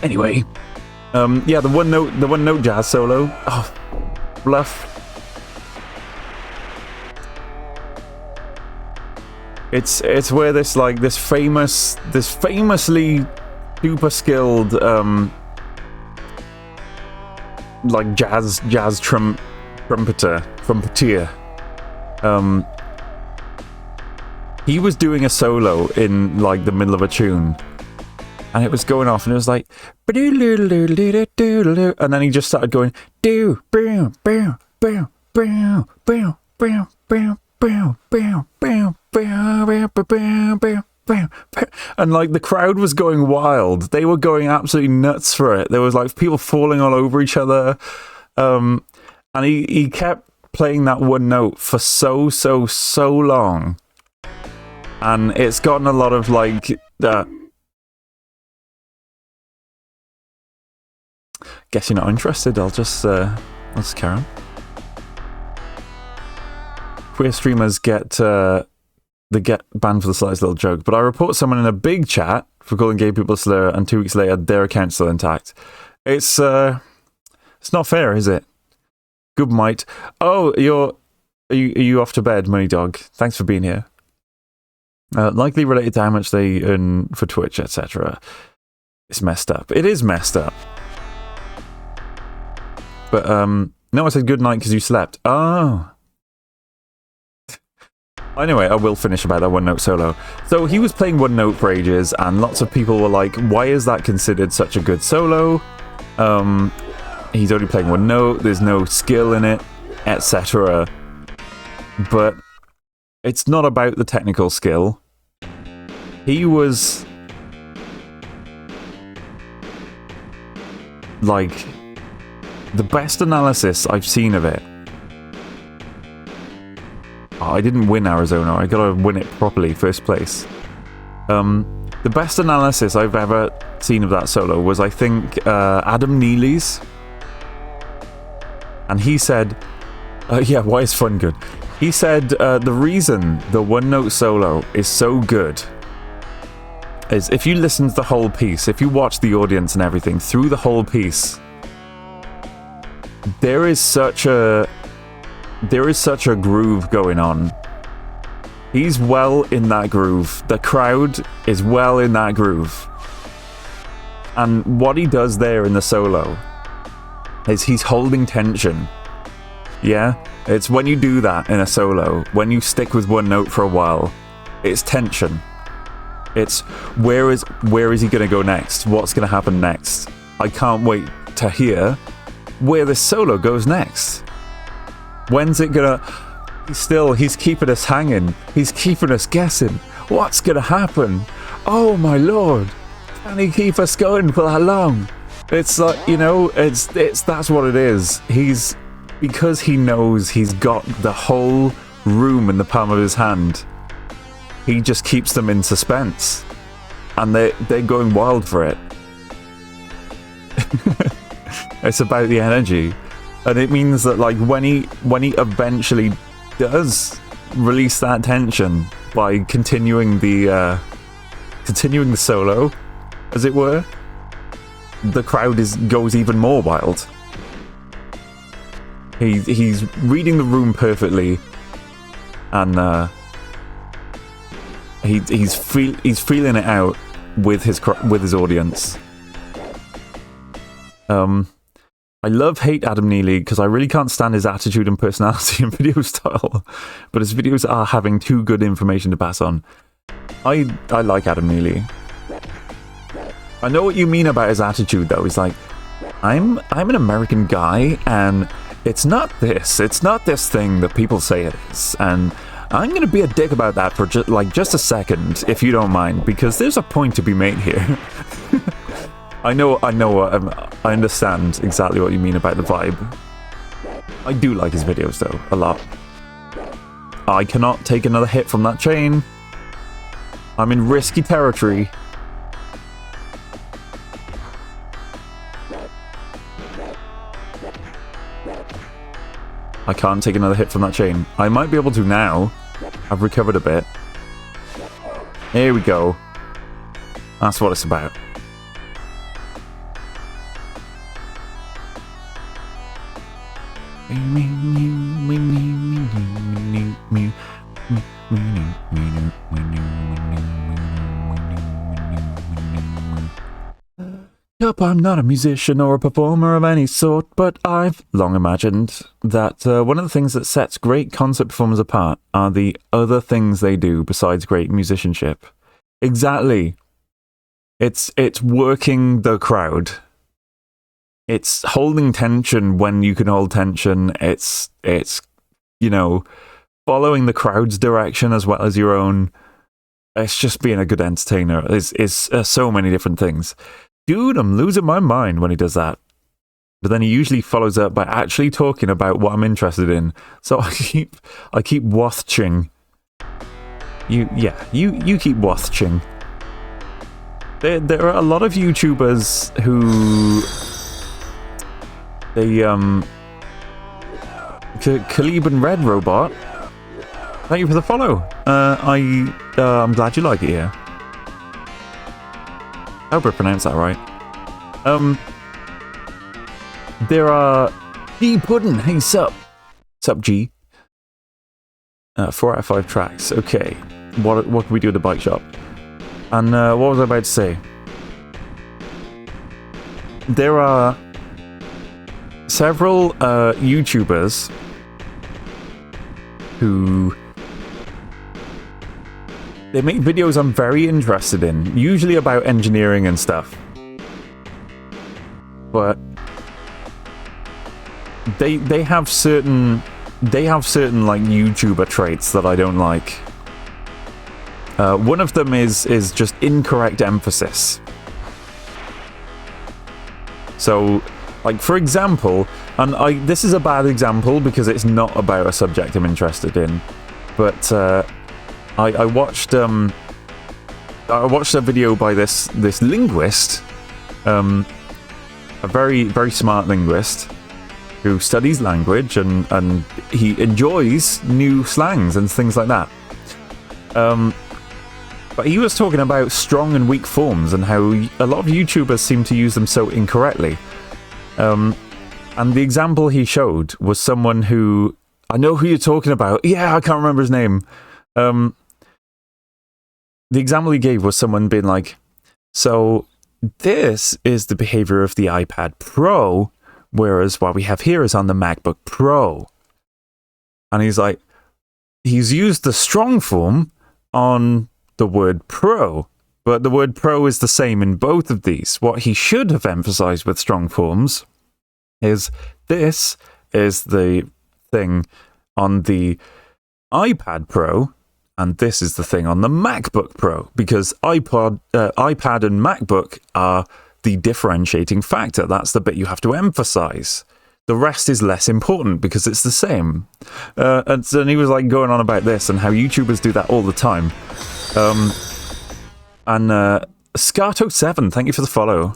Anyway, yeah, the one note jazz solo. Oh, bluff. It's where this famously super skilled like jazz trumpeter. He was doing a solo in like the middle of a tune, and it was going off, and it was like, and then he just started going, and like the crowd was going wild. They were going absolutely nuts for it. There was like people falling all over each other, and he kept playing that one note for so long, and it's gotten a lot of like guess you're not interested. I'll just carry on. Queer streamers get banned for the slightest little joke, but I report someone in a big chat for calling gay people a slur, and 2 weeks later their account's still intact. It's not fair, is it? Good mate. Oh, are you off to bed, Money Dog? Thanks for being here. Likely related to how much they earn for Twitch, etc. It's messed up. It is messed up. But no, I said good night because you slept. Oh. Anyway, I will finish about that one note solo. So he was playing one note for ages, and lots of people were like, why is that considered such a good solo? He's only playing one note, there's no skill in it, etc. But it's not about the technical skill. He was like the best analysis I've seen of it. Oh, I didn't win Arizona. I gotta win it properly, first place. The best analysis I've ever seen of that solo was, I think, Adam Neely's. And he said, yeah, why is fun good? He said the reason the one note solo is so good is if you listen to the whole piece, if you watch the audience and everything through the whole piece, there is such a groove going on. He's well in that groove. The crowd is well in that groove. And what he does there in the solo is he's holding tension. Yeah? It's when you do that in a solo, when you stick with one note for a while, it's tension. It's where is he going to go next? What's going to happen next? I can't wait to hear where this solo goes next. When's it gonna... He's keeping us hanging. He's keeping us guessing. What's gonna happen? Oh my lord. Can he keep us going for that long? It's like, you know, it's that's what it is. Because he knows he's got the whole room in the palm of his hand, he just keeps them in suspense. And they're going wild for it. It's about the energy. And it means that, like, when he eventually does release that tension by continuing the solo, as it were, the crowd goes even more wild. He's reading the room perfectly, and he's feeling it out with his audience. I hate Adam Neely because I really can't stand his attitude and personality and video style, but his videos are having too good information to pass on. I like Adam Neely. I know what you mean about his attitude though. He's like, I'm an American guy, and it's not this thing that people say it is, and I'm gonna be a dick about that for just a second, if you don't mind, because there's a point to be made here. I understand exactly what you mean about the vibe. I do like his videos though, a lot. I cannot take another hit from that chain. I'm in risky territory. I can't take another hit from that chain. I might be able to now. I've recovered a bit. Here we go. That's what it's about. Yup, I'm not a musician or a performer of any sort, but I've long imagined that one of the things that sets great concert performers apart are the other things they do besides great musicianship. Exactly. It's working the crowd. It's holding tension when you can hold tension. It's you know, following the crowd's direction as well as your own. It's just being a good entertainer. It's so many different things. Dude, I'm losing my mind when he does that. But then he usually follows up by actually talking about what I'm interested in. So I keep watching. You keep watching. There are a lot of YouTubers who Khalib and Red Robot. Thank you for the follow. I'm glad you like it here. I hope I pronounced that right. There are G Puddin'. Hey, sup? Sup, G? 4 out of 5 tracks. Okay. What can we do at the bike shop? And what was I about to say? There are several YouTubers who they make videos I'm very interested in, usually about engineering and stuff. But they have certain like YouTuber traits that I don't like. One of them is just incorrect emphasis. So, like for example, and this is a bad example because it's not about a subject I'm interested in, but I watched a video by this linguist, a very smart linguist who studies language and he enjoys new slangs and things like that. But he was talking about strong and weak forms and how a lot of YouTubers seem to use them so incorrectly. And the example he showed was someone who I know who you're talking about. Yeah, I can't remember his name. The example he gave was someone being like, so this is the behavior of the iPad Pro, whereas what we have here is on the MacBook Pro. And he's like, he's used the strong form on the word Pro, but the word Pro is the same in both of these. What he should have emphasized with strong forms is this is the thing on the iPad Pro, and this is the thing on the MacBook Pro, because iPad and MacBook are the differentiating factor. That's the bit you have to emphasize. The rest is less important because it's the same. And he was like going on about this and how YouTubers do that all the time. Scarto7, thank you for the follow.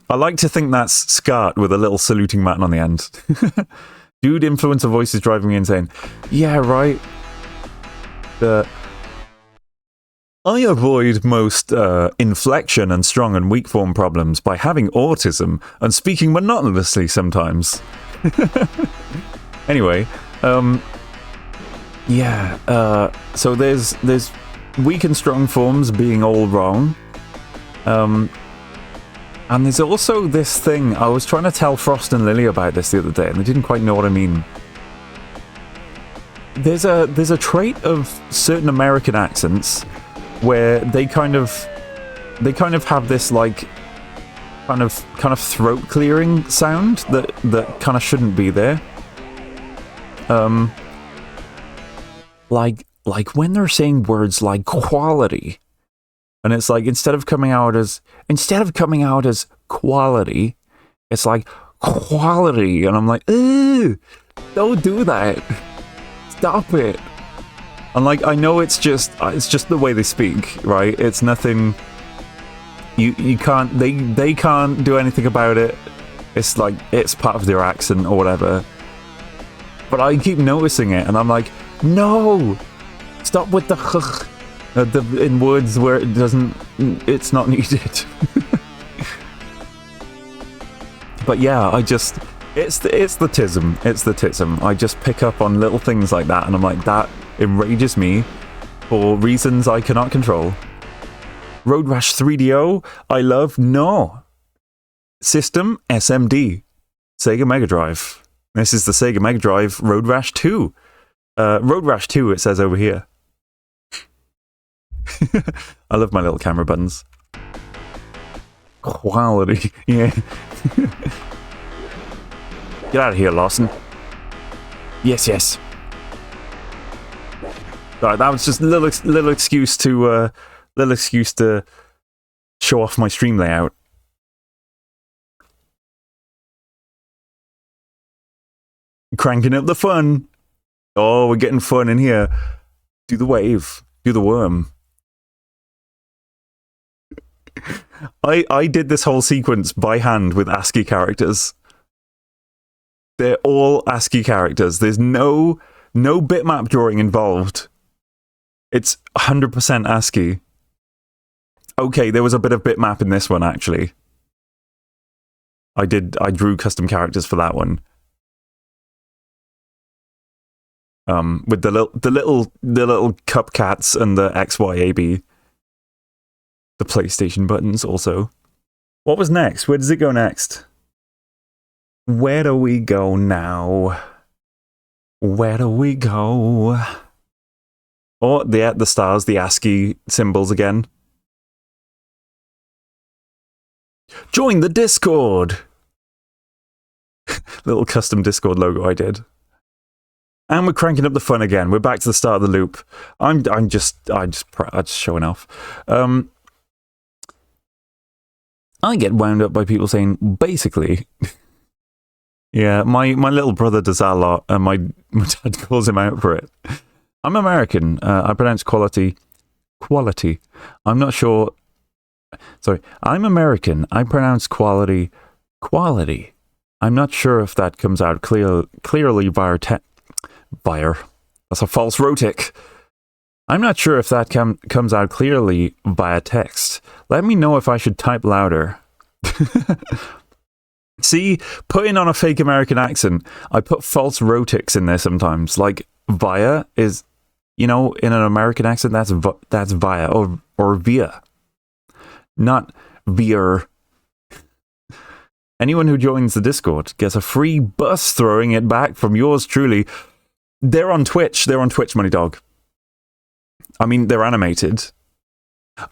I like to think that's Scart with a little saluting button on the end. Dude, influencer voice is driving me insane. Yeah, right. I avoid most inflection and strong and weak form problems by having autism and speaking monotonously sometimes. Anyway, so there's weak and strong forms being all wrong. And there's also this thing, I was trying to tell Frost and Lily about this the other day, and they didn't quite know what I mean. There's a trait of certain American accents where they kind of have this like kind of throat clearing sound that kind of shouldn't be there. Like when they're saying words like quality, and it's like instead of coming out as quality, it's like quality, and I'm like, ew, don't do that. Stop it. And like, I know it's just the way they speak, right? It's nothing. You can't. They can't do anything about it. It's like it's part of their accent or whatever. But I keep noticing it, and I'm like, no, stop with the in words where it doesn't. It's not needed. But yeah, it's the tism. It's the tism. I just pick up on little things like that, and I'm like, that enrages me for reasons I cannot control. Road Rash 3DO, I love. No. System, SMD. Sega Mega Drive. This is the Sega Mega Drive Road Rash 2. Road Rash 2, it says over here. I love my little camera buttons. Quality, yeah. Get out of here, Lawson. Yes, yes. Alright, that was just a little excuse to show off my stream layout. Cranking up the fun. Oh, we're getting fun in here. Do the wave. Do the worm. I did this whole sequence by hand with ASCII characters. They're all ASCII characters. There's no bitmap drawing involved. It's 100% ASCII. Okay, there was a bit of bitmap in this one, actually. I drew custom characters for that one. With the little cupcats and the XYAB. The PlayStation buttons also. What was next? Where does it go next? Where do we go now? Where do we go? Oh, the stars, the ASCII symbols again. Join the Discord! Little custom Discord logo I did. And we're cranking up the fun again. We're back to the start of the loop. I'm just showing off. I get wound up by people saying, basically. Yeah, my little brother does that a lot, and my dad calls him out for it. I'm American. I pronounce quality. I'm not sure. Sorry, I'm American. I pronounce quality. I'm not sure if that comes out clearly via. That's a false rotic. I'm not sure if that comes out clearly via text. Let me know if I should type louder. See, putting on a fake American accent, I put false rotics in there sometimes. Like, via is, in an American accent, that's via or via. Not veer. Anyone who joins the Discord gets a free bus throwing it back from yours truly. They're on Twitch. They're on Twitch, Money Dog. I mean, they're animated.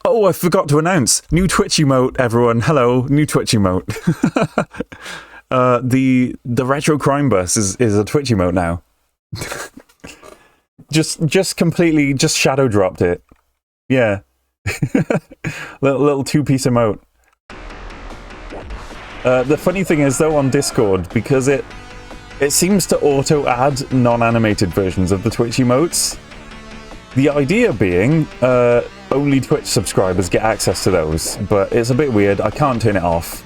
Oh, I forgot to announce. New Twitch emote, everyone. Hello, new Twitch emote. The Retro Crime Bus is a Twitch emote now. just completely, shadow dropped it. Yeah. little two-piece emote. The funny thing is, though, on Discord, because it seems to auto-add non-animated versions of the Twitch emotes. The idea being, only Twitch subscribers get access to those, but it's a bit weird. I can't turn it off.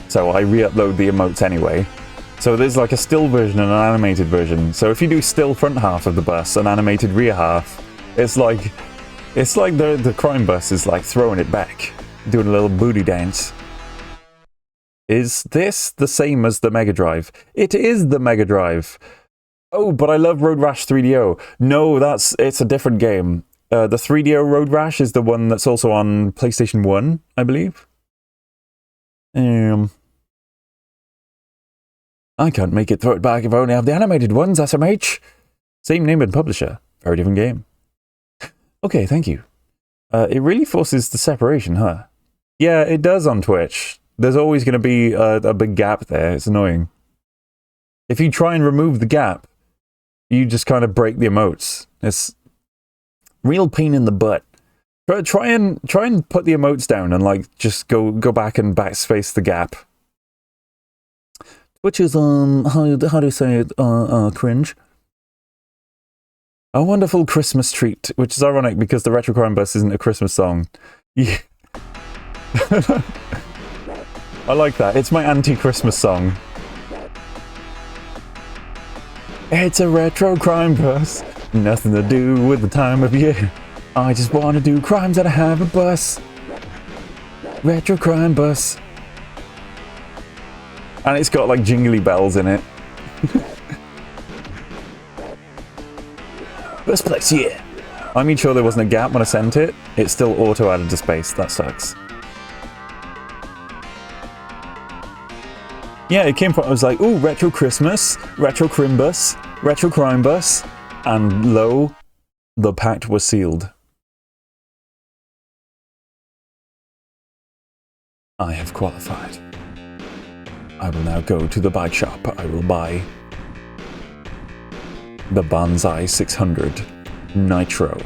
So I re-upload the emotes anyway. So there's like a still version and an animated version. So if you do still front half of the bus and animated rear half, it's like the crime bus is like throwing it back, doing a little booty dance. Is this the same as the Mega Drive? It is the Mega Drive. Oh, but I love Road Rash 3DO. No, it's a different game. The 3DO Road Rash is the one that's also on PlayStation 1, I believe. I can't make it throw it back if I only have the animated ones, SMH. Same name and publisher. Very different game. Okay, thank you. It really forces the separation, huh? Yeah, it does on Twitch. There's always going to be a big gap there. It's annoying. If you try and remove the gap, you just kind of break the emotes. It's real pain in the butt. Try and put the emotes down and like just go back and backspace the gap. which is how do you say it? Cringe. A wonderful Christmas treat, which is ironic because the Retro Crime Bus isn't a Christmas song. Yeah. I like that. It's my anti-Christmas song. It's a Retro Crime Bus. Nothing to do with the time of year. I just want to do crimes that I have a bus. Retro Crime Bus. And it's got like jingly bells in it. First place, yeah. I made sure there wasn't a gap when I sent it. It still auto-added to space. That sucks. Yeah, it came from, I was like, ooh, Retro Christmas, Retro Crimbus, Retro Crime Bus, and lo, the pact was sealed. I have qualified. I will now go to the bike shop. I will buy the Banzai 600 Nitro.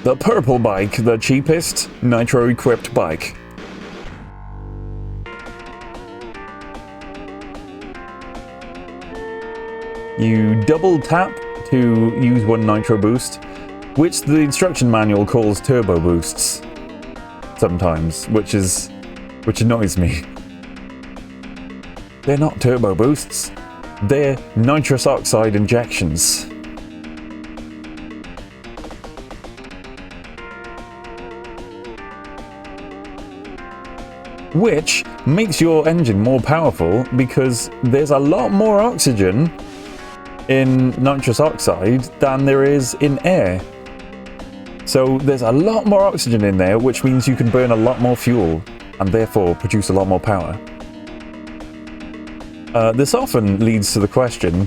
The purple bike, the cheapest Nitro-equipped bike. You double tap to use one Nitro boost, which the instruction manual calls turbo boosts sometimes, which annoys me. They're not turbo boosts, they're nitrous oxide injections. Which makes your engine more powerful because there's a lot more oxygen in nitrous oxide than there is in air. So there's a lot more oxygen in there, which means you can burn a lot more fuel and therefore produce a lot more power. This often leads to the question,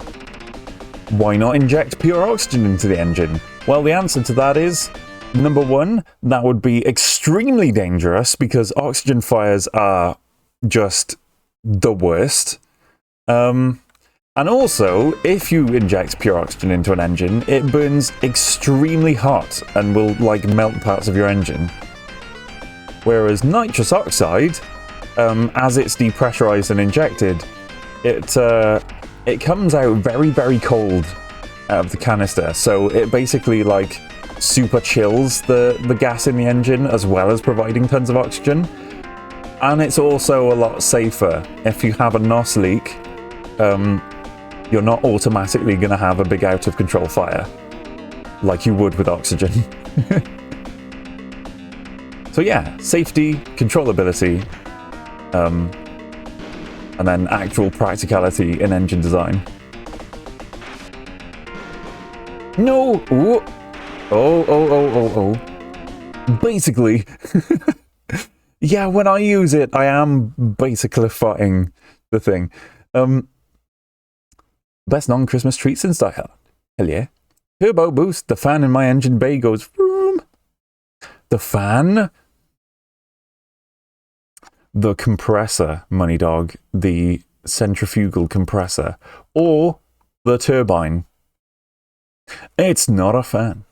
why not inject pure oxygen into the engine? Well, the answer to that is, number one, that would be extremely dangerous because oxygen fires are just the worst. And also, if you inject pure oxygen into an engine, it burns extremely hot and will, like, melt parts of your engine. Whereas nitrous oxide, as it's depressurized and injected, it comes out very, very cold out of the canister. So it basically, like, super chills the gas in the engine as well as providing tons of oxygen. And it's also a lot safer. If you have a NOS leak, you're not automatically going to have a big out-of-control fire like you would with oxygen. So yeah, safety, controllability, and then actual practicality in engine design. No! Ooh. Oh. Basically, yeah, when I use it, I am basically fighting the thing. Best non-Christmas treat since Die Hard. Hell yeah. Turbo boost. The fan in my engine bay goes vroom. The fan. The compressor, Money Dog. The centrifugal compressor. Or the turbine. It's not a fan.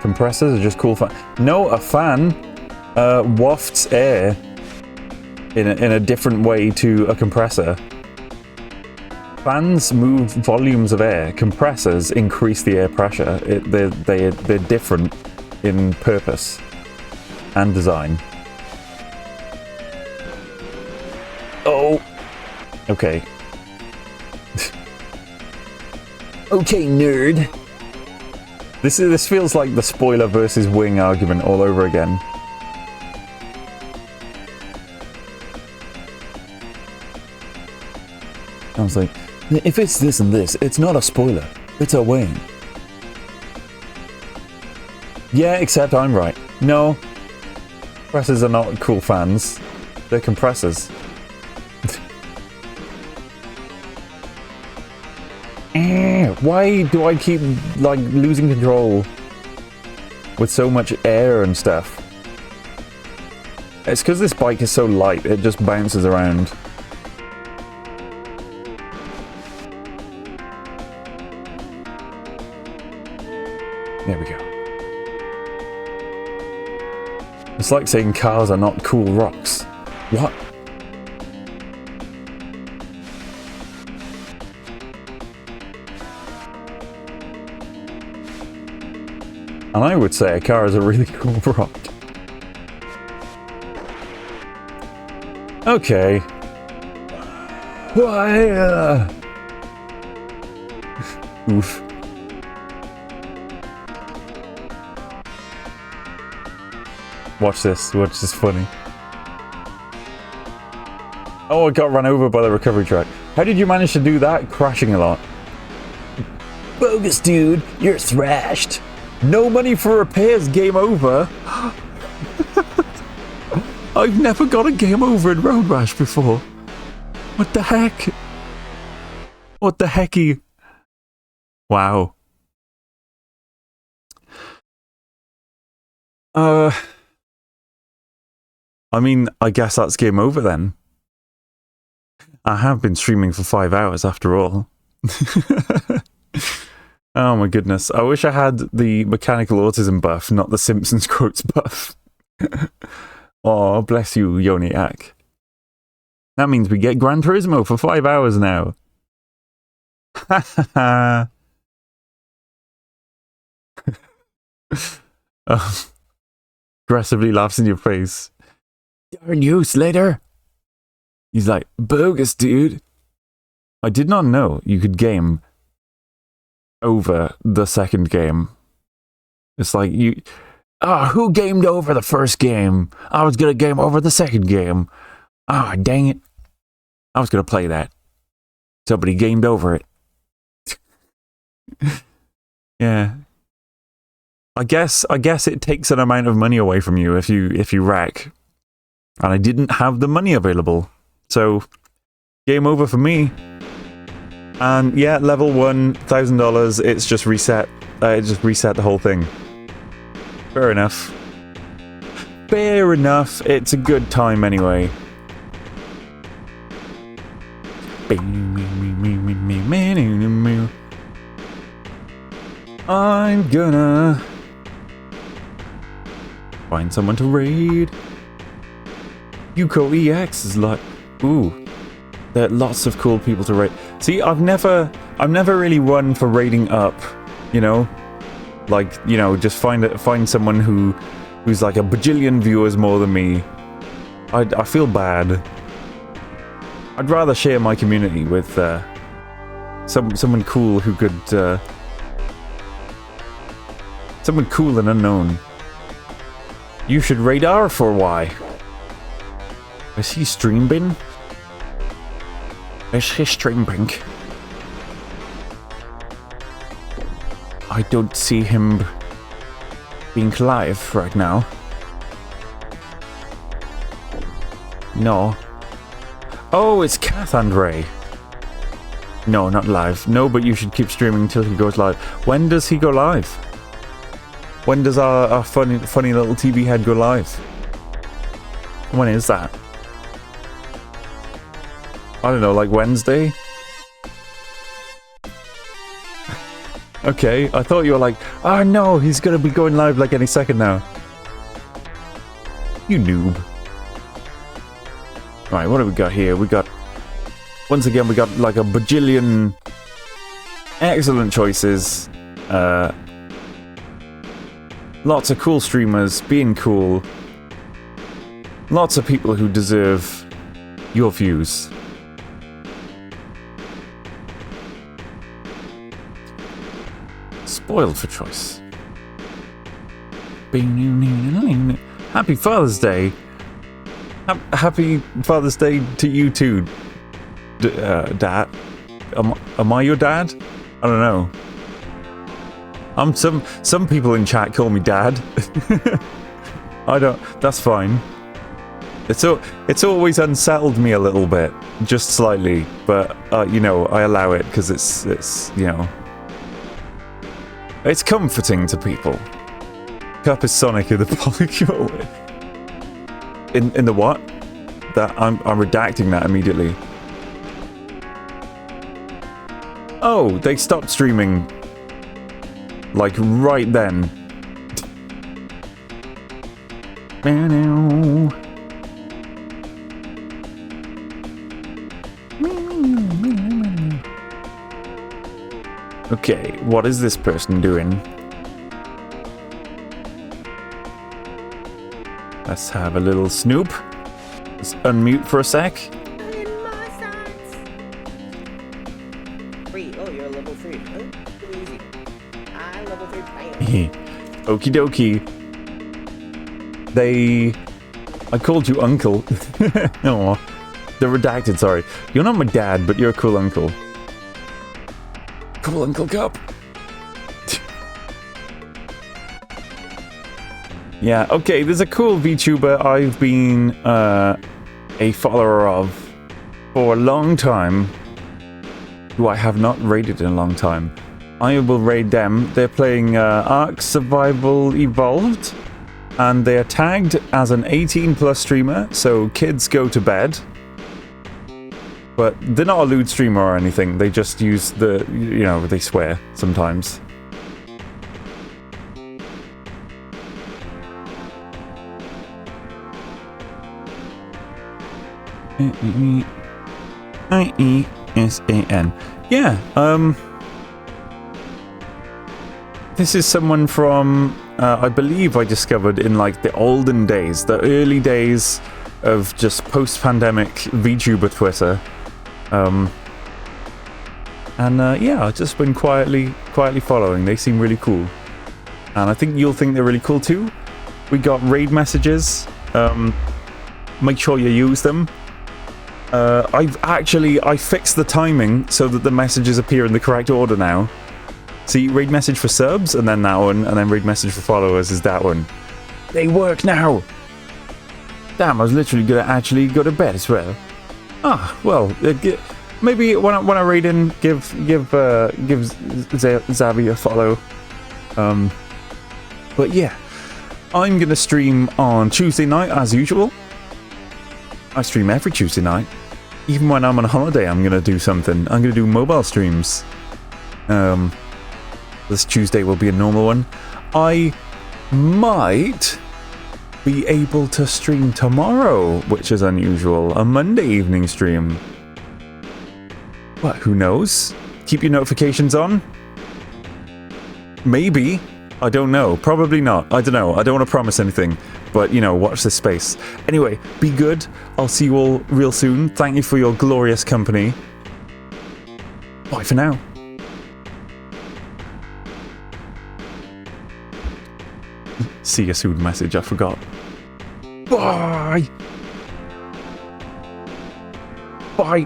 Compressors are just cool fun. No, a fan wafts air in a different way to a compressor. Fans move volumes of air. Compressors increase the air pressure. They're different in purpose and design. Oh, okay. Okay, nerd. This feels like the spoiler versus wing argument all over again. I was like, if it's this and this, it's not a spoiler. It's a wing. Yeah, except I'm right. No. Compressors are not cool fans. They're compressors. Why do I keep, like, losing control with so much air and stuff? It's because this bike is so light, it just bounces around. There we go. It's like saying cars are not cool rocks. What? And I would say a car is a really cool rock. Okay. Why? Oof. Watch this. Watch this funny. Oh, I got run over by the recovery truck. How did you manage to do that? Crashing a lot. Bogus, dude. You're thrashed. No money for repairs. Game over. I've never got a game over in Road Rash before. What the heck? What the hecky? Wow. I mean, I guess that's game over then. I have been streaming for 5 hours after all. Oh my goodness. I wish I had the mechanical autism buff, not the Simpsons quotes buff. Oh, bless you, Yoniak. That means we get Gran Turismo for 5 hours now. Ha ha ha. Aggressively laughs in your face. Darn you, Slater. He's like, bogus, dude. I did not know you could game over the second game. It's like you... who gamed over the first game? I was gonna game over the second game. Dang it. I was gonna play that. Somebody gamed over it. Yeah. I guess it takes an amount of money away from you if you wreck. And I didn't have the money available. So, game over for me. And yeah, level 1, $1,000, it's just reset. It just reset the whole thing. Fair enough. Fair enough. It's a good time anyway. I'm gonna find someone to raid. Yuko EX is like, ooh, there are lots of cool people to raid. See, I've never really run for raiding up, you know, like, you know, just find someone who's like a bajillion viewers more than me. I feel bad. I'd rather share my community with someone cool who could someone cool and unknown. You should raid R for why? Is he streaming? Is he streaming? I don't see him being live right now. No. Oh, it's Kath Andre. No, not live. No, but you should keep streaming until he goes live. When does he go live? When does our funny little TV head go live? When is that? I don't know, like Wednesday? Okay, I thought you were like, oh no, he's gonna be going live like any second now. You noob. Right, what do we got here? We got... Once again, we got like a bajillion excellent choices. Lots of cool streamers being cool. Lots of people who deserve your views. Spoiled for choice. Happy Father's Day. Happy Father's Day to you too, Dad. Am I your dad? I don't know. Some people in chat call me Dad. I don't. That's fine. It's always unsettled me a little bit, just slightly, but you know, I allow it because it's you know, it's comforting to people. Cup is Sonic in the polycule. In the what? That I'm redacting that immediately. Oh, they stopped streaming. Like right then. Okay, what is this person doing? Let's have a little snoop. Let's unmute for a sec. Oh, you're level 3. Oh, too easy. I'm level 3. Bam. Okie dokie. I called you uncle. Aw. They're redacted, sorry. You're not my dad, but you're a cool uncle. Cool Uncle Cup. Yeah, okay, there's a cool VTuber I've been a follower of for a long time, who I have not raided in a long time. I will raid them. They're playing Ark Survival Evolved, and they're tagged as an 18+ streamer, so kids go to bed. But they're not a lewd streamer or anything, they just use the, you know, they swear sometimes. I-E-S-A-N. Yeah, this is someone from, I believe I discovered in like the olden days, the early days of just post-pandemic VTuber Twitter. Yeah, I've just been quietly following. They seem really cool. And I think you'll think they're really cool too. We got raid messages. Make sure you use them. I fixed the timing so that the messages appear in the correct order now. See, raid message for subs, and then that one, and then raid message for followers is that one. They work now! Damn, I was literally gonna actually go to bed as well. Ah, well, maybe when I raid in, give Zavi a follow. But yeah, I'm gonna stream on Tuesday night as usual. I stream every Tuesday night. Even when I'm on holiday, I'm gonna do something. I'm gonna do mobile streams. This Tuesday will be a normal one. I might be able to stream tomorrow, which is unusual. A Monday evening stream. What, who knows? Keep your notifications on? Maybe. I don't know. Probably not. I don't know. I don't want to promise anything. But, you know, watch this space. Anyway, be good. I'll see you all real soon. Thank you for your glorious company. Bye for now. See you soon message, I forgot. Bye! Bye!